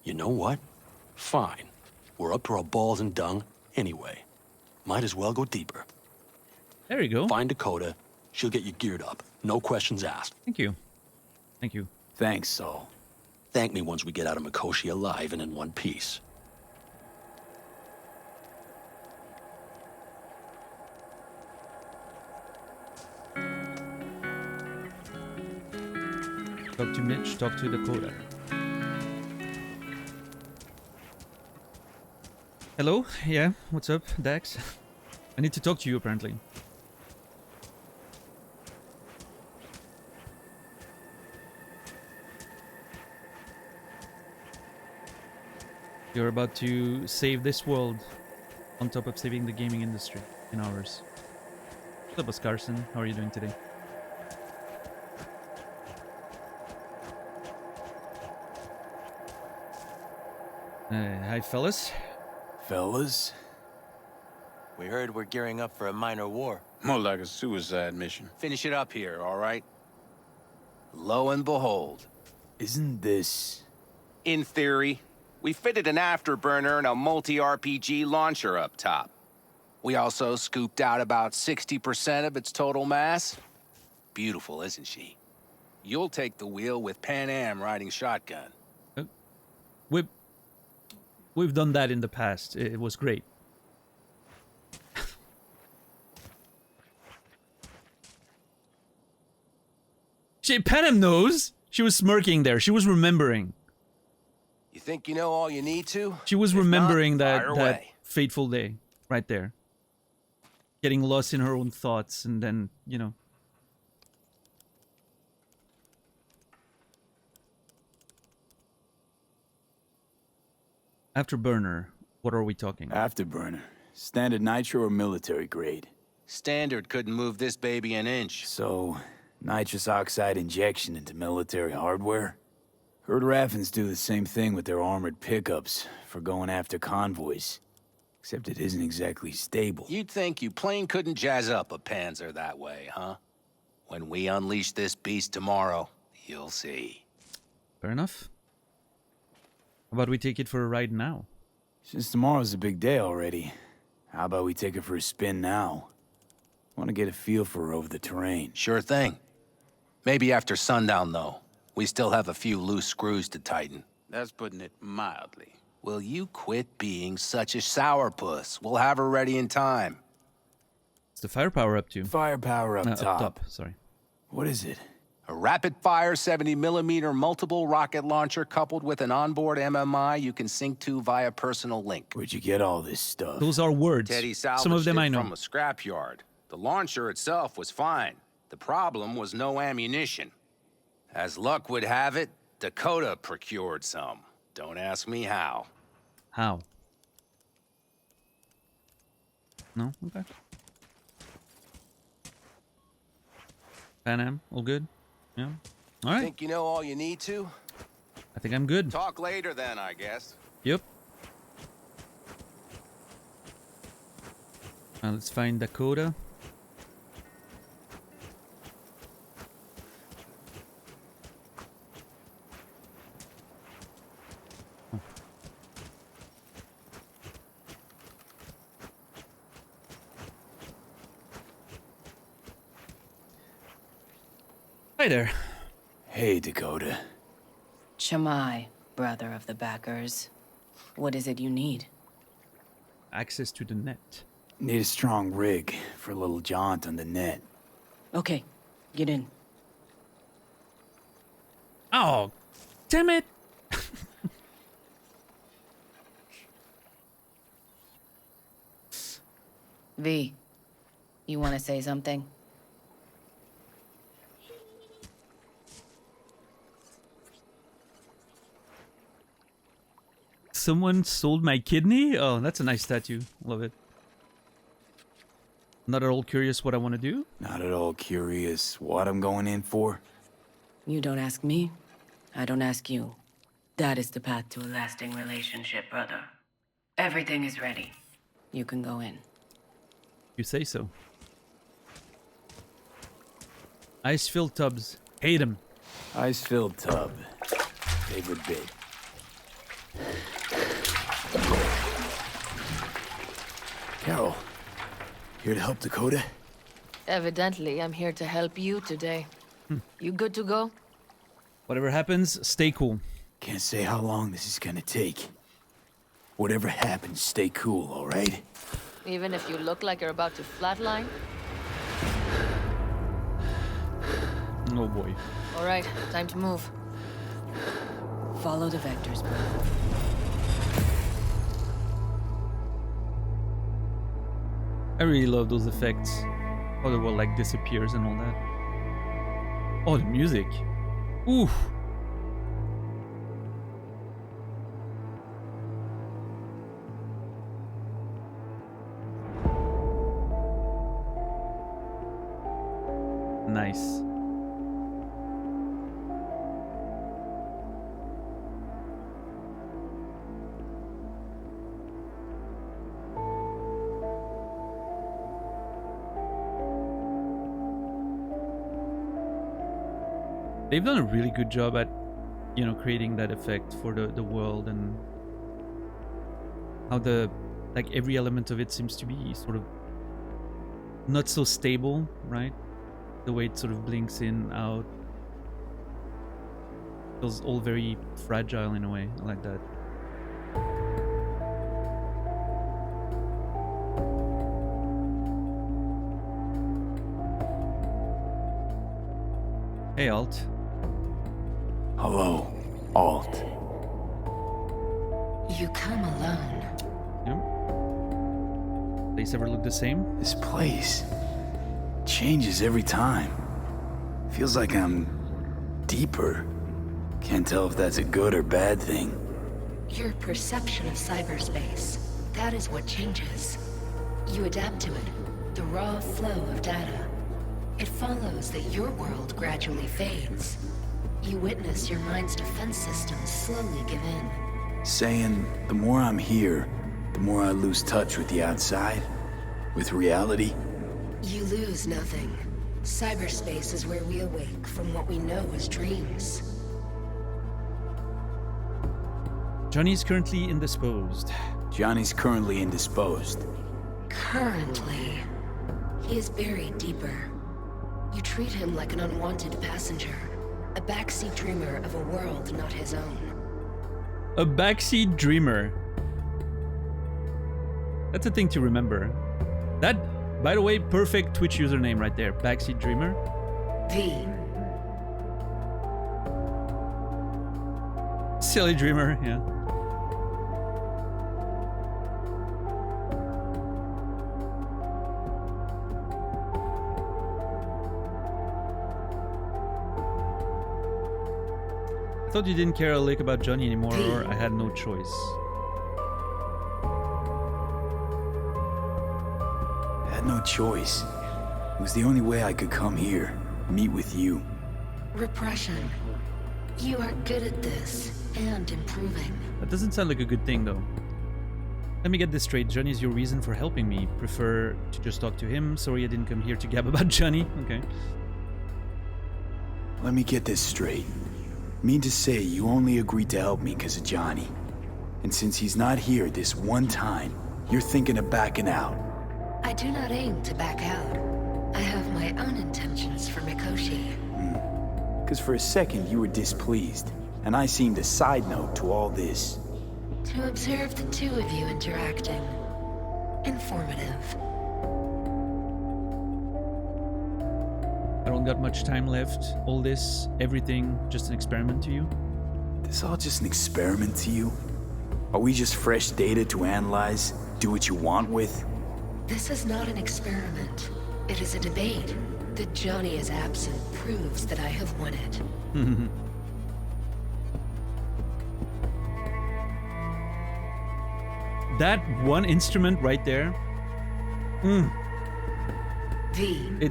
Speaker 18: You know what? Fine. We're up to our balls in dung anyway. Might as well go deeper.
Speaker 1: There you go.
Speaker 18: Find Dakota. She'll get you geared up. No questions asked.
Speaker 1: Thank you. Thank you.
Speaker 4: Thanks, Saul.
Speaker 18: Thank me once we get out of Mikoshi alive and in one piece.
Speaker 1: Talk to Mitch, talk to Dakota. Hello? Yeah, what's up, Dax? I need to talk to you, apparently. You're about to save this world on top of saving the gaming industry in ours. What's up, Oscarson? How are you doing today? Hi, fellas.
Speaker 4: Fellas?
Speaker 9: We heard we're gearing up for a minor war.
Speaker 6: More like a suicide mission.
Speaker 9: Finish it up here, all right? Lo and behold.
Speaker 4: Isn't this...
Speaker 17: In theory, we fitted an afterburner and a multi-RPG launcher up top. We also scooped out about 60% of its total mass. Beautiful, isn't she? You'll take the wheel with Pan Am riding shotgun.
Speaker 1: We've done that in the past. It was great. Shit, Pan Am knows. She was smirking there. She was remembering.
Speaker 11: You think you know all you need to?
Speaker 1: She was
Speaker 11: If
Speaker 1: remembering
Speaker 11: not,
Speaker 1: that
Speaker 11: fire
Speaker 1: that
Speaker 11: away.
Speaker 1: fateful day right there. Getting lost in her own thoughts and then, you know. Afterburner. What are we talking?
Speaker 4: Afterburner. Standard nitro or military grade?
Speaker 17: Standard couldn't move this baby an inch.
Speaker 4: So, nitrous oxide injection into military hardware? Heard Raffens do the same thing with their armored pickups for going after convoys. Except it isn't exactly stable.
Speaker 17: You'd think you plain couldn't jazz up a Panzer that way, huh? When we unleash this beast tomorrow, you'll see.
Speaker 1: Fair enough. How about we take it for a ride now?
Speaker 4: Since tomorrow's a big day already, how about we take her for a spin now? Want to get a feel for her over the terrain.
Speaker 17: Sure thing. Maybe after sundown, though. We still have a few loose screws to tighten.
Speaker 9: That's putting it mildly.
Speaker 17: Will you quit being such a sourpuss? We'll have her ready in time.
Speaker 1: What's the firepower up to?
Speaker 4: Firepower up top.
Speaker 1: Up top, sorry.
Speaker 4: What is it?
Speaker 17: A rapid-fire 70mm multiple rocket launcher coupled with an onboard MMI you can sync to via personal link.
Speaker 4: Where'd you get all this stuff?
Speaker 1: Those are words.
Speaker 17: Teddy salvaged
Speaker 1: Some of them
Speaker 17: it
Speaker 1: I know.
Speaker 17: from a scrapyard. The launcher itself was fine. The problem was no ammunition. As luck would have it, Dakota procured some. Don't ask me how.
Speaker 1: How? No? Okay. Pan Am, all good? Yeah. All right.
Speaker 11: Think you know all you need to?
Speaker 1: I think I'm good.
Speaker 17: Talk later then, I guess.
Speaker 1: Yep. Let's find Dakota. Hi there.
Speaker 4: Hey, Dakota.
Speaker 21: Shamai, brother of the backers. What is it you need?
Speaker 1: Access to the net.
Speaker 4: Need a strong rig for a little jaunt on the net.
Speaker 21: Okay, get in.
Speaker 1: Oh, damn it.
Speaker 21: V, you want to say something?
Speaker 1: Someone sold my kidney? Oh, that's a nice tattoo. Love it. Not at all curious what I want to do?
Speaker 4: Not at all curious what I'm going in for?
Speaker 21: You don't ask me, I don't ask you. That is the path to a lasting relationship, brother. Everything is ready. You can go in.
Speaker 1: You say so. Ice-filled tubs. Hate them.
Speaker 4: Ice-filled tub. Favorite bit. Carol, here to help Dakota?
Speaker 16: Evidently, I'm here to help you today. You good to go?
Speaker 1: Whatever happens, stay cool.
Speaker 4: Can't say how long this is gonna take. Whatever happens, stay cool, all right?
Speaker 16: Even if you look like you're about to flatline?
Speaker 1: Oh boy.
Speaker 16: All right, time to move.
Speaker 21: Follow the vectors, brother.
Speaker 1: I really love those effects. How the world like disappears and all that. Oh, the music. Oof. Nice. They've done a really good job at, you know, creating that effect for the world and how the, like, every element of it seems to be sort of not so stable, right? The way it sort of blinks in, out. Feels all very fragile in a way. I like that. Hey, Alt.
Speaker 4: Hello, Alt.
Speaker 21: You come alone.
Speaker 1: Yep. Place ever look the same?
Speaker 4: This place changes every time. Feels like I'm deeper. Can't tell if that's a good or bad thing.
Speaker 21: Your perception of cyberspace, that is what changes. You adapt to it, the raw flow of data. It follows that your world gradually fades. You witness your mind's defense systems slowly give in.
Speaker 4: Saying the more I'm here, the more I lose touch with the outside, with reality.
Speaker 21: You lose nothing. Cyberspace is where we awake from what we know as dreams.
Speaker 1: Johnny's currently indisposed.
Speaker 4: Johnny's currently indisposed.
Speaker 21: Currently. He is buried deeper. You treat him like an unwanted passenger, a backseat dreamer of a world not his own.
Speaker 1: A backseat dreamer. That's a thing to remember. That, by the way, perfect Twitch username right there. Backseat dreamer.
Speaker 21: V.
Speaker 1: Silly dreamer, yeah. I thought you didn't care a lick about Johnny anymore, or I had no choice.
Speaker 4: I had no choice. It was the only way I could come here, meet with you.
Speaker 21: Repression. You are good at this, and improving.
Speaker 1: That doesn't sound like a good thing, though. Let me get this straight. Johnny's your reason for helping me. Prefer to just talk to him. Sorry I didn't come here to gab about Johnny. Okay.
Speaker 4: Let me get this straight. Mean to say you only agreed to help me because of Johnny. And since he's not here this one time, you're thinking of backing out.
Speaker 21: I do not aim to back out. I have my own intentions for Mikoshi.
Speaker 4: Because for a second you were displeased, and I seemed a side note to all this.
Speaker 21: To observe the two of you interacting. Informative.
Speaker 1: I don't got much time left. All this, everything, just an experiment to you?
Speaker 4: This all just an experiment to you? Are we just fresh data to analyze, do what you want with?
Speaker 21: This is not an experiment. It is a debate. That Johnny is absent proves that I have won it.
Speaker 1: That one instrument right there.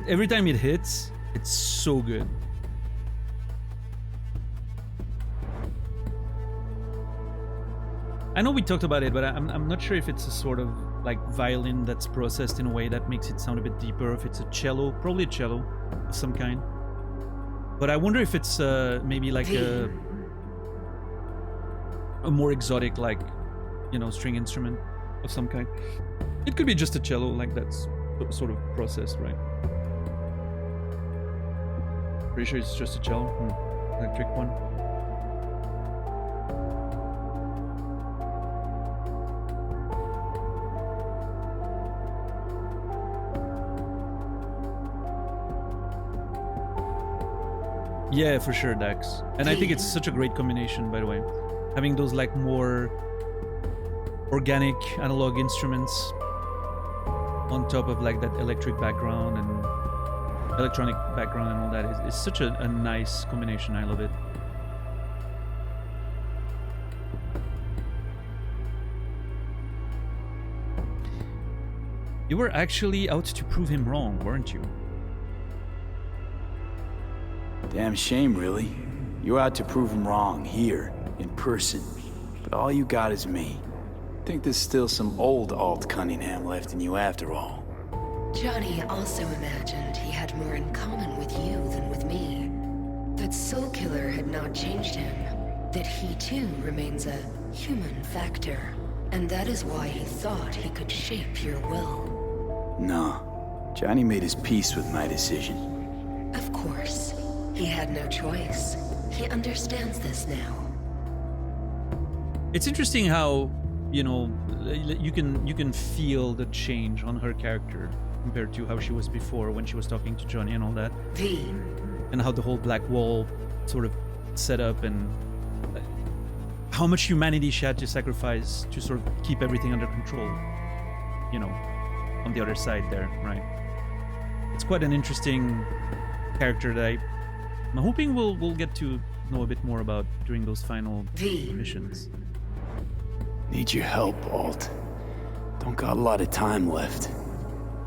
Speaker 1: Every time it hits, it's so good. I know we talked about it, but I'm not sure if it's a sort of like violin that's processed in a way that makes it sound a bit deeper, if it's a cello, probably a cello of some kind. But I wonder if it's maybe like a more exotic, like, you know, string instrument of some kind. It could be just a cello, like that's sort of processed, right? Pretty sure it's just a cello, electric one. Yeah, for sure, Dax. And I think it's such a great combination, by the way. Having those like more organic analog instruments on top of like that electric background and electronic background and all that is such a nice combination. I love it. You were actually out to prove him wrong, weren't you?
Speaker 4: Damn shame, really. You're out to prove him wrong, here, in person. But all you got is me. Think there's still some old Alt Cunningham left in you after all.
Speaker 21: Johnny also imagined he had more in common with you than with me. That Soulkiller had not changed him. That he too remains a human factor. And that is why he thought he could shape your will.
Speaker 4: No. Johnny made his peace with my decision.
Speaker 21: Of course. He had no choice. He understands this now.
Speaker 1: It's interesting how, you know, you can feel the change on her character compared to how she was before when she was talking to Johnny and all that.
Speaker 21: V.
Speaker 1: And how the whole black wall sort of set up and how much humanity she had to sacrifice to sort of keep everything under control, you know, on the other side there, right? It's quite an interesting character that I'm hoping we'll get to know a bit more about during those final missions.
Speaker 4: Need your help, Alt. Don't got a lot of time left.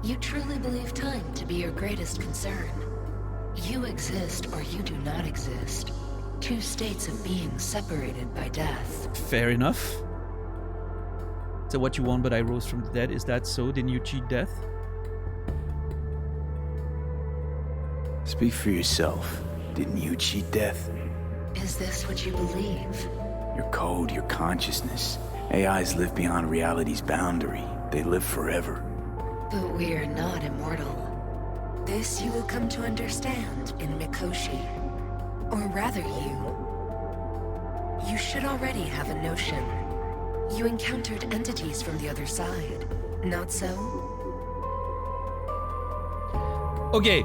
Speaker 21: You truly believe time to be your greatest concern. You exist or you do not exist. Two states of being separated by death.
Speaker 1: Fair enough. So what you want, but I rose from the dead. Is that so? Didn't you cheat death?
Speaker 4: Speak for yourself. Didn't you cheat death?
Speaker 21: Is this what you believe?
Speaker 4: Your code, your consciousness. AIs live beyond reality's boundary. They live forever.
Speaker 21: But we are not immortal. This you will come to understand in Mikoshi. Or rather you should already have a notion. You encountered entities from the other side, not so?
Speaker 1: Okay,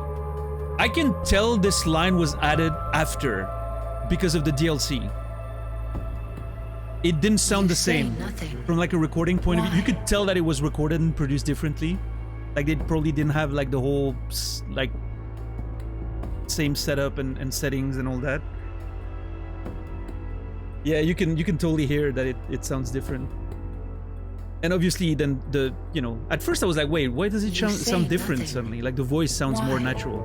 Speaker 1: I can tell this line was added after because of the DLC. It didn't sound the same. From like a recording point of view, you could tell that it was recorded and produced differently. Like they probably didn't have like the whole like same setup and settings and all that. Yeah, you can totally hear that it sounds different. And obviously then the, you know, at first I was like, wait, why does it sound different suddenly? Like the voice sounds more natural.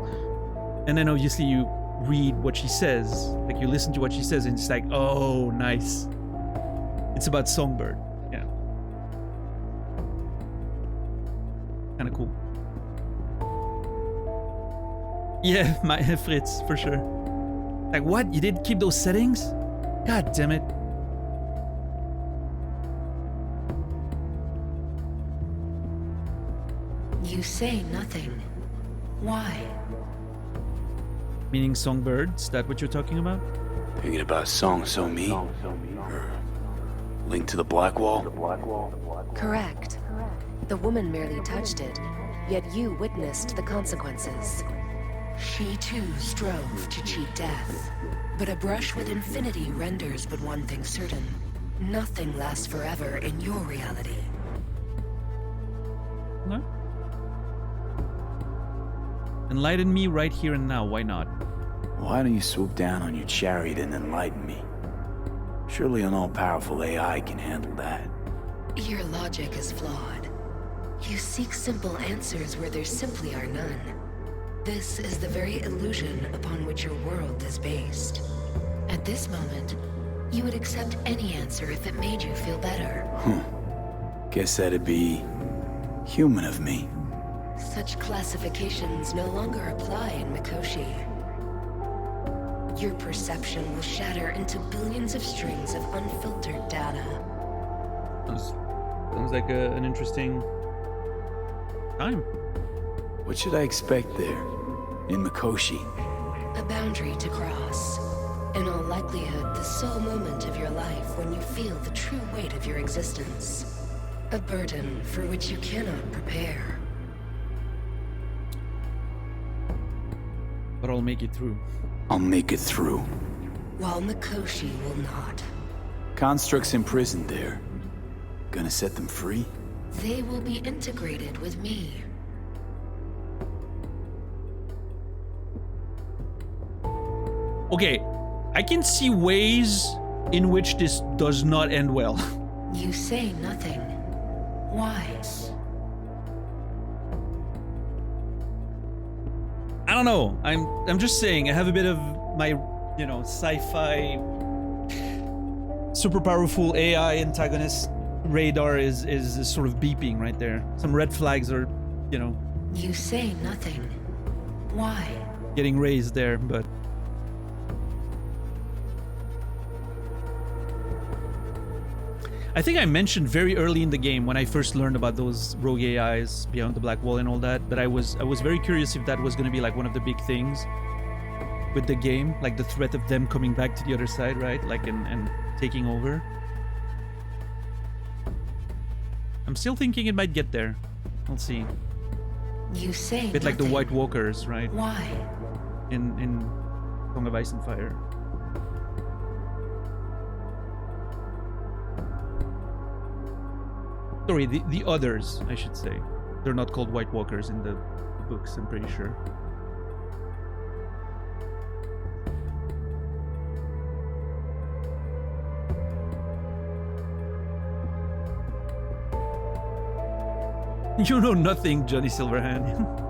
Speaker 1: And then obviously you read what she says, like you listen to what she says and it's like, oh, nice. It's about Songbird. Yeah. Kind of cool. Yeah, my Fritz, for sure. Like, what? You didn't keep those settings? God damn it.
Speaker 21: You say nothing. Why?
Speaker 1: Meaning Songbird? Is that what you're talking about?
Speaker 4: Thinking about Song So Me? Link to the Black Wall?
Speaker 21: Correct. The woman merely touched it, yet you witnessed the consequences. She too strove to cheat death. But a brush with infinity renders but one thing certain. Nothing lasts forever in your reality.
Speaker 1: No? Enlighten me right here and now, why not?
Speaker 4: Why don't you swoop down on your chariot and enlighten me? Surely an all-powerful AI can handle that.
Speaker 21: Your logic is flawed. You seek simple answers where there simply are none. This is the very illusion upon which your world is based. At this moment, you would accept any answer if it made you feel better.
Speaker 4: Guess that'd be human of me.
Speaker 21: Such classifications no longer apply in Mikoshi. Your perception will shatter into billions of strings of unfiltered data.
Speaker 1: Sounds like an interesting time.
Speaker 4: What should I expect there, in Mikoshi?
Speaker 21: A boundary to cross. In all likelihood, the sole moment of your life when you feel the true weight of your existence. A burden for which you cannot prepare.
Speaker 1: But I'll make it through.
Speaker 4: I'll make it through.
Speaker 21: While Mikoshi will not.
Speaker 4: Constructs imprisoned there. Gonna set them free?
Speaker 21: They will be integrated with me.
Speaker 1: Okay, I can see ways in which this does not end well.
Speaker 21: You say nothing. Why?
Speaker 1: I don't know. I'm just saying I have a bit of my, you know, sci-fi super powerful AI antagonist radar is sort of beeping right there. Some red flags are, you know.
Speaker 21: You say nothing. Why?
Speaker 1: Getting raised there, but I think I mentioned very early in the game when I first learned about those rogue AIs beyond the Black Wall and all that I was very curious if that was going to be like one of the big things with the game, like the threat of them coming back to the other side, right? Like and taking over. I'm still thinking it might get there. We'll see.
Speaker 21: You say
Speaker 1: a bit like the White Walkers, right?
Speaker 21: Why?
Speaker 1: In Song of Ice and Fire. Sorry, the others, I should say. They're not called White Walkers in the books, I'm pretty sure. You know nothing, Johnny Silverhand.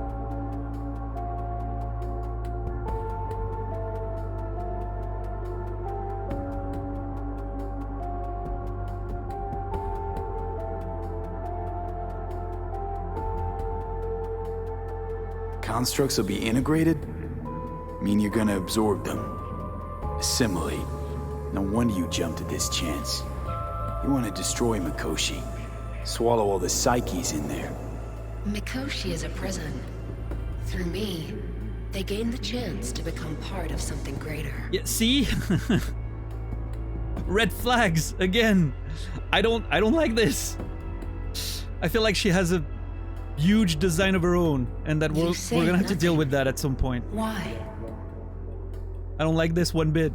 Speaker 4: Constructs will be integrated? Mean you're gonna absorb them. Assimilate. No wonder you jumped at this chance. You want to destroy Mikoshi. Swallow all the psyches in there.
Speaker 21: Mikoshi is a prison. Through me, they gain the chance to become part of something greater.
Speaker 1: Yeah, see? Red flags again. I don't like this. I feel like she has a huge design of her own, and that we're gonna have to deal with that at some point.
Speaker 21: Why?
Speaker 1: I don't like this one bit.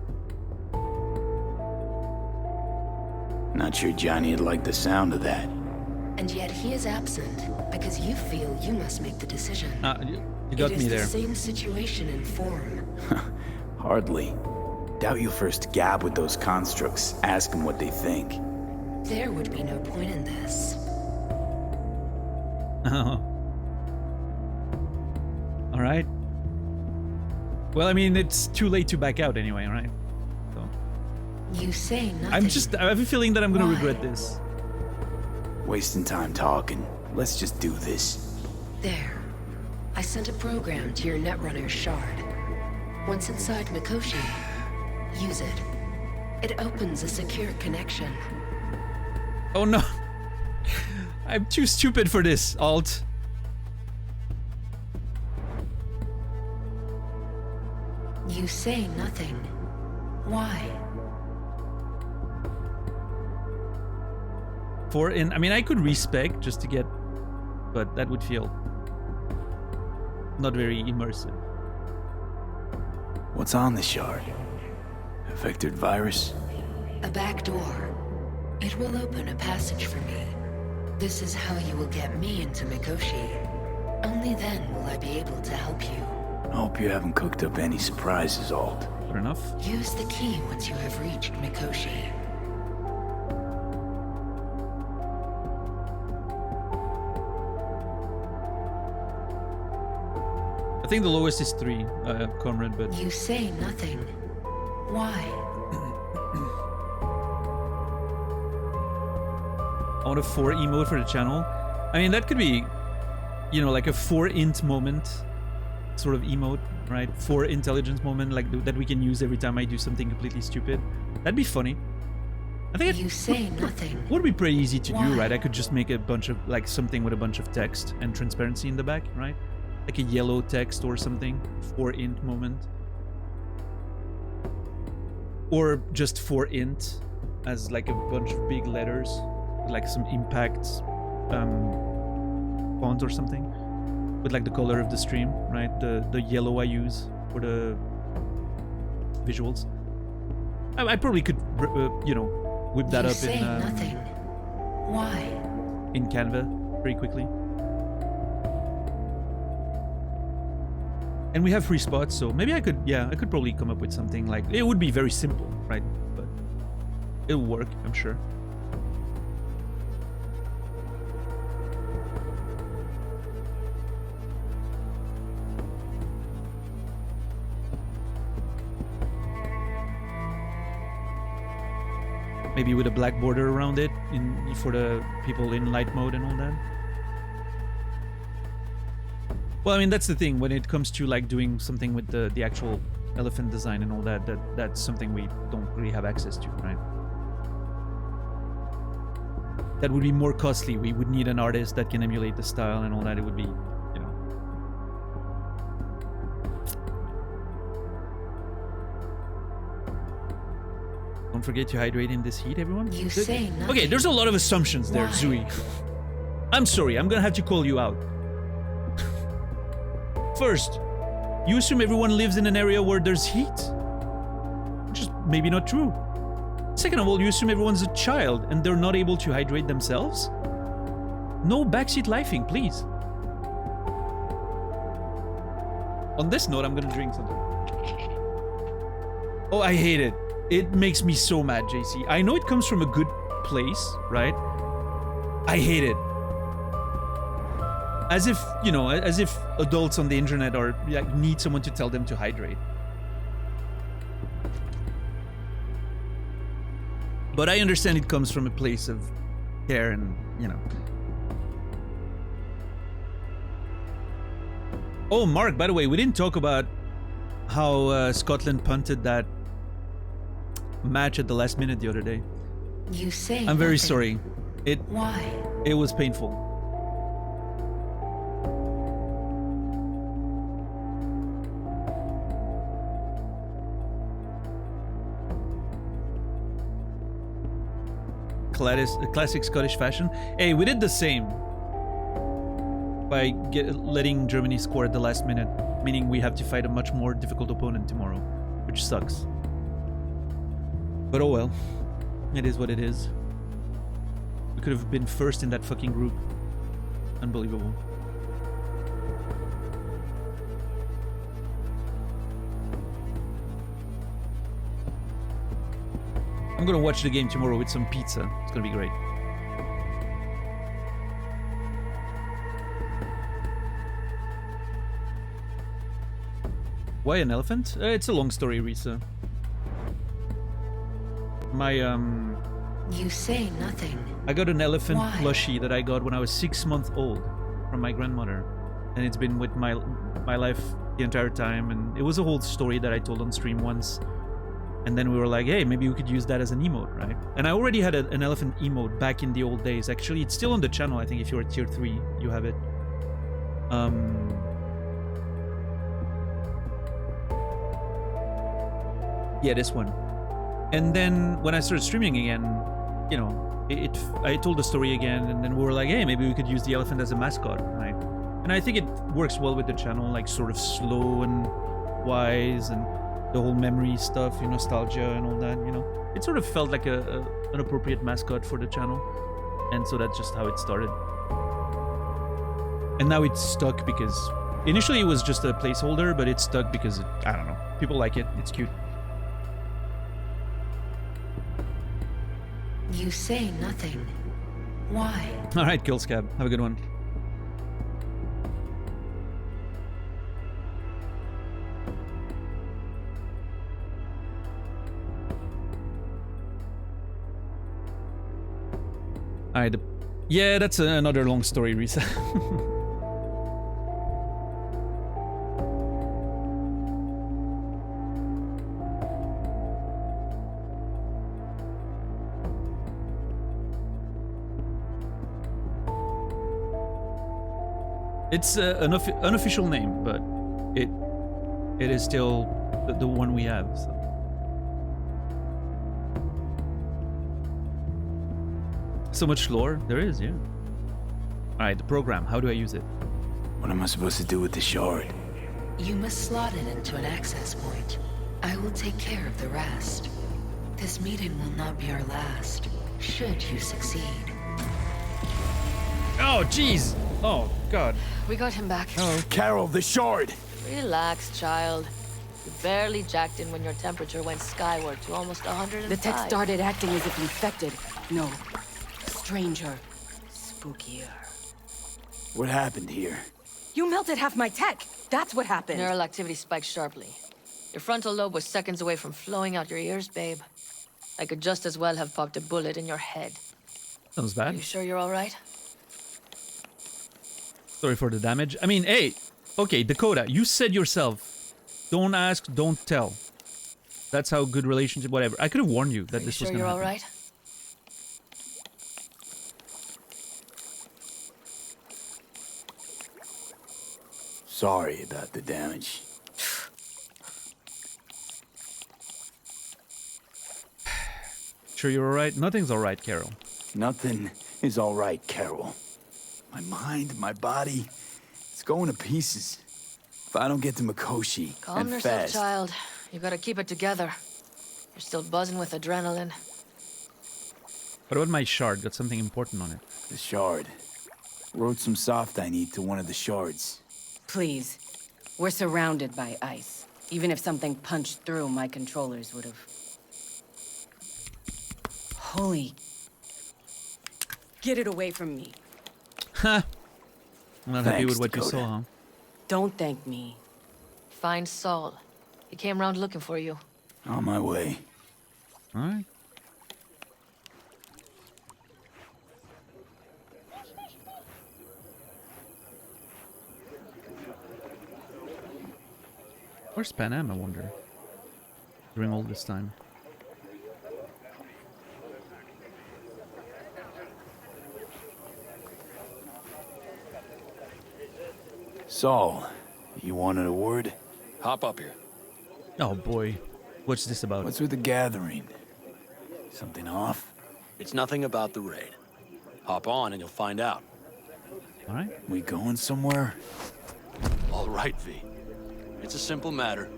Speaker 4: Not sure Johnny'd like the sound of that.
Speaker 21: And yet he is absent because you feel you must make the decision.
Speaker 1: You got me there.
Speaker 21: It is the same situation in form.
Speaker 4: Hardly. Doubt you'll first gab with those constructs, ask them what they think.
Speaker 21: There would be no point in this.
Speaker 1: All right. Well, I mean, it's too late to back out anyway, right? So.
Speaker 21: You say nothing.
Speaker 1: I have a feeling that I'm gonna regret this.
Speaker 4: Wasting time talking. Let's just do this.
Speaker 21: There. I sent a program to your Netrunner's shard. Once inside Mikoshi, use it. It opens a secure connection.
Speaker 1: Oh no. I'm too stupid for this, Alt.
Speaker 21: You say nothing. Why?
Speaker 1: I mean, I could respec just to get, but that would feel not very immersive.
Speaker 4: What's on the shard? A vectored virus?
Speaker 21: A back door. It will open a passage for me. This is how you will get me into Mikoshi. Only then will I be able to help you.
Speaker 4: I hope you haven't cooked up any surprises, Alt.
Speaker 1: Fair enough.
Speaker 21: Use the key once you have reached Mikoshi.
Speaker 1: I think the lowest is 3, Comrade, but...
Speaker 21: You say nothing. Why?
Speaker 1: I want a 4 emote for the channel. I mean, that could be, you know, like a 4 int moment sort of emote, right? 4 intelligence moment, like that we can use every time I do something completely stupid. That'd be funny. I think
Speaker 21: you say nothing.
Speaker 1: Would be pretty easy to do, right? I could just make a bunch of, like, something with a bunch of text and transparency in the back, right? Like a yellow text or something. 4 int moment. Or just 4 int as like a bunch of big letters. Like some impact font or something. With like the color of the stream, right? The yellow I use for the visuals. I probably could, you know, whip that up in...
Speaker 21: nothing. Why?
Speaker 1: In Canva pretty quickly. And we have free spots, so maybe I could, yeah, I could probably come up with something like... It would be very simple, right? But it'll work, I'm sure. Maybe with a black border around it for the people in light mode and all that. Well, I mean, that's the thing. When it comes to like doing something with the actual elephant design and all that, that's something we don't really have access to, right? That would be more costly. We would need an artist that can emulate the style and all that. It would be, you know. Don't forget to hydrate in this heat, everyone.
Speaker 21: You say nothing.
Speaker 1: Okay, there's a lot of assumptions there, Zui. I'm sorry, I'm gonna have to call you out. First, you assume everyone lives in an area where there's heat. Which is maybe not true. Second of all, you assume everyone's a child and they're not able to hydrate themselves. No backseat lifing, please. On this note, I'm gonna drink something. Oh, I hate it. It makes me so mad, JC. I know it comes from a good place, right? I hate it. As if, you know, as if adults on the internet are like need someone to tell them to hydrate. But I understand it comes from a place of care and, you know. Oh, Mark, by the way, we didn't talk about how Scotland punted that match at the last minute the other day.
Speaker 21: You say
Speaker 1: I'm very
Speaker 21: nothing.
Speaker 1: sorry.
Speaker 21: Why?
Speaker 1: It was painful. Classic Scottish fashion. Hey, we did the same by letting Germany score at the last minute, meaning we have to fight a much more difficult opponent tomorrow, which sucks. But oh well, it is what it is. We could have been first in that fucking group. Unbelievable. I'm gonna watch the game tomorrow with some pizza. It's gonna be great. Why an elephant? It's a long story, Risa. My
Speaker 21: You say nothing.
Speaker 1: I got an elephant
Speaker 21: Why?
Speaker 1: plushie that I got when I was 6 months old from my grandmother, and it's been with my life the entire time. And it was a whole story that I told on stream once. And then we were like, hey, maybe we could use that as an emote, right? And I already had an elephant emote back in the old days. Actually, it's still on the channel. I think if you're at tier 3, you have it. Yeah, this one. And then when I started streaming again, you know, I told the story again, and then we were like, hey, maybe we could use the elephant as a mascot, right? And I think it works well with the channel, like sort of slow and wise, and the whole memory stuff, you know, nostalgia and all that, you know. It sort of felt like an appropriate mascot for the channel. And so that's just how it started. And now it's stuck because initially it was just a placeholder, but it's stuck because, I don't know, people like it. It's cute.
Speaker 21: You say nothing. Why?
Speaker 1: All right, Killscab. Have a good one. Alright, yeah, that's another long story, Risa. It's an unofficial name, but it is still the one we have, so. So much lore there is, yeah. Alright, the program, how do I use it?
Speaker 4: What am I supposed to do with the shard?
Speaker 21: You must slot it into an access point. I will take care of the rest. This meeting will not be our last, should you succeed.
Speaker 1: Oh, jeez! Oh, God.
Speaker 14: We got him back.
Speaker 4: Oh, Carol, the shard!
Speaker 14: Relax, child. You barely jacked in when your temperature went skyward to almost 105.
Speaker 20: The tech started acting as if infected. No. Stranger. Spookier.
Speaker 4: What happened here?
Speaker 20: You melted half my tech! That's what happened!
Speaker 14: Neural activity spiked sharply. Your frontal lobe was seconds away from flowing out your ears, babe. I could just as well have popped a bullet in your head.
Speaker 1: Sounds bad.
Speaker 14: Are you sure you're alright?
Speaker 1: Sorry for the damage. I mean, hey, okay, Dakota, you said yourself, don't ask, don't tell. That's how good relationship, whatever. I could have warned you that this was gonna happen.
Speaker 14: Are you sure you're alright?
Speaker 4: Sorry about the damage.
Speaker 1: Sure you're alright? Nothing's alright, Carol.
Speaker 4: Nothing is alright, Carol. My mind, my body, it's going to pieces. If I don't get to Mikoshi,
Speaker 14: Calm
Speaker 4: and
Speaker 14: yourself,
Speaker 4: fast.
Speaker 14: child. You gotta keep it together. You're still buzzing with adrenaline.
Speaker 1: What about my shard? Got something important on it.
Speaker 4: The shard. Wrote some soft I need to one of the shards.
Speaker 2: Please. We're surrounded by ice. Even if something punched through, my controllers would have... Holy... Get it away from me.
Speaker 1: Ha! I'm not happy
Speaker 4: Thanks,
Speaker 1: with what you
Speaker 4: Dakota.
Speaker 1: saw, huh?
Speaker 2: Don't thank me.
Speaker 14: Find Saul. He came around looking for you.
Speaker 4: On my way.
Speaker 1: Alright. Where's Pan Am, I wonder? During all this time.
Speaker 4: Saul, you wanted a word?
Speaker 18: Hop up here.
Speaker 1: Oh boy. What's this about?
Speaker 4: What's with the gathering? Something off?
Speaker 18: It's nothing about the raid. Hop on and you'll find out.
Speaker 1: Alright.
Speaker 4: We going somewhere?
Speaker 18: All right, V. It's a simple matter.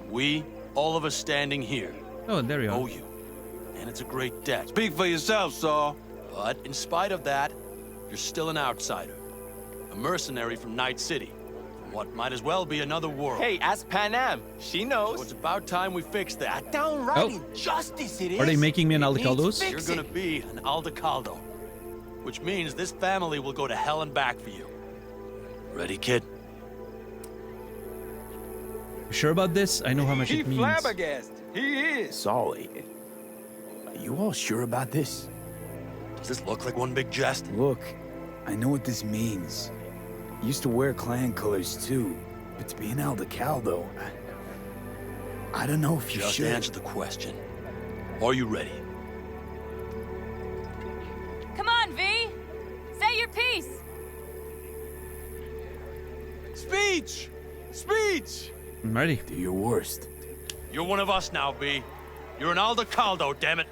Speaker 18: We, all of us standing here,
Speaker 1: Oh, there you are.
Speaker 18: owe you. And it's a great debt.
Speaker 9: Speak for yourself, Saul.
Speaker 18: But in spite of that, you're still an outsider. A mercenary from Night City. From what might as well be another world.
Speaker 11: Hey, ask Pan Am. She knows.
Speaker 18: So it's about time we fix that.
Speaker 11: Downright
Speaker 1: Oh.
Speaker 11: injustice it is.
Speaker 1: Are they making me an
Speaker 11: It needs
Speaker 1: Aldecaldos?
Speaker 11: fixing.
Speaker 18: You're gonna be an Aldecaldo. Which means this family will go to hell and back for you. Ready, kid?
Speaker 1: You sure about this? I know how much
Speaker 9: He
Speaker 1: it means.
Speaker 9: flabbergasted. He is.
Speaker 4: Saul, are you all sure about this?
Speaker 18: Does this look like one big jest?
Speaker 4: Look, I know what this means. Used to wear clan colors too, but to be an Aldecaldo, I don't know if you
Speaker 18: Just
Speaker 4: should.
Speaker 18: answer the question. Are you ready?
Speaker 12: Come on, V! Say your piece!
Speaker 9: Speech! Speech!
Speaker 1: I'm ready.
Speaker 4: Do your worst.
Speaker 18: You're one of us now, B. You're an Aldecaldo, damn it.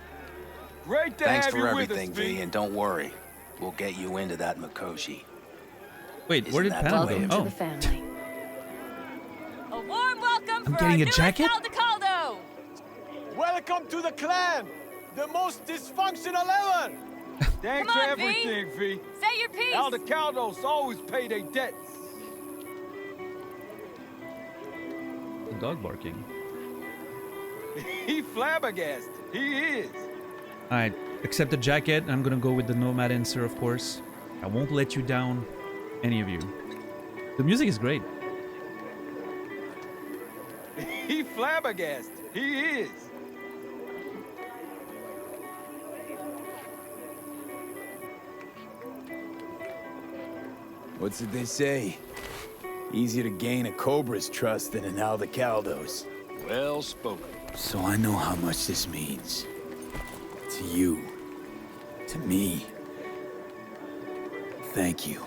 Speaker 9: Great to
Speaker 17: Thanks
Speaker 9: have
Speaker 17: for
Speaker 9: you
Speaker 17: everything,
Speaker 9: with us,
Speaker 17: V, and don't worry. We'll get you into that Mikoshi.
Speaker 1: Wait, where did
Speaker 17: Isn't that
Speaker 1: Pan
Speaker 17: the way
Speaker 1: go?
Speaker 17: it
Speaker 1: Oh.
Speaker 2: The family.
Speaker 12: A warm welcome
Speaker 1: I'm
Speaker 12: for
Speaker 1: getting
Speaker 12: our
Speaker 1: a jacket?
Speaker 12: newest Aldecaldo!
Speaker 9: Welcome to the clan! The most dysfunctional ever! Thanks
Speaker 12: Come
Speaker 9: for
Speaker 12: on, V.
Speaker 9: everything, V.
Speaker 12: Say your piece!
Speaker 9: Aldecaldos always pay their debts.
Speaker 1: The dog barking.
Speaker 9: He flabbergasted. He is.
Speaker 1: Alright, accept the jacket. I'm gonna go with the nomad answer, of course. I won't let you down, any of you. The music is great.
Speaker 9: He flabbergasted. He is.
Speaker 4: What's it they say? Easier to gain a Cobra's trust than an Aldecaldo's.
Speaker 18: Well spoken.
Speaker 4: So I know how much this means. To you. To me. Thank you.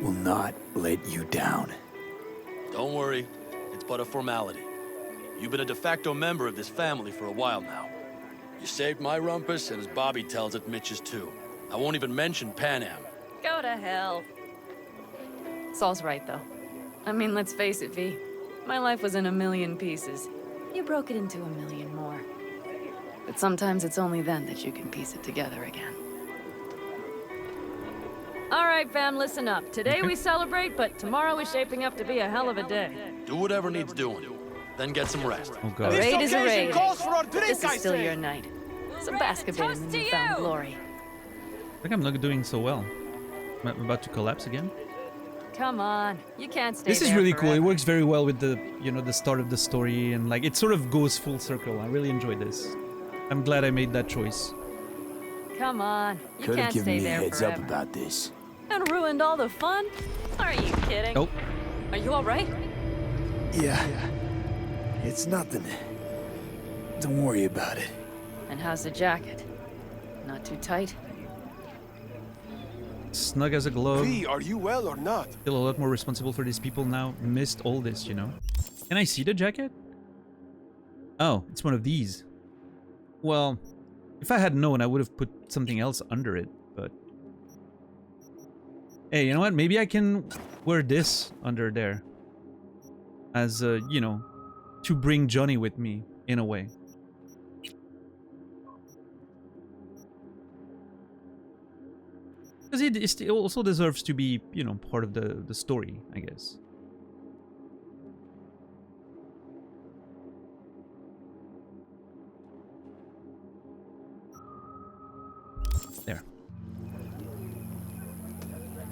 Speaker 4: Will not let you down.
Speaker 18: Don't worry. It's but a formality. You've been a de facto member of this family for a while now. You saved my rumpus, and as Bobby tells it, Mitch's too. I won't even mention Pan Am.
Speaker 14: Go to hell. Saul's right, though. I mean, let's face it, V. My life was in a million pieces. You broke it into a million more. But sometimes it's only then that you can piece it together again. All right, fam, listen up. Today we celebrate, but tomorrow is shaping up to be a hell of a day.
Speaker 18: Do whatever needs doing. Then get some rest.
Speaker 1: Oh
Speaker 14: A
Speaker 1: god.
Speaker 14: raid is a raid.
Speaker 9: calls for a drink,
Speaker 14: This
Speaker 9: I
Speaker 14: is still
Speaker 9: say.
Speaker 14: your night. So bask a bit in the newfound glory.
Speaker 1: I think I'm not doing so well. I'm about to collapse again.
Speaker 14: Come on, you can't stay
Speaker 1: This is
Speaker 14: there
Speaker 1: really cool. It
Speaker 14: forever.
Speaker 1: works very well with the, you know, the start of the story, and like it sort of goes full circle. I really enjoyed this. I'm glad I made that choice.
Speaker 14: Come on, you
Speaker 4: Could have
Speaker 14: can't
Speaker 4: given
Speaker 14: stay
Speaker 4: me a
Speaker 14: there
Speaker 4: heads
Speaker 14: forever.
Speaker 4: up about this.
Speaker 14: And ruined all the fun? Are you kidding?
Speaker 1: Nope.
Speaker 14: Are you all right?
Speaker 4: Yeah. It's nothing. Don't worry about it.
Speaker 14: And how's the jacket? Not too tight?
Speaker 1: Snug as a glove.
Speaker 9: V, are you well or not?
Speaker 1: Feel a lot more responsible for these people now. Missed all this, you know. Can I see the jacket? Oh, it's one of these. Well, if I had known, I would have put something else under it, but... Hey, you know what? Maybe I can wear this under there. As, you know, to bring Johnny with me, in a way. Because it also deserves to be, you know, part of the story, I guess. There.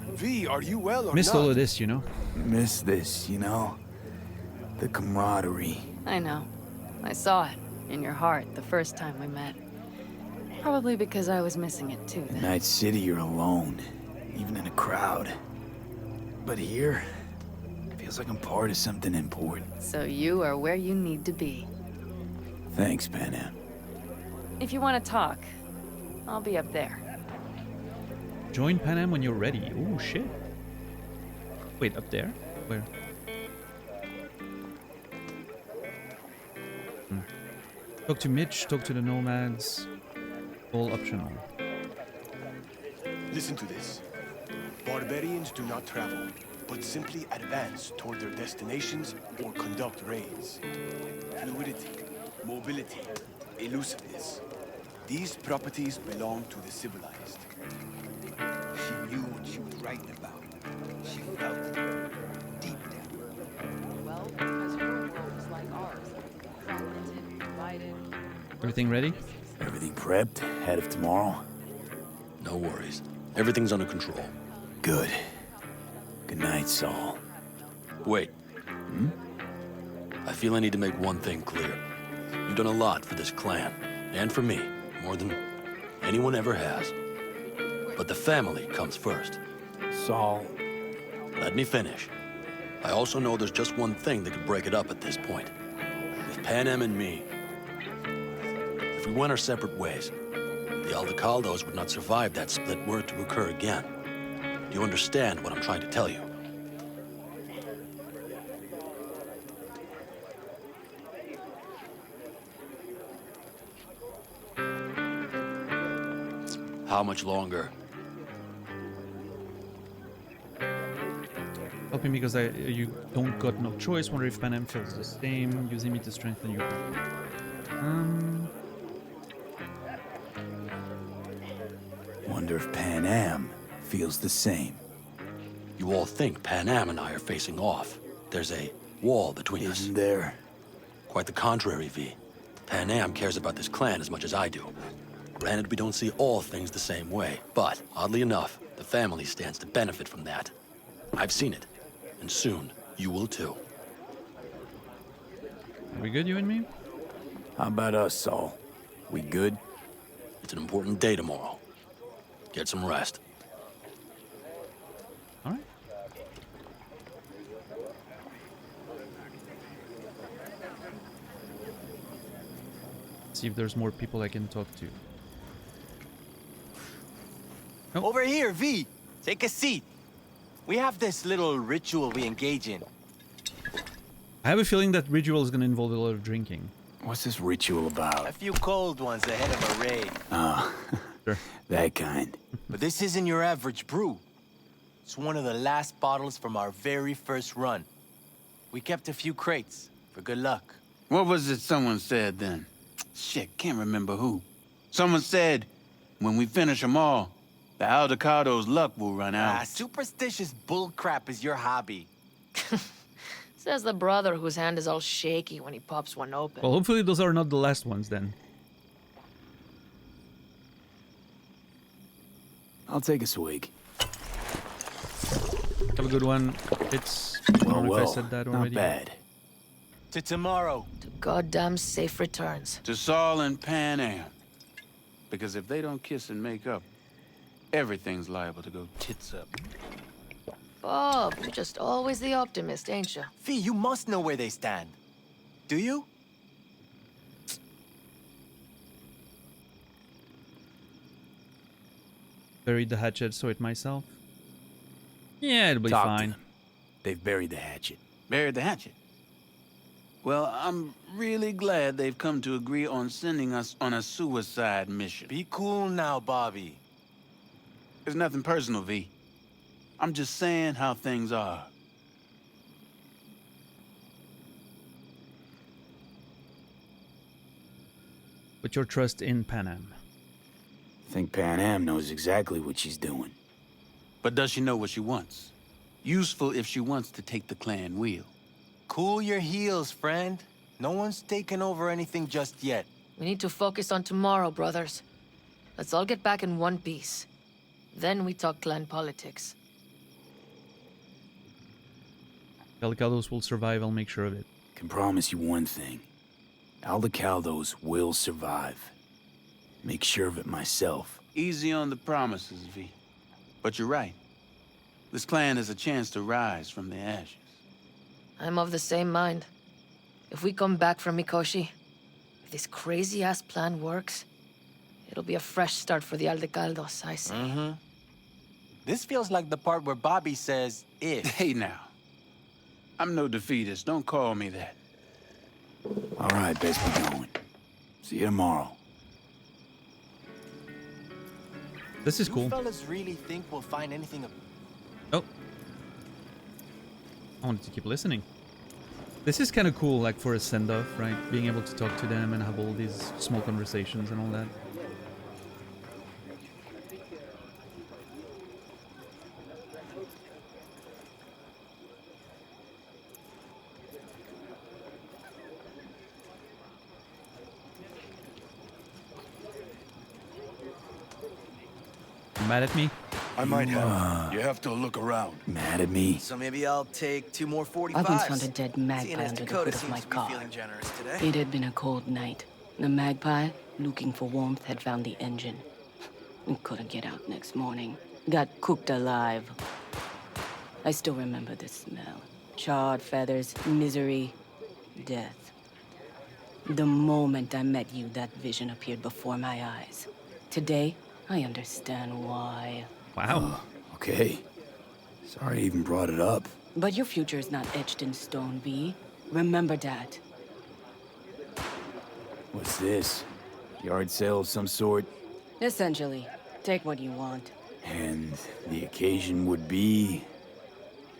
Speaker 5: V, are you well or
Speaker 1: Missed
Speaker 5: not?
Speaker 1: all of this, you know?
Speaker 4: Miss this, you know? The camaraderie.
Speaker 14: I know. I saw it in your heart the first time we met. Probably because I was missing it too
Speaker 4: In
Speaker 14: then.
Speaker 4: Night City, you're alone, even in a crowd. But here, feels like I'm part of something important.
Speaker 14: So you are where you need to be.
Speaker 4: Thanks, Panam.
Speaker 14: If you want to talk, I'll be up there.
Speaker 1: Join Panam when you're ready. Oh, shit. Wait, up there? Where? Talk to Mitch, talk to the nomads. All optional.
Speaker 3: Listen to this. Barbarians do not travel, but simply advance toward their destinations or conduct raids. Fluidity, mobility, elusiveness. These properties belong to the civilized.
Speaker 11: She knew what she was writing about. She felt it. Deep down.
Speaker 7: Well, because your world was like ours. Fragmented, divided.
Speaker 1: Everything ready?
Speaker 4: Everything prepped, ahead of tomorrow?
Speaker 18: No worries. Everything's under control.
Speaker 4: Good. Good night, Saul.
Speaker 18: Wait. I feel I need to make one thing clear. You've done a lot for this clan, and for me, more than anyone ever has. But the family comes first.
Speaker 4: Saul.
Speaker 18: Let me finish. I also know there's just one thing that could break it up at this point. If Panam and me, if we went our separate ways, the Aldecaldos would not survive that split were it to occur again. Do you understand what I'm trying to tell you? How much longer?
Speaker 1: Help me because you don't got no choice. Wonder if Panam feels the same. Using me to strengthen your
Speaker 4: Wonder if Panam feels the same.
Speaker 18: You all think Panam and I are facing off. There's a wall between us.
Speaker 4: Isn't there?
Speaker 18: Quite the contrary, V. Panam cares about this clan as much as I do. Granted, we don't see all things the same way, but oddly enough, the family stands to benefit from that. I've seen it, and soon you will too.
Speaker 1: Are we good, you and me?
Speaker 4: How about us, Saul? We good?
Speaker 18: It's an important day tomorrow. Get some rest.
Speaker 1: All right. See if there's more people I can talk to. Oh.
Speaker 9: Over here, V. Take a seat. We have this little ritual we engage in.
Speaker 1: I have a feeling that ritual is going to involve a lot of drinking.
Speaker 4: What's this ritual about?
Speaker 9: A few cold ones ahead of a raid.
Speaker 4: Ah,
Speaker 1: sure.
Speaker 4: That kind.
Speaker 9: But this isn't your average brew. It's one of the last bottles from our very first run. We kept a few crates for good luck.
Speaker 22: What was it someone said then? Shit, can't remember who. Someone said, when we finish them all, the Aldecado's luck will run out.
Speaker 9: Superstitious bullcrap is your hobby.
Speaker 20: Says the brother whose hand is all shaky when he pops one open.
Speaker 1: Well, hopefully those are not the last ones then.
Speaker 4: I'll take a swig.
Speaker 1: Have a good one. It's... I don't know if I said that already.
Speaker 4: Not bad.
Speaker 9: To tomorrow.
Speaker 20: To goddamn safe returns.
Speaker 22: To Saul and Panam. Because if they don't kiss and make up, everything's liable to go tits up.
Speaker 20: Bob, you're just always the optimist, ain't you?
Speaker 9: Fee, you must know where they stand. Do you?
Speaker 1: Buried the hatchet, so it myself. Yeah, it'll be
Speaker 4: Talk to
Speaker 1: fine.
Speaker 4: them. They've buried the hatchet.
Speaker 22: Buried the hatchet? Well, I'm really glad they've come to agree on sending us on a suicide mission.
Speaker 9: Be cool now, Bobby.
Speaker 22: There's nothing personal, V. I'm just saying how things are.
Speaker 1: Put your trust in Panam.
Speaker 4: Think Panam knows exactly what she's doing.
Speaker 22: But does she know what she wants? Useful if she wants to take the clan wheel.
Speaker 5: Cool your heels, friend. No one's taken over anything just yet.
Speaker 14: We need to focus on tomorrow, brothers. Let's all get back in one piece. Then we talk clan politics.
Speaker 1: Aldecaldos will survive, I'll make sure of it.
Speaker 4: Can promise you one thing. Aldecaldos will survive. Make sure of it myself.
Speaker 22: Easy on the promises, V. But you're right. This clan has a chance to rise from the ashes.
Speaker 14: I'm of the same mind. If we come back from Mikoshi, if this crazy-ass plan works, it'll be a fresh start for the Aldecaldos, I say.
Speaker 5: Mm-hmm. This feels like the part where Bobby says, if.
Speaker 22: Hey now. I'm no defeatist, don't call me that.
Speaker 4: All right, best be going. See you tomorrow.
Speaker 1: This is cool.
Speaker 5: You fellas really think we'll find anything?
Speaker 1: Oh. I wanted to keep listening. This is kind of cool, like for a send-off, right? Being able to talk to them and have all these small conversations and all that. Mad at me?
Speaker 3: I might have. You have to look around.
Speaker 4: Mad at me?
Speaker 11: So maybe I'll take 2 more 45s.
Speaker 2: I once found a dead magpie
Speaker 11: Seeing as
Speaker 2: under the
Speaker 11: Dakota
Speaker 2: hood of
Speaker 11: seems
Speaker 2: my
Speaker 11: to be
Speaker 2: car.
Speaker 11: feeling generous today.
Speaker 2: It had been a cold night. The magpie, looking for warmth, had found the engine. We couldn't get out next morning. Got cooked alive. I still remember the smell. Charred feathers, misery, death. The moment I met you, that vision appeared before my eyes. Today, I understand why.
Speaker 1: Wow.
Speaker 4: Okay. Sorry I even brought it up.
Speaker 2: But your future is not etched in stone, V. Remember that.
Speaker 4: What's this? Yard sale of some sort?
Speaker 2: Essentially, take what you want.
Speaker 4: And the occasion would be...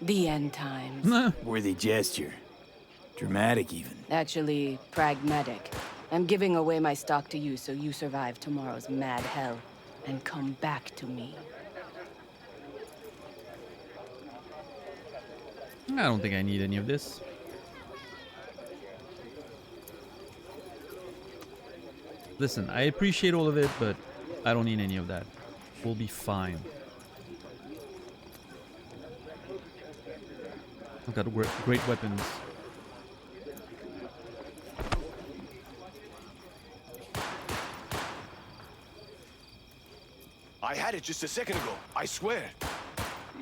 Speaker 2: The end times.
Speaker 4: Worthy gesture. Dramatic, even.
Speaker 2: Actually, pragmatic. I'm giving away my stock to you so you survive tomorrow's mad hell and come back to me.
Speaker 1: I don't think I need any of this. Listen, I appreciate all of it, but I don't need any of that. We'll be fine. I've got great weapons.
Speaker 3: I had it just a second ago, I swear.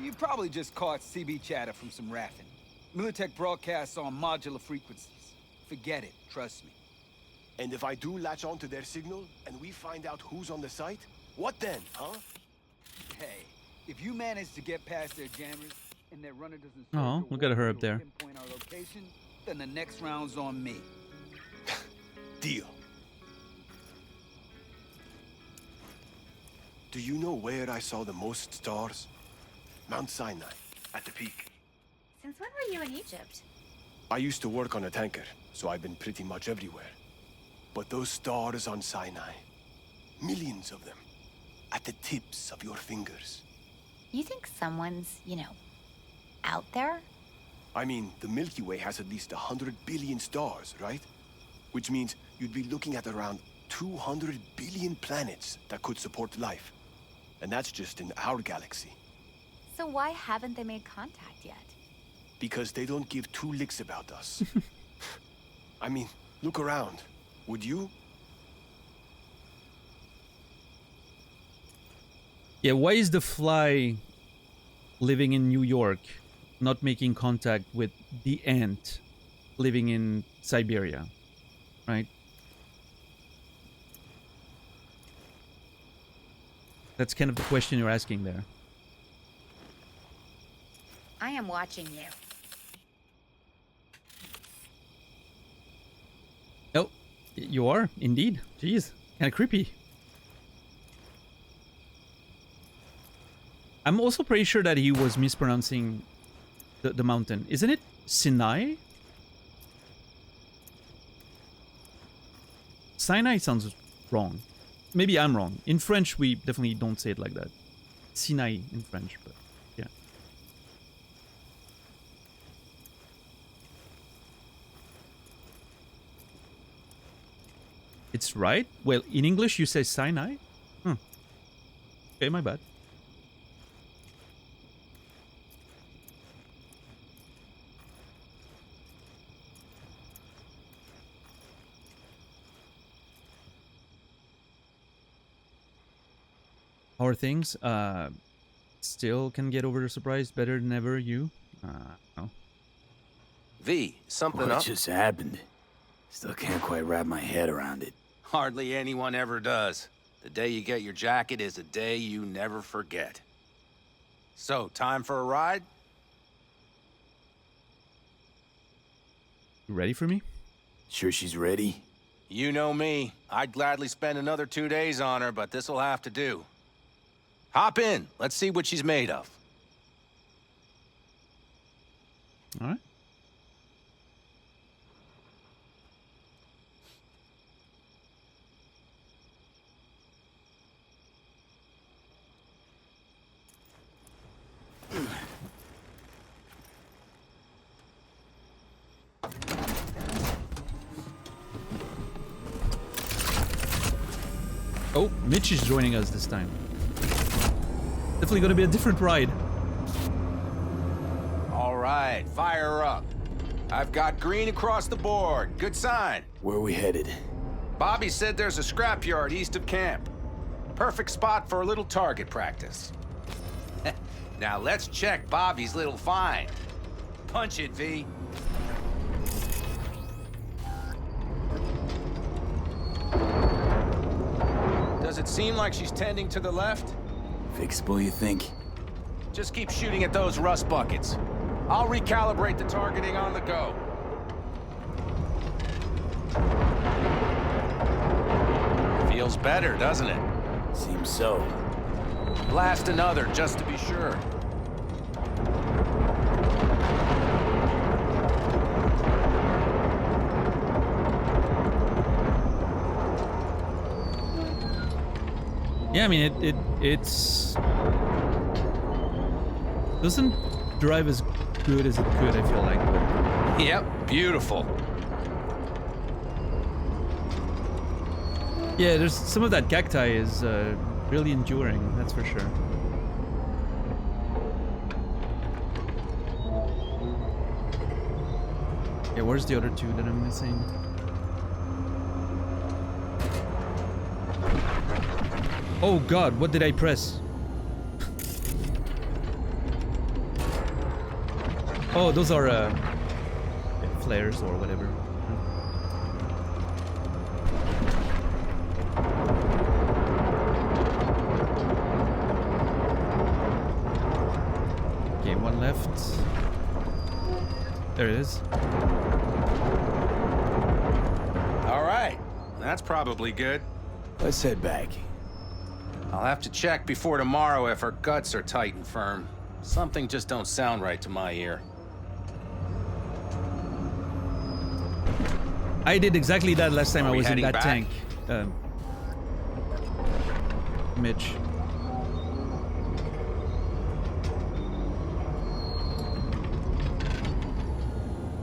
Speaker 13: You probably just caught CB chatter from some raffing. Militech broadcasts on modular frequencies. Forget it, trust me.
Speaker 3: And if I do latch onto their signal, and we find out who's on the site, what then, huh?
Speaker 13: Hey, if you manage to get past their jammers, and their runner doesn't
Speaker 1: Oh, look at her up there.
Speaker 13: pinpoint our location, then the next round's on me.
Speaker 3: Deal. Do you know where I saw the most stars? Mount Sinai, at the peak.
Speaker 12: Since when were you in Egypt?
Speaker 3: I used to work on a tanker, so I've been pretty much everywhere. But those stars on Sinai, millions of them, at the tips of your fingers.
Speaker 12: You think someone's, out there?
Speaker 3: I mean, the Milky Way has at least 100 billion stars, right? Which means you'd be looking at around 200 billion planets that could support life. And that's just in our galaxy.
Speaker 12: So why haven't they made contact yet?
Speaker 3: Because they don't give two licks about us. I mean, look around. Would you?
Speaker 1: Yeah, why is the fly living in New York not making contact with the ant living in Siberia? Right? That's kind of the question you're asking there.
Speaker 12: I am watching you.
Speaker 1: Oh, you are indeed. Jeez, kind of creepy. I'm also pretty sure that he was mispronouncing the mountain. Isn't it Sinai? Sinai sounds wrong. Maybe I'm wrong. In French, we definitely don't say it like that. Sinai in French, but It's right. Well, in English you say Sinai. Okay, my bad. How are things? Still can get over the surprise better than ever. You? No.
Speaker 17: V, something
Speaker 4: What
Speaker 17: up?
Speaker 4: just happened? Still can't quite wrap my head around it.
Speaker 17: Hardly anyone ever does. The day you get your jacket is a day you never forget. So, time for a ride?
Speaker 1: You ready for me?
Speaker 4: Sure she's ready?
Speaker 17: You know me. I'd gladly spend another 2 days on her, but this'll have to do. Hop in. Let's see what she's made of.
Speaker 1: All right. Oh, Mitch is joining us this time. Definitely gonna be a different ride.
Speaker 17: All right, fire her up. I've got green across the board. Good sign.
Speaker 4: Where are we headed?
Speaker 17: Bobby said there's a scrapyard east of camp. Perfect spot for a little target practice. Now let's check Bobby's little find. Punch it, V. Does it seem like she's tending to the left?
Speaker 4: Fixable, you think?
Speaker 17: Just keep shooting at those rust buckets. I'll recalibrate the targeting on the go. Feels better, doesn't it?
Speaker 4: Seems so.
Speaker 17: Blast another, just to be sure.
Speaker 1: Yeah, I mean it's doesn't drive as good as it could, I feel like.
Speaker 17: Yep, beautiful.
Speaker 1: Yeah, there's some of that cacti is really enduring, that's for sure. Yeah, where's the other two that I'm missing? Oh god, what did I press? Oh, those are flares or whatever. Okay, one left. There it is.
Speaker 17: All right, that's probably good.
Speaker 4: Let's head back.
Speaker 17: I'll have to check before tomorrow if her guts are tight and firm. Something just don't sound right to my ear.
Speaker 1: I did exactly that last time I was in
Speaker 17: heading
Speaker 1: that
Speaker 17: back?
Speaker 1: tank. Mitch.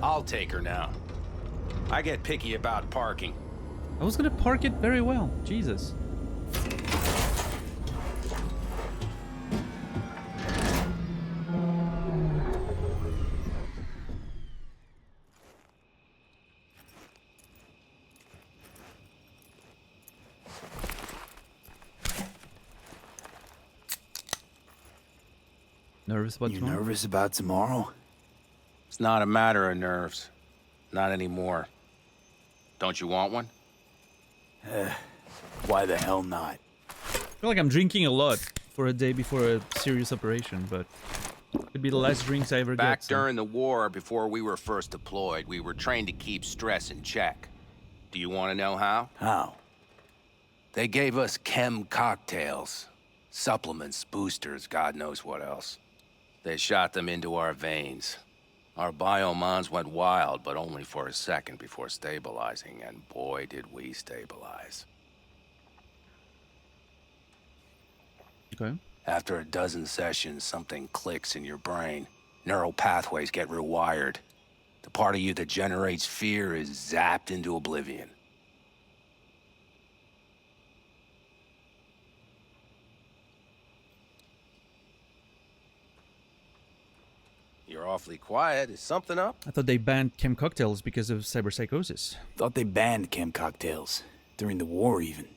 Speaker 17: I'll take her now. I get picky about parking.
Speaker 1: I was gonna park it very well. Jesus. Nervous about tomorrow?
Speaker 4: Nervous about tomorrow?
Speaker 17: It's not a matter of nerves. Not anymore. Don't you want one?
Speaker 4: Why the hell not?
Speaker 1: I feel like I'm drinking a lot for a day before a serious operation, but it could be the last drinks I ever
Speaker 17: Back
Speaker 1: get. So.
Speaker 17: during the war, before we were first deployed, we were trained to keep stress in check. Do you want to know how?
Speaker 4: How?
Speaker 17: They gave us chem cocktails. Supplements, boosters, God knows what else. They shot them into our veins. Our biomons went wild, but only for a second before stabilizing, and boy did we stabilize.
Speaker 1: Okay.
Speaker 17: After a dozen sessions, something clicks in your brain. Neural pathways get rewired. The part of you that generates fear is zapped into oblivion. You're awfully quiet. Is something up?
Speaker 1: I thought they banned chem cocktails because of cyberpsychosis.
Speaker 4: Thought they banned chem cocktails. During the war, even.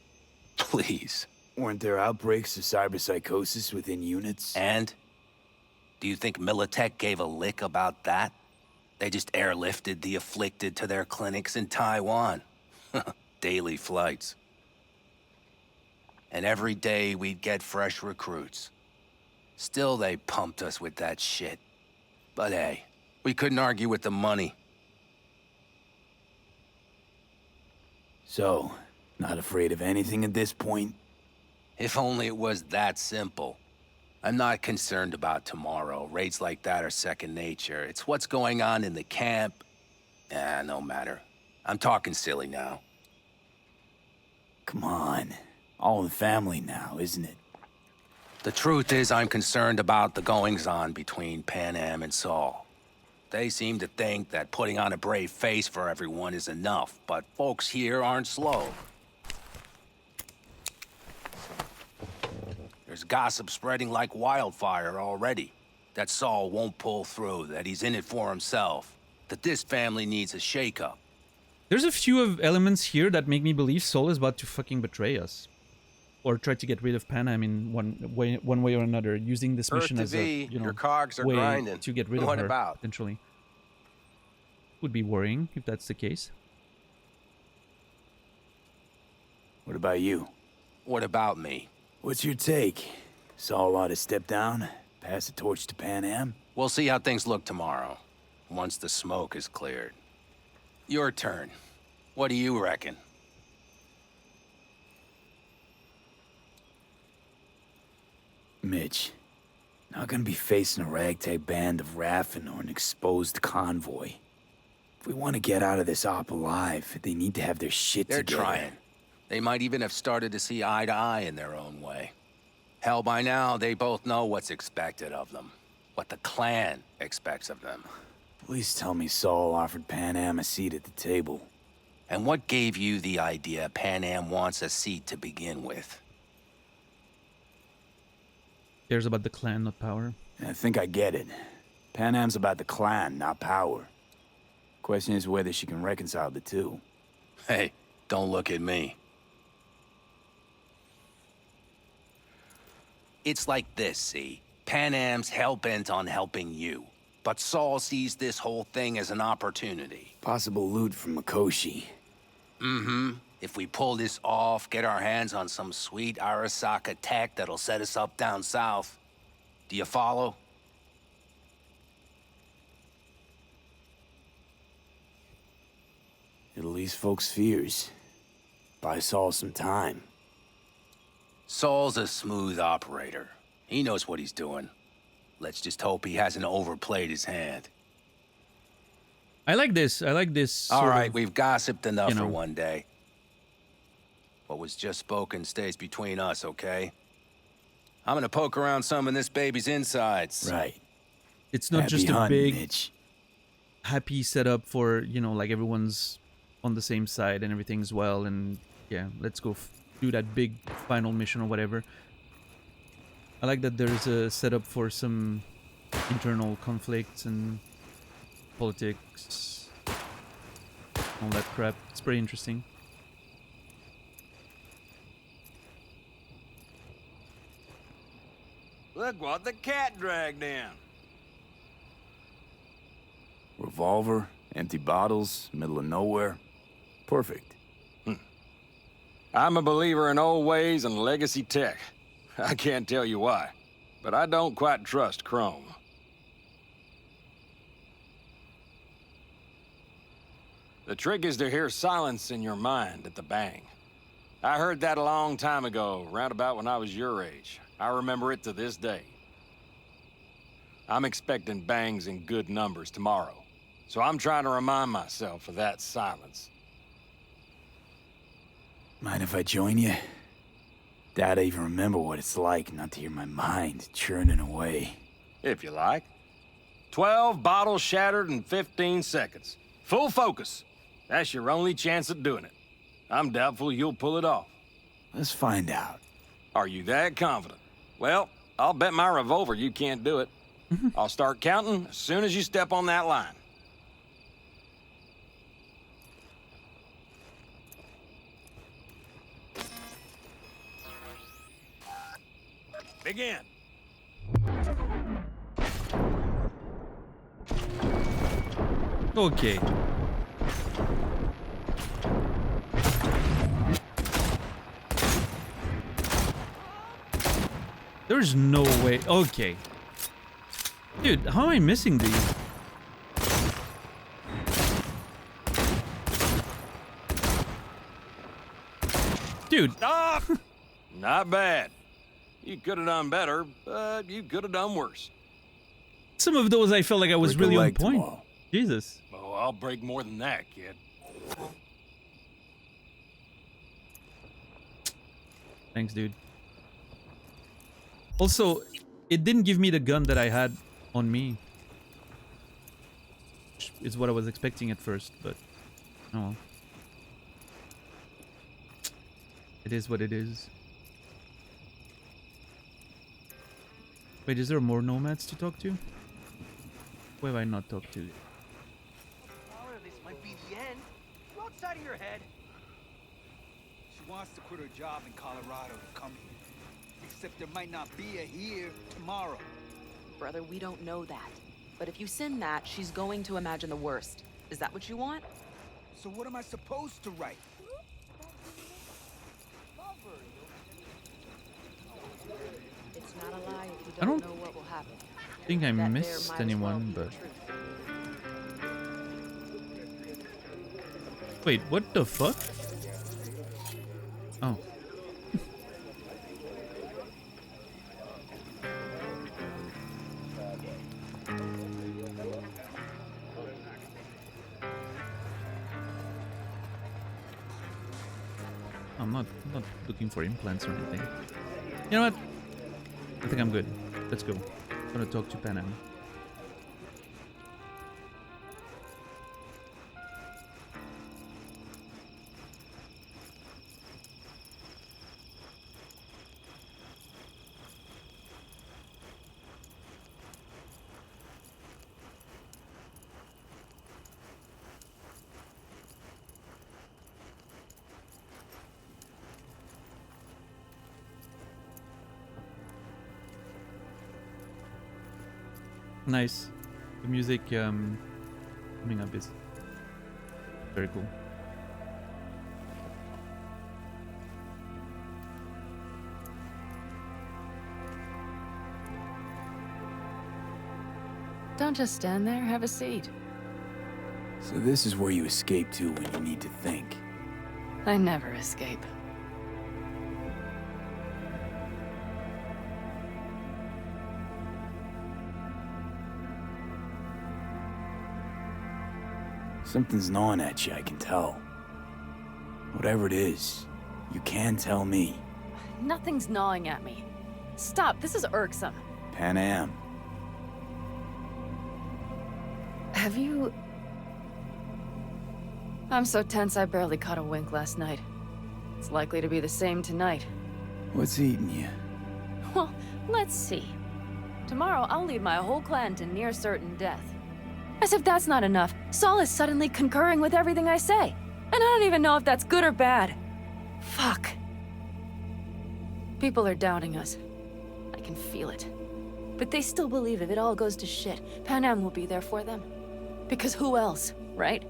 Speaker 17: Please.
Speaker 4: Weren't there outbreaks of cyberpsychosis within units?
Speaker 17: And? Do you think Militech gave a lick about that? They just airlifted the afflicted to their clinics in Taiwan. Daily flights. And every day we'd get fresh recruits. Still, they pumped us with that shit. But hey, we couldn't argue with the money.
Speaker 4: So, not afraid of anything at this point?
Speaker 17: If only it was that simple. I'm not concerned about tomorrow. Raids like that are second nature. It's what's going on in the camp. No matter. I'm talking silly now.
Speaker 4: Come on. All in the family now, isn't it?
Speaker 17: The truth is, I'm concerned about the goings-on between Pan Am and Saul. They seem to think that putting on a brave face for everyone is enough, but folks here aren't slow. There's gossip spreading like wildfire already. That Saul won't pull through, that he's in it for himself, that this family needs a shakeup.
Speaker 1: There's a few of elements here that make me believe Saul is about to fucking betray us. Or try to get rid of Pan Am in one way or another, using this mission as a
Speaker 17: your cogs are
Speaker 1: way
Speaker 17: grinding.
Speaker 1: to get rid of
Speaker 17: What
Speaker 1: her,
Speaker 17: about?
Speaker 1: potentially. Would be worrying if that's the case.
Speaker 4: What about you?
Speaker 17: What about me?
Speaker 4: What's your take? Saul ought to step down, pass the torch to Pan Am?
Speaker 17: We'll see how things look tomorrow, once the smoke is cleared. Your turn. What do you reckon?
Speaker 4: Mitch, not gonna be facing a ragtag band of Raffin or an exposed convoy. If we want to get out of this op alive, they need to have their shit
Speaker 17: They're
Speaker 4: together.
Speaker 17: trying. They might even have started to see eye to eye in their own way. Hell, by now, they both know what's expected of them. What the clan expects of them.
Speaker 4: Please tell me Saul offered Pan Am a seat at the table.
Speaker 17: And what gave you the idea Pan Am wants a seat to begin with?
Speaker 1: Cares about the clan, not power.
Speaker 4: I think I get it. Pan Am's about the clan, not power. Question is whether she can reconcile the two.
Speaker 17: Hey, don't look at me. It's like this, see? Pan Am's hell-bent on helping you. But Saul sees this whole thing as an opportunity.
Speaker 4: Possible loot from Mikoshi.
Speaker 17: Mm-hmm. If we pull this off, get our hands on some sweet Arasaka tech that'll set us up down south. Do you follow?
Speaker 4: It'll ease folks' fears. Buy Saul some time.
Speaker 17: Saul's a smooth operator. He knows what he's doing. Let's just hope he hasn't overplayed his hand.
Speaker 1: I like this. I like this.
Speaker 17: All
Speaker 1: sort
Speaker 17: right,
Speaker 1: of,
Speaker 17: we've gossiped enough
Speaker 1: you know.
Speaker 17: for one day. What was just spoken stays between us, okay? I'm gonna poke around some of this baby's insides.
Speaker 4: Right.
Speaker 1: It's not
Speaker 4: Happy
Speaker 1: just a
Speaker 4: hunting,
Speaker 1: big,
Speaker 4: Mitch.
Speaker 1: happy setup for, like everyone's on the same side and everything's well, and yeah, let's go do that big final mission or whatever. I like that there's a setup for some internal conflicts and politics, all that crap. It's pretty interesting.
Speaker 22: Look what the cat dragged in.
Speaker 4: Revolver, empty bottles, middle of nowhere. Perfect.
Speaker 10: I'm a believer in old ways and legacy tech. I can't tell you why, but I don't quite trust Chrome. The trick is to hear silence in your mind at the bang. I heard that a long time ago, round about when I was your age. I remember it to this day. I'm expecting bangs in good numbers tomorrow, so I'm trying to remind myself of that silence.
Speaker 4: Mind if I join you? Doubt I even remember what it's like not to hear my mind churning away.
Speaker 10: If you like. 12 bottles shattered in 15 seconds. Full focus. That's your only chance at doing it. I'm doubtful you'll pull it off.
Speaker 4: Let's find out.
Speaker 10: Are you that confident? Well, I'll bet my revolver you can't do it. I'll start counting as soon as you step on that line. Begin.
Speaker 1: Okay. There's no way. Okay. Dude, how am I missing these? Dude.
Speaker 10: Stop! Not bad. You could have done better, but you could have done worse.
Speaker 1: Some of those I felt like I was
Speaker 10: Break a
Speaker 1: really on
Speaker 10: leg
Speaker 1: point.
Speaker 10: tomorrow.
Speaker 1: Jesus.
Speaker 10: Oh, I'll break more than that, kid.
Speaker 1: Thanks, dude. Also, it didn't give me the gun that I had on me. Which is what I was expecting at first, but oh well. It is what it is. Wait, is there more nomads to talk to? Who have I not talked to?
Speaker 11: This might be the end. You outside of your head.
Speaker 13: She wants to quit her job in Colorado to come here. Except there might not be a here tomorrow.
Speaker 8: Brother, we don't know that. But if you send that, she's going to imagine the worst. Is that what you want?
Speaker 13: So what am I supposed to write?
Speaker 8: It's not a lie if you
Speaker 1: I don't
Speaker 8: know what will happen.
Speaker 1: think I
Speaker 8: That there
Speaker 1: missed
Speaker 8: might as well
Speaker 1: anyone,
Speaker 8: be the
Speaker 1: but...
Speaker 8: truth.
Speaker 1: Wait, what the fuck? Oh. I'm not looking for implants or anything. You know what? I think I'm good. Let's go. I'm gonna talk to Panam. Nice. The music coming up is very cool.
Speaker 14: Don't just stand there, have a seat.
Speaker 4: So this is where you escape to when you need to think.
Speaker 14: I never escape.
Speaker 4: Something's gnawing at you, I can tell. Whatever it is, you can tell me.
Speaker 14: Nothing's gnawing at me. Stop, this is irksome.
Speaker 4: Panam.
Speaker 14: Have you... I'm so tense I barely caught a wink last night. It's likely to be the same tonight.
Speaker 4: What's eating you?
Speaker 14: Well, let's see. Tomorrow I'll lead my whole clan to near certain death. As if that's not enough, Saul is suddenly concurring with everything I say. And I don't even know if that's good or bad. Fuck. People are doubting us. I can feel it. But they still believe if it all goes to shit, Panam will be there for them. Because who else, right?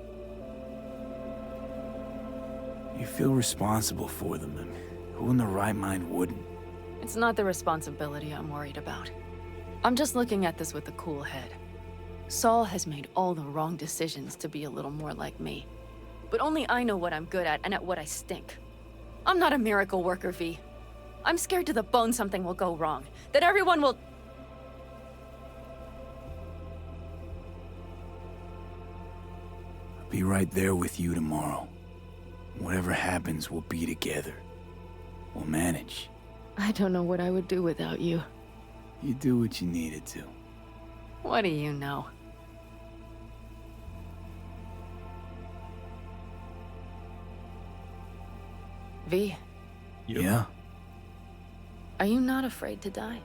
Speaker 4: You feel responsible for them, and who in their right mind wouldn't?
Speaker 14: It's not the responsibility I'm worried about. I'm just looking at this with a cool head. Saul has made all the wrong decisions to be a little more like me. But only I know what I'm good at and at what I stink. I'm not a miracle worker, V. I'm scared to the bone something will go wrong. That everyone will...
Speaker 4: I'll be right there with you tomorrow. Whatever happens, we'll be together. We'll manage.
Speaker 14: I don't know what I would do without you.
Speaker 4: You do what you needed to.
Speaker 14: What do you know? V,
Speaker 4: Yeah?
Speaker 14: are you not afraid to die?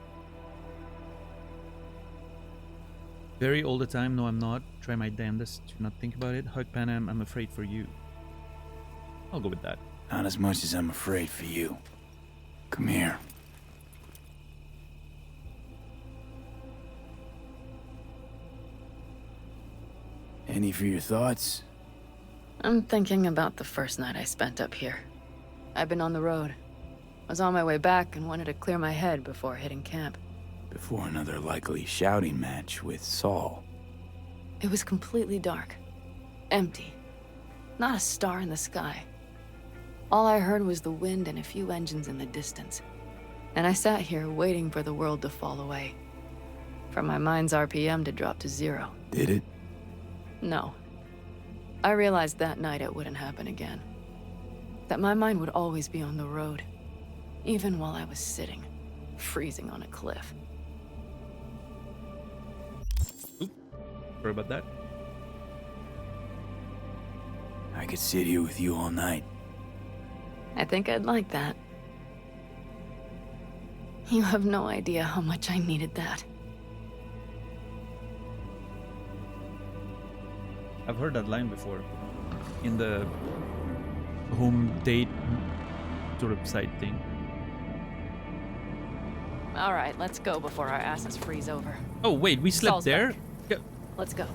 Speaker 1: Very all the time. No, I'm not. Try my damnedest to not think about it. Hug Panam, I'm afraid for you. I'll go with that.
Speaker 4: Not as much as I'm afraid for you. Come here. Any for your thoughts?
Speaker 14: I'm thinking about the first night I spent up here. I've been on the road. I was on my way back and wanted to clear my head before hitting camp.
Speaker 4: Before another likely shouting match with Saul.
Speaker 14: It was completely dark. Empty. Not a star in the sky. All I heard was the wind and a few engines in the distance. And I sat here waiting for the world to fall away. For my mind's RPM to drop to 0.
Speaker 4: Did it?
Speaker 14: No. I realized that night it wouldn't happen again. That my mind would always be on the road. Even while I was sitting, freezing on a cliff.
Speaker 1: Sorry about that.
Speaker 4: I could sit here with you all night.
Speaker 14: I think I'd like that. You have no idea how much I needed that.
Speaker 1: I've heard that line before. In the home date sort of side thing.
Speaker 14: Alright, let's go before our asses freeze over.
Speaker 1: Oh wait, we slept
Speaker 14: Saul's
Speaker 1: there?
Speaker 14: back.
Speaker 1: Yeah.
Speaker 14: Let's go.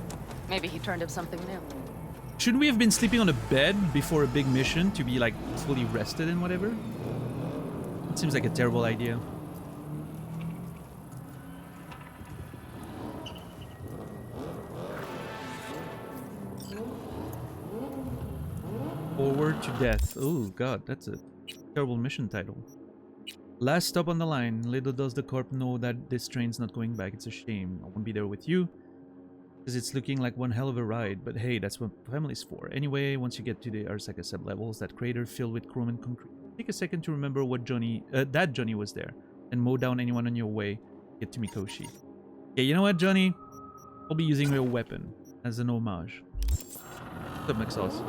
Speaker 14: Maybe he turned up something new.
Speaker 1: Shouldn't we have been sleeping on a bed before a big mission to be like fully rested and whatever? It seems like a terrible idea. Forward to death. Oh god, that's a terrible mission title. Last stop on the line. Little does the corp know that this train's not going back. It's a shame. I won't be there with you. Because it's looking like one hell of a ride. But hey, that's what family's for. Anyway, once you get to the Arasaka sub-levels, that crater filled with chrome and concrete, take a second to remember what that Johnny was there. And mow down anyone on your way. Get to Mikoshi. Okay, you know what, Johnny? I'll be using your weapon as an homage. What's up, McSauce?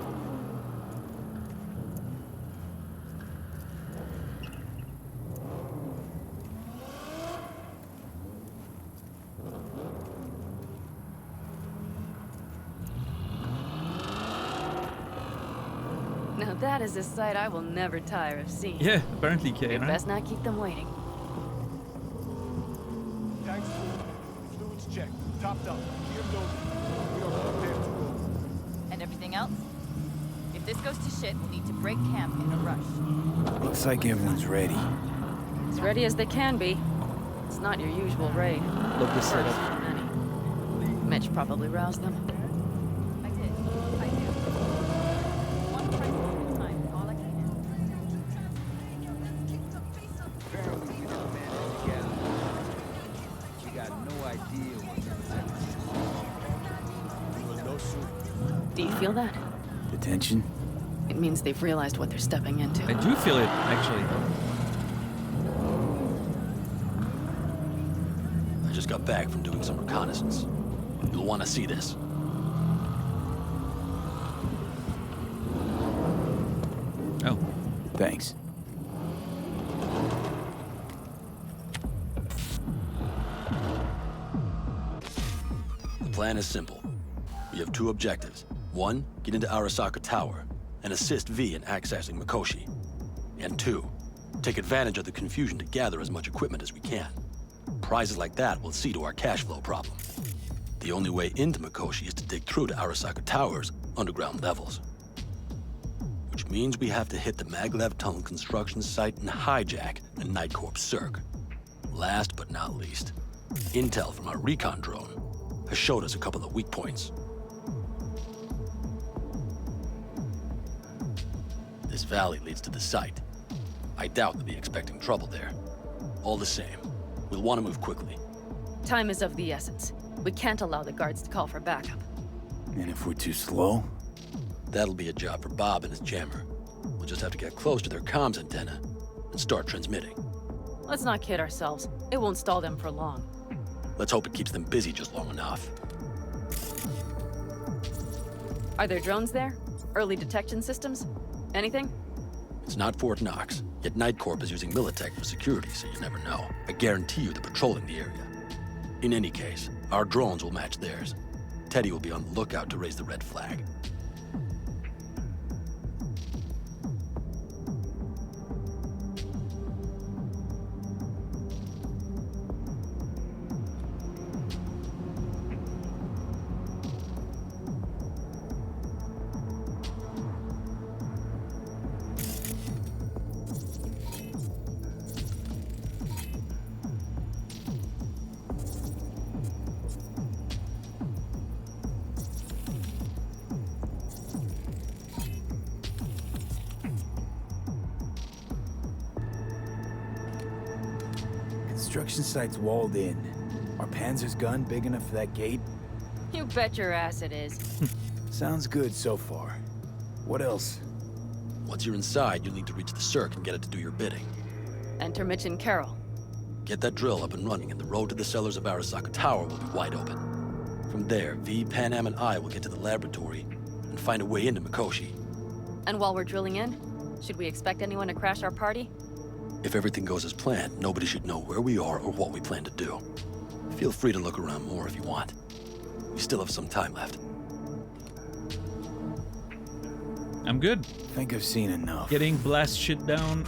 Speaker 14: Now that is a sight I will never tire of seeing.
Speaker 1: Yeah, apparently, Kay,
Speaker 14: You
Speaker 1: right?
Speaker 14: best not keep them waiting.
Speaker 3: Tanks full. Fluids checked. Topped up. Gear loaded. We are prepared to go.
Speaker 12: And everything else? If this goes to shit, we'll need to break camp in a rush.
Speaker 4: Looks like everyone's ready.
Speaker 14: As ready as they can be. It's not your usual raid.
Speaker 1: Love this
Speaker 14: First
Speaker 1: setup.
Speaker 14: for many. Mitch probably roused them.
Speaker 12: I did. I do. One crisis at a time. All I can do.
Speaker 13: Apparently we didn't manage to gather. We got no idea what
Speaker 3: We will know soon.
Speaker 14: Do you feel that?
Speaker 4: The tension?
Speaker 14: It means they've realized what they're stepping into.
Speaker 1: I do feel it, actually.
Speaker 18: I just got back from doing some reconnaissance. You'll want to see this.
Speaker 1: Oh.
Speaker 4: Thanks.
Speaker 18: The plan is simple. We have 2 objectives. 1, get into Arasaka Tower and assist V in accessing Mikoshi. And 2, take advantage of the confusion to gather as much equipment as we can. Prizes like that will see to our cash flow problem. The only way into Mikoshi is to dig through to Arasaka Tower's underground levels. Which means we have to hit the Maglev Tunnel construction site and hijack a Night Corps Cirque. Last but not least, intel from our recon drone has showed us a couple of weak points. This valley leads to the site. I doubt they'll be expecting trouble there. All the same, we'll want to move quickly.
Speaker 14: Time is of the essence. We can't allow the guards to call for backup.
Speaker 4: And if we're too slow?
Speaker 18: That'll be a job for Bob and his jammer. We'll just have to get close to their comms antenna and start transmitting.
Speaker 14: Let's not kid ourselves. It won't stall them for long.
Speaker 18: Let's hope it keeps them busy just long enough.
Speaker 14: Are there drones there? Early detection systems? Anything?
Speaker 18: It's not Fort Knox, yet Night Corp is using Militech for security, so you never know. I guarantee you they're patrolling the area. In any case, our drones will match theirs. Teddy will be on the lookout to raise the red flag.
Speaker 4: Construction site's walled in. Are Panzer's gun big enough for that gate?
Speaker 14: You bet your ass it is.
Speaker 4: Sounds good so far. What else?
Speaker 18: Once you're inside, you'll need to reach the circ and get it to do your bidding.
Speaker 14: Enter Mitch and Carol.
Speaker 18: Get that drill up and running, and the road to the cellars of Arasaka Tower will be wide open. From there, V, Panam, and I will get to the laboratory and find a way into Mikoshi.
Speaker 14: And while we're drilling in, should we expect anyone to crash our party?
Speaker 18: If everything goes as planned, nobody should know where we are or what we plan to do. Feel free to look around more if you want. We still have some time left.
Speaker 1: I'm good.
Speaker 4: Think I've seen enough.
Speaker 1: Getting blast shit down,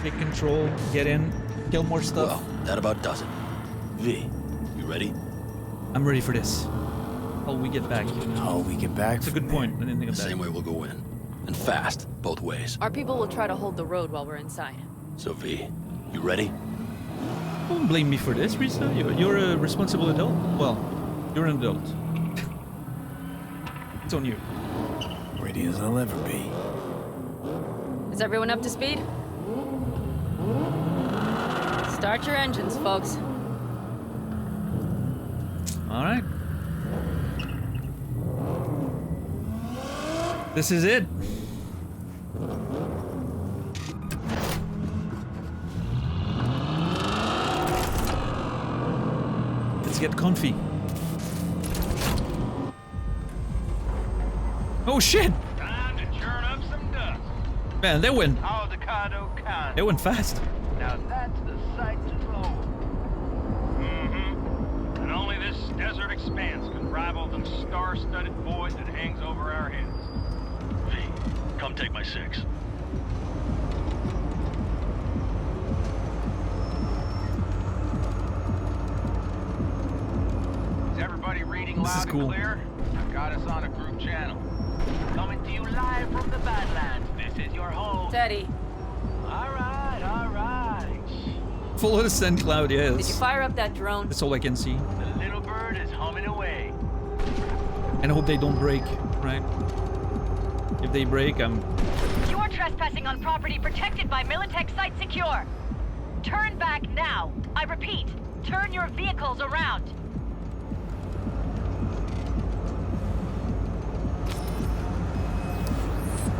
Speaker 1: take control, get in, kill more stuff.
Speaker 18: Well, that about does it. V, you ready?
Speaker 1: I'm ready for this. How we get back?
Speaker 4: How we get back?
Speaker 1: That's a good point. I didn't think of
Speaker 18: The
Speaker 1: that.
Speaker 18: same way we'll go in. And fast, both ways.
Speaker 14: Our people will try to hold the road while we're inside.
Speaker 18: So V, you ready?
Speaker 1: Don't blame me for this, Risa. You're a responsible adult. Well, you're an adult. It's on you.
Speaker 4: Ready as I'll ever be.
Speaker 14: Is everyone up to speed? Start your engines, folks.
Speaker 1: All right. This is it. Let's get comfy. Oh shit!
Speaker 15: Time to churn up some dust.
Speaker 1: Man, they went.
Speaker 15: Avocado
Speaker 1: They went fast.
Speaker 15: Now that's the sight to behold. Mm-hmm. And only this desert expanse can rival the star-studded void that hangs over our heads.
Speaker 19: V, come take my 6.
Speaker 15: Is everybody reading
Speaker 1: This is
Speaker 15: loud
Speaker 1: cool.
Speaker 15: and clear? I've got us on a group channel. Coming to you live from the Badlands. This is your host.
Speaker 14: Teddy.
Speaker 15: All right, all right.
Speaker 1: Follow the send cloud, yes.
Speaker 14: Did you fire up that drone?
Speaker 1: That's all I can see.
Speaker 15: The little bird is humming away.
Speaker 1: And I hope they don't break, right? If they break, I'm...
Speaker 23: You are trespassing on property protected by Militech Site Secure. Turn back now. I repeat, turn your vehicles around.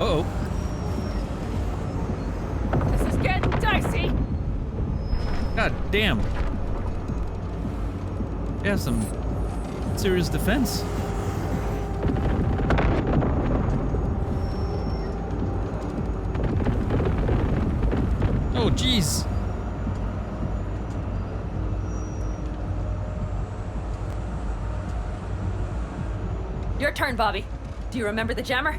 Speaker 1: Uh-oh.
Speaker 14: This is getting dicey.
Speaker 1: God damn. Yeah, some serious defense. Oh, jeez.
Speaker 14: Your turn, Bobby. Do you remember the jammer?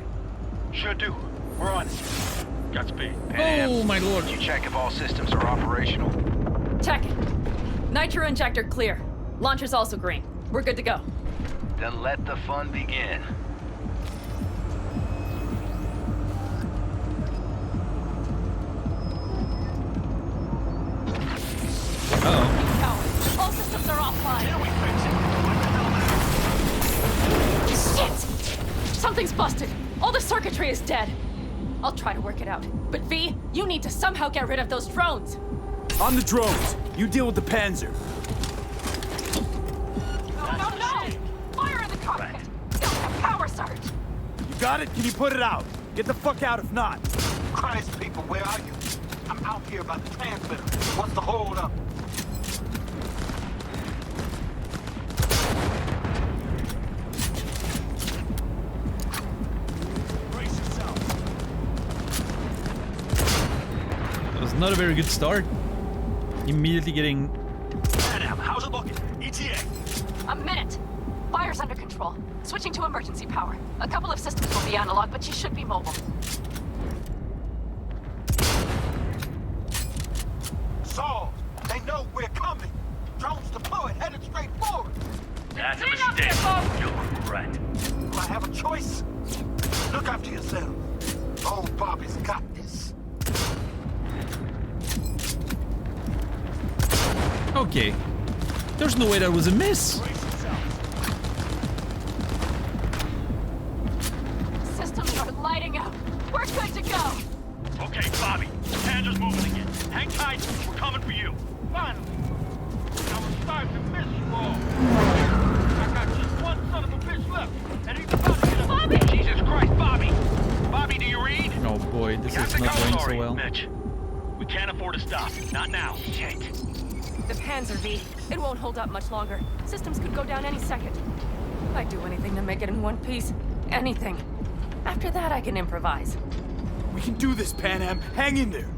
Speaker 19: Sure do. We're on it. Godspeed.
Speaker 1: Oh, my lord.
Speaker 19: You check if all systems are operational.
Speaker 14: Check it. Nitro injector clear. Launcher's also green. We're good to go.
Speaker 19: Then let the fun begin.
Speaker 1: Uh-oh.
Speaker 23: All systems are offline.
Speaker 14: Shit! Something's busted. All the circuitry is dead. I'll try to work it out. But V, you need to somehow get rid of those drones.
Speaker 4: On the drones. You deal with the Panzer.
Speaker 23: No! Fire in the cockpit! Power surge!
Speaker 4: You got it? Can you put it out? Get the fuck out if not.
Speaker 24: Christ, people, where are you? I'm out here about the transmitter. What's the hold up?
Speaker 19: Brace yourself.
Speaker 1: That was not a very good start. Immediately getting...
Speaker 19: Panam, how's it looking? ETA.
Speaker 20: fire's under control. Switching to emergency power. A couple of systems will be analog, but she should be mobile.
Speaker 24: Saul, they know we're coming. Drones deployed, headed straight forward.
Speaker 19: That's a mistake. You'll regret.
Speaker 24: Do I have a choice? Look after yourself. Old Bobby's got this.
Speaker 1: Okay. There's no way that was a miss.
Speaker 20: Systems are lighting up. We're good to go.
Speaker 19: Okay, Bobby. Hands are moving again. Hang tight. We're coming for you.
Speaker 24: Finally. I was starting to miss you all. I got just one son of a bitch left. And he's about to get up.
Speaker 20: Bobby!
Speaker 19: Jesus Christ, Bobby! Bobby, do you read?
Speaker 1: Oh boy, this is
Speaker 19: Got
Speaker 1: not
Speaker 19: the
Speaker 1: going so
Speaker 19: sorry,
Speaker 1: well.
Speaker 19: Mitch. We can't afford to stop. Not now. Shit.
Speaker 14: The Panzer V. It won't hold up much longer. Systems could go down any second. I'd do anything to make it in one piece. Anything. After that, I can improvise.
Speaker 4: We can do this, Pan Am. Hang in there.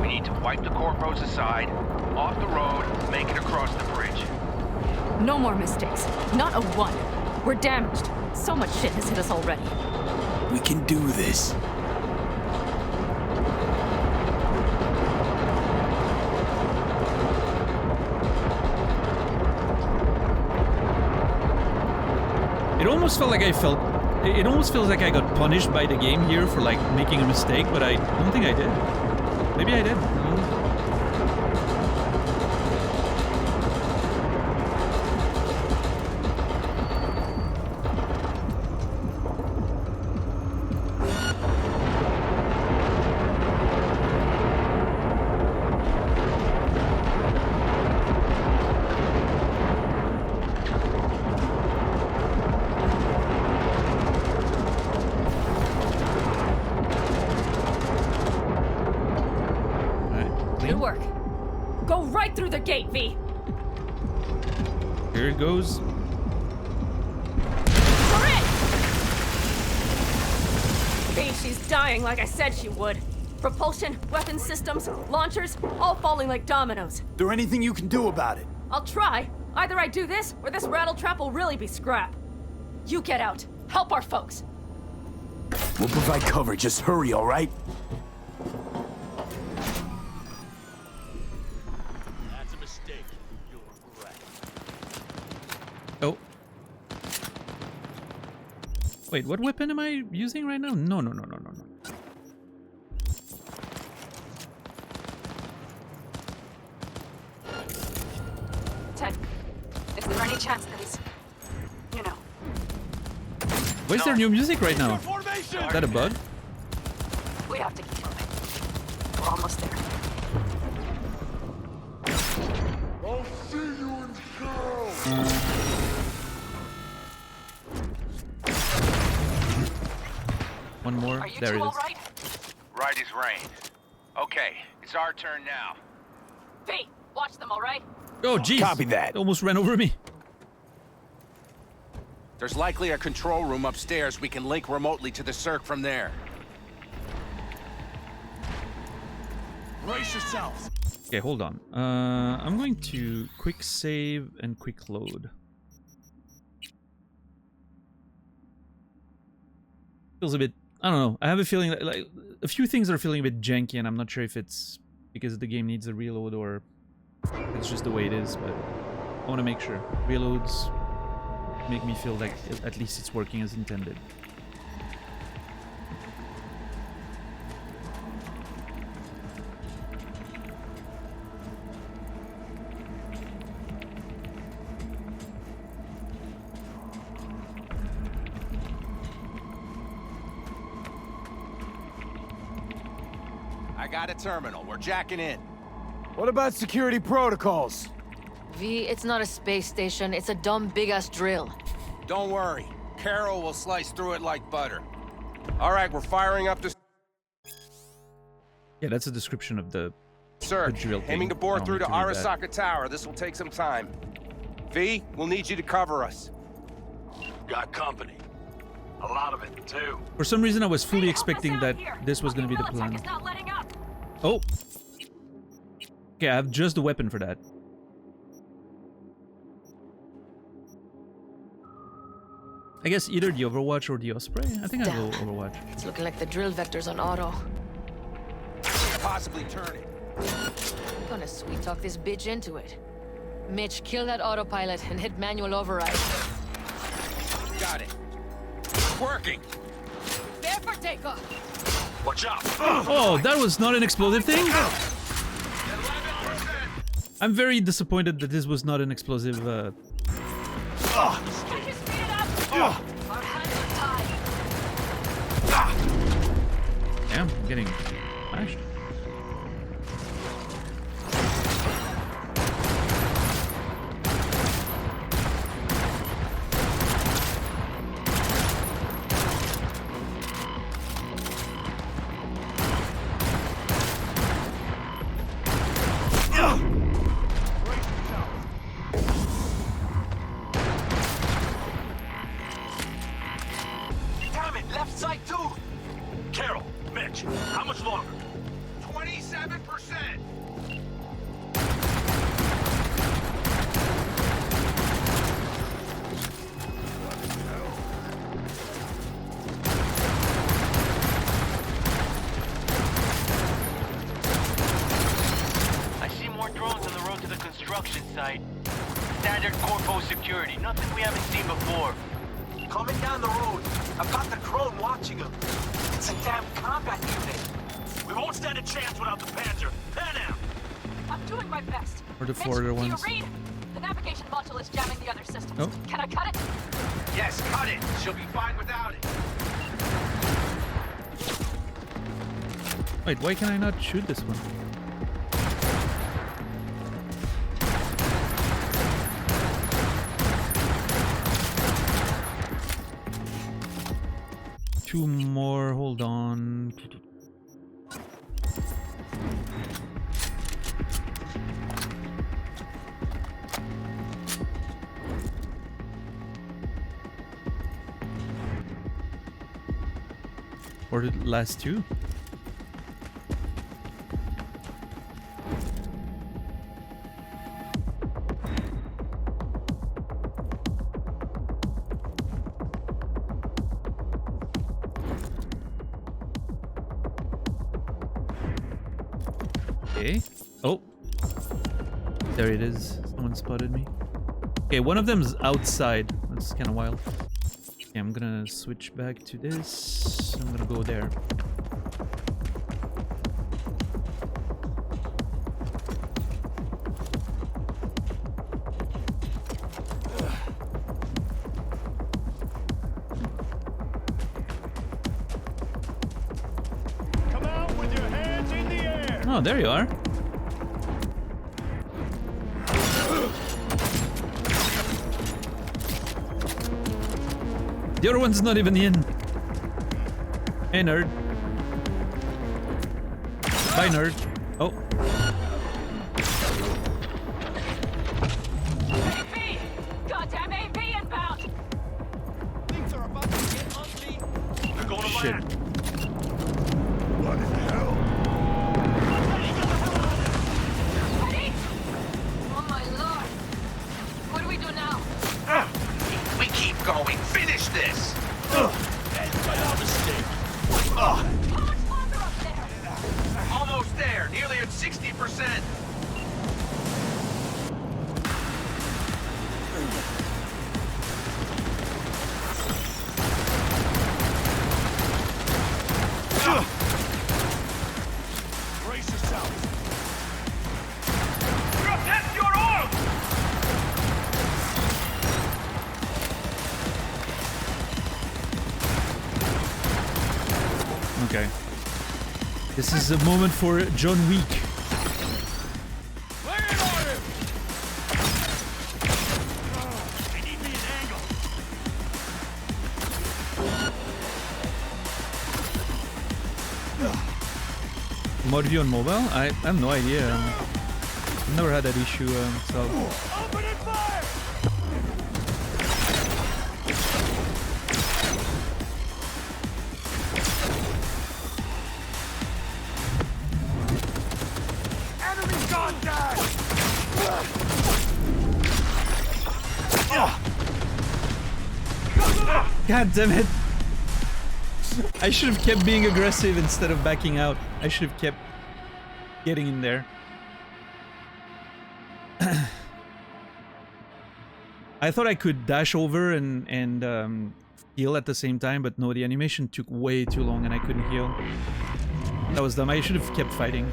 Speaker 15: We need to wipe the corpos aside, off the road, make it across the bridge.
Speaker 14: No more mistakes. Not a one. We're damaged. So much shit has hit us already.
Speaker 4: We can do this.
Speaker 1: It almost felt like it almost feels like I got punished by the game here for like making a mistake, but I don't think I did. Maybe I did. I don't know.
Speaker 14: Good work. Go right through the gate, V.
Speaker 1: Here it goes.
Speaker 14: We're in! V, she's dying like I said she would. Propulsion, weapon systems, launchers, all falling like dominoes.
Speaker 4: There anything you can do about it?
Speaker 14: I'll try. Either I do this, or this rattletrap will really be scrap. You get out. Help our folks.
Speaker 4: We'll provide cover. Just hurry, all right?
Speaker 19: That's a mistake. You'll regret.
Speaker 1: Oh. Wait, what weapon am I using right now? No.
Speaker 20: Ted, is there any chance that he's... you know...
Speaker 1: Why is there new music right now? Is that a bug?
Speaker 20: We have to keep moving. We're almost there.
Speaker 24: I'll see you in hell.
Speaker 1: One more.
Speaker 20: Are you
Speaker 1: There
Speaker 20: two
Speaker 1: it
Speaker 20: all
Speaker 1: is.
Speaker 20: right?
Speaker 15: Right as rain. Okay, it's our turn now.
Speaker 20: V, watch them, all right?
Speaker 1: Oh, jeez.
Speaker 17: Copy that.
Speaker 1: Almost ran over me.
Speaker 17: There's likely a control room upstairs. We can link remotely to the circ from there.
Speaker 3: Brace yourselves.
Speaker 1: Okay, hold on. I'm going to quick save and quick load. Feels a bit... I don't know. I have a feeling that, like, a few things are feeling a bit janky, and I'm not sure if it's because the game needs a reload or it's just the way it is, but I want to make sure. Reloads make me feel like at least it's working as intended.
Speaker 17: I got a terminal. We're jacking in.
Speaker 4: What about security protocols?
Speaker 20: V, it's not a space station. It's a dumb big-ass drill.
Speaker 17: Don't worry. Carol will slice through it like butter. All right, we're firing up the
Speaker 1: Yeah, that's a description of the
Speaker 17: circ.
Speaker 1: drill thing.
Speaker 17: Aiming to
Speaker 1: I
Speaker 17: bore
Speaker 1: don't
Speaker 17: through
Speaker 1: need
Speaker 17: to
Speaker 1: to read that.
Speaker 17: Arasaka Tower. This will take some time. V, we'll need you to cover us.
Speaker 19: Got company. A lot of it, too.
Speaker 1: For some reason, I was fully expecting that this was going to be the plan.
Speaker 20: Militech is not letting up.
Speaker 1: Oh! Okay, I have just the weapon for that. I guess either the Overwatch or the Osprey. I think I'll go Overwatch.
Speaker 2: It's looking like the drill vector's on auto.
Speaker 17: Possibly turn it.
Speaker 2: I'm gonna sweet talk this bitch into it. Mitch, kill that autopilot and hit manual override.
Speaker 17: Got it. Working.
Speaker 2: Prepare for takeoff.
Speaker 19: Watch out.
Speaker 1: Oh, that was not an explosive thing? I'm very disappointed that this was not an explosive.
Speaker 2: Our hands are tied.
Speaker 1: Damn, I'm getting smashed.
Speaker 19: Damn it, left side too. Carol, Mitch, how much longer? 27%.
Speaker 15: I see more drones on the road to the construction site. Standard corpo security, nothing we haven't seen before.
Speaker 19: Coming down the road. I've got the drone watching him. It's a damn combat unit. We won't stand a chance without the Panzer. Pan out.
Speaker 20: I'm doing my best.
Speaker 1: Or the
Speaker 20: Mitch,
Speaker 1: further
Speaker 20: do
Speaker 1: ones.
Speaker 20: you read? The navigation module is jamming the other systems.
Speaker 1: Oh.
Speaker 20: Can I cut it?
Speaker 19: Yes, cut it. She'll be fine without it.
Speaker 1: Wait, why can I not shoot this one? Two more, hold on. Or the last two? Okay. Oh. There it is. Someone spotted me. Okay, one of them's outside. That's kind of wild. Okay, I'm gonna switch back to this. I'm gonna go there.
Speaker 24: Come out with your hands in the air.
Speaker 1: Oh, there you are. The other one's not even in. Hey, nerd. Bye, nerd. Oh.
Speaker 20: AP! Goddamn AP inbound!
Speaker 24: Things are about to get ugly.
Speaker 19: They're going to
Speaker 1: Shit.
Speaker 19: land.
Speaker 24: What in the hell?
Speaker 20: Ready? Oh my lord! What do we do now?
Speaker 19: We keep going. Finish this. That's right on the stick.
Speaker 20: How much longer up there?
Speaker 19: Almost there. Nearly at 60%. Brace yourself. Protect your arms.
Speaker 1: Okay. This is a moment for John Wick.
Speaker 24: Land on him! They need me an angle.
Speaker 1: Mod view on mobile? I have no idea. I've never had that issue myself.
Speaker 24: Open and fire! Enemy
Speaker 1: God damn it! I should have kept being aggressive instead of backing out. I should have kept getting in there. I thought I could dash over and heal at the same time, but no, the animation took way too long and I couldn't heal. That was dumb. I should have kept fighting.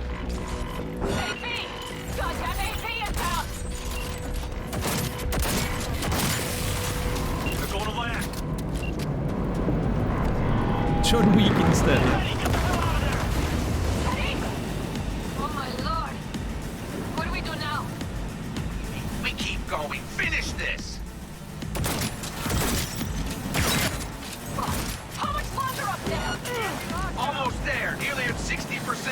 Speaker 19: They're going to land.
Speaker 1: John Weak instead.
Speaker 23: Oh my lord. What do we do now?
Speaker 17: We keep going. Finish this!
Speaker 23: How much longer up there?
Speaker 17: Almost there. Nearly at 60%.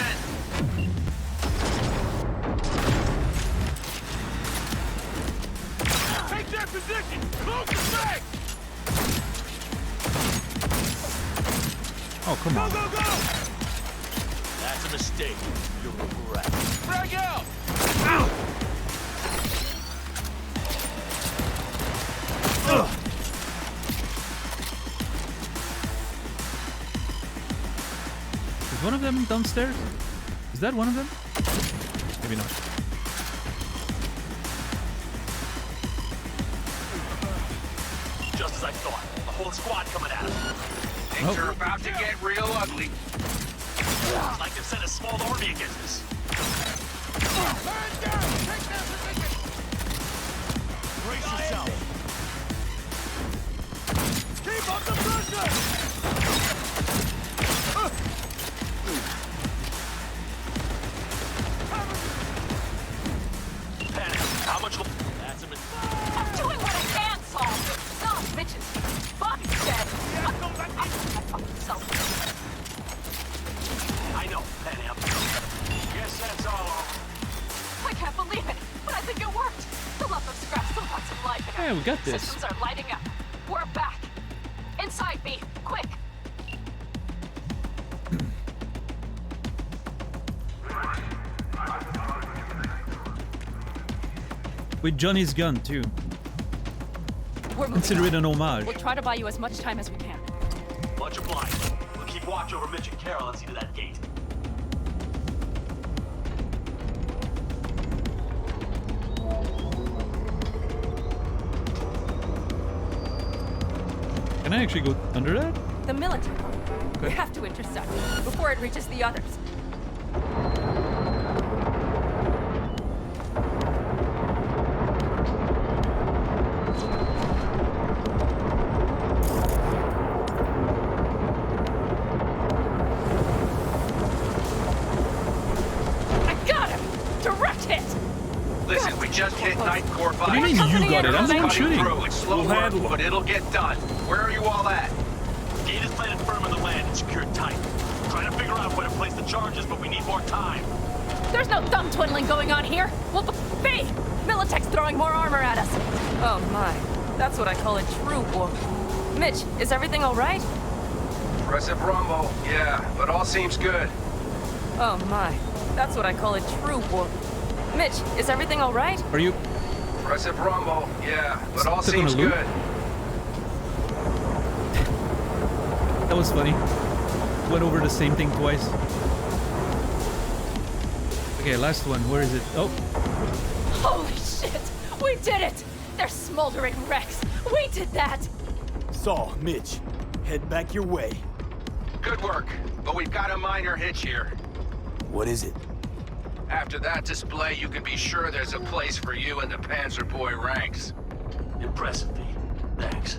Speaker 19: Take that position! Close the back!
Speaker 1: Oh, come on.
Speaker 19: Go, go, go! That's a mistake. You'll regret. Frag out! Ow!
Speaker 1: Ugh. Is one of them downstairs? Is that one of them? Maybe not.
Speaker 19: Just as I thought. A whole squad coming at us.
Speaker 17: Things are about to get real ugly.
Speaker 19: It's like they've sent a small army against us. Man down! Take that position! Brace yourself. Keep up the pressure! Panic. How much? That's a mistake.
Speaker 23: I'm doing what I can, Saul. Some bitches. Fuck dead.
Speaker 19: I know, Panam. Guess that's all over.
Speaker 23: I can't believe it, but I think it worked. The love of scrap still got some life in it.
Speaker 1: Yeah, we got this.
Speaker 23: Systems are lighting up. We're back. Inside me, quick.
Speaker 1: With Johnny's gun too.
Speaker 23: We're moving
Speaker 1: Consider it an homage.
Speaker 23: We'll try to buy you as much time as we can.
Speaker 19: Much obliged. We'll keep watch over Mitch and Carol and see to that gate.
Speaker 1: Can I actually go under that?
Speaker 23: The military. We have to intercept before it reaches the others. I got him! Direct hit!
Speaker 17: Listen, we just hit Night Corps.
Speaker 1: What do you mean you got it? I'm the one shooting.
Speaker 17: It's slow work, but it'll get done. Where are you all at?
Speaker 19: Gate is planted firm on the land and secured tight. Trying to figure out where to place the charges, but we need more time.
Speaker 23: There's no thumb twiddling going on here. We'll be! Militech's throwing more armor at us.
Speaker 14: Oh my. That's what I call a true war. Mitch, is everything all right?
Speaker 17: Impressive rumble, yeah, but all seems good.
Speaker 14: Oh my. That's what I call a true war. Mitch, is everything all right?
Speaker 1: Are you?
Speaker 17: Impressive rumble, yeah, but all
Speaker 1: Still gonna
Speaker 17: seems
Speaker 1: loot?
Speaker 17: good.
Speaker 1: That was funny. Went over the same thing twice. Okay, last one. Where is it? Oh.
Speaker 23: Holy shit! We did it! They're smoldering wrecks. We did that!
Speaker 9: Saul, Mitch, head back your way.
Speaker 17: Good work, but we've got a minor hitch here.
Speaker 9: What is it?
Speaker 17: After that display, you can be sure there's a place for you in the Panzer Boy ranks.
Speaker 19: Impressive, V. Thanks.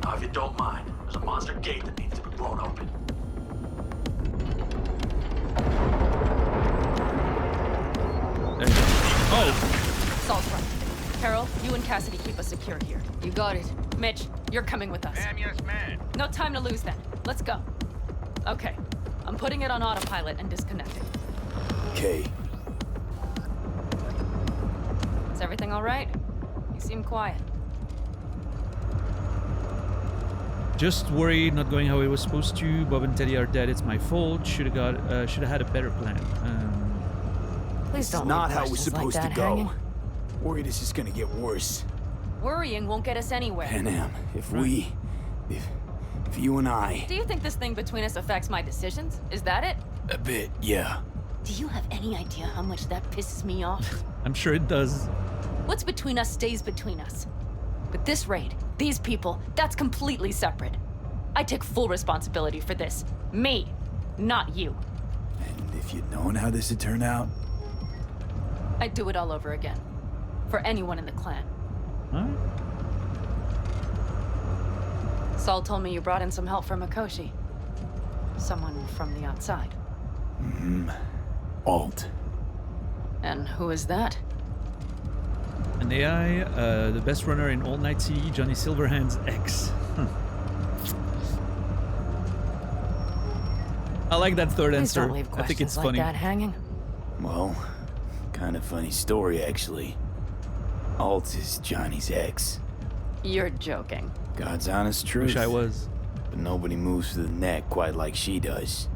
Speaker 19: Now, if you don't mind, there's a monster gate that needs to be blown open.
Speaker 1: There you go. Oh.
Speaker 23: Saul's right. Carol, you and Cassidy keep us secure here.
Speaker 14: You got it.
Speaker 23: Mitch, you're coming with us.
Speaker 24: Ma'am, yes, ma'am.
Speaker 23: No time to lose then. Let's go. Okay. I'm putting it on autopilot and disconnecting.
Speaker 9: Okay.
Speaker 14: Is everything all right? You seem quiet.
Speaker 1: Just worried, not going how it was supposed to. Bob and Teddy are dead. It's my fault. Should have had a better plan.
Speaker 14: Please don't
Speaker 4: It's not
Speaker 14: leave
Speaker 4: how we're
Speaker 14: questions
Speaker 4: supposed
Speaker 14: like that
Speaker 4: to go.
Speaker 14: hanging.
Speaker 4: Worried it's just gonna get worse.
Speaker 14: Worrying won't get us anywhere.
Speaker 4: Panam, if you and I...
Speaker 14: Do you think this thing between us affects my decisions? Is that it?
Speaker 4: A bit, yeah.
Speaker 2: Do you have any idea how much that pisses me off?
Speaker 1: I'm sure it does.
Speaker 14: What's between us stays between us. But this raid, these people, that's completely separate. I take full responsibility for this. Me, not you.
Speaker 4: And if you'd known how this would turn out...
Speaker 14: I'd do it all over again. For anyone in the clan.
Speaker 1: Huh?
Speaker 14: Saul told me you brought in some help from Mikoshi. Someone from the outside.
Speaker 4: Alt.
Speaker 14: And who is that?
Speaker 1: An AI, the best runner in All Night CE, Johnny Silverhand's ex. I like that third
Speaker 14: Please
Speaker 1: answer.
Speaker 14: don't leave
Speaker 1: I think it's
Speaker 14: questions like
Speaker 1: funny.
Speaker 14: that hanging.
Speaker 4: Well, kind of funny story, actually. Alt is Johnny's ex.
Speaker 14: You're joking.
Speaker 4: God's honest truth.
Speaker 1: Wish I was.
Speaker 4: But nobody moves to the neck quite like she does.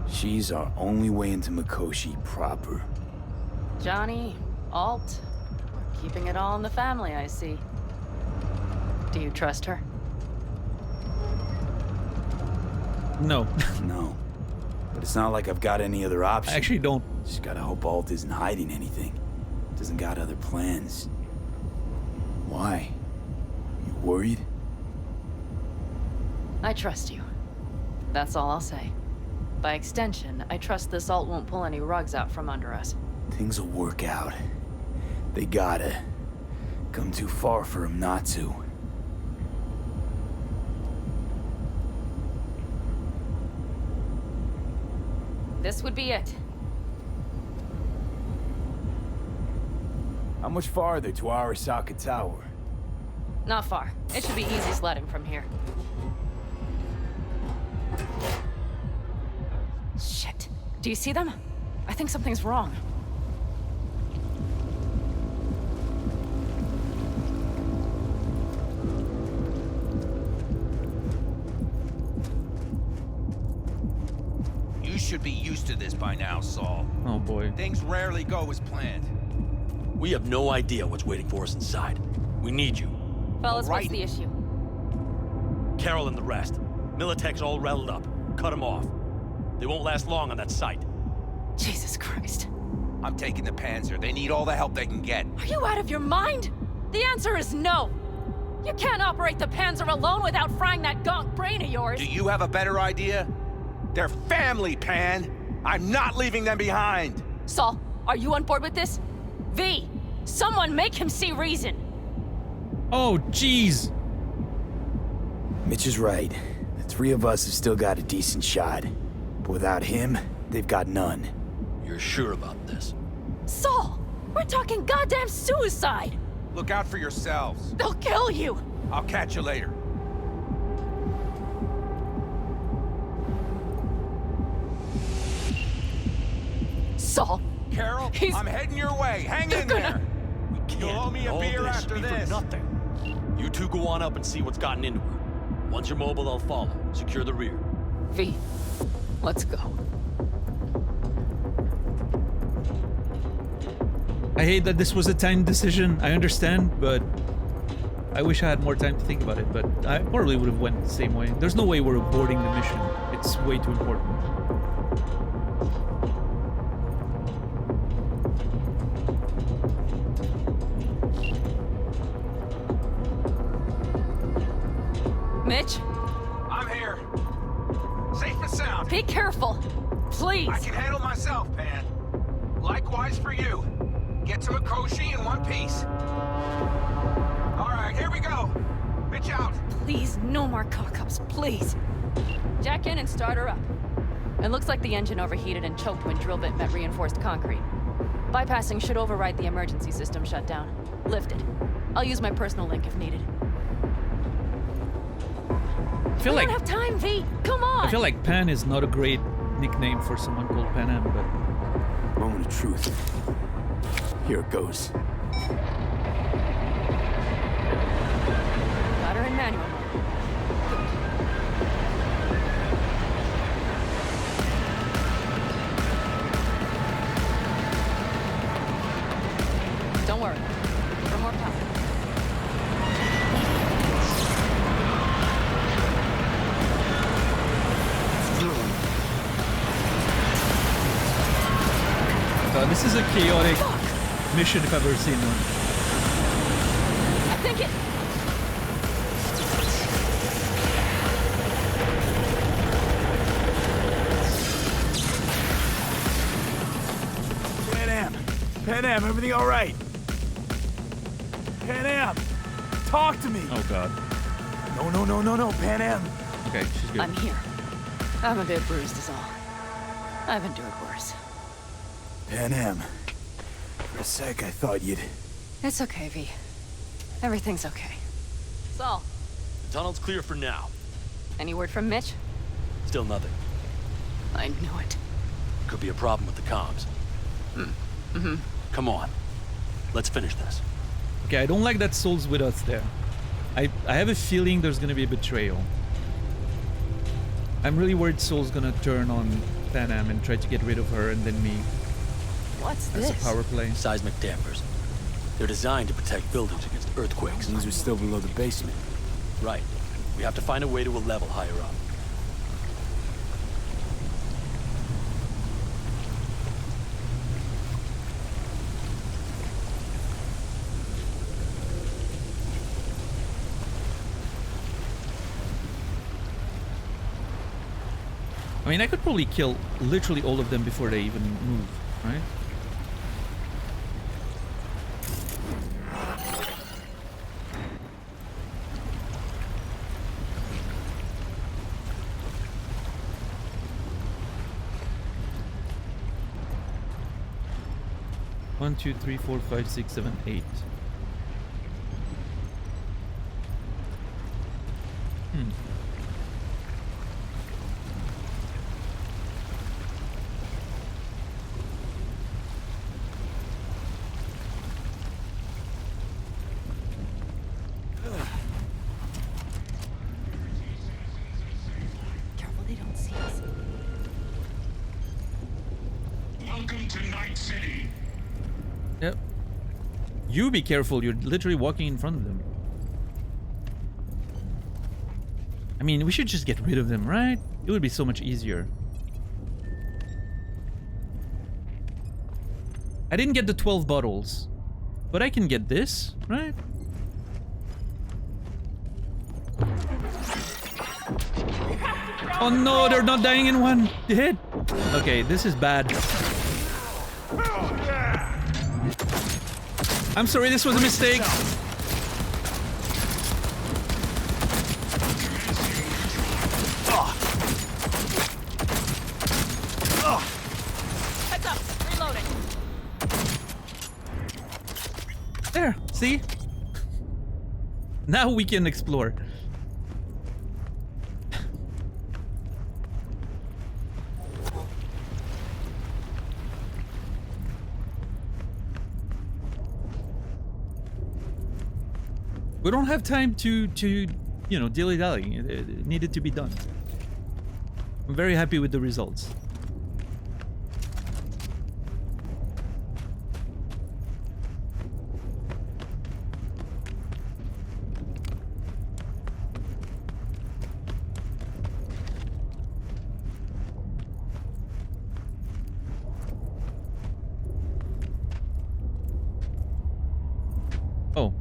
Speaker 4: She's our only way into Mikoshi proper.
Speaker 14: Johnny, Alt, we're keeping it all in the family, I see. Do you trust her?
Speaker 1: No.
Speaker 4: No. But it's not like I've got any other option.
Speaker 1: I actually don't.
Speaker 4: Just gotta hope Alt isn't hiding anything. Doesn't got other plans. Why? You worried?
Speaker 14: I trust you. That's all I'll say. By extension, I trust this Alt won't pull any rugs out from under us.
Speaker 4: Things will work out. They gotta. Come too far for him not to.
Speaker 14: This would be it.
Speaker 4: How much farther to Arasaka Tower?
Speaker 14: Not far. It should be easy sledding from here. Shit. Do you see them? I think something's wrong.
Speaker 13: You should be used to this by now, Saul.
Speaker 1: Oh boy.
Speaker 13: Things rarely go as planned.
Speaker 18: We have no idea what's waiting for us inside. We need you.
Speaker 14: Fellas,
Speaker 13: Right.
Speaker 14: what's the issue?
Speaker 18: Carol and the rest. Militech's all riled up. Cut them off. They won't last long on that site.
Speaker 14: Jesus Christ.
Speaker 13: I'm taking the Panzer. They need all the help they can get.
Speaker 14: Are you out of your mind? The answer is no. You can't operate the Panzer alone without frying that gonk brain of yours.
Speaker 13: Do you have a better idea? They're family, Pan. I'm not leaving them behind.
Speaker 14: Saul, are you on board with this? V, someone make him see reason.
Speaker 1: Oh, jeez.
Speaker 4: Mitch is right. The three of us have still got a decent shot. But without him, they've got none.
Speaker 18: You're sure about this?
Speaker 14: Saul, we're talking goddamn suicide.
Speaker 13: Look out for yourselves.
Speaker 14: They'll kill you.
Speaker 13: I'll catch you later.
Speaker 14: Saul.
Speaker 13: Carol, I'm heading your way. Hang in there. You'll owe me a
Speaker 18: All
Speaker 13: beer
Speaker 18: this
Speaker 13: after
Speaker 18: should be
Speaker 13: this.
Speaker 18: for nothing. You two go on up and see what's gotten into her. Once you're mobile, I'll follow. Secure the rear.
Speaker 14: V, let's go.
Speaker 1: I hate that this was a timed decision. I understand, but I wish I had more time to think about it. But I probably would have went the same way. There's no way we're aborting the mission. It's way too important.
Speaker 14: Mitch,
Speaker 13: I'm here. Safe and sound.
Speaker 14: be careful. Please.
Speaker 13: I can handle myself, Pan. Likewise for you. Get to Mikoshi in one piece. All right, here we go. Mitch out.
Speaker 14: Please, no more cock-ups, please. Jack in and start her up. It looks like the engine overheated and choked when drill bit met reinforced concrete. Bypassing should override the emergency system shutdown. Lift it. I'll use my personal link if needed.
Speaker 1: I feel
Speaker 14: We
Speaker 1: like
Speaker 14: don't have time, V. Come on.
Speaker 1: I feel like Pan is not a great nickname for someone called Panam, but
Speaker 4: Moment of truth. Here it goes.
Speaker 14: Got her in manual mode. Good.
Speaker 2: Don't worry. For more power.
Speaker 1: This is a chaotic mission if I've ever seen one.
Speaker 2: I think it.
Speaker 4: Pan Am, everything all right? Pan Am, talk to me.
Speaker 1: Oh God.
Speaker 4: No, Pan Am.
Speaker 1: Okay, she's good.
Speaker 2: I'm here. I'm a bit bruised is all. I've endured worse.
Speaker 4: Pan Am, for a sec I thought you'd...
Speaker 2: It's okay, V. Everything's okay. Saul,
Speaker 18: The tunnel's clear for now.
Speaker 2: any word from Mitch?
Speaker 18: Still nothing.
Speaker 2: I knew it.
Speaker 18: Could be a problem with the comms.
Speaker 2: Mm-hmm.
Speaker 18: Come on. Let's finish this.
Speaker 1: Okay, I don't like that Soul's with us there. I have a feeling there's gonna be a betrayal. I'm really worried Soul's gonna turn on Pan Am and try to get rid of her and then me.
Speaker 2: What's
Speaker 1: That's
Speaker 2: this?
Speaker 1: a power play.
Speaker 18: Seismic dampers. They're designed to protect buildings against earthquakes.
Speaker 4: Means we're still below the basement.
Speaker 18: Right. We have to find a way to a level higher up.
Speaker 1: I mean, I could probably kill literally all of them before they even move, right? One, two, three, four, five, six, seven, 8.
Speaker 2: Careful they don't see us.
Speaker 19: Welcome to Night City.
Speaker 1: Yep. You be careful, you're literally walking in front of them. I mean, we should just get rid of them, right? It would be so much easier. I didn't get the 12 bottles, but I can get this, right? Oh no, they're not dying in one hit. Okay, this is bad. I'm sorry, this was a mistake.
Speaker 2: Heads up, reloading.
Speaker 1: There, see? Now we can explore. We don't have time to you know, dilly-dally. It needed to be done. I'm very happy with the results. Oh.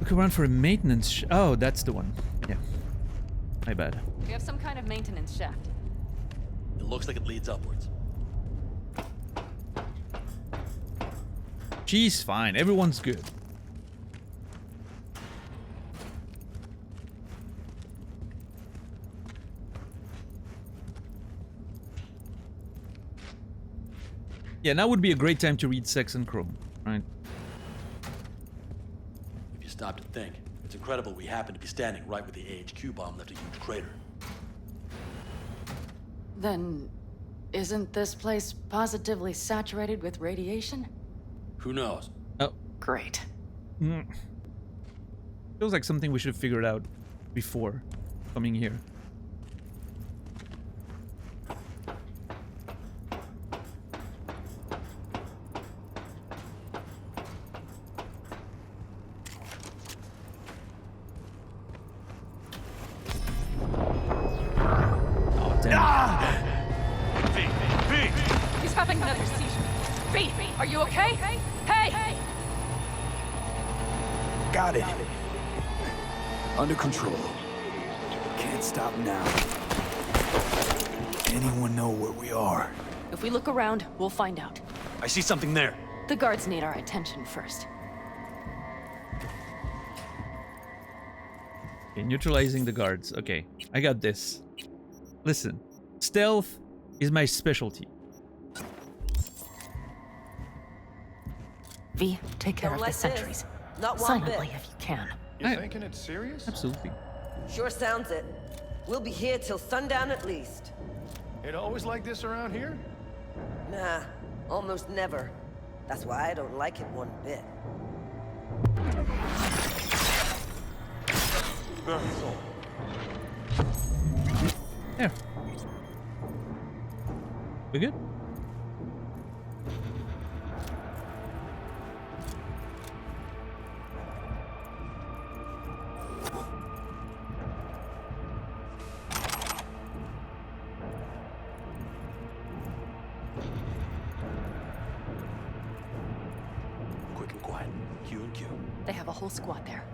Speaker 1: Look around for a maintenance oh, that's the one. Yeah. My bad.
Speaker 14: We have some kind of maintenance shaft.
Speaker 18: It looks like it leads upwards.
Speaker 1: She's fine. Everyone's good. Yeah, now would be a great time to read Sex and Chrome, right?
Speaker 18: If you stop to think, it's incredible we happen to be standing right where the AHQ bomb left a huge crater.
Speaker 14: Then, isn't this place positively saturated with radiation?
Speaker 18: Who knows?
Speaker 1: Oh.
Speaker 14: Great.
Speaker 1: Feels like something we should have figured out before coming here.
Speaker 23: He's having another seizure. B, are you okay? Hey!
Speaker 4: Got it. Under control. Can't stop now. Anyone know where we are?
Speaker 14: If we look around, we'll find out.
Speaker 18: I see something there.
Speaker 14: The guards need our attention first.
Speaker 1: Okay, neutralizing the guards. Okay, I got this. Listen, stealth is my specialty.
Speaker 2: V, take care
Speaker 6: Don't
Speaker 2: of the
Speaker 6: like
Speaker 2: sentries.
Speaker 6: this. Not one
Speaker 2: Silently,
Speaker 6: bit.
Speaker 2: if you can.
Speaker 19: You thinking it's serious?
Speaker 1: Absolutely.
Speaker 6: Sure sounds it. We'll be here till sundown at least.
Speaker 19: It always like this around here?
Speaker 6: Nah, almost never. That's why I don't like it one bit.
Speaker 1: There. We good?
Speaker 18: Quick and quiet. Q and Q.
Speaker 14: They have a whole squad there.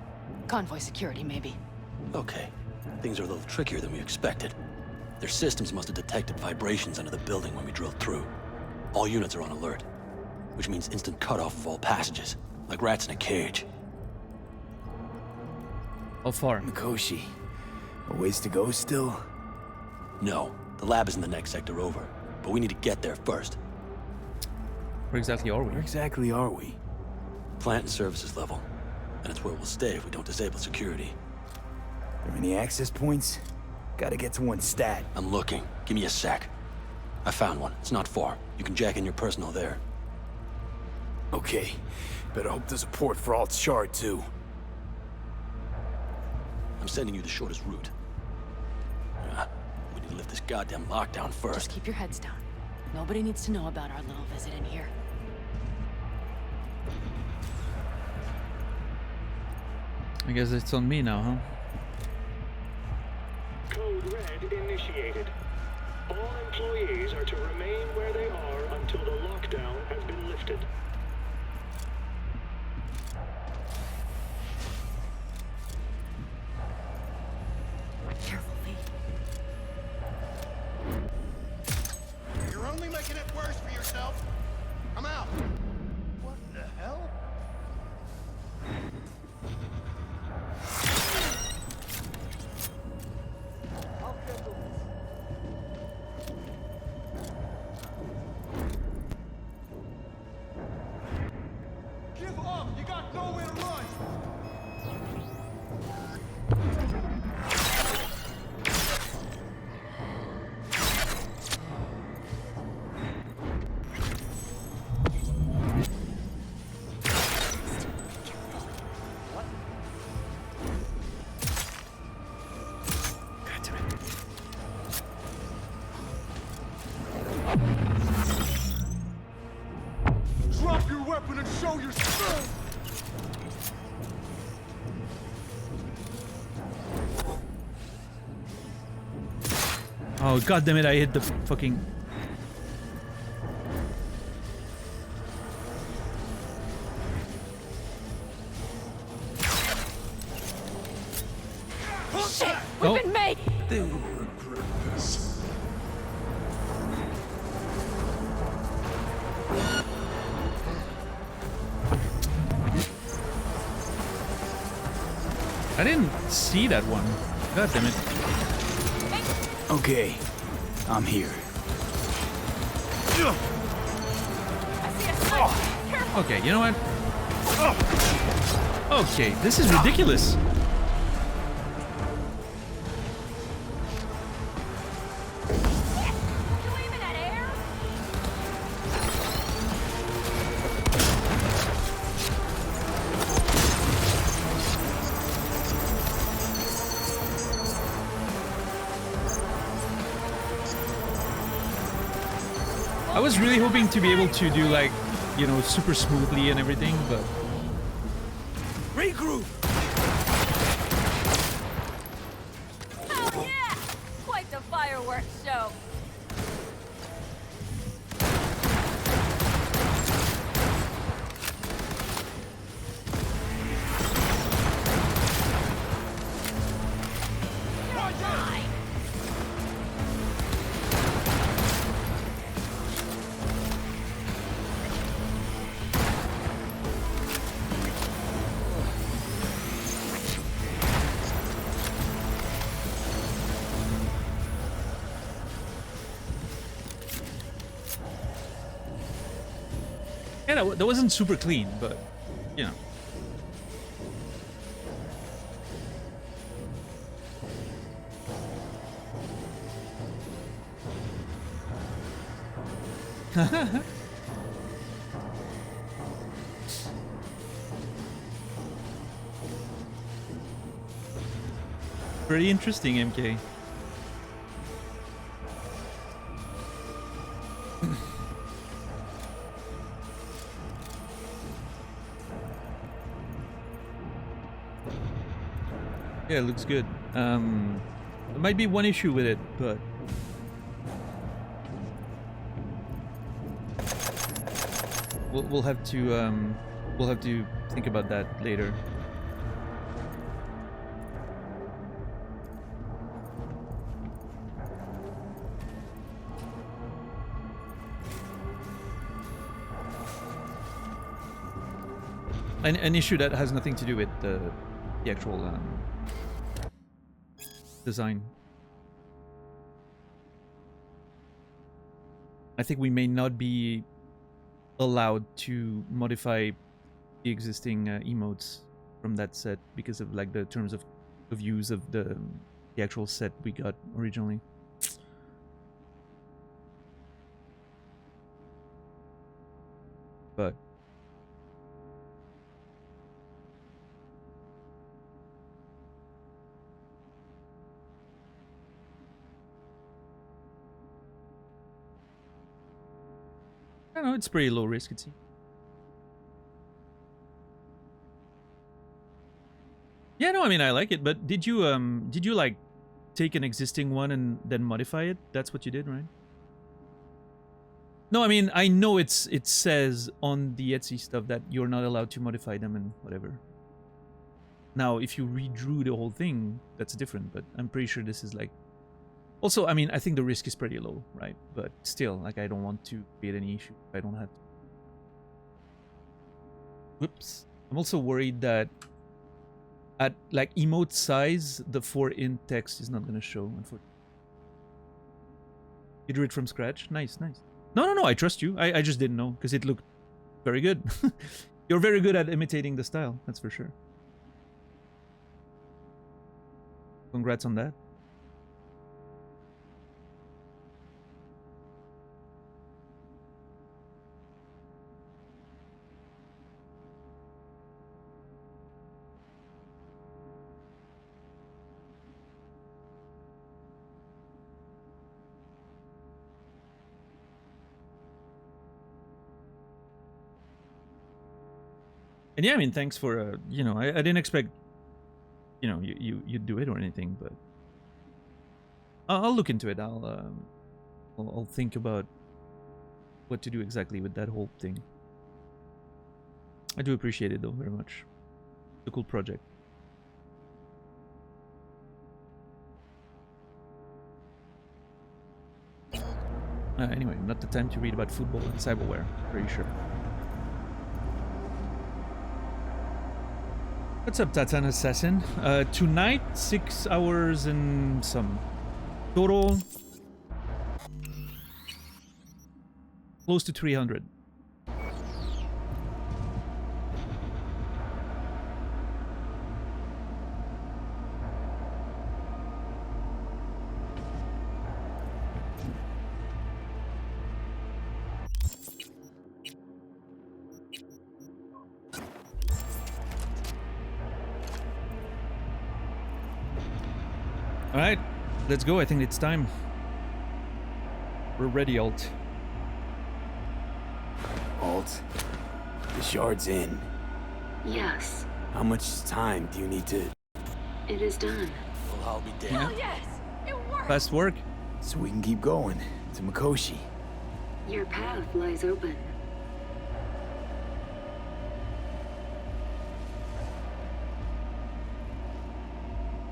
Speaker 14: Convoy security, maybe.
Speaker 18: Okay. Things are a little trickier than we expected. Their systems must have detected vibrations under the building when we drilled through. All units are on alert, which means instant cutoff of all passages, like rats in a cage.
Speaker 1: How far?
Speaker 4: Mikoshi. A ways to go still?
Speaker 18: No, the lab is in the next sector over, but we need to get there first.
Speaker 1: Where exactly are we?
Speaker 4: Where exactly are we?
Speaker 18: Plant and services level, and it's where we'll stay if we don't disable security.
Speaker 4: Are there any access points? Gotta get to one stat.
Speaker 18: I'm looking. Give me a sec. I found one. It's not far. You can jack in your personal there.
Speaker 4: Okay. Better hope there's a port for Alt Shard, too.
Speaker 18: I'm sending you the shortest route. We need to lift this goddamn lockdown first.
Speaker 14: Just keep your heads down. Nobody needs to know about our little visit in here.
Speaker 1: I guess it's on me now, huh?
Speaker 7: Code Red initiated. All employees are to remain where they are until the lockdown has been lifted.
Speaker 14: Carefully.
Speaker 19: You're only making it worse for yourself. I'm out. What the hell? Give up! You got nowhere to run! Drop your weapon and show your strength!
Speaker 1: Oh, god damn it, I hit the fucking...
Speaker 23: Shit! We've been made!
Speaker 1: I didn't see that one. God damn it.
Speaker 4: Okay. I'm here.
Speaker 1: Okay, you know what? Okay, this is ridiculous. I was really hoping to be able to do like, you know, super smoothly and everything, but...
Speaker 23: Regroup! Oh yeah! Quite the fireworks show.
Speaker 1: Yeah, that wasn't super clean, but you know. Pretty interesting, MK. Yeah, it looks good. There might be one issue with it, but we'll have to think about that later. An issue that has nothing to do with the actual design. I think we may not be allowed to modify the existing emotes from that set because of like the terms of use of the actual set we got originally. But I don't know, it's pretty low risk, it seems. Yeah, no, I mean I like it, but did you like take an existing one and then modify it? That's what you did, right? No, I mean I know it says on the Etsy stuff that you're not allowed to modify them and whatever. Now, if you redrew the whole thing, that's different, but I'm pretty sure this is like... Also, I mean, I think the risk is pretty low, right? But still, like, I don't want to create any issue if I don't have to. Whoops. I'm also worried that at, like, emote size, the 4int text is not going to show, unfortunately. You drew it from scratch? Nice, nice. No, I trust you. I just didn't know, because it looked very good. You're very good at imitating the style, that's for sure. Congrats on that. And yeah, I mean, thanks for, you know, I didn't expect, you know, you'd do it or anything, but I'll look into it. I'll think about what to do exactly with that whole thing. I do appreciate it though, very much. It's a cool project. Anyway, not the time to read about football and cyberware, pretty sure. What's up, Tatan Assassin? Tonight, 6 hours and some. Total, close to 300. All right, let's go. I think it's time. We're ready, Alt.
Speaker 4: Alt, the shard's in.
Speaker 20: Yes,
Speaker 4: How much time do you need to...
Speaker 20: it is done.
Speaker 9: Well, I'll be dead.
Speaker 12: Hell yes! It worked!
Speaker 1: Fast work.
Speaker 4: So we can keep going to Mikoshi.
Speaker 20: Your path lies open.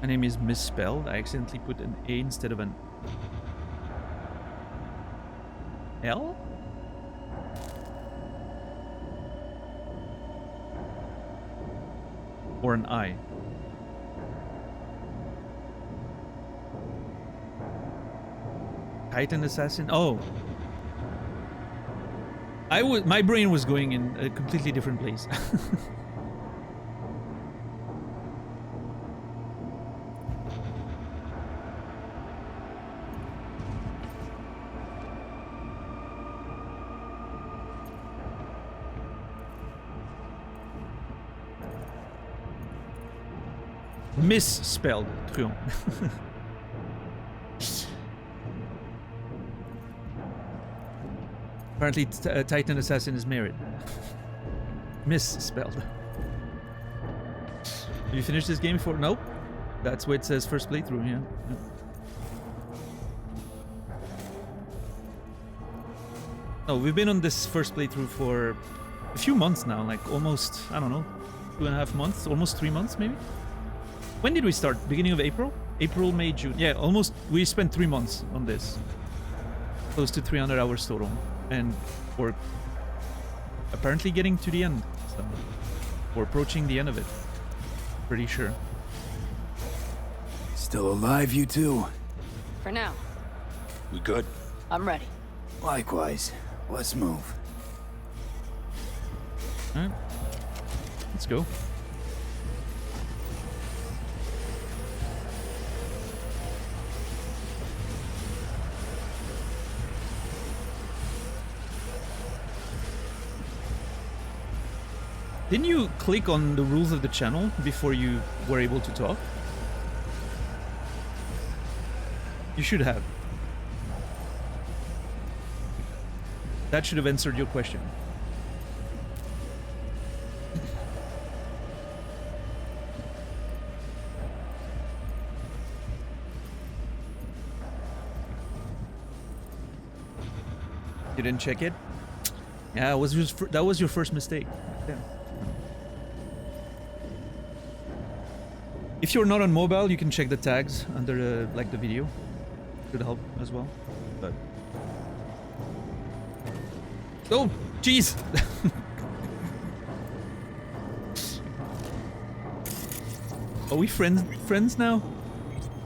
Speaker 1: My name is misspelled. I accidentally put an A instead of an L? Or an I? Titan Assassin? Oh. My brain was going in a completely different place. Misspelled truand. Apparently, Titan Assassin is married. Misspelled. Have you finished this game before? Nope. That's what it says first playthrough, yeah. No, we've been on this first playthrough for a few months now, like almost, I don't know, 2.5 months, almost 3 months maybe? When did we start? Beginning of April? April, May, June. Yeah, almost, we spent 3 months on this. Close to 300 hours total. And we're apparently getting to the end. So we're approaching the end of it. Pretty sure.
Speaker 4: Still alive, you two?
Speaker 14: For now.
Speaker 18: We good?
Speaker 14: I'm ready.
Speaker 4: Likewise. Let's move.
Speaker 1: Alright. Let's go. Didn't you click on the rules of the channel before you were able to talk? You should have. That should have answered your question. You didn't check it? Yeah, that was your first mistake. Yeah. If you're not on mobile, you can check the tags under the video. Should help as well. But oh, jeez! Are we friends now?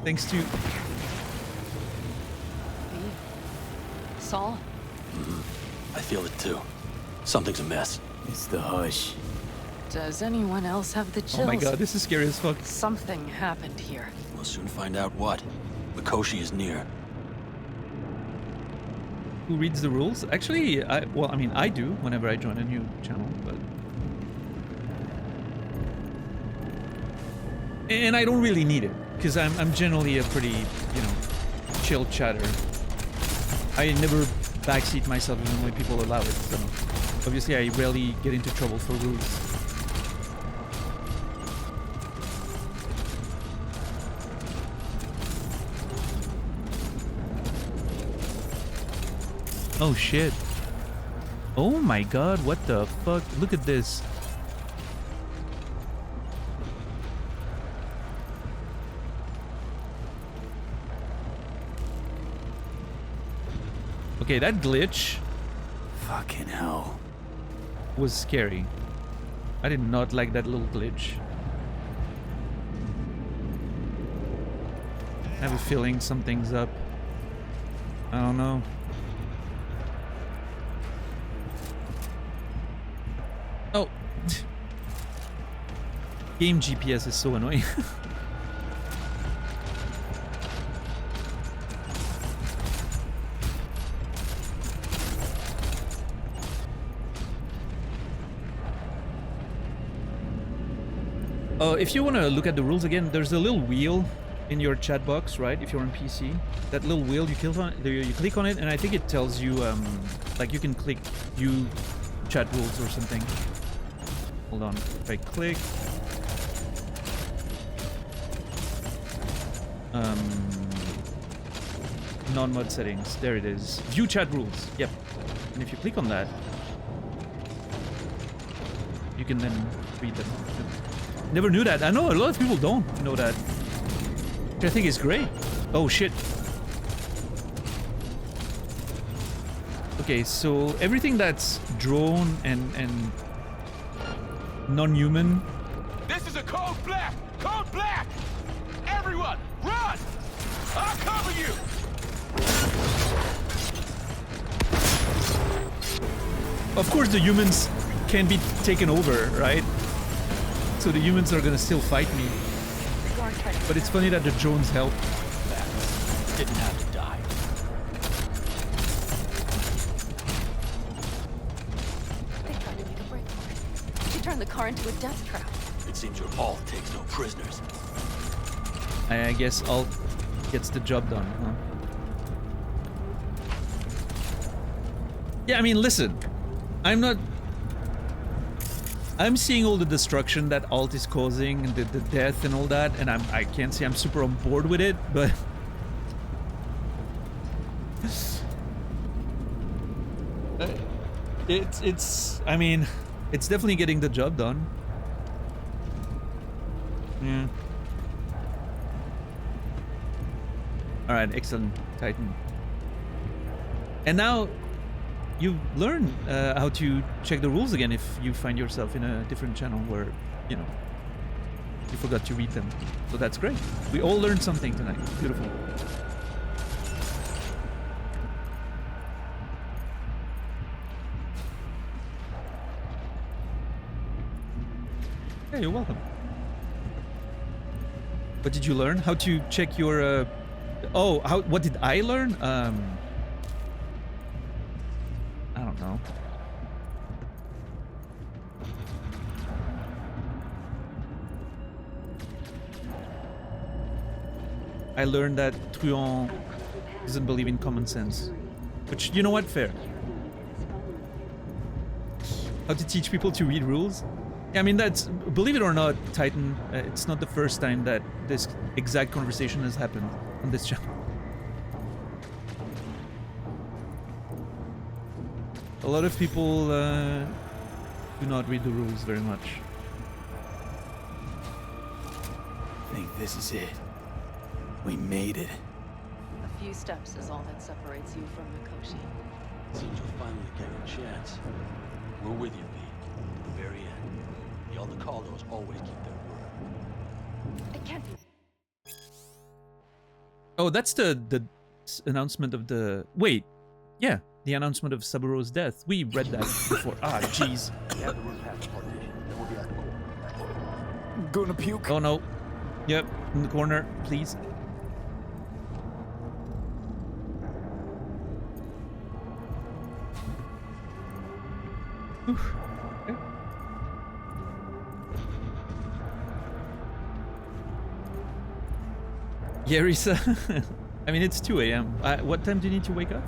Speaker 1: Thanks to
Speaker 14: Saul?
Speaker 18: I feel it too. Something's amiss.
Speaker 4: It's the hush.
Speaker 14: Does anyone else have the chills?
Speaker 1: Oh my god, this is scary as fuck.
Speaker 14: Something happened here.
Speaker 18: We'll soon find out what. Mikoshi is near.
Speaker 1: Who reads the rules? Actually, I mean, I do whenever I join a new channel, but... And I don't really need it, because I'm generally a pretty, you know, chill chatter. I never backseat myself even when people allow it, so... Obviously, I rarely get into trouble for rules. Oh shit. Oh my god, what the fuck? Look at this. Okay, that glitch...
Speaker 4: Fucking hell.
Speaker 1: ...was scary. I did not like that little glitch. I have a feeling something's up. I don't know. Oh. Game GPS is so annoying. If you want to look at the rules again, there's a little wheel in your chat box, right? If you're on PC, that little wheel, you click on it, and I think it tells you, like you can click view chat rules or something. Hold on, if I click, non-mod settings, there it is. View chat rules, yep. And if you click on that, you can then read them. Never knew that. I know a lot of people don't know that. Which I think is great. Oh shit. Okay, so everything that's drone and non-human.
Speaker 19: This is a code black! Code black! Everyone, run! I'll cover you!
Speaker 1: Of course, the humans can be taken over, right? So the humans are gonna still fight me. But it's funny that the drones help.
Speaker 18: Didn't have to die.
Speaker 14: They tried to make a break for it. She turned the car into a death trap.
Speaker 18: It seems your alt takes no prisoners.
Speaker 1: I guess alt gets the job done, huh? Yeah, I mean, listen. I'm seeing all the destruction that alt is causing, and the death and all that, and I can't say I'm super on board with it, but I mean, it's definitely getting the job done. Yeah. All right, excellent, Titan. And now you learn how to check the rules again if you find yourself in a different channel where, you know, you forgot to read them. So that's great. We all learned something tonight. Beautiful. Yeah, you're welcome. What did you learn? How to check your what did I learn? I don't know. I learned that Truant doesn't believe in common sense. Which, you know what? Fair. How to teach people to read rules? I mean, that's, believe it or not, Titan, it's not the first time that this exact conversation has happened on this channel. A lot of people do not read the rules very much.
Speaker 4: I think this is it. We made it.
Speaker 14: A few steps is all that separates you from Mikoshi.
Speaker 18: Seems you're finally getting a chance. We're with you, V. To the very end. The Aldecaldos always keep their word.
Speaker 14: It can't be.
Speaker 1: Oh, that's the announcement of the... Wait. Yeah, the announcement of Saburo's death. We read that before. Ah, jeez.
Speaker 4: Gonna puke?
Speaker 1: Oh, no. Yep, in the corner, please. Oof. Okay. Yeah, Risa. I mean, it's 2 a.m. What time do you need to wake up?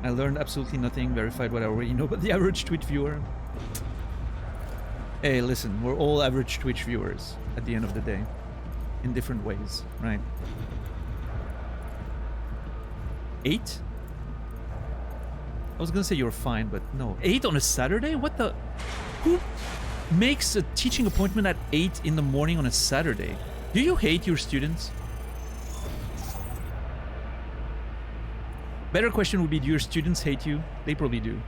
Speaker 1: I learned absolutely nothing, verified what I already know about the average Twitch viewer. Hey, listen, we're all average Twitch viewers at the end of the day. In different ways, right? 8? I was gonna say you're fine, but no. 8 on a Saturday? What the? Who makes a teaching appointment at 8 in the morning on a Saturday? Do you hate your students? Better question would be, do your students hate you? They probably do.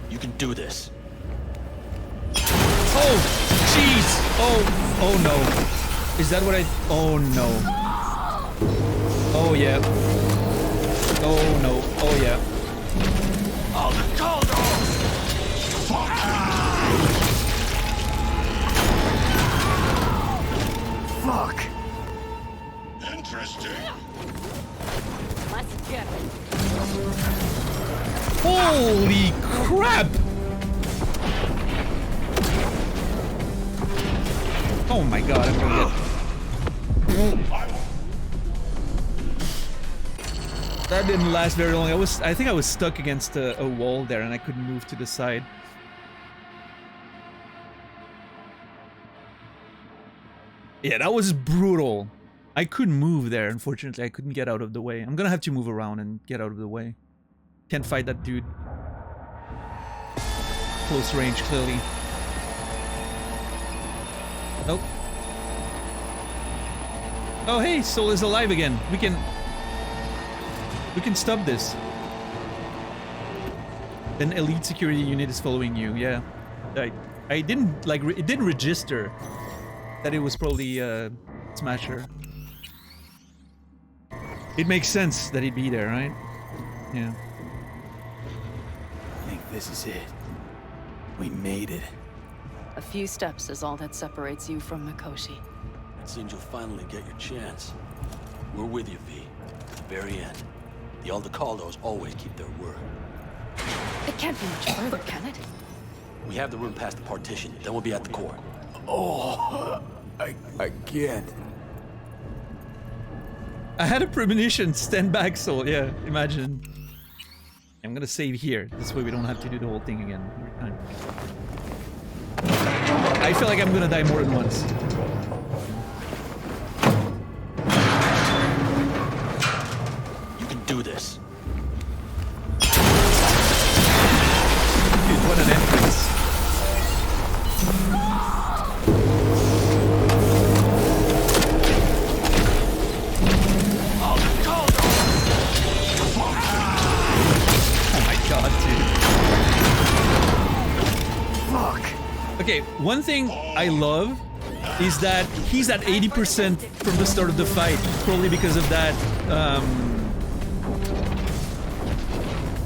Speaker 18: You can do this.
Speaker 1: Oh, jeez. Oh no. Is that what I... Oh no. Oh yeah. Oh no. Oh yeah.
Speaker 19: Oh, the Caldo!
Speaker 1: Fuck.
Speaker 19: Interesting.
Speaker 14: Let's get it.
Speaker 1: Holy crap! Oh my god, I'm gonna get... That didn't last very long. I think I was stuck against a wall there and I couldn't move to the side. Yeah, that was brutal. I couldn't move there, unfortunately. I couldn't get out of the way. I'm gonna have to move around and get out of the way. Can't fight that dude. Close range, clearly. Nope. Oh, hey, Soul is alive again. We can stop this. An elite security unit is following you. Yeah, I didn't like it didn't register that it was probably Smasher. It makes sense that he'd be there, right? Yeah.
Speaker 4: I think this is it. We made it.
Speaker 14: A few steps is all that separates you from Mikoshi.
Speaker 18: It seems you'll finally get your chance. We're with you, V. To the very end. The Aldecaldos always keep their word.
Speaker 14: It can't be much further, can it?
Speaker 18: We have the room past the partition, then we'll be at the core.
Speaker 4: Oh, I can't.
Speaker 1: I had a premonition. Stand back, Soul. Yeah, imagine. I'm gonna save here. This way we don't have to do the whole thing again every time. I feel like I'm gonna die more than once.
Speaker 18: You can do this.
Speaker 1: Dude, what an entrance. Oh my god, dude. Fuck. Okay, one thing I love is that he's at 80% from the start of the fight, probably because of that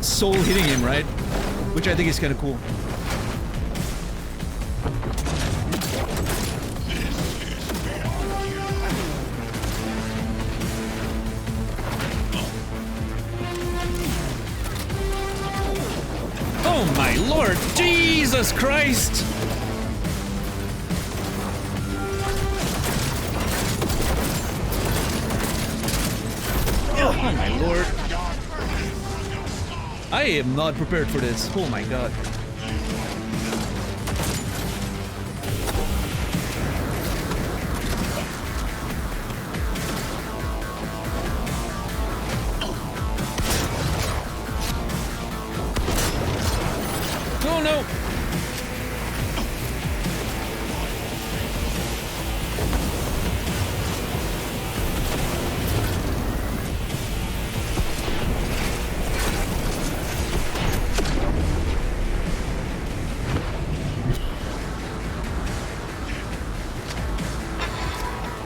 Speaker 1: soul hitting him, right? Which I think is kind of cool. Oh my lord, Jesus Christ! Oh my lord. I am not prepared for this. Oh my god. Oh no!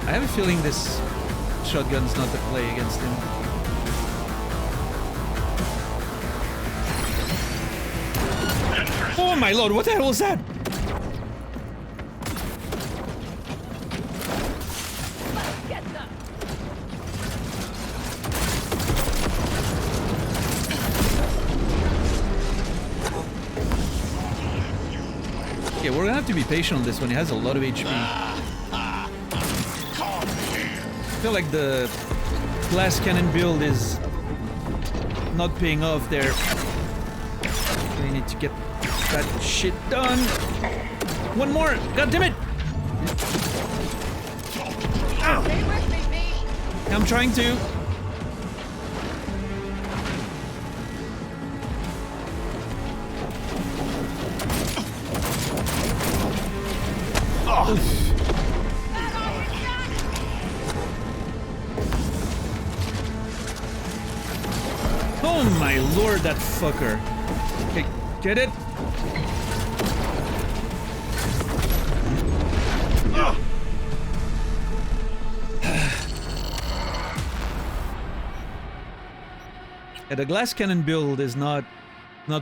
Speaker 1: I have a feeling this shotgun's not the play against him. Oh my lord, what the hell was that? Okay, we're gonna have to be patient on this one. He has a lot of HP. I feel like the glass cannon build is not paying off there. We need to get that shit done. One more! God damn it! Ow. I'm trying to. Oh. Oh my lord, that fucker. Okay, get it? Yeah, the glass cannon build is not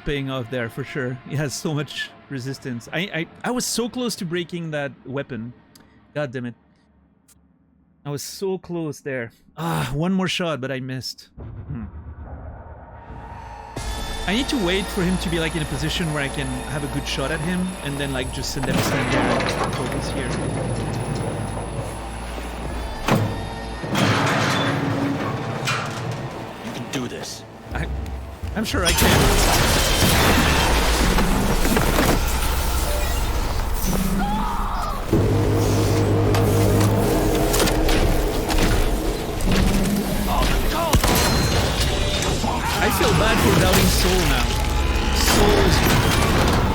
Speaker 1: paying off there for sure. It has so much resistance. I was so close to breaking that weapon. God damn it. I was so close there. Ah, one more shot, but I missed. I need to wait for him to be like in a position where I can have a good shot at him and then like just send them stand there and focus here.
Speaker 18: You can do this.
Speaker 1: I'm sure I can. I feel bad for doubting Soul now. Soul's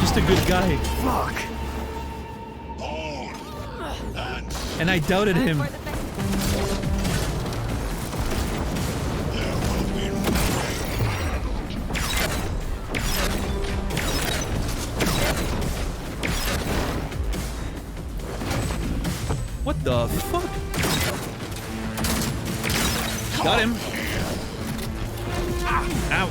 Speaker 1: just a good guy. Fuck. And I doubted him. the fuck? Got him. Ow.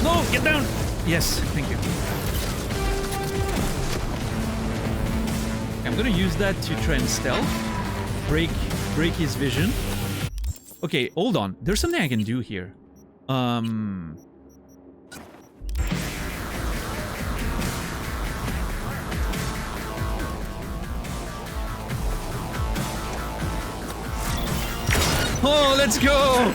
Speaker 1: No, get down. Yes, thank you. I'm gonna use that to try and stealth. Break his vision. Okay, hold on. There's something I can do here. Oh, let's go!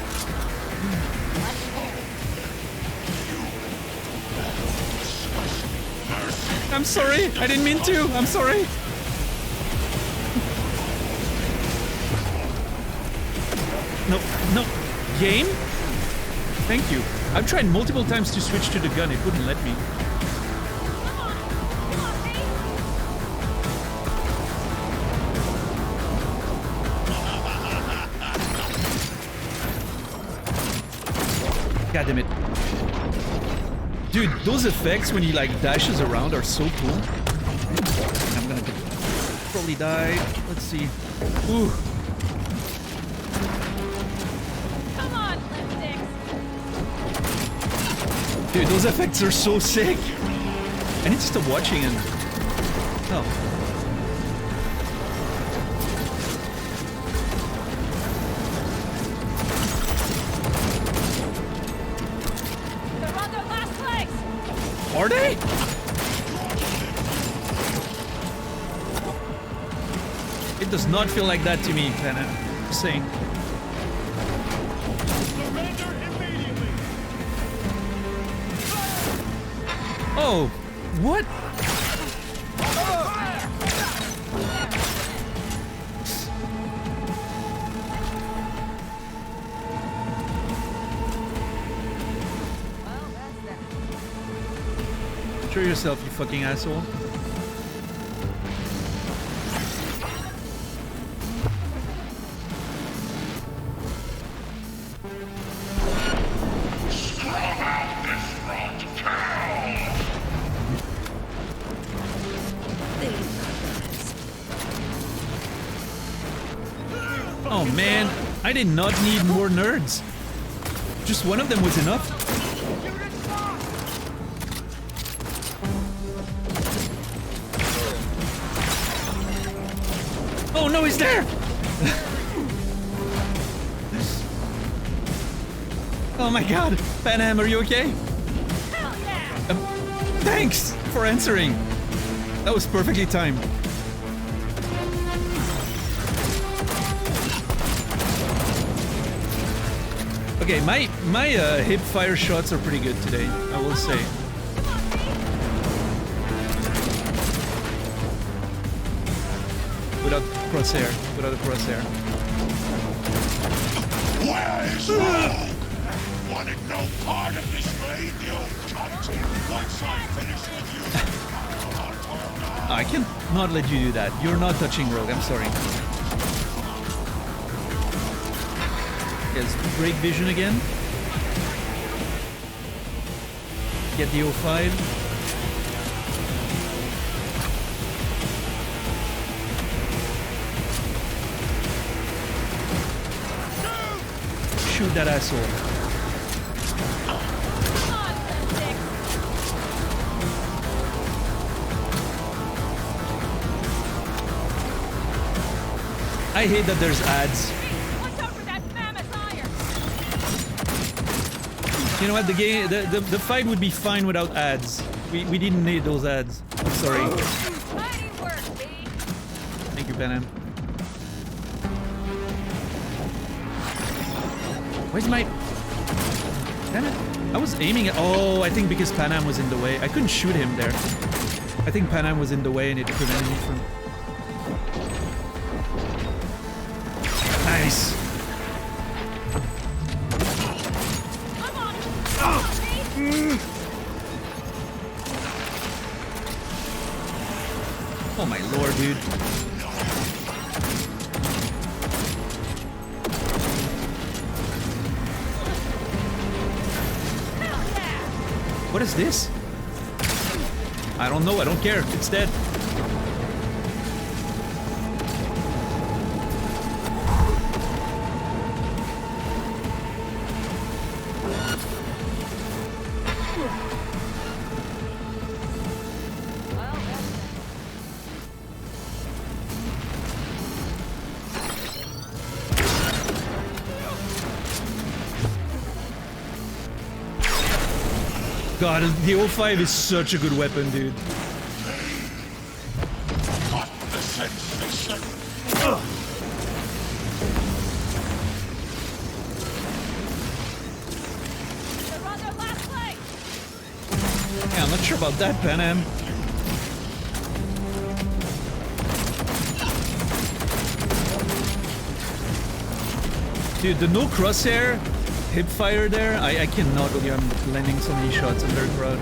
Speaker 1: I'm sorry. I didn't mean to. I'm sorry. No, no. Game? Thank you. I've tried multiple times to switch to the gun. It wouldn't let me. God damn it. Dude, those effects when he like dashes around are so cool. I'm gonna probably die. Let's see. Ooh.
Speaker 12: Come on, lipsticks.
Speaker 1: Dude, those effects are so sick. I need to stop watching and... Oh. Are they? It does not feel like that to me, Penna. Just saying. Oh, what? Show yourself, you fucking asshole. Oh man, I did not need more nerds. Just one of them was enough. Oh no, he's there! Oh my god, Panam, are you okay? Thanks for answering. That was perfectly timed. Okay, my hip fire shots are pretty good today, I will say. Without crosshair, without a crosshair.
Speaker 19: Where is Rogue? Wanted no part of this raid, you cunt. Once I finish with you,
Speaker 1: I can not let you do that. You're not touching Rogue, I'm sorry. Yes, break vision again. Get the O5. Shoot that asshole. I hate that there's ads. You know what? The game, the fight would be fine without ads. We didn't need those ads. I'm sorry. Thank you, Panam. Where's my... Panam? I was aiming at... Oh, I think because Panam was in the way. I couldn't shoot him there. I think Panam was in the way and it prevented me from... Nice. Oh my lord, dude. What is this? I don't know, I don't care. It's dead. God, the O5 is such a good weapon, dude. Yeah, I'm not sure about that, Panam. Dude, the no crosshair hipfire there, I cannot believe I'm landing so many shots. I'm very proud.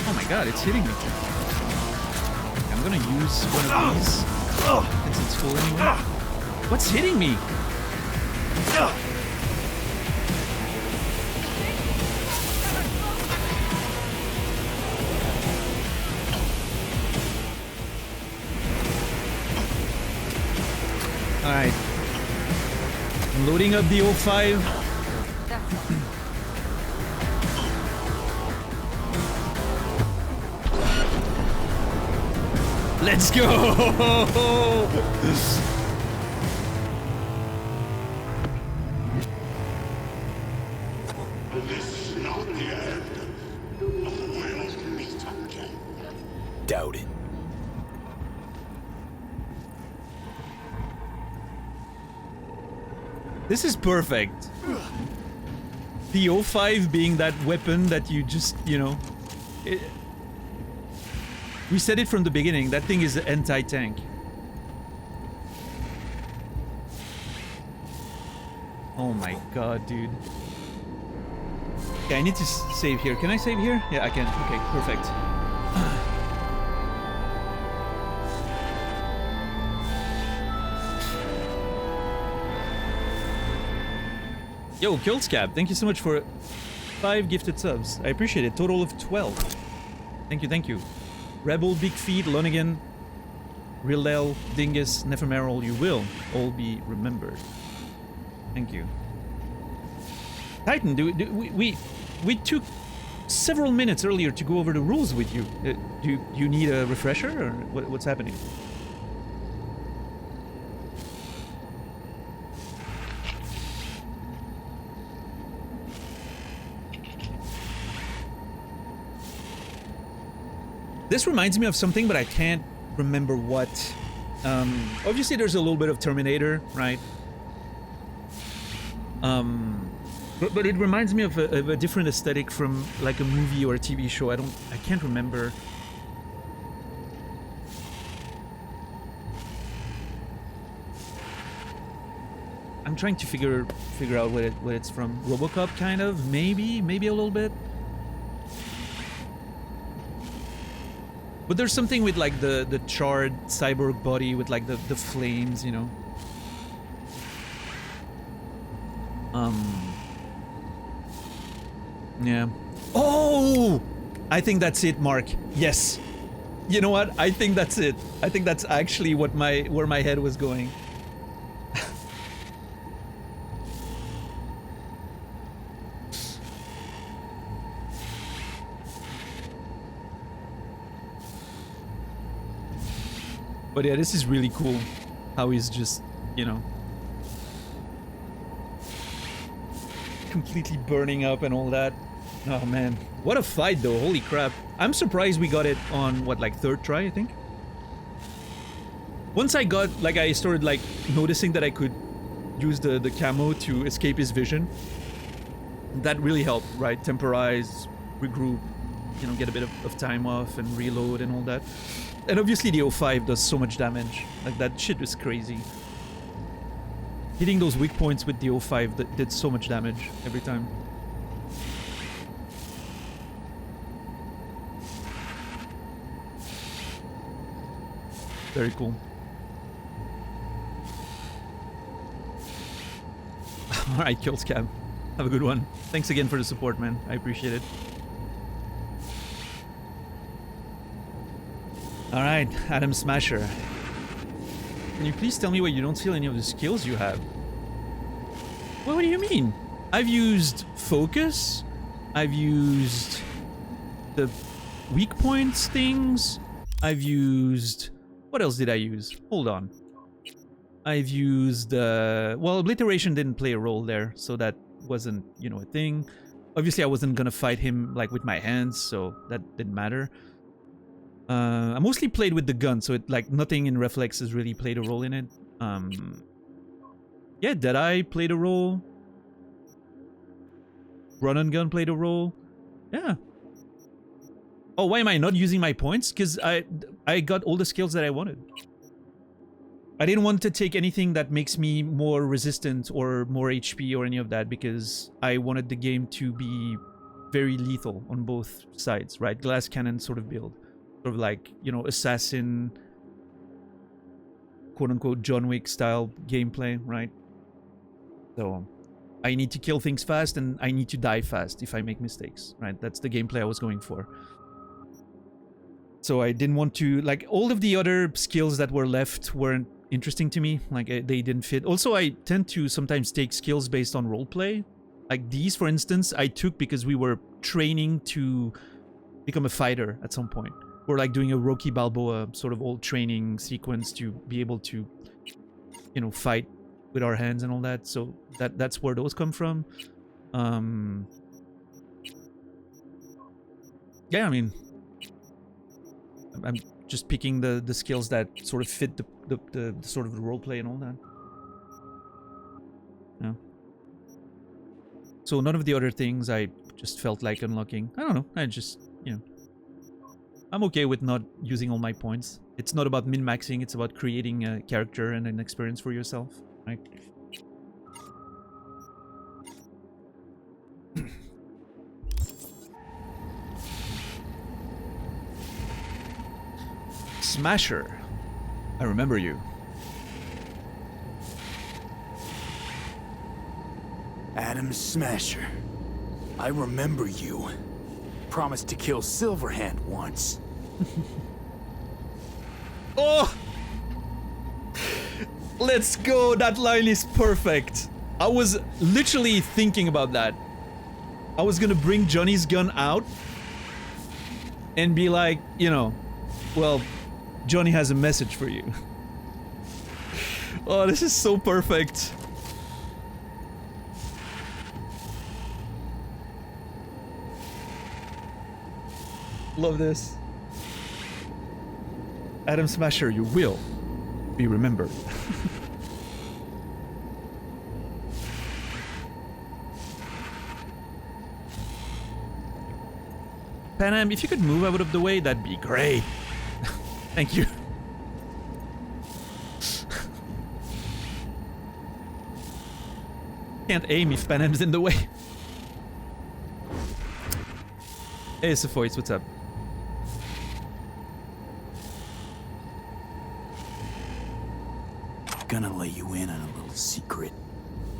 Speaker 1: Oh my god, it's hitting me. I'm gonna use one of these since it's full anyway. What's hitting me? Alright. I'm loading up the O5. Let's go!
Speaker 19: This is not the end of the world's meet again.
Speaker 4: Doubt it.
Speaker 1: This is perfect. The O5 being that weapon that you just, you know... We said it from the beginning, that thing is anti-tank. Oh my god, dude. Okay, I need to save here. Can I save here? Yeah, I can. Okay, perfect. Yo, Killscab, thank you so much for 5 gifted subs. I appreciate it. Total of 12. Thank you, thank you. Rebel, Big Feet, Lonigan, Rildel, Dingus, Nephemeral, you will all be remembered. Thank you. Titan, we took several minutes earlier to go over the rules with you. Do you need a refresher, or what's happening? This reminds me of something, but I can't remember what. Obviously, there's a little bit of Terminator, right? But it reminds me of a different aesthetic from like a movie or a TV show. I can't remember. I'm trying to figure out what it's from. RoboCop, kind of, maybe a little bit. But there's something with like the charred cyborg body with like the flames, you know. Yeah. Oh! I think that's it, Mark. Yes. You know what? I think that's it. I think that's actually what where my head was going. But yeah, this is really cool. How he's just, you know, completely burning up and all that. Oh man, what a fight though, holy crap. I'm surprised we got it on, what, like 3rd try, I think? Once I got, like, I started, like, noticing that I could use the camo to escape his vision. That really helped, right? Temporize, regroup. you know, get a bit of time off and reload and all that. And obviously the 05 does so much damage. Like, that shit was crazy. Hitting those weak points with the 05 that did so much damage every time. Very cool. Alright, Killscab. Have a good one. Thanks again for the support, man. I appreciate it. Alright, Adam Smasher. Can you please tell me why you don't steal any of the skills you have? Well, what do you mean? I've used focus. I've used the weak points things. I've used... What else did I use? Hold on. I've used... well, obliteration didn't play a role there, so that wasn't, you know, a thing. Obviously, I wasn't gonna fight him, like, with my hands, so that didn't matter. I mostly played with the gun, so it, like, nothing in reflexes really played a role in it. Yeah, Deadeye played a role. Run and gun played a role. Yeah. Oh, why am I not using my points? Because I got all the skills that I wanted. I didn't want to take anything that makes me more resistant or more HP or any of that, because I wanted the game to be very lethal on both sides, right? Glass cannon sort of build. Sort of like, you know, assassin, quote-unquote John Wick style gameplay, right? So I need to kill things fast and I need to die fast if I make mistakes, right? That's the gameplay I was going for. So I didn't want to, like, all of the other skills that were left weren't interesting to me. Like, they didn't fit. Also, I tend to sometimes take skills based on roleplay. Like these, for instance, I took because we were training to become a fighter at some point. We're like doing a Rocky Balboa sort of old training sequence to be able to, you know, fight with our hands and all that. So that's where those come from. Yeah, I mean, I'm just picking the skills that sort of fit the sort of the roleplay and all that. Yeah. So none of the other things I just felt like unlocking. I don't know. I just, you know, I'm okay with not using all my points. It's not about min-maxing, it's about creating a character and an experience for yourself, right? Smasher. I remember you.
Speaker 4: Adam Smasher. I remember you. Promised to kill Silverhand once.
Speaker 1: Oh! Let's go! That line is perfect. I was literally thinking about that. I was gonna bring Johnny's gun out and be like, you know, well, Johnny has a message for you. Oh, this is so perfect. Love this. Adam Smasher, you will be remembered. Panam, if you could move out of the way, that'd be great. Thank you. Can't aim if Panam's in the way. Hey, Sephoids, what's up?
Speaker 4: Gonna let you in on a little secret.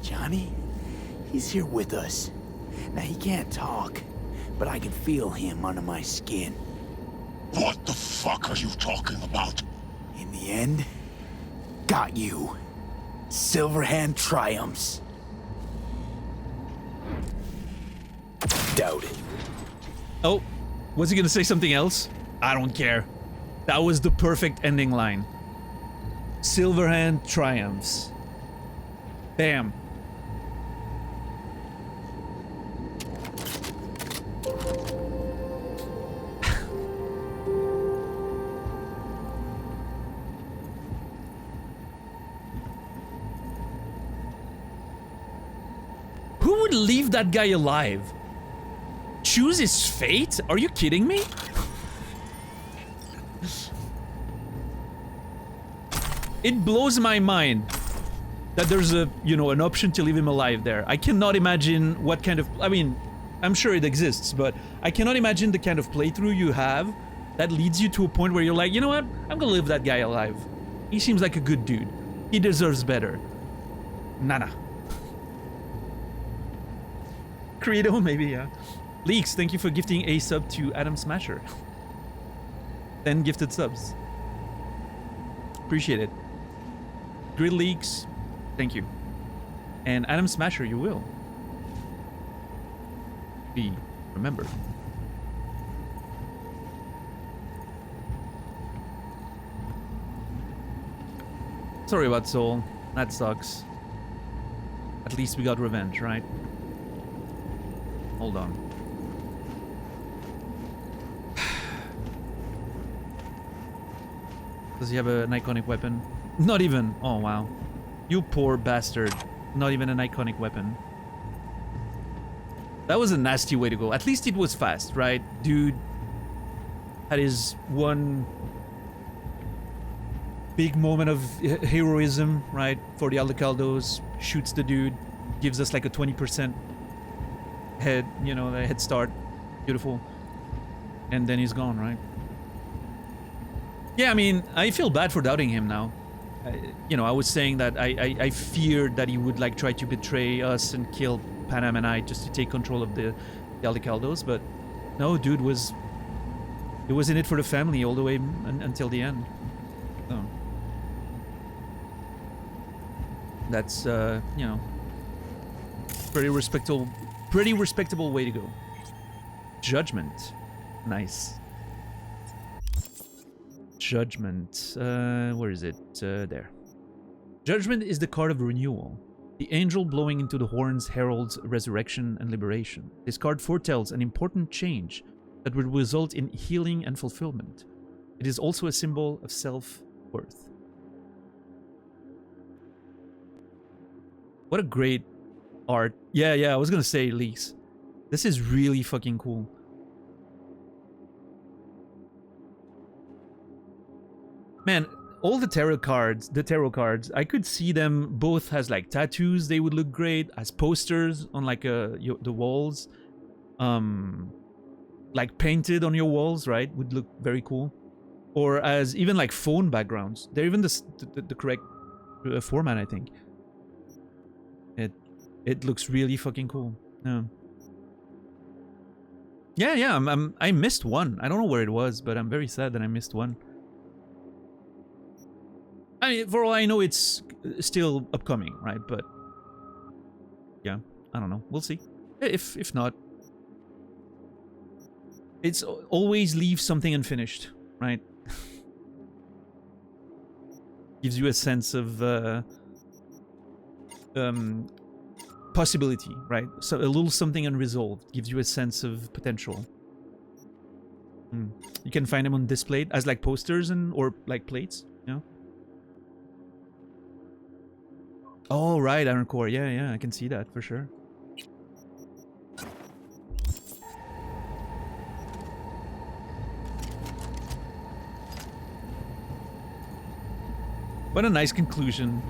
Speaker 4: Johnny? He's here with us. Now, he can't talk, but I can feel him under my skin.
Speaker 5: What the fuck are you talking about?
Speaker 4: In the end, got you. Silverhand triumphs. Doubt it.
Speaker 1: Oh, was he gonna say something else? I don't care. That was the perfect ending line. Silverhand triumphs. Bam. Who would leave that guy alive? choose his fate? Are you kidding me? It blows my mind that there's a, you know, an option to leave him alive there. I cannot imagine what kind of, I mean, I'm sure it exists, but I cannot imagine the kind of playthrough you have that leads you to a point where you're like, you know what? I'm gonna leave that guy alive. He seems like a good dude. He deserves better. Nah. Credo, maybe, yeah. Leaks, thank you for gifting a sub to Adam Smasher. 10 gifted subs. Appreciate it. Grid Leaks, thank you. And Adam Smasher, you will be remembered. Sorry about Soul. That sucks. At least we got revenge, right? Hold on. Does he have an iconic weapon? Not even. Oh, wow. You poor bastard. Not even an iconic weapon. That was a nasty way to go. At least it was fast, right? Dude had his one big moment of heroism, right? For the Aldecaldos. Shoots the dude. Gives us like a 20% head, you know, a head start. Beautiful. And then he's gone, right? Yeah, I mean, I feel bad for doubting him now. You know, I was saying that I feared that he would like try to betray us and kill Panam and I just to take control of the Aldecaldos, but no, dude was in it for the family all the way until the end. So that's you know, pretty respectable way to go. Judgment, nice. Judgment, where is it? There. Judgment is the card of renewal. The angel blowing into the horns heralds resurrection and liberation. This card foretells an important change that will result in healing and fulfillment. It is also a symbol of self-worth. What a great art. Yeah, I was gonna say, Leaks. This is really fucking cool. Man, all the tarot cards, I could see them both as like tattoos. They would look great as posters on like the walls, like painted on your walls, right? Would look very cool. Or as even like phone backgrounds. They're even the correct format, I think. It looks really fucking cool. Yeah. I missed one. I don't know where it was, but I'm very sad that I missed one. I mean, for all I know, it's still upcoming, right? But yeah, I don't know. We'll see. If not, it's always leave something unfinished, right? Gives you a sense of possibility, right? So a little something unresolved gives you a sense of potential. You can find them on display as like posters or like plates, you know? Oh, right, Iron Core. Yeah, I can see that for sure. What a nice conclusion.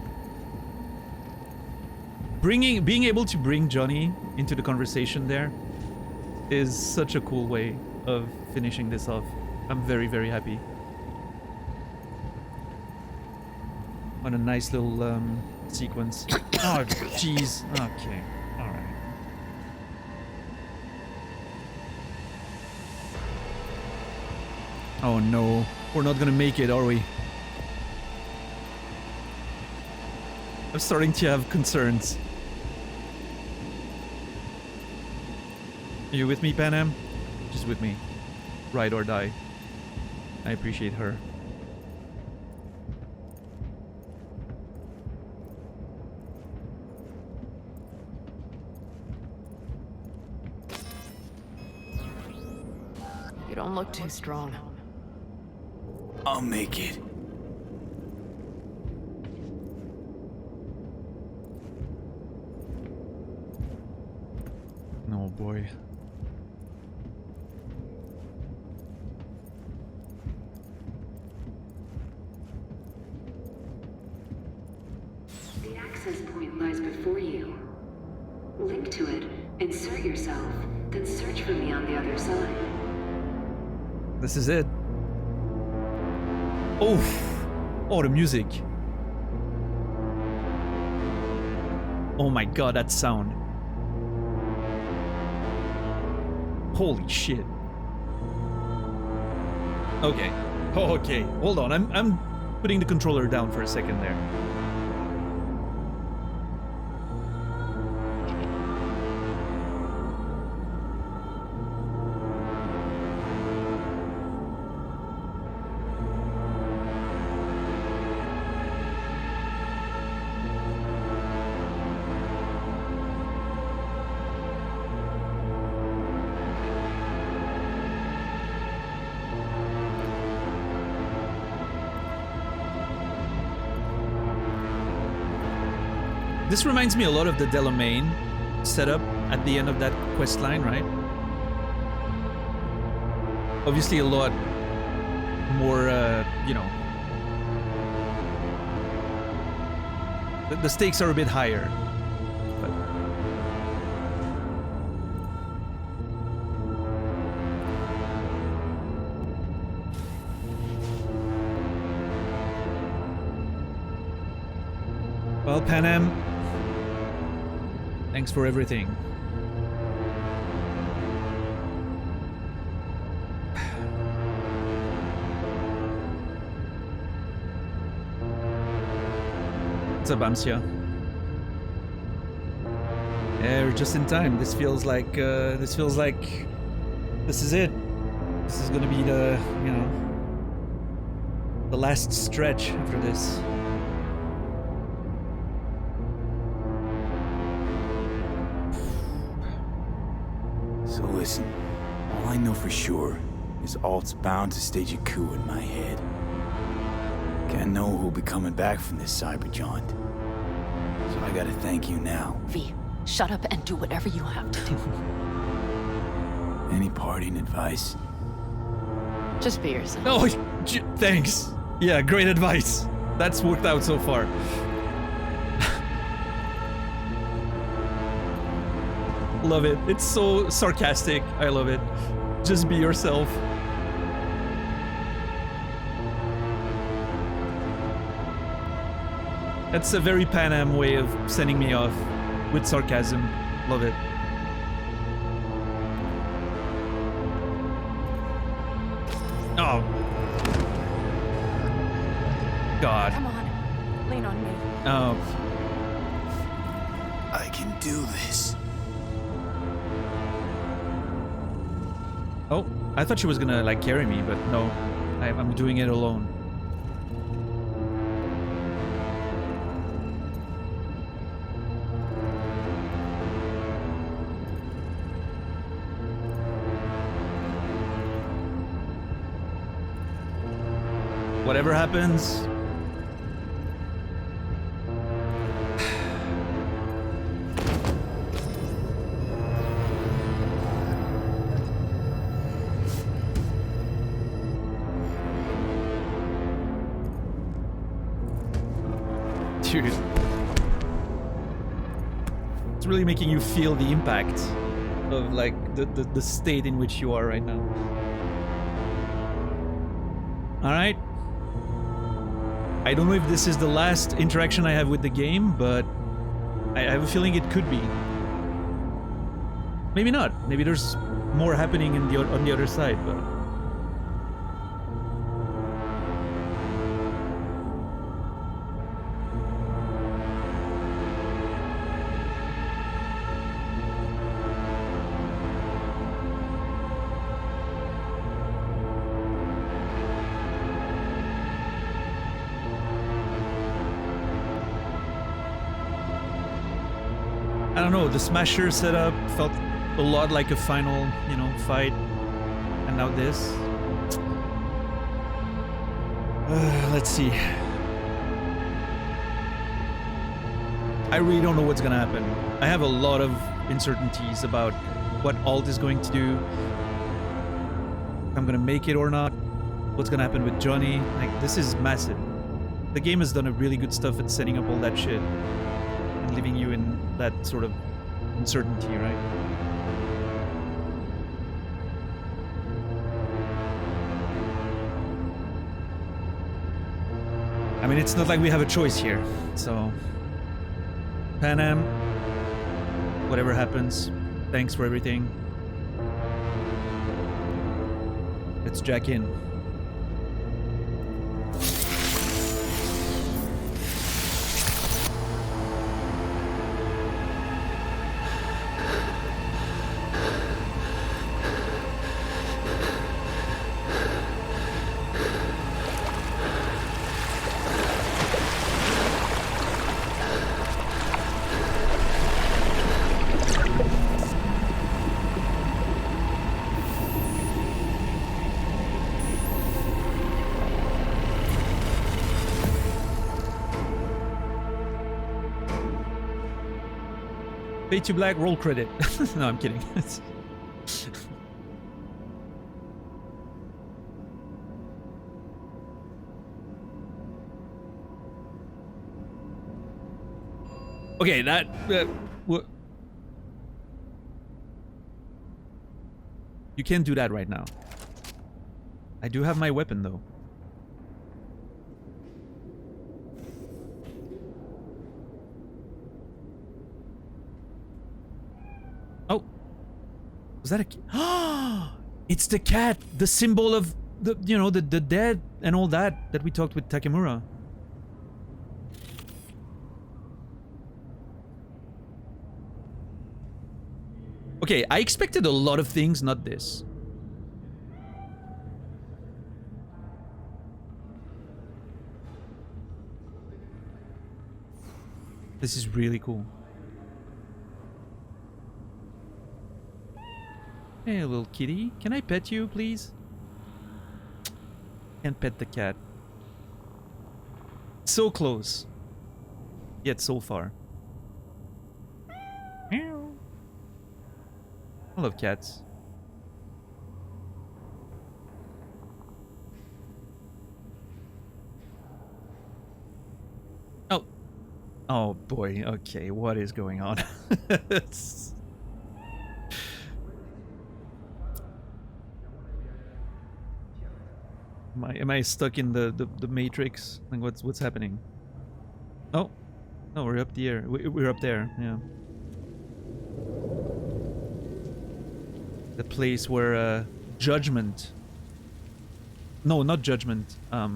Speaker 1: Being able to bring Johnny into the conversation there is such a cool way of finishing this off. I'm very, very happy. What a nice little sequence. Oh, jeez. Okay. Alright. Oh no. We're not gonna make it, are we? I'm starting to have concerns. Are you with me, Panam? She's with me. Ride or die. I appreciate her.
Speaker 14: You don't look too strong.
Speaker 4: I'll make it.
Speaker 1: Oh boy.
Speaker 10: access point lies before you. Link to it, insert yourself, then search for me on the other side.
Speaker 1: This is it. Oof. Oh, the music. Oh my god, that sound. Holy shit. Okay. Oh, okay. Hold on. I'm putting the controller down for a second there. This reminds me a lot of the Delamain setup at the end of that quest line, right? Obviously a lot more, you know... The stakes are a bit higher. But... Well, Panam, thanks for everything. What's up, Amsia? Yeah, we're just in time. This feels like this is it. This is gonna be the, you know, the last stretch after this.
Speaker 4: So listen, all I know for sure is Alt's bound to stage a coup in my head. Can't know who'll be coming back from this cyberjaunt. So I gotta thank you now.
Speaker 20: V, shut up and do whatever you have to do.
Speaker 4: Any parting advice?
Speaker 20: Just be yourself.
Speaker 1: Oh, thanks. Yeah, great advice. That's worked out so far. Love it. It's so sarcastic. I love it. Just be yourself. That's a very Panam way of sending me off with sarcasm. Love it. Oh. God.
Speaker 20: Come on. Lean on me.
Speaker 1: Oh.
Speaker 4: I can do this.
Speaker 1: Oh, I thought she was gonna like carry me, but no. I'm doing it alone. Whatever happens, dude, it's really making you feel the impact of like the state in which you are right now. All right. I don't know if this is the last interaction I have with the game, but I have a feeling it could be. Maybe not. Maybe there's more happening on the other side, but... I don't know, the Smasher setup felt a lot like a final, you know, fight. And now this. Let's see. I really don't know what's gonna happen. I have a lot of uncertainties about what Alt is going to do. If I'm gonna make it or not. What's gonna happen with Johnny. Like, this is massive. The game has done a really good stuff at setting up all that shit. leaving you in that sort of uncertainty, right? I mean, it's not like we have a choice here, so... Pan Am, whatever happens, thanks for everything. Let's jack in. Fade to black, roll credit. No, I'm kidding. Okay, that... what? You can't do that right now. I do have my weapon, though. Oh. Was that a cat? It's the cat! The symbol of the, you know, the dead and all that we talked with Takemura. Okay, I expected a lot of things, not this. This is really cool. Hey, little kitty. Can I pet you, please? Can't pet the cat. So close. Yet so far. Meow. I love cats. Oh. Oh boy. Okay, what is going on? Am I stuck in the matrix? Like what's happening? Oh, no, we're up the air. We're up there. Yeah. The place where Judgement. No, not Judgement. I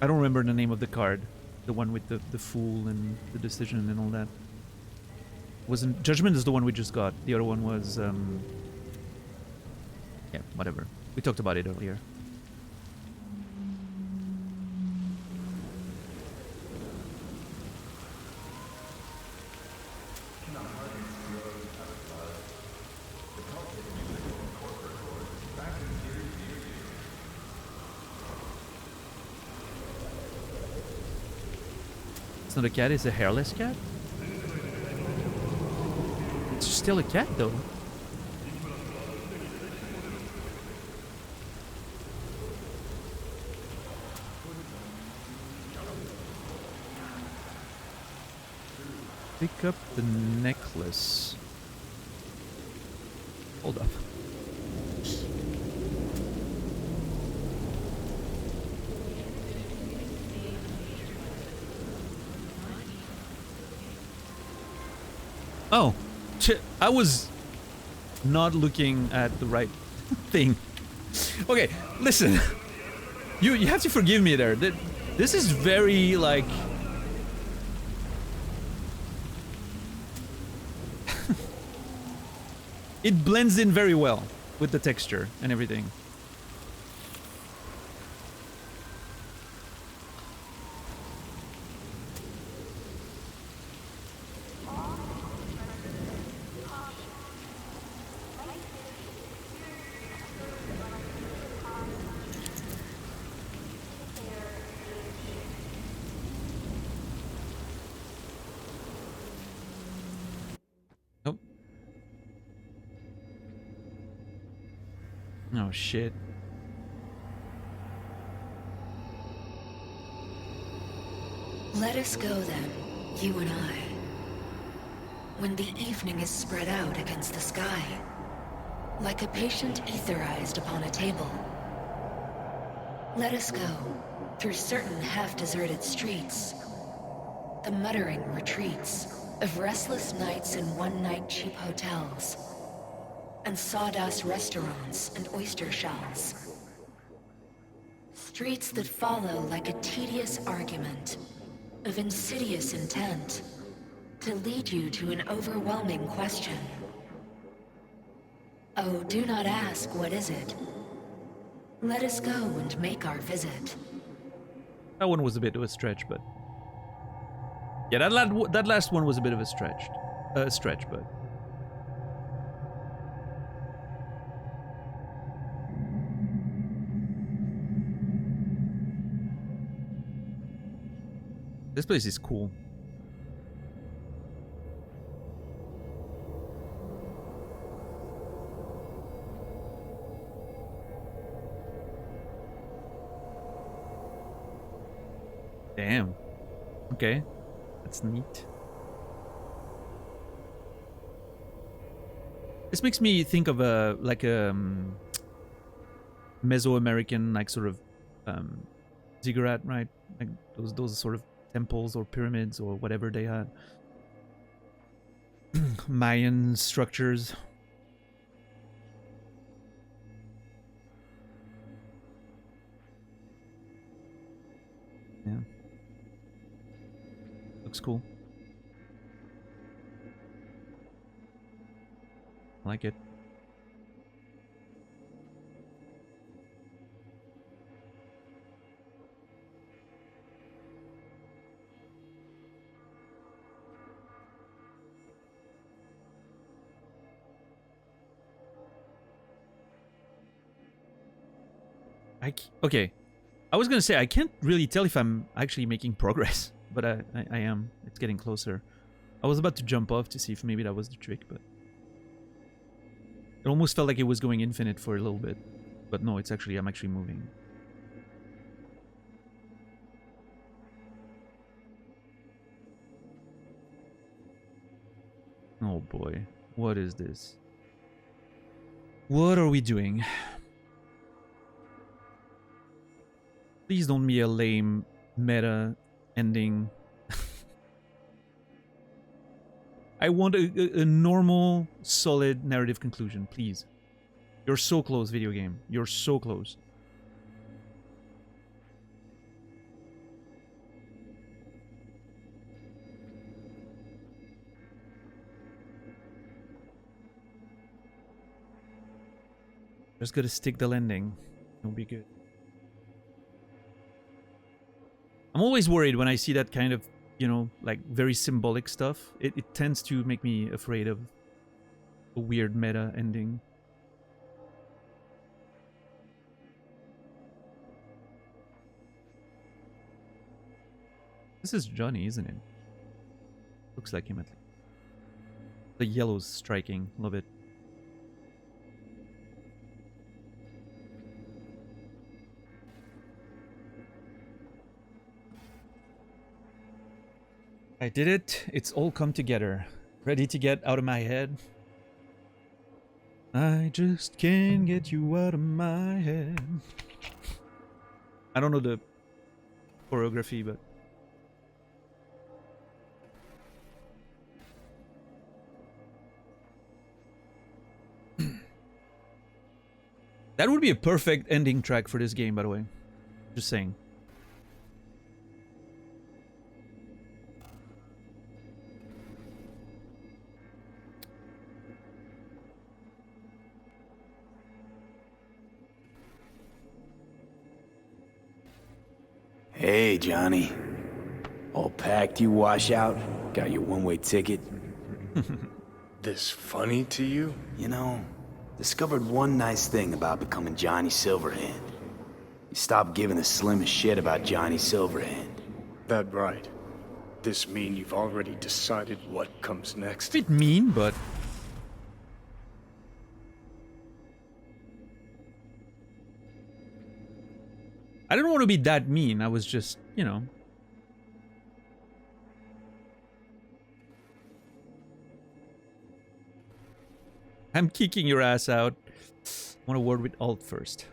Speaker 1: don't remember the name of the card. The one with the fool and the decision and all that. Wasn't Judgment is the one we just got. The other one was yeah, whatever. We talked about it earlier. It's not a cat, it's a hairless cat? It's still a cat, though. Pick up the necklace. Hold up. Oh, I was not looking at the right thing. Okay, listen. You have to forgive me there. This is very, like... It blends in very well with the texture and everything. Oh shit.
Speaker 10: Let us go then, you and I. When the evening is spread out against the sky, like a patient etherized upon a table. Let us go through certain half-deserted streets, the muttering retreats of restless nights in one-night cheap hotels, and sawdust restaurants and oyster shells. Streets that follow like a tedious argument of insidious intent to lead you to an overwhelming question. Oh, do not ask, what is it? Let us go and make our visit.
Speaker 1: That one was a bit of a stretch, but yeah, that last one was a bit of a stretch, but this place is cool. Damn. Okay. That's neat. This makes me think of a Mesoamerican like sort of ziggurat, right? Like those sort of temples or pyramids or whatever they had. Mayan structures. Yeah. Looks cool. I like it. Okay. I was gonna say, I can't really tell if I'm actually making progress, but I am. It's getting closer. I was about to jump off to see if maybe that was the trick, but it almost felt like it was going infinite for a little bit. But no, I'm actually moving. Oh boy, what is this? What are we doing? Please don't be a lame meta ending. I want a normal, solid narrative conclusion, please. You're so close, video game. You're so close. Just gotta stick the landing. It'll be good. I'm always worried when I see that kind of, you know, like very symbolic stuff. It tends to make me afraid of a weird meta ending. This is Johnny, isn't it? Looks like him at least. The yellow's striking. Love it. I did it. It's all come together. Ready to get out of my head. I just can't get you out of my head. I don't know the choreography, but that would be a perfect ending track for this game, by the way. Just saying.
Speaker 4: Hey, Johnny. All packed, you wash out? Got your one-way ticket?
Speaker 3: This funny to you?
Speaker 4: You know, discovered one nice thing about becoming Johnny Silverhand. You stopped giving the slimmest shit about Johnny Silverhand.
Speaker 3: That right. This mean you've already decided what comes next?
Speaker 1: Bit mean, but I don't want to be that mean. I was just, you know, I'm kicking your ass out. Want a word with Alt first.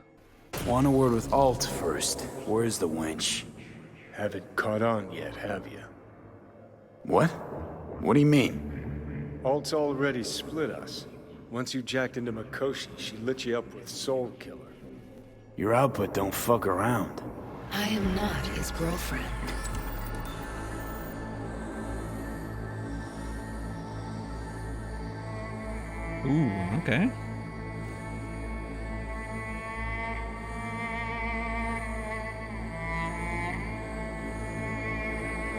Speaker 4: Want a word with Alt first. Where's the wench?
Speaker 3: Haven't caught on yet, have you?
Speaker 4: What? What do you mean?
Speaker 3: Alt's already split us. Once you jacked into Mikoshi, she lit you up with Soul Killer.
Speaker 4: Your output don't fuck around.
Speaker 10: I am not his girlfriend.
Speaker 1: Ooh, okay.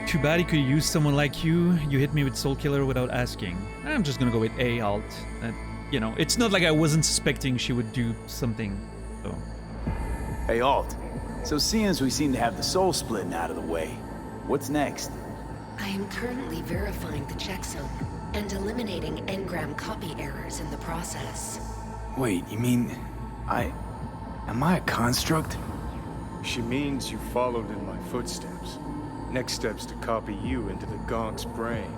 Speaker 1: Too bad he could use someone like you. You hit me with Soul Killer without asking. I'm just gonna go with A, Alt. You know, it's not like I wasn't suspecting she would do something, so...
Speaker 4: Hey, Alt. So seeing as we seem to have the soul splitting out of the way, what's next?
Speaker 10: I am currently verifying the checksum and eliminating engram copy errors in the process.
Speaker 4: Wait, you mean... Am I a construct?
Speaker 3: She means you followed in my footsteps. Next step's to copy you into the Gonk's brain.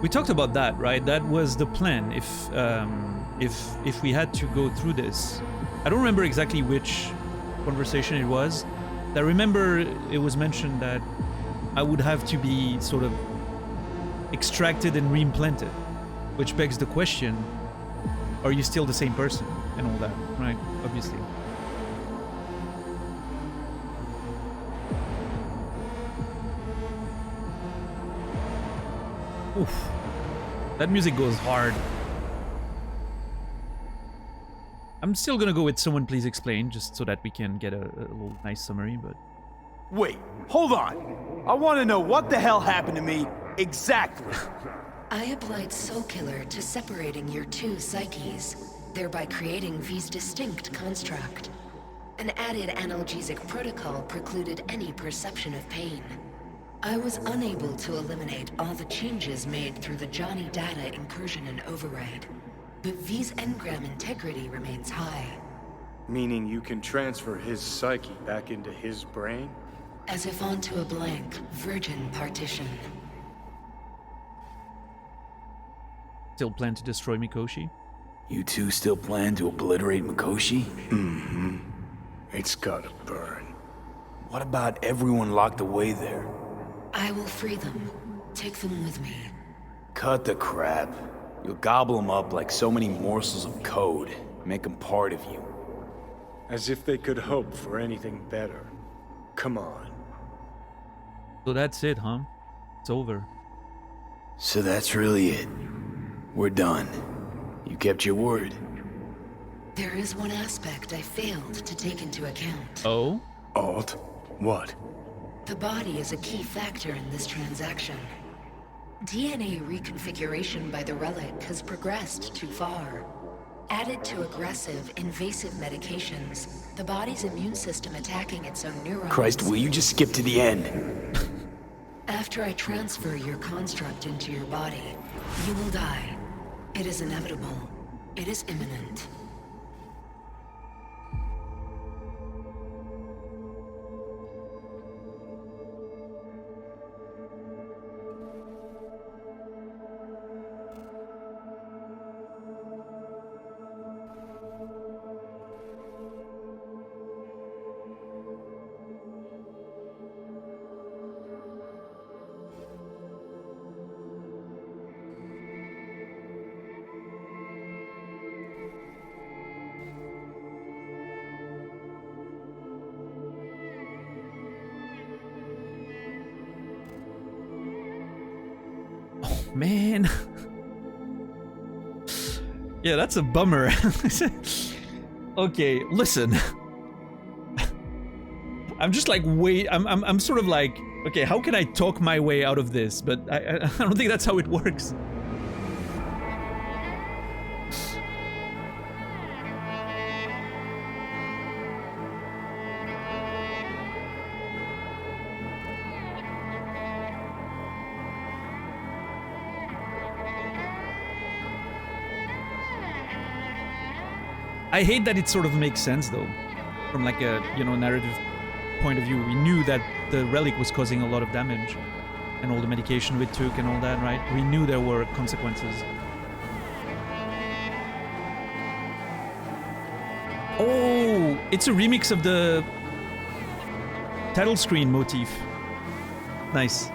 Speaker 1: We talked about that, right? That was the plan. If we had to go through this, I don't remember exactly which conversation it was. I remember it was mentioned that I would have to be sort of extracted and reimplanted, which begs the question: are you still the same person and all that, right? Obviously. Oof. That music goes hard. I'm still gonna go with Someone Please Explain, just so that we can get a little nice summary, but...
Speaker 4: Wait, hold on! I want to know what the hell happened to me exactly!
Speaker 10: I applied Soul Killer to separating your two psyches, thereby creating V's distinct construct. An added analgesic protocol precluded any perception of pain. I was unable to eliminate all the changes made through the Johnny data incursion and override, but V's engram integrity remains high.
Speaker 3: Meaning you can transfer his psyche back into his brain?
Speaker 10: As if onto a blank, virgin partition.
Speaker 1: Still plan to destroy Mikoshi?
Speaker 4: You two still plan to obliterate Mikoshi?
Speaker 3: Mm-hmm. It's gotta burn.
Speaker 4: What about everyone locked away there?
Speaker 10: I will free them. Take them with me.
Speaker 4: Cut the crap. You'll gobble them up like so many morsels of code. Make them part of you.
Speaker 3: As if they could hope for anything better. Come on.
Speaker 1: So that's it, huh? It's over.
Speaker 4: So that's really it. We're done. You kept your word.
Speaker 10: There is one aspect I failed to take into account.
Speaker 1: Oh?
Speaker 3: Alt? What?
Speaker 10: The body is a key factor in this transaction. DNA reconfiguration by the relic has progressed too far. Added to aggressive, invasive medications, the body's immune system attacking its own neurons...
Speaker 4: Christ, will you just skip to the end?
Speaker 10: After I transfer your construct into your body, you will die. It is inevitable. It is imminent.
Speaker 1: Man. Yeah, that's a bummer. Okay, listen. I'm just like, wait, I'm sort of like, okay, how can I talk my way out of this? But I don't think that's how it works. I hate that it sort of makes sense though, from like a, you know, narrative point of view. We knew that the relic was causing a lot of damage, and all the medication we took and all that, right? We knew there were consequences. Oh, it's a remix of the title screen motif. Nice.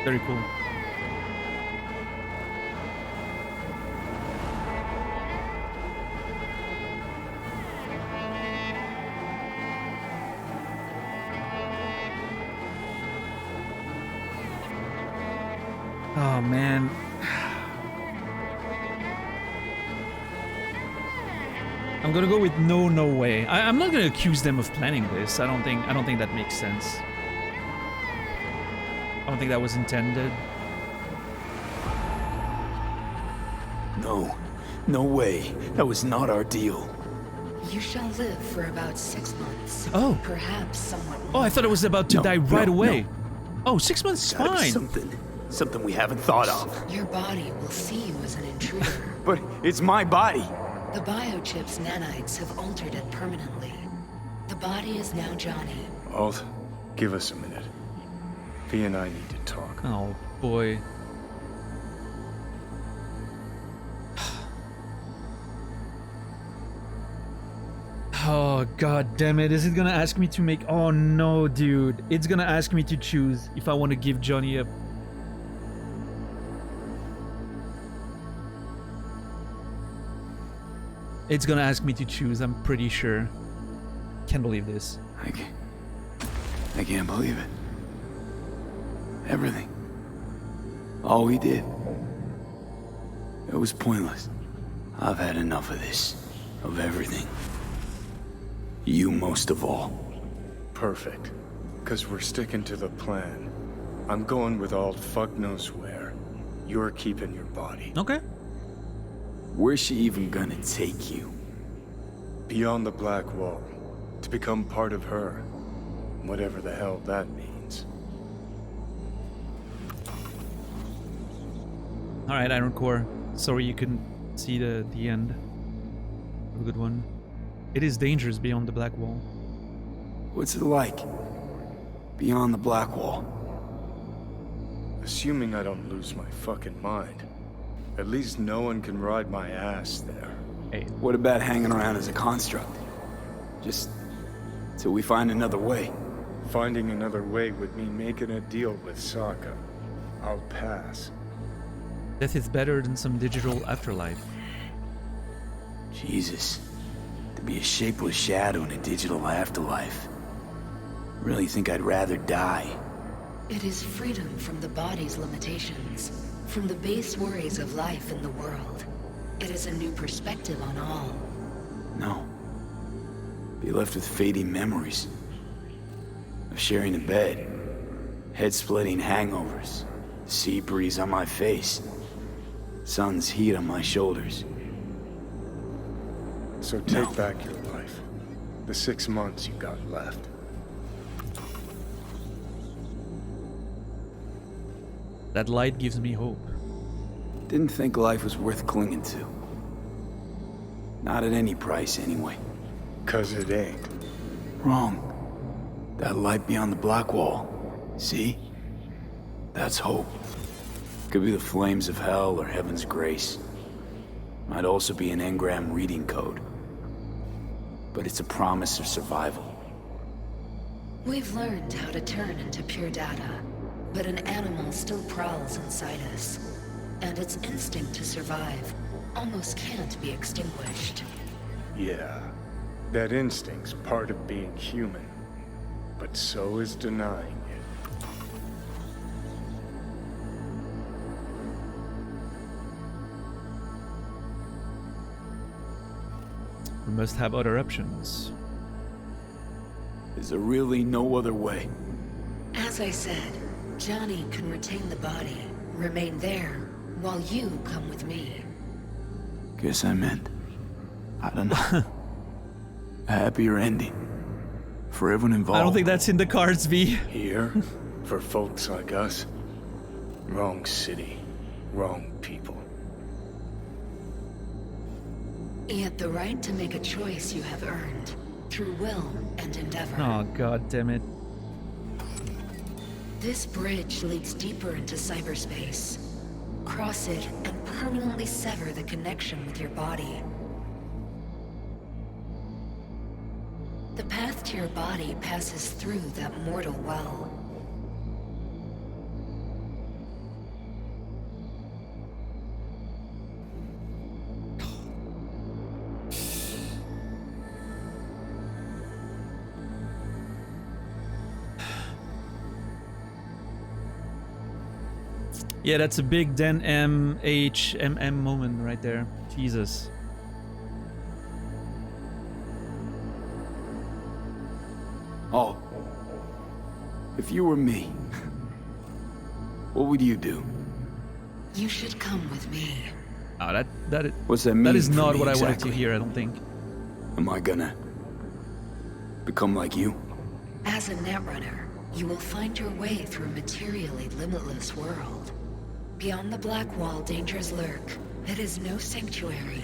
Speaker 1: Very cool. Oh man. I'm gonna go with no way. I'm not gonna accuse them of planning this. I don't think that makes sense. I don't think that was intended.
Speaker 4: No way. That was not our deal.
Speaker 10: You shall live for about 6 months.
Speaker 1: Oh.
Speaker 10: Perhaps somewhat more.
Speaker 1: Oh, I thought it was about to die right away. Oh, 6 months is fine.
Speaker 4: Something we haven't thought of.
Speaker 10: Your body will see you as an intruder.
Speaker 4: But it's my body.
Speaker 10: The biochip's nanites have altered it permanently. The body is now Johnny.
Speaker 3: Alt, give us a minute. V and I need to talk.
Speaker 1: Oh, boy. Oh, god damn it. Is it gonna ask me to make... Oh, no, dude. It's gonna ask me to choose if I want to give Johnny a... It's gonna ask me to choose, I'm pretty sure. Can't believe this.
Speaker 4: I can't believe it. Everything. All we did. It was pointless. I've had enough of this. Of everything. You most of all.
Speaker 3: Perfect. Because we're sticking to the plan. I'm going with Alt fuck knows where. You're keeping your body.
Speaker 1: Okay.
Speaker 4: Where's she even gonna take you?
Speaker 3: Beyond the Black Wall. To become part of her. Whatever the hell that means.
Speaker 1: Alright, Iron Core. Sorry you couldn't see the end. Have a good one. It is dangerous beyond the Black Wall.
Speaker 4: What's it like? Beyond the Black Wall?
Speaker 3: Assuming I don't lose my fucking mind. At least no one can ride my ass there.
Speaker 4: Hey, what about hanging around as a construct? Just till we find another way.
Speaker 3: Finding another way would mean making a deal with Sokka. I'll pass.
Speaker 1: Death is better than some digital afterlife.
Speaker 4: Jesus. To be a shapeless shadow in a digital afterlife. Really think I'd rather die.
Speaker 10: It is freedom from the body's limitations, from the base worries of life in the world. It is a new perspective on all.
Speaker 4: No. Be left with fading memories. Of sharing a bed. Head-splitting hangovers. Sea breeze on my face. Sun's heat on my shoulders.
Speaker 3: So take back your life. The 6 months you got left.
Speaker 1: That light gives me hope.
Speaker 4: Didn't think life was worth clinging to. Not at any price, anyway.
Speaker 3: 'Cause it ain't.
Speaker 4: Wrong. That light beyond the Black Wall. See? That's hope. Could be the flames of hell or heaven's grace. Might also be an engram reading code. But it's a promise of survival.
Speaker 10: We've learned how to turn into pure data, but an animal still prowls inside us. And its instinct to survive almost can't be extinguished.
Speaker 3: Yeah. That instinct's part of being human. But so is denying it.
Speaker 1: We must have other options.
Speaker 4: Is there really no other way?
Speaker 10: As I said, Johnny can retain the body, remain there, while you come with me.
Speaker 4: Guess I meant, I don't know, a happier ending. For everyone involved.
Speaker 1: I don't think that's in the cards, V.
Speaker 3: Here, for folks like us, wrong city, wrong people.
Speaker 10: Yet the right to make a choice you have earned, through will and endeavor.
Speaker 1: Oh, god damn it.
Speaker 10: This bridge leads deeper into cyberspace. Cross it and permanently sever the connection with your body. The path to your body passes through that mortal well.
Speaker 1: Yeah, that's a big Den M-H-M-M moment right there. Jesus.
Speaker 4: Oh. If you were me, what would you do?
Speaker 10: You should come with me.
Speaker 1: Oh, that
Speaker 4: What's that mean?
Speaker 1: That is
Speaker 4: for
Speaker 1: not
Speaker 4: me
Speaker 1: what I wanted
Speaker 4: exactly?
Speaker 1: to hear, I don't think.
Speaker 4: Am I gonna become like you?
Speaker 10: As a netrunner, you will find your way through a materially limitless world. Beyond the Black Wall, dangers lurk. It is no sanctuary.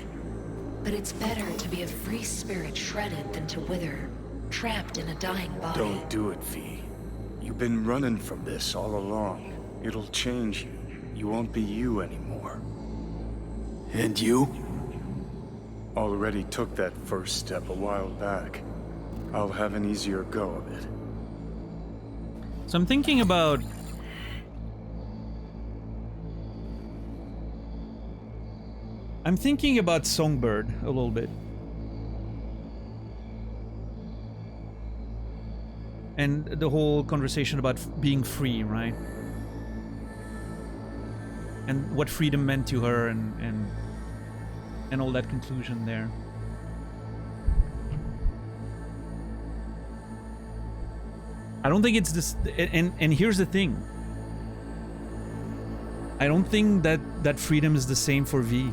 Speaker 10: But it's better to be a free spirit shredded than to wither, trapped in a dying body.
Speaker 3: Don't do it, V. You've been running from this all along. It'll change you. You won't be you anymore.
Speaker 4: And you?
Speaker 3: Already took that first step a while back. I'll have an easier go of it.
Speaker 1: So I'm thinking about... Songbird a little bit. And the whole conversation about being free, right? And what freedom meant to her and all that conclusion there. I don't think it's this, and here's the thing. I don't think that freedom is the same for V.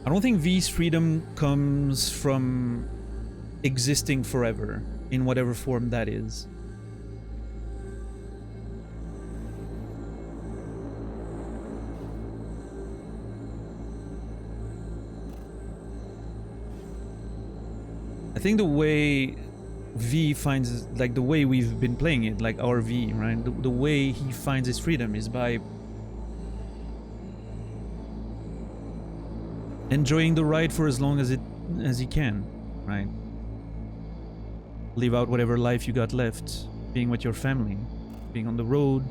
Speaker 1: I don't think V's freedom comes from existing forever, in whatever form that is. I think the way V finds, like the way we've been playing it, like our V, right? The way he finds his freedom is by enjoying the ride for as long as he can, right? Live out whatever life you got left, being with your family, being on the road,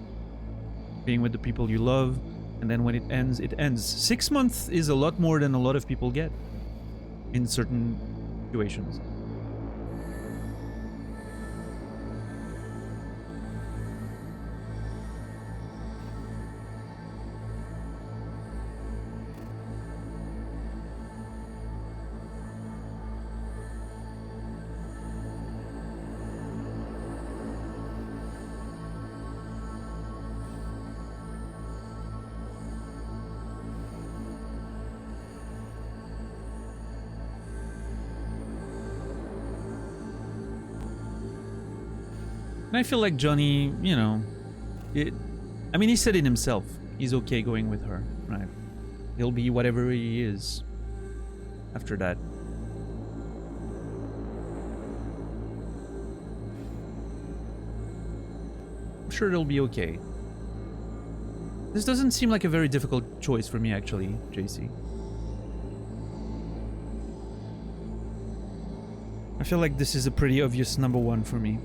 Speaker 1: being with the people you love, and then when it ends, it ends. 6 months is a lot more than a lot of people get in certain situations. And I feel like Johnny, you know, I mean, he said it himself. He's okay going with her, right? He'll be whatever he is after that. I'm sure it'll be okay. This doesn't seem like a very difficult choice for me, actually, JC. I feel like this is a pretty obvious number one for me.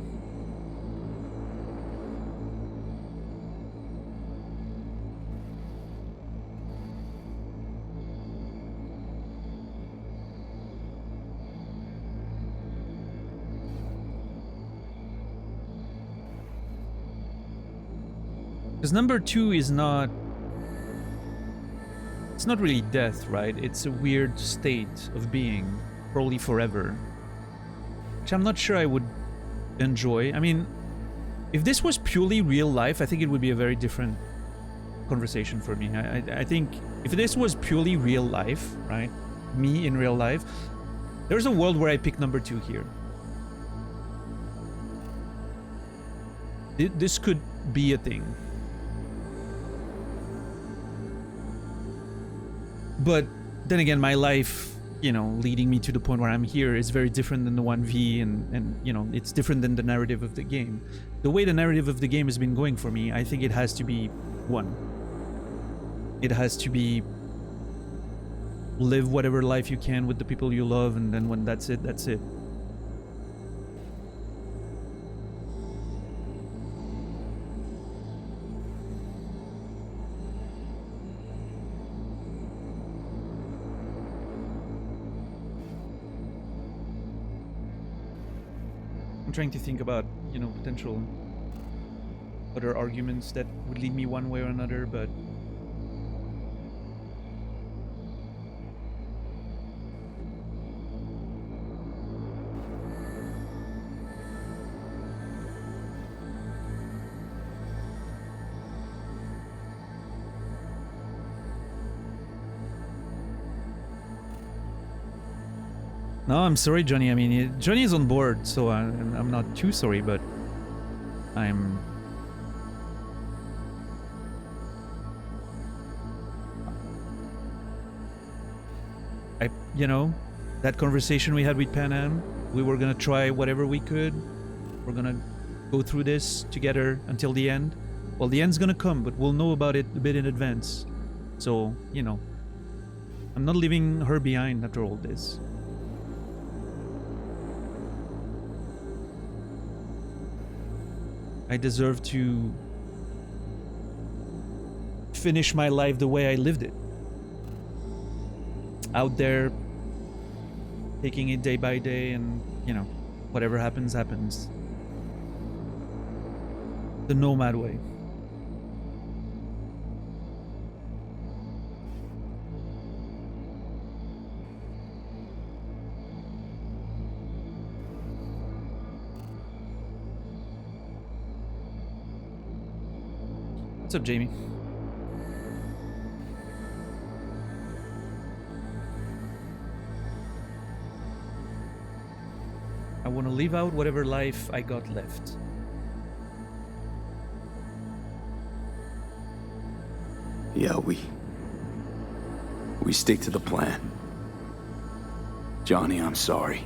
Speaker 1: Because number two is not... It's not really death, right? It's a weird state of being, probably forever. Which I'm not sure I would enjoy. I mean, if this was purely real life, I think it would be a very different conversation for me. I think if this was purely real life, right? Me in real life, there's a world where I pick number two here. This could be a thing. But then again, my life, you know, leading me to the point where I'm here is very different than the 1v, and you know, it's different than the narrative of the game. The way the narrative of the game has been going for me, I think it has to be one. It has to be live whatever life you can with the people you love, and then when that's it, that's it. I'm trying to think about, you know, potential other arguments that would lead me one way or another, but no, I'm sorry, Johnny. I mean, Johnny is on board, so I'm not too sorry, but I'm... you know, that conversation we had with Panam, we were gonna try whatever we could. We're gonna go through this together until the end. Well, the end's gonna come, but we'll know about it a bit in advance. So, you know, I'm not leaving her behind after all this. I deserve to finish my life the way I lived it. Out there, taking it day by day, and, you know, whatever happens, happens. The nomad way. What's up, Jamie? I want to live out whatever life I got left.
Speaker 4: Yeah, we stick to the plan. Johnny, I'm sorry.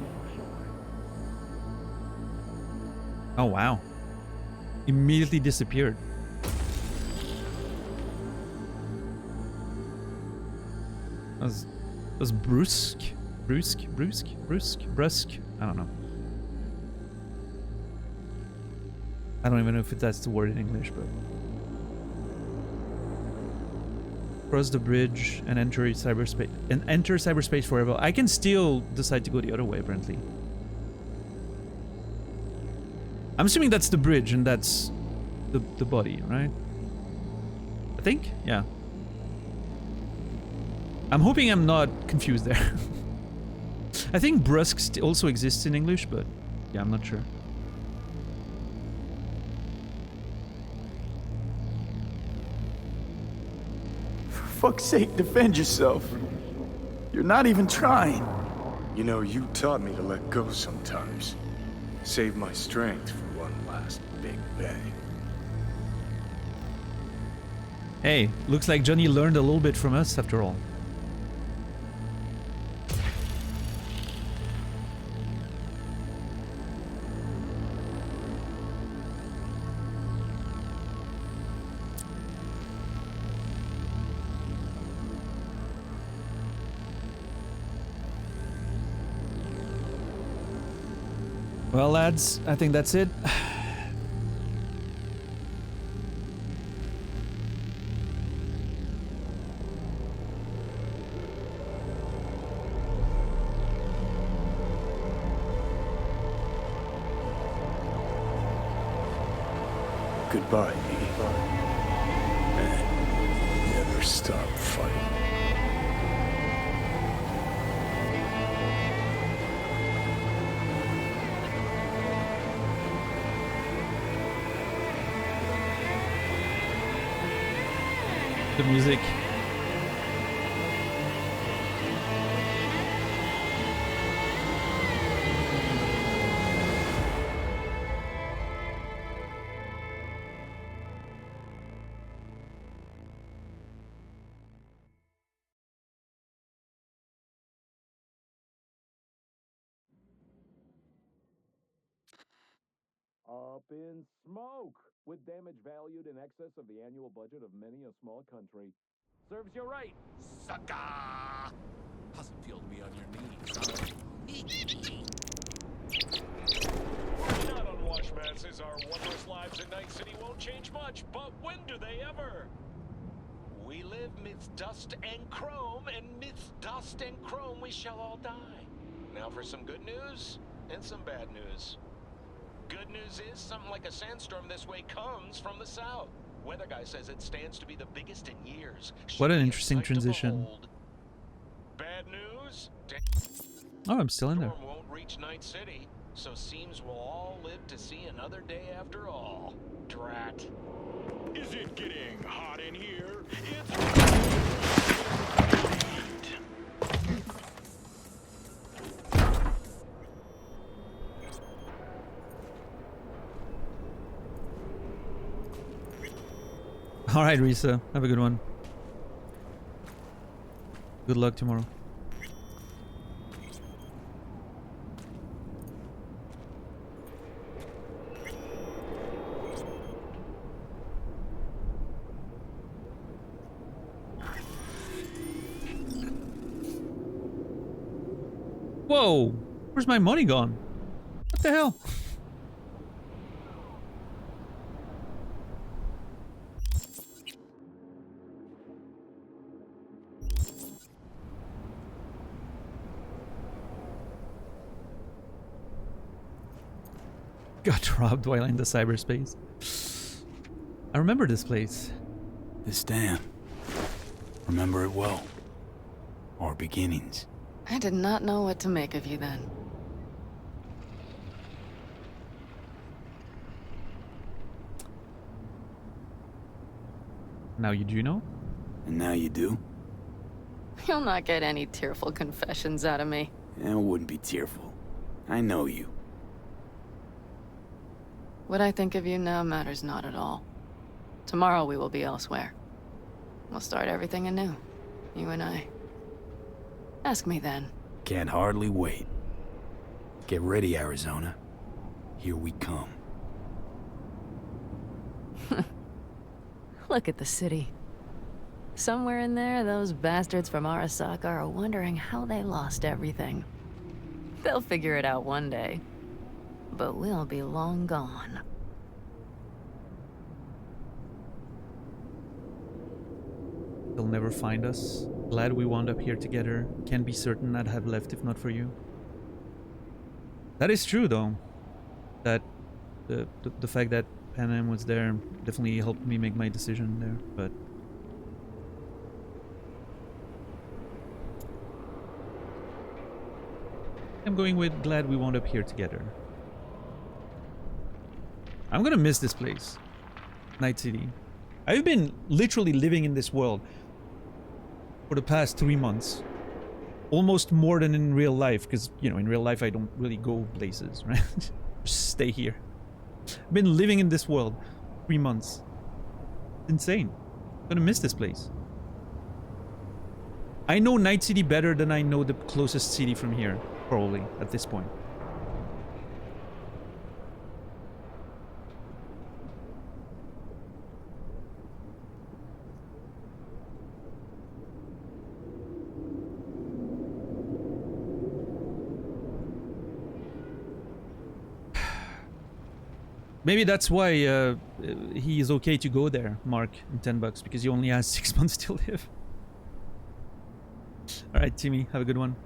Speaker 1: Oh, wow. Immediately disappeared. That was brusque? Brusque? I don't know. I don't even know if that's the word in English, but... Cross the bridge and enter cyberspace. And enter cyberspace forever. I can still decide to go the other way, apparently. I'm assuming that's the bridge and that's the body, right? I think? Yeah. I'm hoping I'm not confused there. I think brusque also exists in English, but yeah, I'm not sure.
Speaker 4: For fuck's sake, defend yourself. You're not even trying.
Speaker 3: You know, you taught me to let go sometimes. Save my strength for one last big bang.
Speaker 1: Hey, looks like Johnny learned a little bit from us after all. Well, lads, I think that's it.
Speaker 3: Goodbye, V. And never stop fighting.
Speaker 1: The music.
Speaker 11: Up in smoke, with damage valued in excess of the annual budget of many a small country. Serves you right, sucker! How's it feel to be on your knees?
Speaker 7: Not unwashed masses, our wondrous lives in Night City won't change much, but when do they ever? We live midst dust and chrome, and midst dust and chrome we shall all die. Now for some good news and some bad news. Good news is something like a sandstorm this way comes from the south. Weather guy says it stands to be the biggest in years.
Speaker 1: What an interesting transition.
Speaker 7: Bad news?
Speaker 1: Oh, I'm still in there.
Speaker 7: Storm won't reach Night City, so seems we'll all live to see another day after all. Drat. Is it getting hot in here?
Speaker 1: All right, Risa, have a good one. Good luck tomorrow. Whoa! Where's my money gone? What the hell? Got robbed while in the cyberspace. I remember this place.
Speaker 4: This dam. Remember it well. Our beginnings.
Speaker 14: I did not know what to make of you then.
Speaker 1: Now you do know?
Speaker 4: And now you do?
Speaker 14: You'll not get any tearful confessions out of me.
Speaker 4: It wouldn't be tearful. I know you.
Speaker 14: What I think of you now matters not at all. Tomorrow we will be elsewhere. We'll start everything anew. You and I. Ask me then.
Speaker 4: Can't hardly wait. Get ready, Arizona. Here we come.
Speaker 14: Look at the city. Somewhere in there, those bastards from Arasaka are wondering how they lost everything. They'll figure it out one day. But we'll be long gone.
Speaker 1: They'll never find us. Glad we wound up here together. Can't be certain I'd have left if not for you. That is true, though. That the fact that Pan Am was there definitely helped me make my decision there, but... I'm going with glad we wound up here together. I'm gonna miss this place. Night City. I've been literally living in this world for the past 3 months. Almost more than in real life, because, you know, in real life I don't really go places, right? Just stay here. I've been living in this world 3 months. Insane. I'm gonna miss this place. I know Night City better than I know the closest city from here, probably, at this point. Maybe that's why he is okay to go there, Mark, in $10, because he only has 6 months to live. Alright, Timmy, have a good one.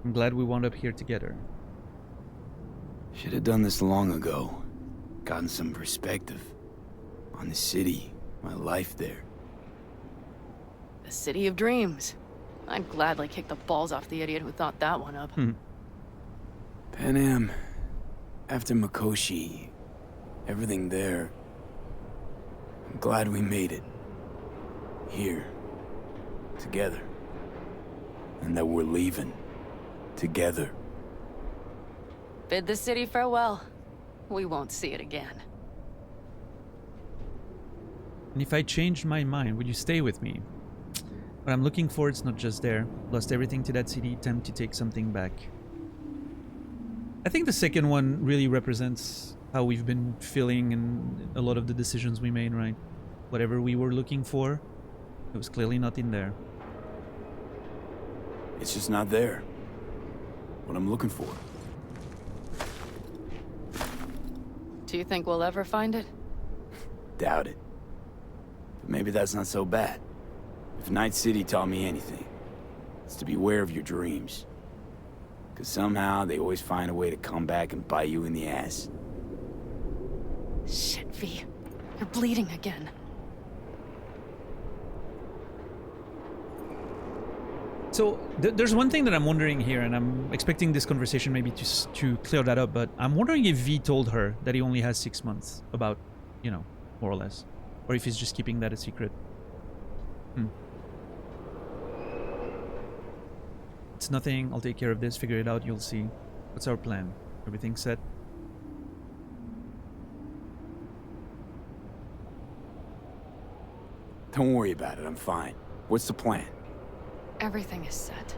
Speaker 1: I'm glad we wound up here together.
Speaker 4: Should have done this long ago. Gotten some perspective on the city, my life there.
Speaker 14: The city of dreams. I'd gladly kick the balls off the idiot who thought that one up.
Speaker 4: Pan Am, after Mikoshi, everything there. I'm glad we made it. Here. Together. And that we're leaving. Together.
Speaker 14: Bid the city farewell. We won't see it again.
Speaker 1: And if I changed my mind, would you stay with me? What I'm looking for is not just there. Lost everything to that city, time to take something back. I think the second one really represents how we've been feeling and a lot of the decisions we made, right? Whatever we were looking for, it was clearly not in there.
Speaker 4: It's just not there. What I'm looking for.
Speaker 14: Do you think we'll ever find it?
Speaker 4: Doubt it. But maybe that's not so bad. If Night City taught me anything, it's to beware of your dreams. Because somehow they always find a way to come back and bite you in the ass.
Speaker 14: Shit, V. You're bleeding again.
Speaker 1: So there's one thing that I'm wondering here, and I'm expecting this conversation maybe to clear that up, but I'm wondering if V told her that he only has 6 months, about, you know, more or less. Or if he's just keeping that a secret. It's nothing, I'll take care of this, figure it out, you'll see. What's our plan? Everything set?
Speaker 4: Don't worry about it, I'm fine. What's the plan?
Speaker 14: Everything is set.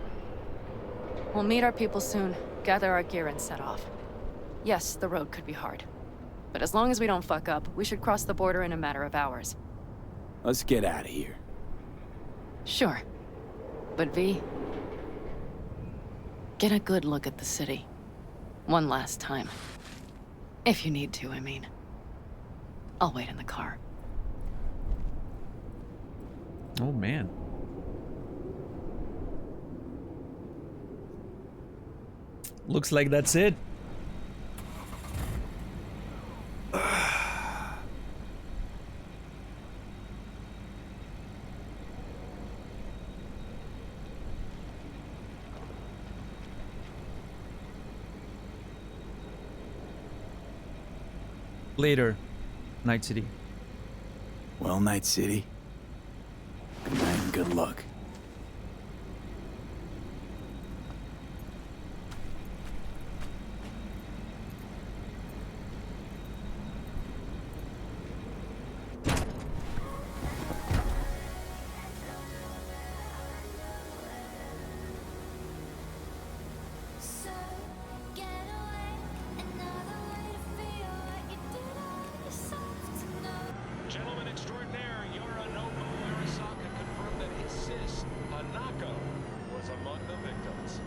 Speaker 14: We'll meet our people soon, gather our gear and set off. Yes, the road could be hard. But as long as we don't fuck up, we should cross the border in a matter of hours.
Speaker 4: Let's get out of here.
Speaker 14: Sure. But V, get a good look at the city. One last time. If you need to, I mean. I'll wait in the car.
Speaker 1: Oh, man. Looks like that's it. Later, Night City.
Speaker 4: Well, Night City. Good night and good luck.
Speaker 7: Gentleman extraordinaire, Yorinobu Arasaka confirmed that his sis, Hanako, was among the victims.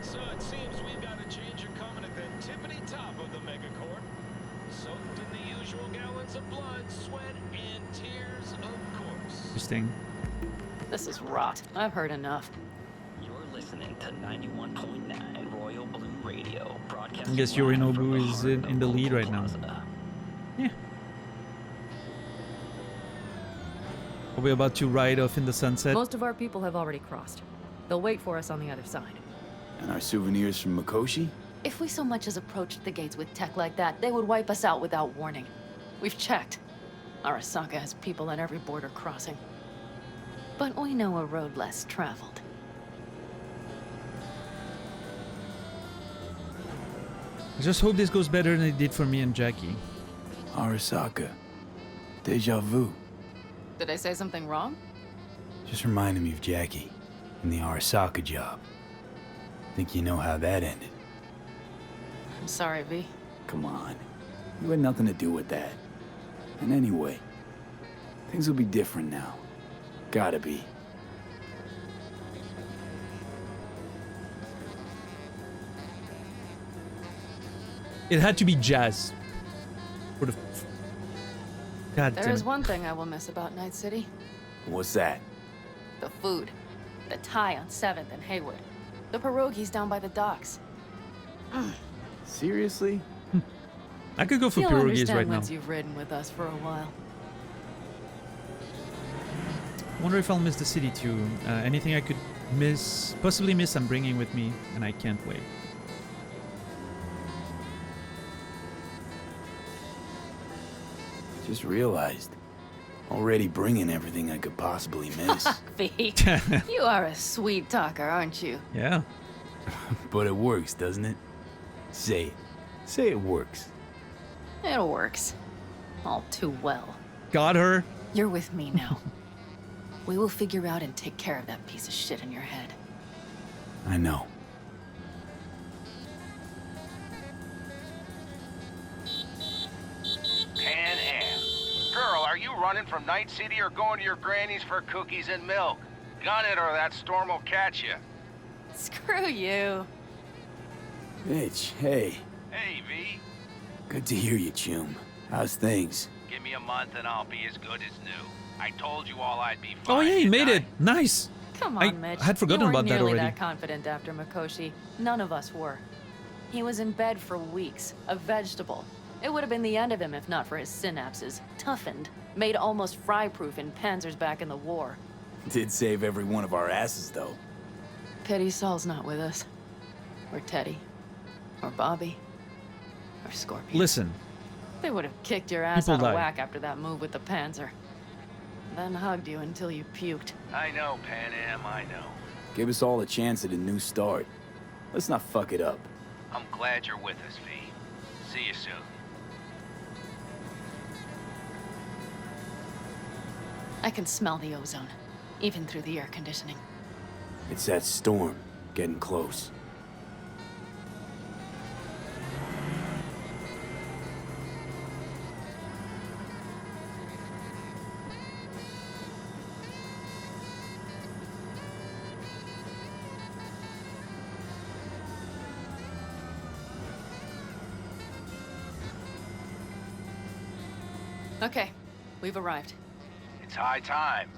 Speaker 7: So it seems we've got a change of coming at the tippity top of the megacorp. Soaked in the usual gallons of blood, sweat, and tears, of course.
Speaker 1: Interesting.
Speaker 14: This is rot. I've heard enough.
Speaker 8: You're listening to 91.9 Royal Blue Radio,
Speaker 1: I
Speaker 8: broadcasting
Speaker 1: guess
Speaker 8: live
Speaker 1: Yorinobu
Speaker 8: from the
Speaker 1: is
Speaker 8: heart
Speaker 1: in
Speaker 8: of
Speaker 1: the lead right now.
Speaker 8: Plaza.
Speaker 1: Yeah. Are we about to ride off in the sunset?
Speaker 14: Most of our people have already crossed. They'll wait for us on the other side.
Speaker 4: And our souvenirs from Mikoshi?
Speaker 14: If we so much as approached the gates with tech like that, they would wipe us out without warning. We've checked. Arasaka has people at every border crossing. But we know a road less traveled.
Speaker 1: I just hope this goes better than it did for me and Jackie.
Speaker 4: Arasaka. Deja vu.
Speaker 14: Did I say something wrong?
Speaker 4: Just reminded me of Jackie and the Arasaka job. Think you know how that ended?
Speaker 14: I'm sorry, V.
Speaker 4: Come on. You had nothing to do with that. And anyway, things will be different now. Gotta be.
Speaker 1: It had to be jazz. For the God damn
Speaker 14: There is
Speaker 1: it.
Speaker 14: one thing I will miss about Night City.
Speaker 4: What's that?
Speaker 14: The food. The Thai on 7th and Haywood. The pierogies down by the docks.
Speaker 4: Seriously?
Speaker 1: I could go for
Speaker 14: You'll
Speaker 1: pierogies
Speaker 14: understand
Speaker 1: right now.
Speaker 14: once you've ridden with us for a while.
Speaker 1: Wonder if I'll miss the city too. Anything I could possibly miss, I'm bringing with me, and I can't wait.
Speaker 4: Just realized. Already bringing everything I could possibly miss.
Speaker 14: V, you are a sweet talker, aren't you?
Speaker 1: Yeah.
Speaker 4: But it works, doesn't it? Say it. Say it works.
Speaker 14: It works. All too well.
Speaker 1: Got her.
Speaker 14: You're with me now. We will figure out and take care of that piece of shit in your head.
Speaker 4: I know.
Speaker 13: running from Night City or going to your granny's for cookies and milk? Gun it or that storm will catch you.
Speaker 14: Screw you.
Speaker 4: Mitch, hey.
Speaker 13: Hey, V.
Speaker 4: Good to hear you, Chum. How's things?
Speaker 13: Give me a month and I'll be as good as new. I told you all I'd be
Speaker 1: Oh
Speaker 13: fine.
Speaker 1: yeah, he made it. Nice.
Speaker 14: Come on, Mitch.
Speaker 1: I had forgotten
Speaker 14: you weren't
Speaker 1: about that
Speaker 14: nearly
Speaker 1: already.
Speaker 14: that confident after Mikoshi. None of us were. He was in bed for weeks, a vegetable. It would have been the end of him if not for his synapses. Toughened, made almost fry-proof in panzers back in the war.
Speaker 4: Did save every one of our asses, though.
Speaker 14: Pity Saul's not with us. Or Teddy. Or Bobby. Or Scorpion.
Speaker 1: Listen.
Speaker 14: They would have kicked your ass
Speaker 1: People
Speaker 14: out of
Speaker 1: died.
Speaker 14: whack after that move with the Panzer. Then hugged you until you puked.
Speaker 13: I know, Pan Am, I know.
Speaker 4: Give us all a chance at a new start. Let's not fuck it up.
Speaker 13: I'm glad you're with us, V. See you soon.
Speaker 14: I can smell the ozone, even through the air conditioning.
Speaker 4: It's that storm getting close.
Speaker 14: Okay, we've arrived.
Speaker 13: It's high time.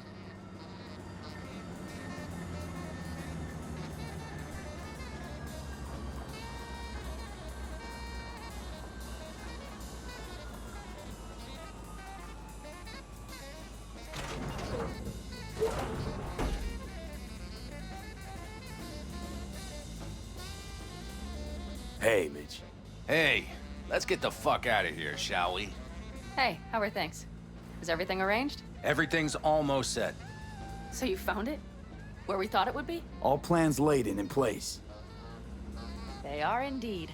Speaker 4: Hey, Mitch.
Speaker 17: Hey, let's get the fuck out of here, shall we?
Speaker 14: Hey, how are things? Is everything arranged?
Speaker 17: Everything's almost set.
Speaker 14: So you found it? Where we thought it would be?
Speaker 4: All plans laid and in place.
Speaker 14: They are indeed.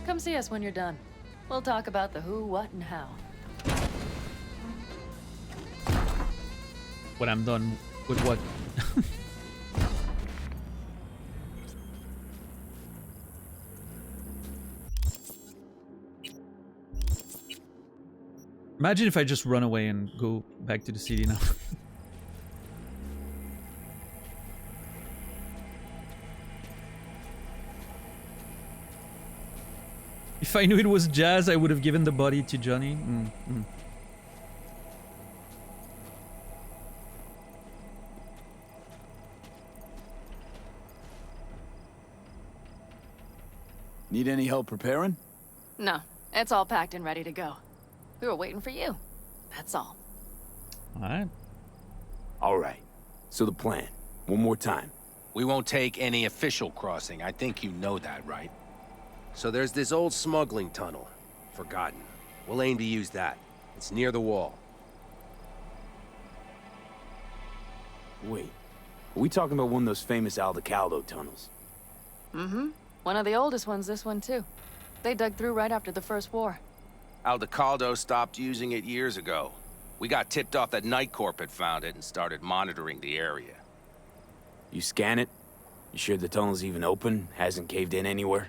Speaker 14: Come see us when you're done. We'll talk about the who, what, and how.
Speaker 1: When I'm done with what? Imagine if I just run away and go back to the city now. If I knew it was Jazz, I would have given the body to Johnny.
Speaker 4: Need any help preparing?
Speaker 14: No, it's all packed and ready to go. We were waiting for you. That's all.
Speaker 1: Alright.
Speaker 4: Alright. So the plan. One more time.
Speaker 17: We won't take any official crossing. I think you know that, right? So there's this old smuggling tunnel. Forgotten. We'll aim to use that. It's near the wall.
Speaker 4: Wait. Are we talking about one of those famous Aldecaldo tunnels?
Speaker 14: Mm-hmm. One of the oldest ones, this one too. They dug through right after the First War.
Speaker 17: Aldecaldo stopped using it years ago. We got tipped off that Night Corp had found it and started monitoring the area.
Speaker 4: You scan it? You sure the tunnel's even open? Hasn't caved in anywhere?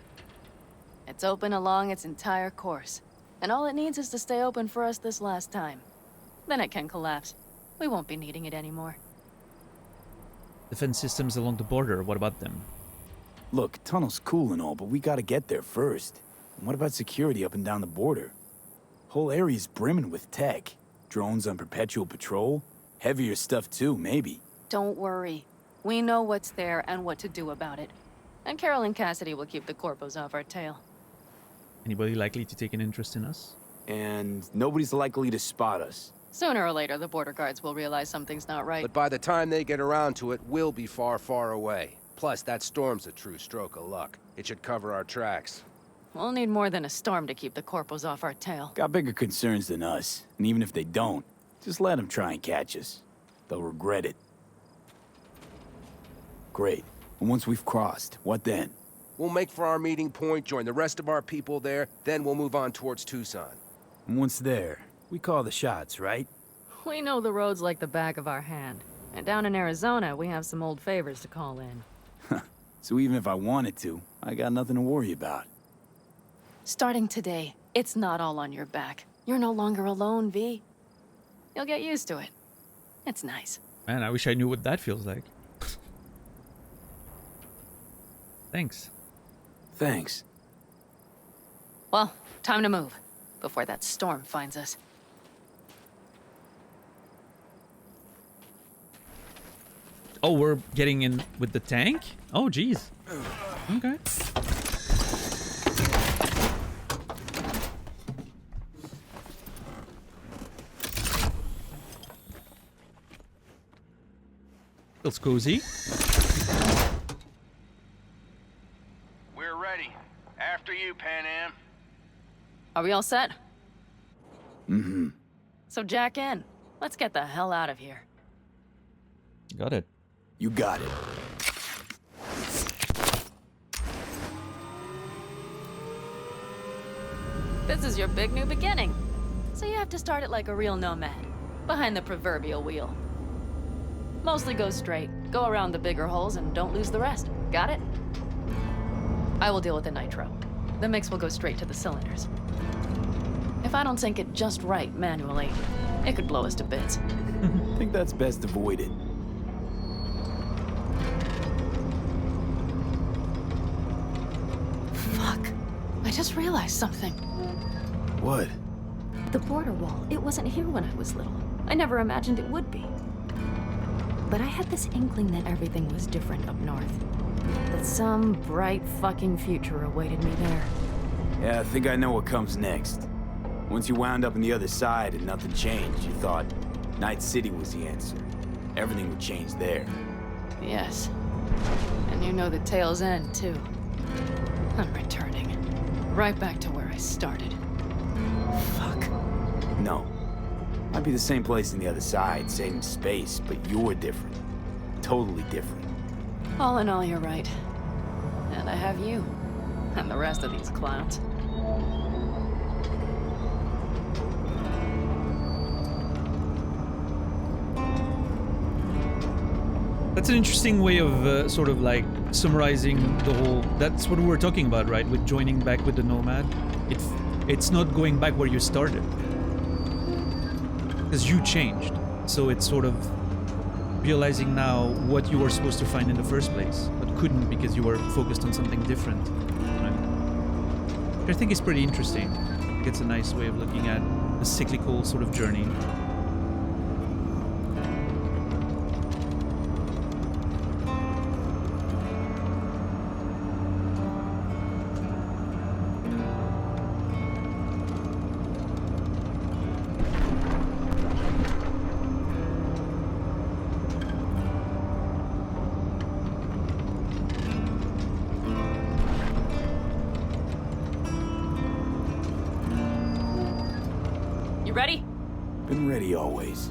Speaker 14: It's open along its entire course. And all it needs is to stay open for us this last time. Then it can collapse. We won't be needing it anymore.
Speaker 1: Defense systems along the border, what about them?
Speaker 4: Look, tunnel's cool and all, but we gotta get there first. And what about security up and down the border? Whole area's brimming with tech. Drones on perpetual patrol. Heavier stuff too, maybe.
Speaker 14: Don't worry. We know what's there and what to do about it. And Carol and Cassidy will keep the corpos off our tail.
Speaker 1: Anybody likely to take an interest in us?
Speaker 4: And nobody's likely to spot us.
Speaker 14: Sooner or later, the border guards will realize something's not right.
Speaker 9: But by the time they get around to it, we'll be far, far away. Plus, that storm's a true stroke of luck. It should cover our tracks.
Speaker 14: We'll need more than a storm to keep the corpos off our tail.
Speaker 4: Got bigger concerns than us. And even if they don't, just let them try and catch us. They'll regret it. Great. And once we've crossed, what then?
Speaker 9: We'll make for our meeting point, join the rest of our people there, then we'll move on towards Tucson.
Speaker 4: And once there, we call the shots, right?
Speaker 14: We know the roads like the back of our hand. And down in Arizona, we have some old favors to call in.
Speaker 4: So even if I wanted to, I got nothing to worry about.
Speaker 14: Starting today, it's not all on your back. You're no longer alone, V. You'll get used to it. It's nice.
Speaker 1: Man, I wish I knew what that feels like. Thanks.
Speaker 4: Thanks.
Speaker 14: Well, time to move, before that storm finds us.
Speaker 1: Oh, we're getting in with the tank? Oh, geez. Okay. Feels cozy.
Speaker 13: We're ready. After you, Pan Am.
Speaker 14: Are we all set?
Speaker 4: Mm-hmm.
Speaker 14: So jack in. Let's get the hell out of here.
Speaker 1: Got it.
Speaker 4: You got it.
Speaker 14: This is your big new beginning. So you have to start it like a real nomad. Behind the proverbial wheel. Mostly go straight. Go around the bigger holes and don't lose the rest. Got it? I will deal with the nitro. The mix will go straight to the cylinders. If I don't sync it just right manually, it could blow us to bits.
Speaker 4: I think that's best avoided.
Speaker 14: Fuck. I just realized something.
Speaker 4: What?
Speaker 14: The border wall, it wasn't here when I was little. I never imagined it would be. But I had this inkling that everything was different up north. That some bright fucking future awaited me there.
Speaker 4: Yeah, I think I know what comes next. Once you wound up on the other side and nothing changed, you thought Night City was the answer. Everything would change there.
Speaker 14: Yes. And you know the tale's end, too. I'm returning. Right back to where I started. Fuck.
Speaker 4: No. Might be the same place on the other side, same space, but you're different. Totally different.
Speaker 14: All in all, you're right. And I have you. And the rest of these clowns.
Speaker 1: That's an interesting way of sort of like summarizing the whole... That's what we were talking about, right? With joining back with the Nomad. It's not going back where you started. Because you changed. So it's sort of realizing now what you were supposed to find in the first place, but couldn't because you were focused on something different. Right? Which I think is pretty interesting. I think it's a nice way of looking at a cyclical sort of journey.
Speaker 14: You ready?
Speaker 4: Been ready always.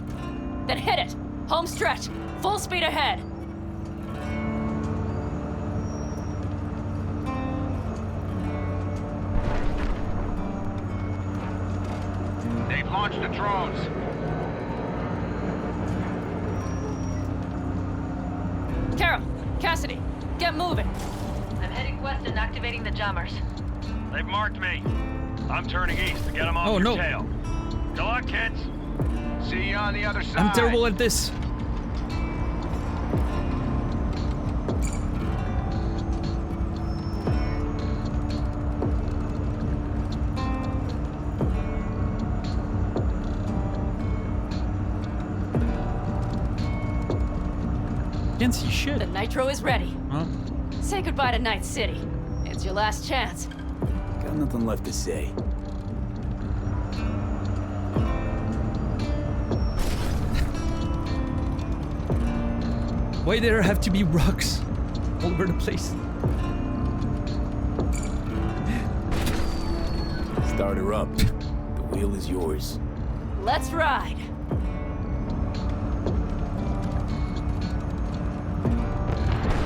Speaker 14: Then hit it! Home stretch! Full speed ahead!
Speaker 13: They've launched the drones.
Speaker 14: Carol! Cassidy! Get moving!
Speaker 23: I'm heading west and activating the jammers.
Speaker 24: They've marked me. I'm turning east to get them off your tail. Good luck, kids.
Speaker 13: See you on the other side.
Speaker 1: I'm terrible at this. Can't see shit.
Speaker 14: The nitro is ready.
Speaker 1: Huh?
Speaker 14: Say goodbye to Night City. It's your last chance.
Speaker 4: Got nothing left to say.
Speaker 1: Why there have to be rocks all over the place?
Speaker 4: Start her up. The wheel is yours.
Speaker 14: Let's ride.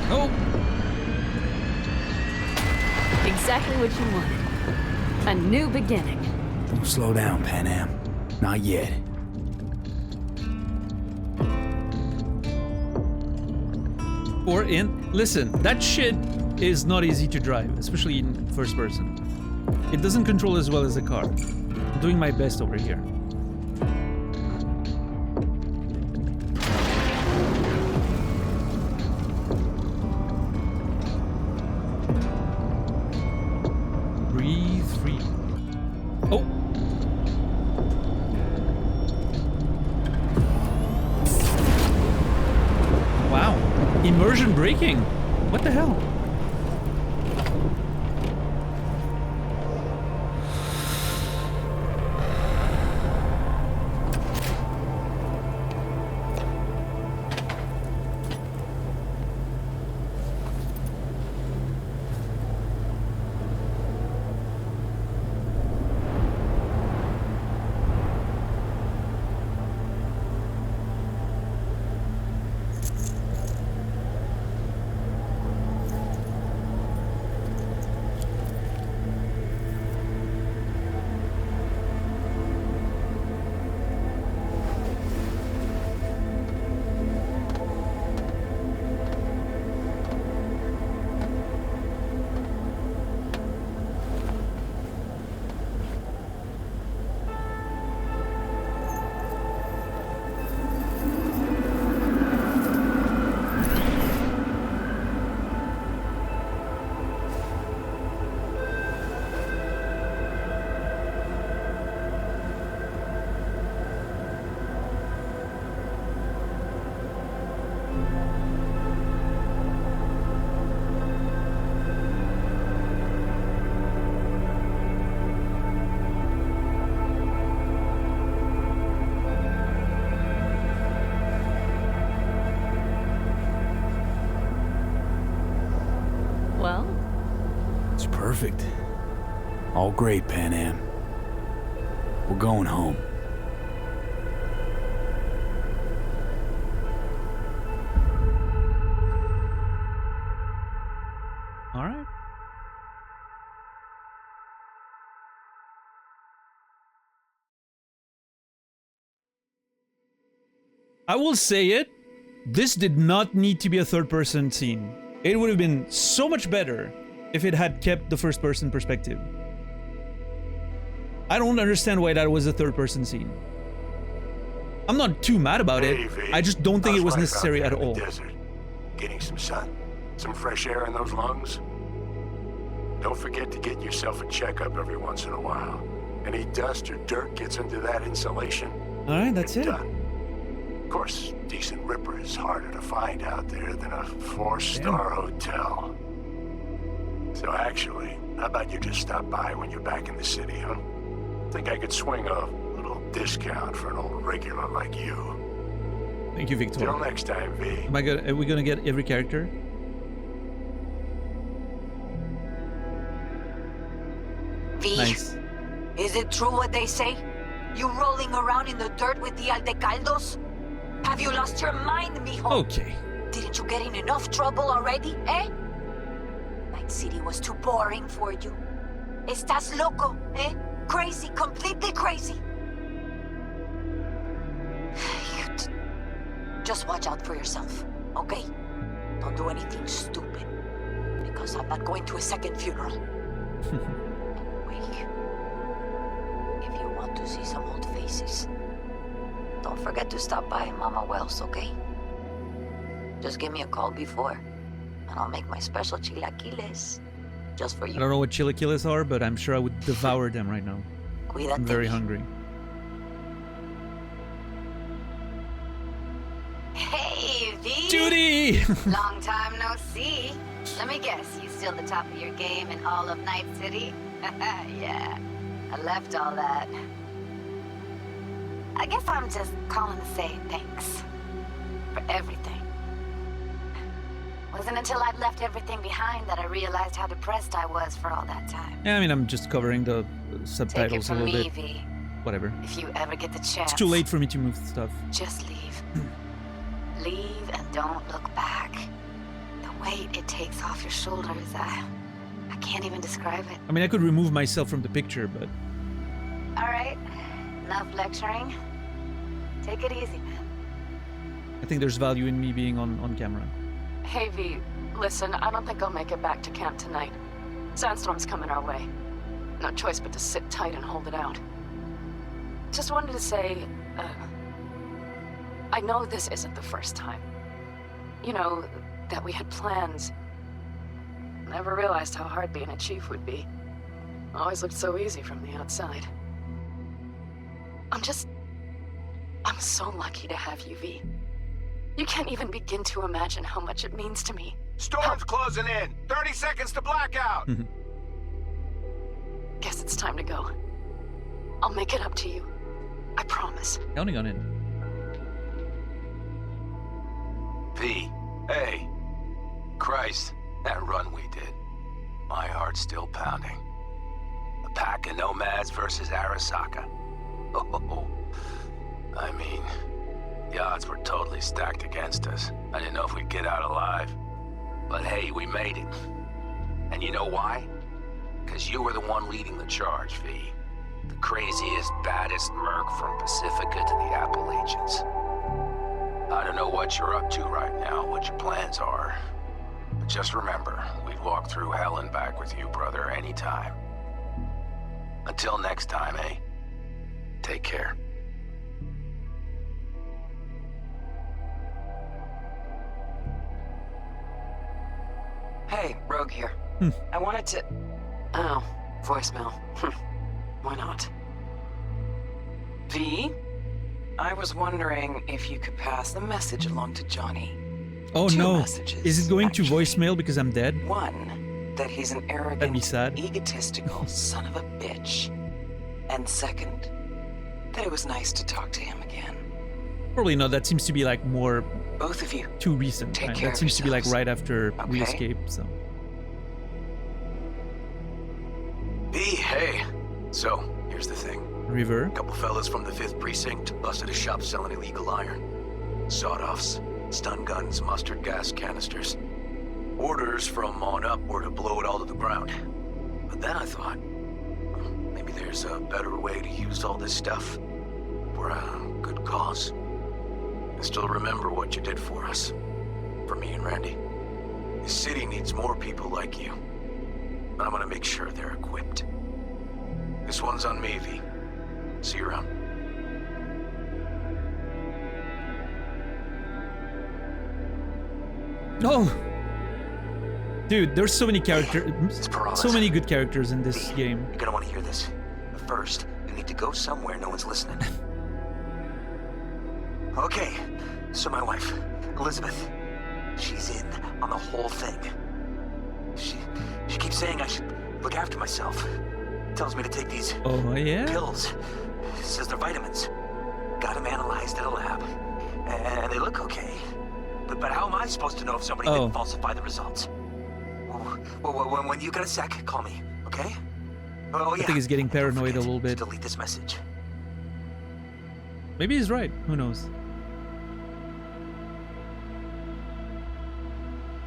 Speaker 1: Oh!
Speaker 14: Exactly what you wanted. A new beginning.
Speaker 4: Don't slow down, Pan Am. Not yet.
Speaker 1: Or in... Listen, that shit is not easy to drive, especially in first person. It doesn't control as well as a car. I'm doing my best over here. immersion breaking. What the hell?
Speaker 14: Well?
Speaker 4: It's perfect. All great, Pan Am. We're going home.
Speaker 1: All right. I will say it. This did not need to be a third-person scene. It would have been so much better if it had kept the first-person perspective. I don't understand why that was a third-person scene. I'm not too mad about it. I just don't think it was necessary at all.
Speaker 5: Desert, getting some sun, some fresh air in those lungs. Don't forget to get yourself a checkup every once in a while. Any dust or dirt gets into that insulation.
Speaker 1: All right, that's it.
Speaker 5: Done. Of course, decent ripper is harder to find out there than a 4-star hotel. So actually, how about you just stop by when you're back in the city, huh? Think I could swing a little discount for an old regular like you.
Speaker 1: Thank you, Victor.
Speaker 5: Till next time, V.
Speaker 1: Are we gonna get every character?
Speaker 15: V,
Speaker 1: Nice.
Speaker 15: is it true what they say? You rolling around in the dirt with the Aldecaldos? Have you lost your mind, mijo?
Speaker 1: Okay.
Speaker 15: Didn't you get in enough trouble already, eh? Night City was too boring for you. Estás loco, eh? Crazy, completely crazy. Just watch out for yourself, okay? Don't do anything stupid. Because I'm not going to a second funeral. Wait. If you want to see some old faces, don't forget to stop by Mama Wells, okay? Just give me a call before, and I'll make my special chilaquiles just for you.
Speaker 1: I don't know what chilaquiles are, but I'm sure I would devour them right now.
Speaker 15: Cuídate.
Speaker 1: I'm very hungry.
Speaker 15: Hey, V!
Speaker 1: Judy!
Speaker 12: Long time no see. Let me guess, you still the top of your game in all of Night City? Yeah, I left all that. I guess I'm just calling to say thanks for everything. Wasn't until I'd left everything behind that I realized how depressed I was for all that time.
Speaker 1: Yeah, I mean, I'm just covering the subtitles a
Speaker 12: from
Speaker 1: little
Speaker 12: me,
Speaker 1: bit.
Speaker 12: V.
Speaker 1: Whatever.
Speaker 12: If you ever get the chance,
Speaker 1: It's too late for me to move stuff.
Speaker 12: just leave. Leave and don't look back. The weight it takes off your shoulders, I can't even describe it.
Speaker 1: I mean, I could remove myself from the picture, but
Speaker 12: All right, enough lecturing. Take it easy, man.
Speaker 1: I think there's value in me being on camera.
Speaker 14: Hey, V, listen, I don't think I'll make it back to camp tonight. Sandstorm's coming our way. No choice but to sit tight and hold it out. Just wanted to say, I know this isn't the first time. You know, that we had plans. Never realized how hard being a chief would be. Always looked so easy from the outside. I'm so lucky to have you, V.
Speaker 20: You can't even begin to imagine how much it means to me.
Speaker 13: Storm's closing in. 30 seconds to blackout.
Speaker 20: Guess it's time to go. I'll make it up to you. I promise.
Speaker 1: Counting on it.
Speaker 17: V, hey. Christ, that run we did. My heart's still pounding. A pack of nomads versus Arasaka. Oh, I mean, the odds were totally stacked against us. I didn't know if we'd get out alive. But hey, we made it. And you know why? Because you were the one leading the charge, V. The craziest, baddest merc from Pacifica to the Appalachians. I don't know what you're up to right now, what your plans are. But just remember, we'd walk through hell and back with you, brother, anytime. Until next time, eh? Take care.
Speaker 2: Hey, Rogue here. I wanted to...
Speaker 20: Oh, voicemail. Why not?
Speaker 2: V? I was wondering if you could pass the message along to Johnny.
Speaker 1: Oh
Speaker 2: 2
Speaker 1: no.
Speaker 2: messages,
Speaker 1: Is it going
Speaker 2: actually.
Speaker 1: to voicemail because I'm dead?
Speaker 2: One, that he's an
Speaker 1: That'd be
Speaker 2: arrogant,
Speaker 1: sad.
Speaker 2: egotistical son of a bitch. And second, that it was nice to talk to him again.
Speaker 1: Probably not. That seems to be like more...
Speaker 2: Both of you.
Speaker 1: Too recent.
Speaker 2: Take
Speaker 1: Right?
Speaker 2: care
Speaker 1: That
Speaker 2: of
Speaker 1: seems to be like
Speaker 2: yourselves.
Speaker 1: right after we
Speaker 2: Okay.
Speaker 1: escaped, so...
Speaker 17: V, hey. So, here's the thing.
Speaker 1: River.
Speaker 18: A couple fellas from the 5th Precinct busted a shop selling illegal iron. Sawed-offs, stun guns, mustard gas canisters. Orders from on up were to blow it all to the ground. But then I thought, maybe there's a better way to use all this stuff for a good cause. I still remember what you did for us. For me and Randy. The city needs more people like you. And I'm gonna make sure they're equipped. This one's on me, V. See you around.
Speaker 1: Oh! Dude, there's so many characters, so many good characters in this game.
Speaker 18: You're gonna want to hear this. But first, you need to go somewhere no one's listening. Okay, so my wife, Elizabeth, she's in on the whole thing. She keeps saying I should look after myself. Tells me to take these pills. Says they're vitamins. Got them analyzed at a lab. And they look okay. But how am I supposed to know if somebody didn't falsify the results? Well, when you get a sec, call me, okay? Oh, yeah.
Speaker 1: I think he's getting paranoid a little bit.
Speaker 18: Delete this message.
Speaker 1: Maybe he's right. Who knows?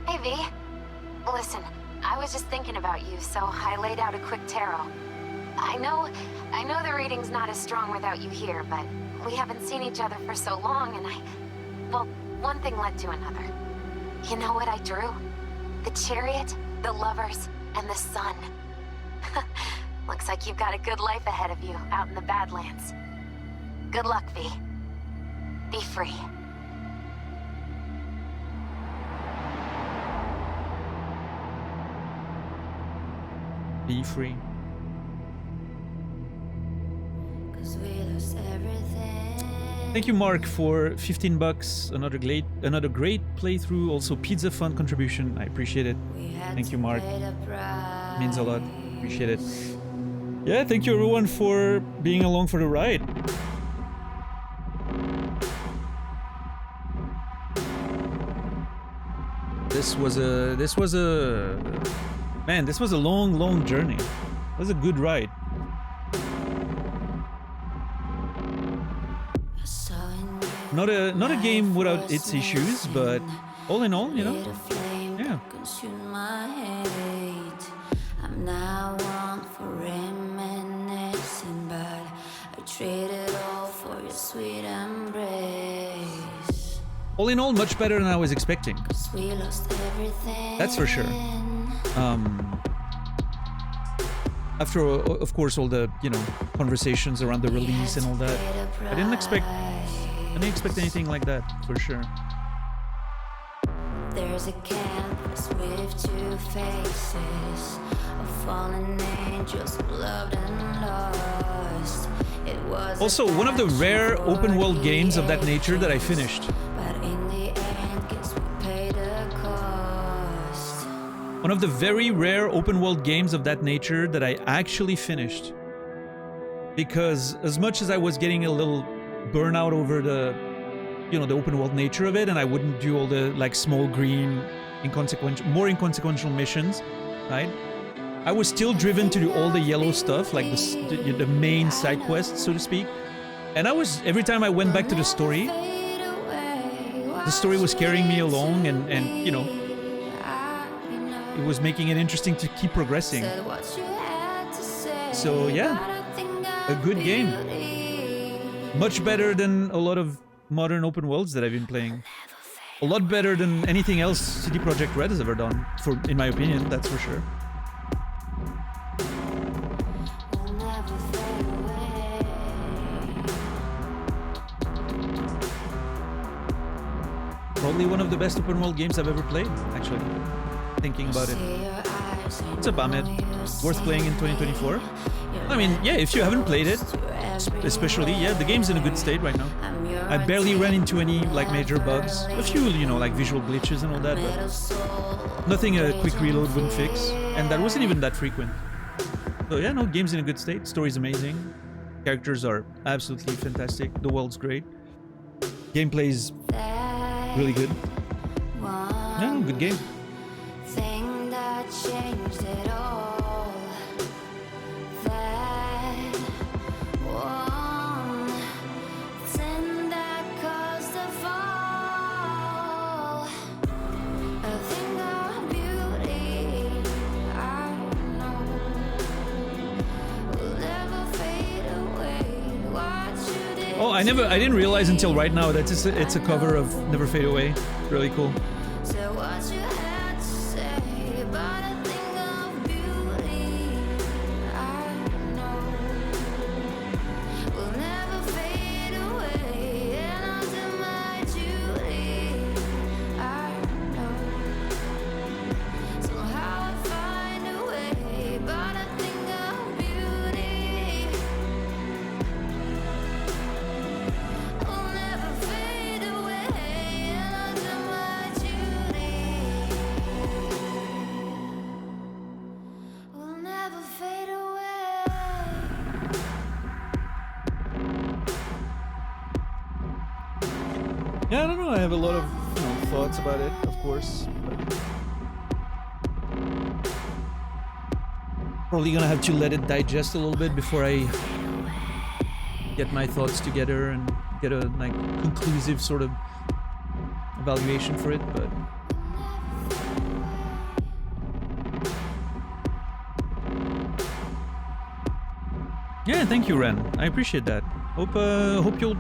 Speaker 16: Hey, V. Listen, I was just thinking about you, so I laid out a quick tarot. I know the reading's not as strong without you here, but we haven't seen each other for so long, and well, one thing led to another. You know what I drew? The chariot, the lovers, and the sun. Looks like you've got a good life ahead of you out in the Badlands. Good luck, V. Be free.
Speaker 1: Be free. Thank you, Mark, for 15 bucks. Another great playthrough. Also, Pizza Fund contribution. I appreciate it. Thank you, Mark. Means a lot. Appreciate it. Yeah, thank you everyone for being along for the ride. This was a long journey. It was a good ride. Not a game without its issues, but all in all, you know, yeah.
Speaker 21: I'm not one for reminiscing, but I traded all for your sweet embrace.
Speaker 1: All in all, much better than I was expecting.
Speaker 21: We lost everything.
Speaker 1: That's for sure. After, of course, all the, you know, conversations around the release and all that, I didn't expect anything like that, for sure.
Speaker 21: There's a canvas with 2 faces of fallen angels who loved and lost. It was
Speaker 1: also one of the rare open world games of that nature that I finished.
Speaker 21: but in the
Speaker 1: One of the very rare open world games of that nature that I actually finished. Because as much as I was getting a little burnout over the, you know, the open world nature of it, and I wouldn't do all the like small green, more inconsequential missions, right? I was still driven to do all the yellow stuff, like the main side quests, so to speak. And I was, every time I went back to the story was carrying me along, and you know, it was making it interesting to keep progressing. So yeah, a good game. Much better than a lot of modern open worlds that I've been playing. A lot better than anything else CD Projekt Red has ever done, in my opinion, that's for sure. Probably one of the best open world games I've ever played, actually. Thinking about it. What's up, Ahmed? Worth playing in 2024? I mean, yeah, if you haven't played it, especially, yeah, the game's in a good state right now. I barely ran into any, like, major bugs. A few, you know, like, visual glitches and all that, but nothing a quick reload wouldn't fix. And that wasn't even that frequent. So yeah, no, game's in a good state. Story's amazing. Characters are absolutely fantastic. The world's great. Gameplay's really good. Yeah, no, good game.
Speaker 21: Thing that changed it all. That one thing that caused the fall. A thing of beauty, I know, will never fade away. What you did.
Speaker 1: Oh, I didn't realize until right now that it's a cover of Never Fade Away. Really cool.
Speaker 21: Say what you had to say, but a thing of beauty, I know, will never fade away. And I'll do my duty, I know. Somehow I find a way, but a thing of beauty will never fade away. And I'll do my duty, will never fade away.
Speaker 1: Yeah, I don't know. I have a lot of, you know, thoughts about it, of course. But probably gonna have to let it digest a little bit before I get my thoughts together and get a like conclusive sort of evaluation for it. But yeah, thank you, Ren. I appreciate that. Hope you'll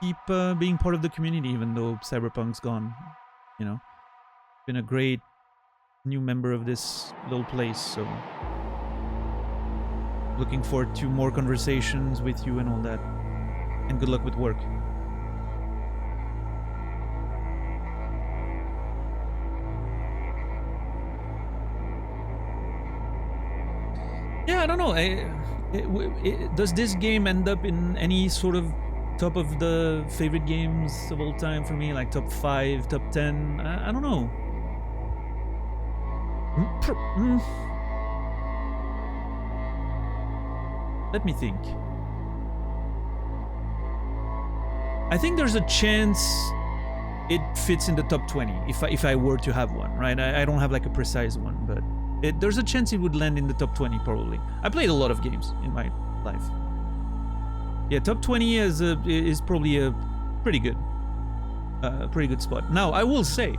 Speaker 1: keep being part of the community, even though Cyberpunk's gone. You know, been a great new member of this little place. So looking forward to more conversations with you and all that. And good luck with work. Yeah, I don't know. Does this game end up in any sort of top of the favorite games of all time for me? Like top 5, top 10? I don't know. Let me think. I think there's a chance it fits in the top 20 if I were to have one, right? I don't have like a precise one, but there's a chance it would land in the top 20 probably. I played a lot of games in my life. Yeah, top 20 is probably a pretty good spot. Now, I will say,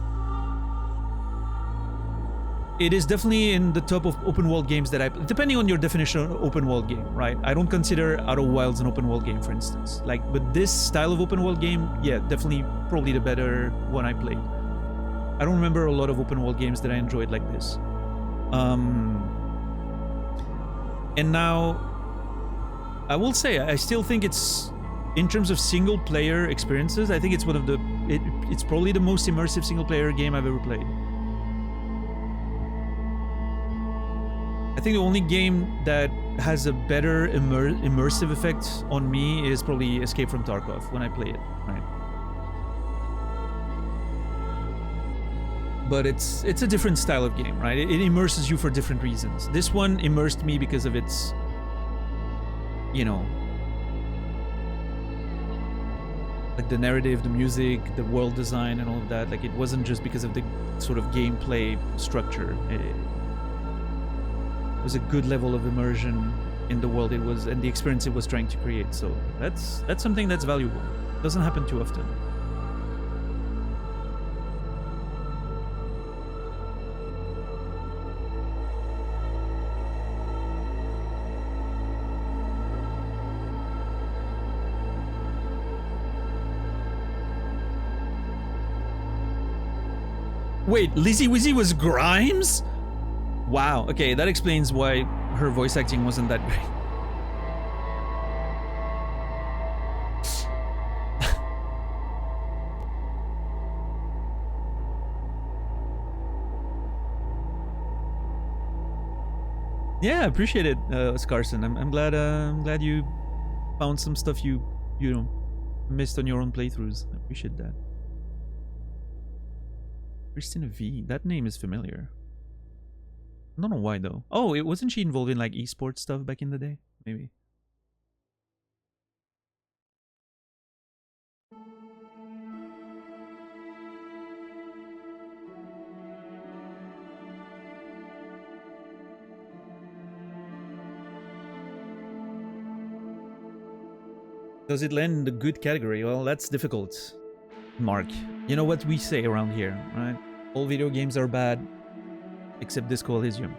Speaker 1: it is definitely in the top of open world games that depending on your definition of open world game, right? I don't consider Outer Wilds an open world game, for instance. Like, but this style of open world game, yeah, definitely probably the better one I played. I don't remember a lot of open world games that I enjoyed like this. And now, I will say, I still think it's, in terms of single player experiences, I think it's one of the, it's probably the most immersive single player game I've ever played. I think the only game that has a better immersive effect on me is probably Escape from Tarkov when I play it, right? but it's a different style of game, right? It immerses you for different reasons. This one immersed me because of its, you know, like the narrative, the music, the world design, and all of that. Like, it wasn't just because of the sort of gameplay structure. It was a good level of immersion in the world it was, and the experience it was trying to create. So that's something that's valuable. Doesn't happen too often. Wait, Lizzie Wizzy was Grimes? Wow, okay, that explains why her voice acting wasn't that great. Yeah, appreciate it, Scarson. I'm glad you found some stuff you know, missed on your own playthroughs. I appreciate that. Christina V, that name is familiar. I don't know why though. Oh, wasn't she involved in like esports stuff back in the day? Maybe. Does it land in the good category? Well, that's difficult, Mark. You know what we say around here, right? All video games are bad, except Disco Elysium.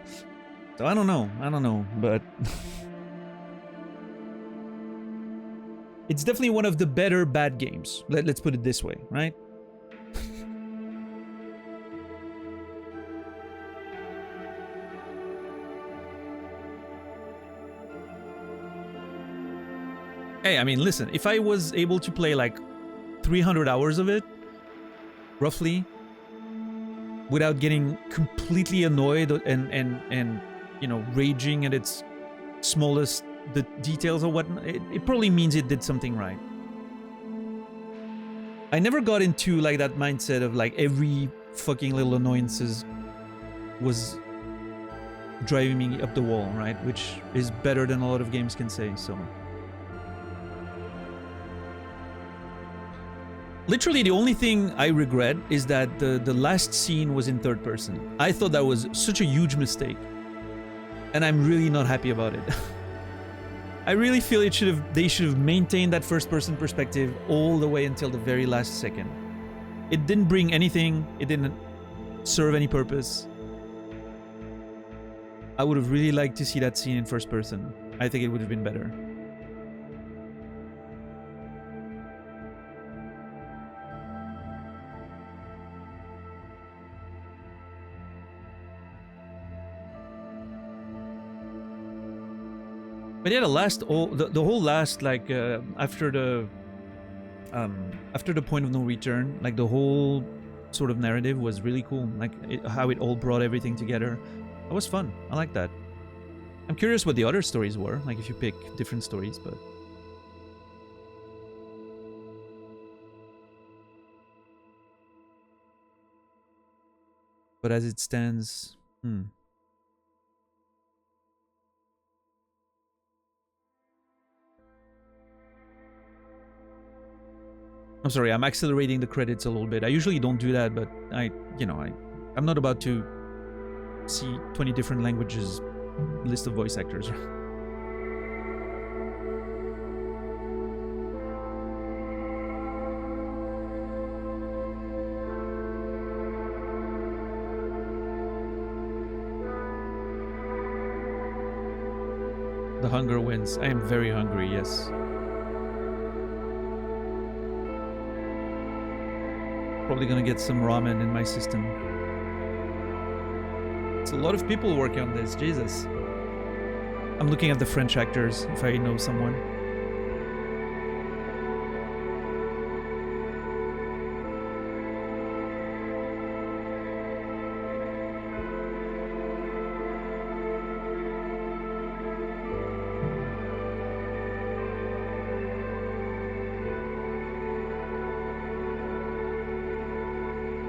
Speaker 1: So I don't know, but it's definitely one of the better bad games. Let's put it this way, right? Hey, I mean, listen, if I was able to play like 300 hours of it, roughly, without getting completely annoyed and you know, raging at its smallest the details or whatnot, it probably means it did something right. I never got into like that mindset of like every fucking little annoyances was driving me up the wall, right? Which is better than a lot of games can say, so. Literally, the only thing I regret is that the last scene was in third person. I thought that was such a huge mistake. And I'm really not happy about it. I really feel they should have maintained that first person perspective all the way until the very last second. It didn't bring anything, it didn't serve any purpose. I would have really liked to see that scene in first person. I think it would have been better. But yeah, the whole last, like, after the point of no return, like the whole sort of narrative was really cool. Like how it all brought everything together. It was fun. I like that. I'm curious what the other stories were, like if you pick different stories, but as it stands, I'm sorry, I'm accelerating the credits a little bit. I usually don't do that, but I'm not about to see 20 different languages list of voice actors. The hunger wins. I am very hungry, yes. Probably gonna get some ramen in my system. It's a lot of people working on this, Jesus. I'm looking at the French actors, if I know someone.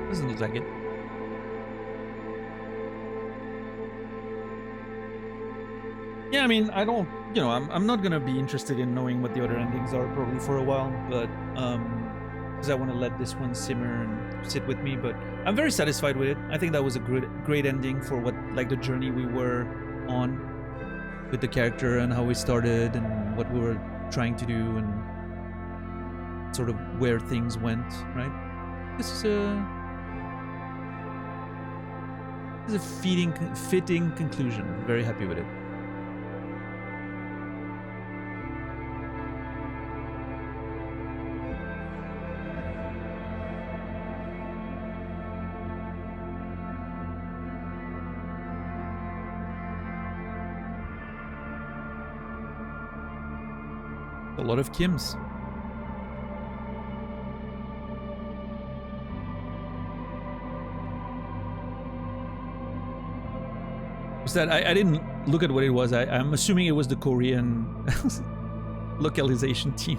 Speaker 1: Doesn't look like it. Yeah, I mean, I don't, you know, I'm not gonna be interested in knowing what the other endings are probably for a while, but because I want to let this one simmer and sit with me. But I'm very satisfied with it. I think that was a great ending for what, like, the journey we were on with the character and how we started and what we were trying to do and sort of where things went. Right? This is a fitting conclusion. Very happy with it. A lot of Kims. Was that I didn't look at what it was. I'm assuming it was the Korean localization team.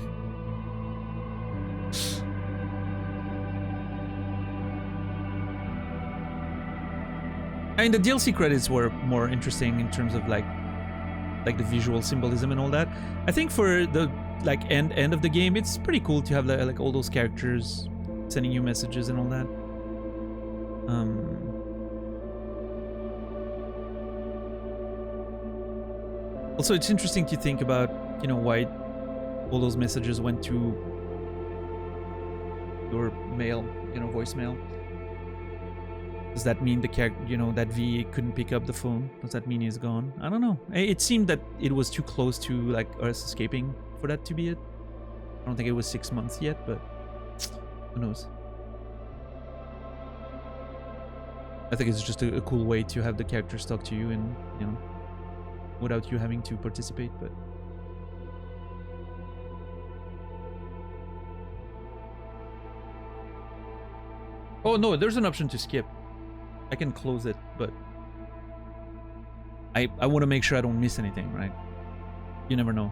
Speaker 1: I mean, the DLC credits were more interesting in terms of like the visual symbolism and all that. I think for the like end of the game, it's pretty cool to have like all those characters sending you messages and all that. Also, it's interesting to think about, you know, why all those messages went to your mail, you know, voicemail. Does that mean the character, you know, that V couldn't pick up the phone? Does that mean he's gone? I don't know. It seemed that it was too close to like us escaping for that to be it. I don't think it was 6 months yet, but who knows? I think it's just a cool way to have the characters talk to you and, you know, without you having to participate, but... Oh no, there's an option to skip. I can close it, but I want to make sure I don't miss anything, right? You never know.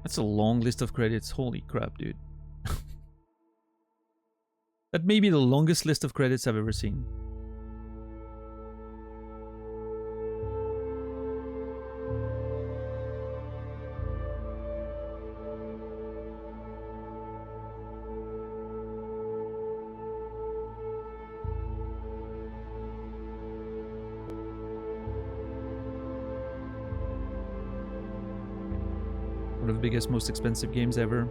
Speaker 1: That's a long list of credits. Holy crap, dude. That may be the longest list of credits I've ever seen. One of the biggest, most expensive games ever.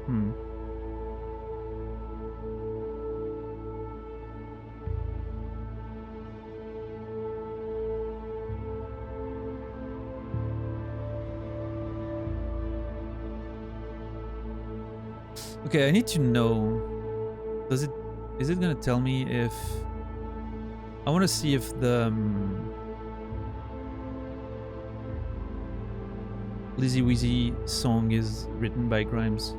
Speaker 1: Okay, I need to know. Is it gonna tell me if... I want to see if the... Lizzy Weezy song is written by Grimes.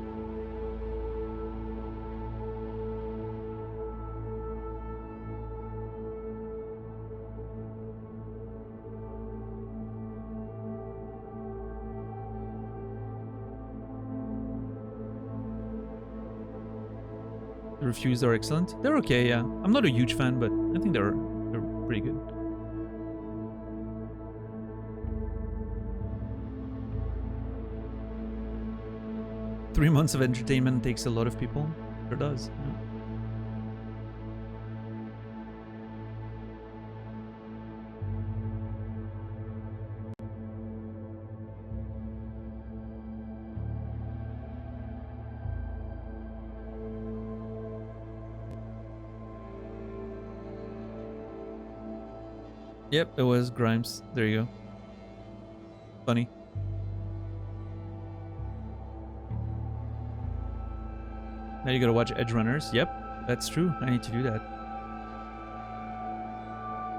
Speaker 1: The reviews are excellent. They're okay, yeah. I'm not a huge fan, but I think they're pretty good. Three months of entertainment takes a lot of people. Sure does. Yeah. Yep, it was Grimes. There you go. Funny. Now you gotta watch Edge Runners. Yep, that's true. I need to do that.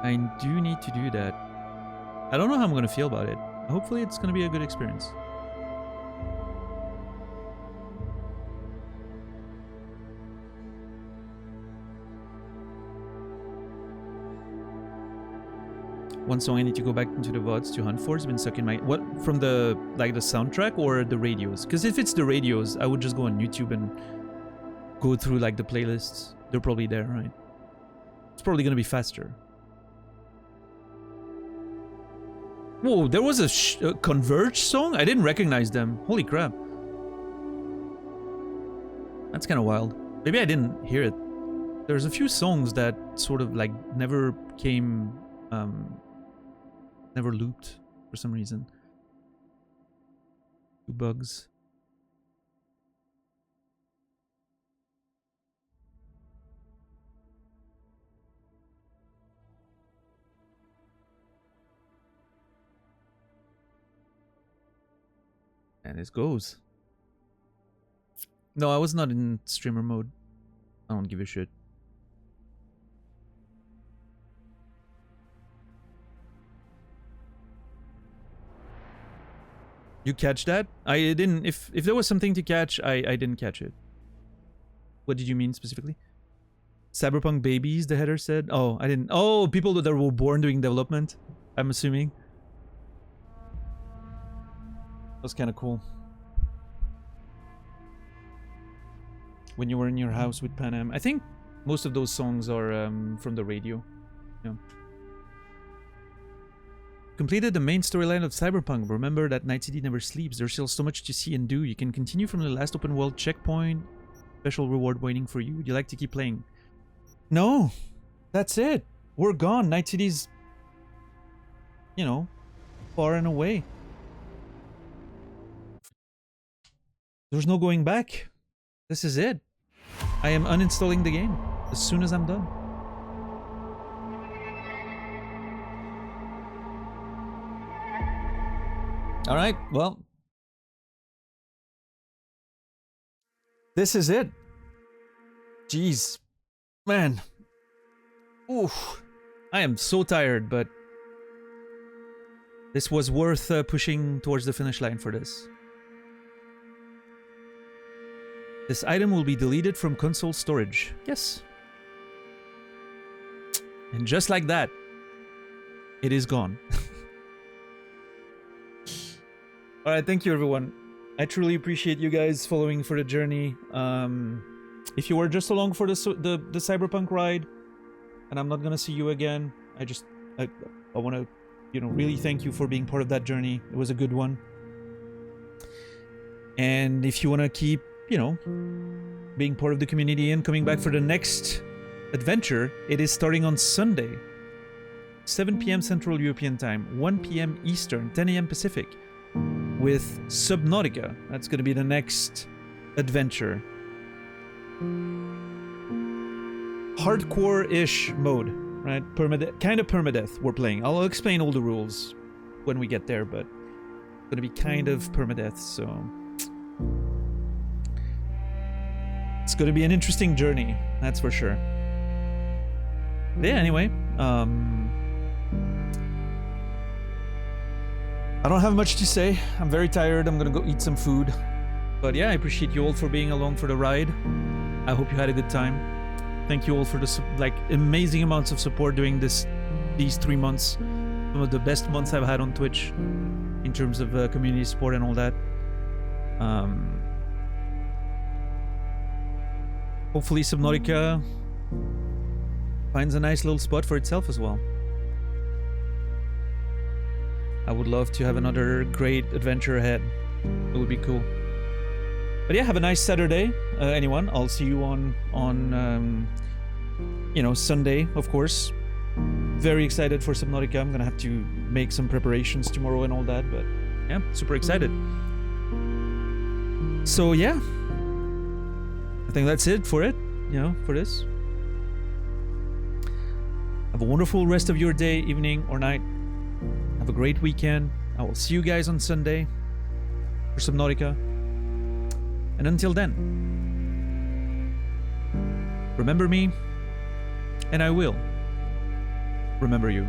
Speaker 1: I do need to do that. I don't know how I'm gonna feel about it. Hopefully it's gonna be a good experience. One song I need to go back into the VODs to hunt for. It's been stuck in my... What? From the... Like the soundtrack or the radios? Because if it's the radios, I would just go on YouTube and go through like the playlists. They're probably there, right? It's probably going to be faster. Whoa, there was a Converge song? I didn't recognize them. Holy crap. That's kind of wild. Maybe I didn't hear it. There's a few songs that sort of like never came... never looped for some reason. 2 bugs. And this goes. No, I was not in streamer mode. I don't give a shit. You catch that? I didn't. If there was something to catch, I didn't catch it. What did you mean specifically? Cyberpunk babies, the header said. Oh, I didn't. Oh, people that were born during development, I'm assuming. That was kind of cool. When you were in your house with Pan Am. I think most of those songs are from the radio. Yeah. Completed the main storyline of Cyberpunk. Remember that Night City never sleeps. There's still so much to see and do. You can continue from the last open world checkpoint. Special reward waiting for you. Would you like to keep playing? No. That's it. We're gone. Night City's, you know, far and away. There's no going back. This is it. I am uninstalling the game as soon as I'm done. All right, well, this is it. Jeez, man. Oof. I am so tired, but this was worth pushing towards the finish line for this. This item will be deleted from console storage. Yes. And just like that, it is gone. Alright, thank you everyone. I truly appreciate you guys following for the journey. If you were just along for the Cyberpunk ride, and I'm not gonna see you again, I want to, you know, really thank you for being part of that journey. It was a good one. And if you want to keep, you know, being part of the community and coming back for the next adventure, it is starting on Sunday. 7 p.m. Central European Time, 1 p.m. Eastern, 10 a.m. Pacific, with Subnautica. That's going to be the next adventure. Hardcore-ish mode, right? Kind of permadeath we're playing. I'll explain all the rules when we get there, but it's going to be kind of permadeath, so... It's going to be an interesting journey, that's for sure. But yeah, anyway, I don't have much to say. I'm very tired. I'm going to go eat some food. But yeah, I appreciate you all for being along for the ride. I hope you had a good time. Thank you all for the amazing amounts of support during these 3 months. Some of the best months I've had on Twitch in terms of community support and all that. Hopefully Subnautica finds a nice little spot for itself as well. I would love to have another great adventure ahead. It would be cool. But yeah, have a nice Saturday, anyone. I'll see you on you know, Sunday, of course. Very excited for Subnautica. I'm gonna have to make some preparations tomorrow and all that, but yeah, super excited. So yeah, I think that's it for it, you know, for this. Have a wonderful rest of your day, evening, or night. Have a great weekend. I will see you guys on Sunday for Subnautica. And until then, remember me, and I will remember you.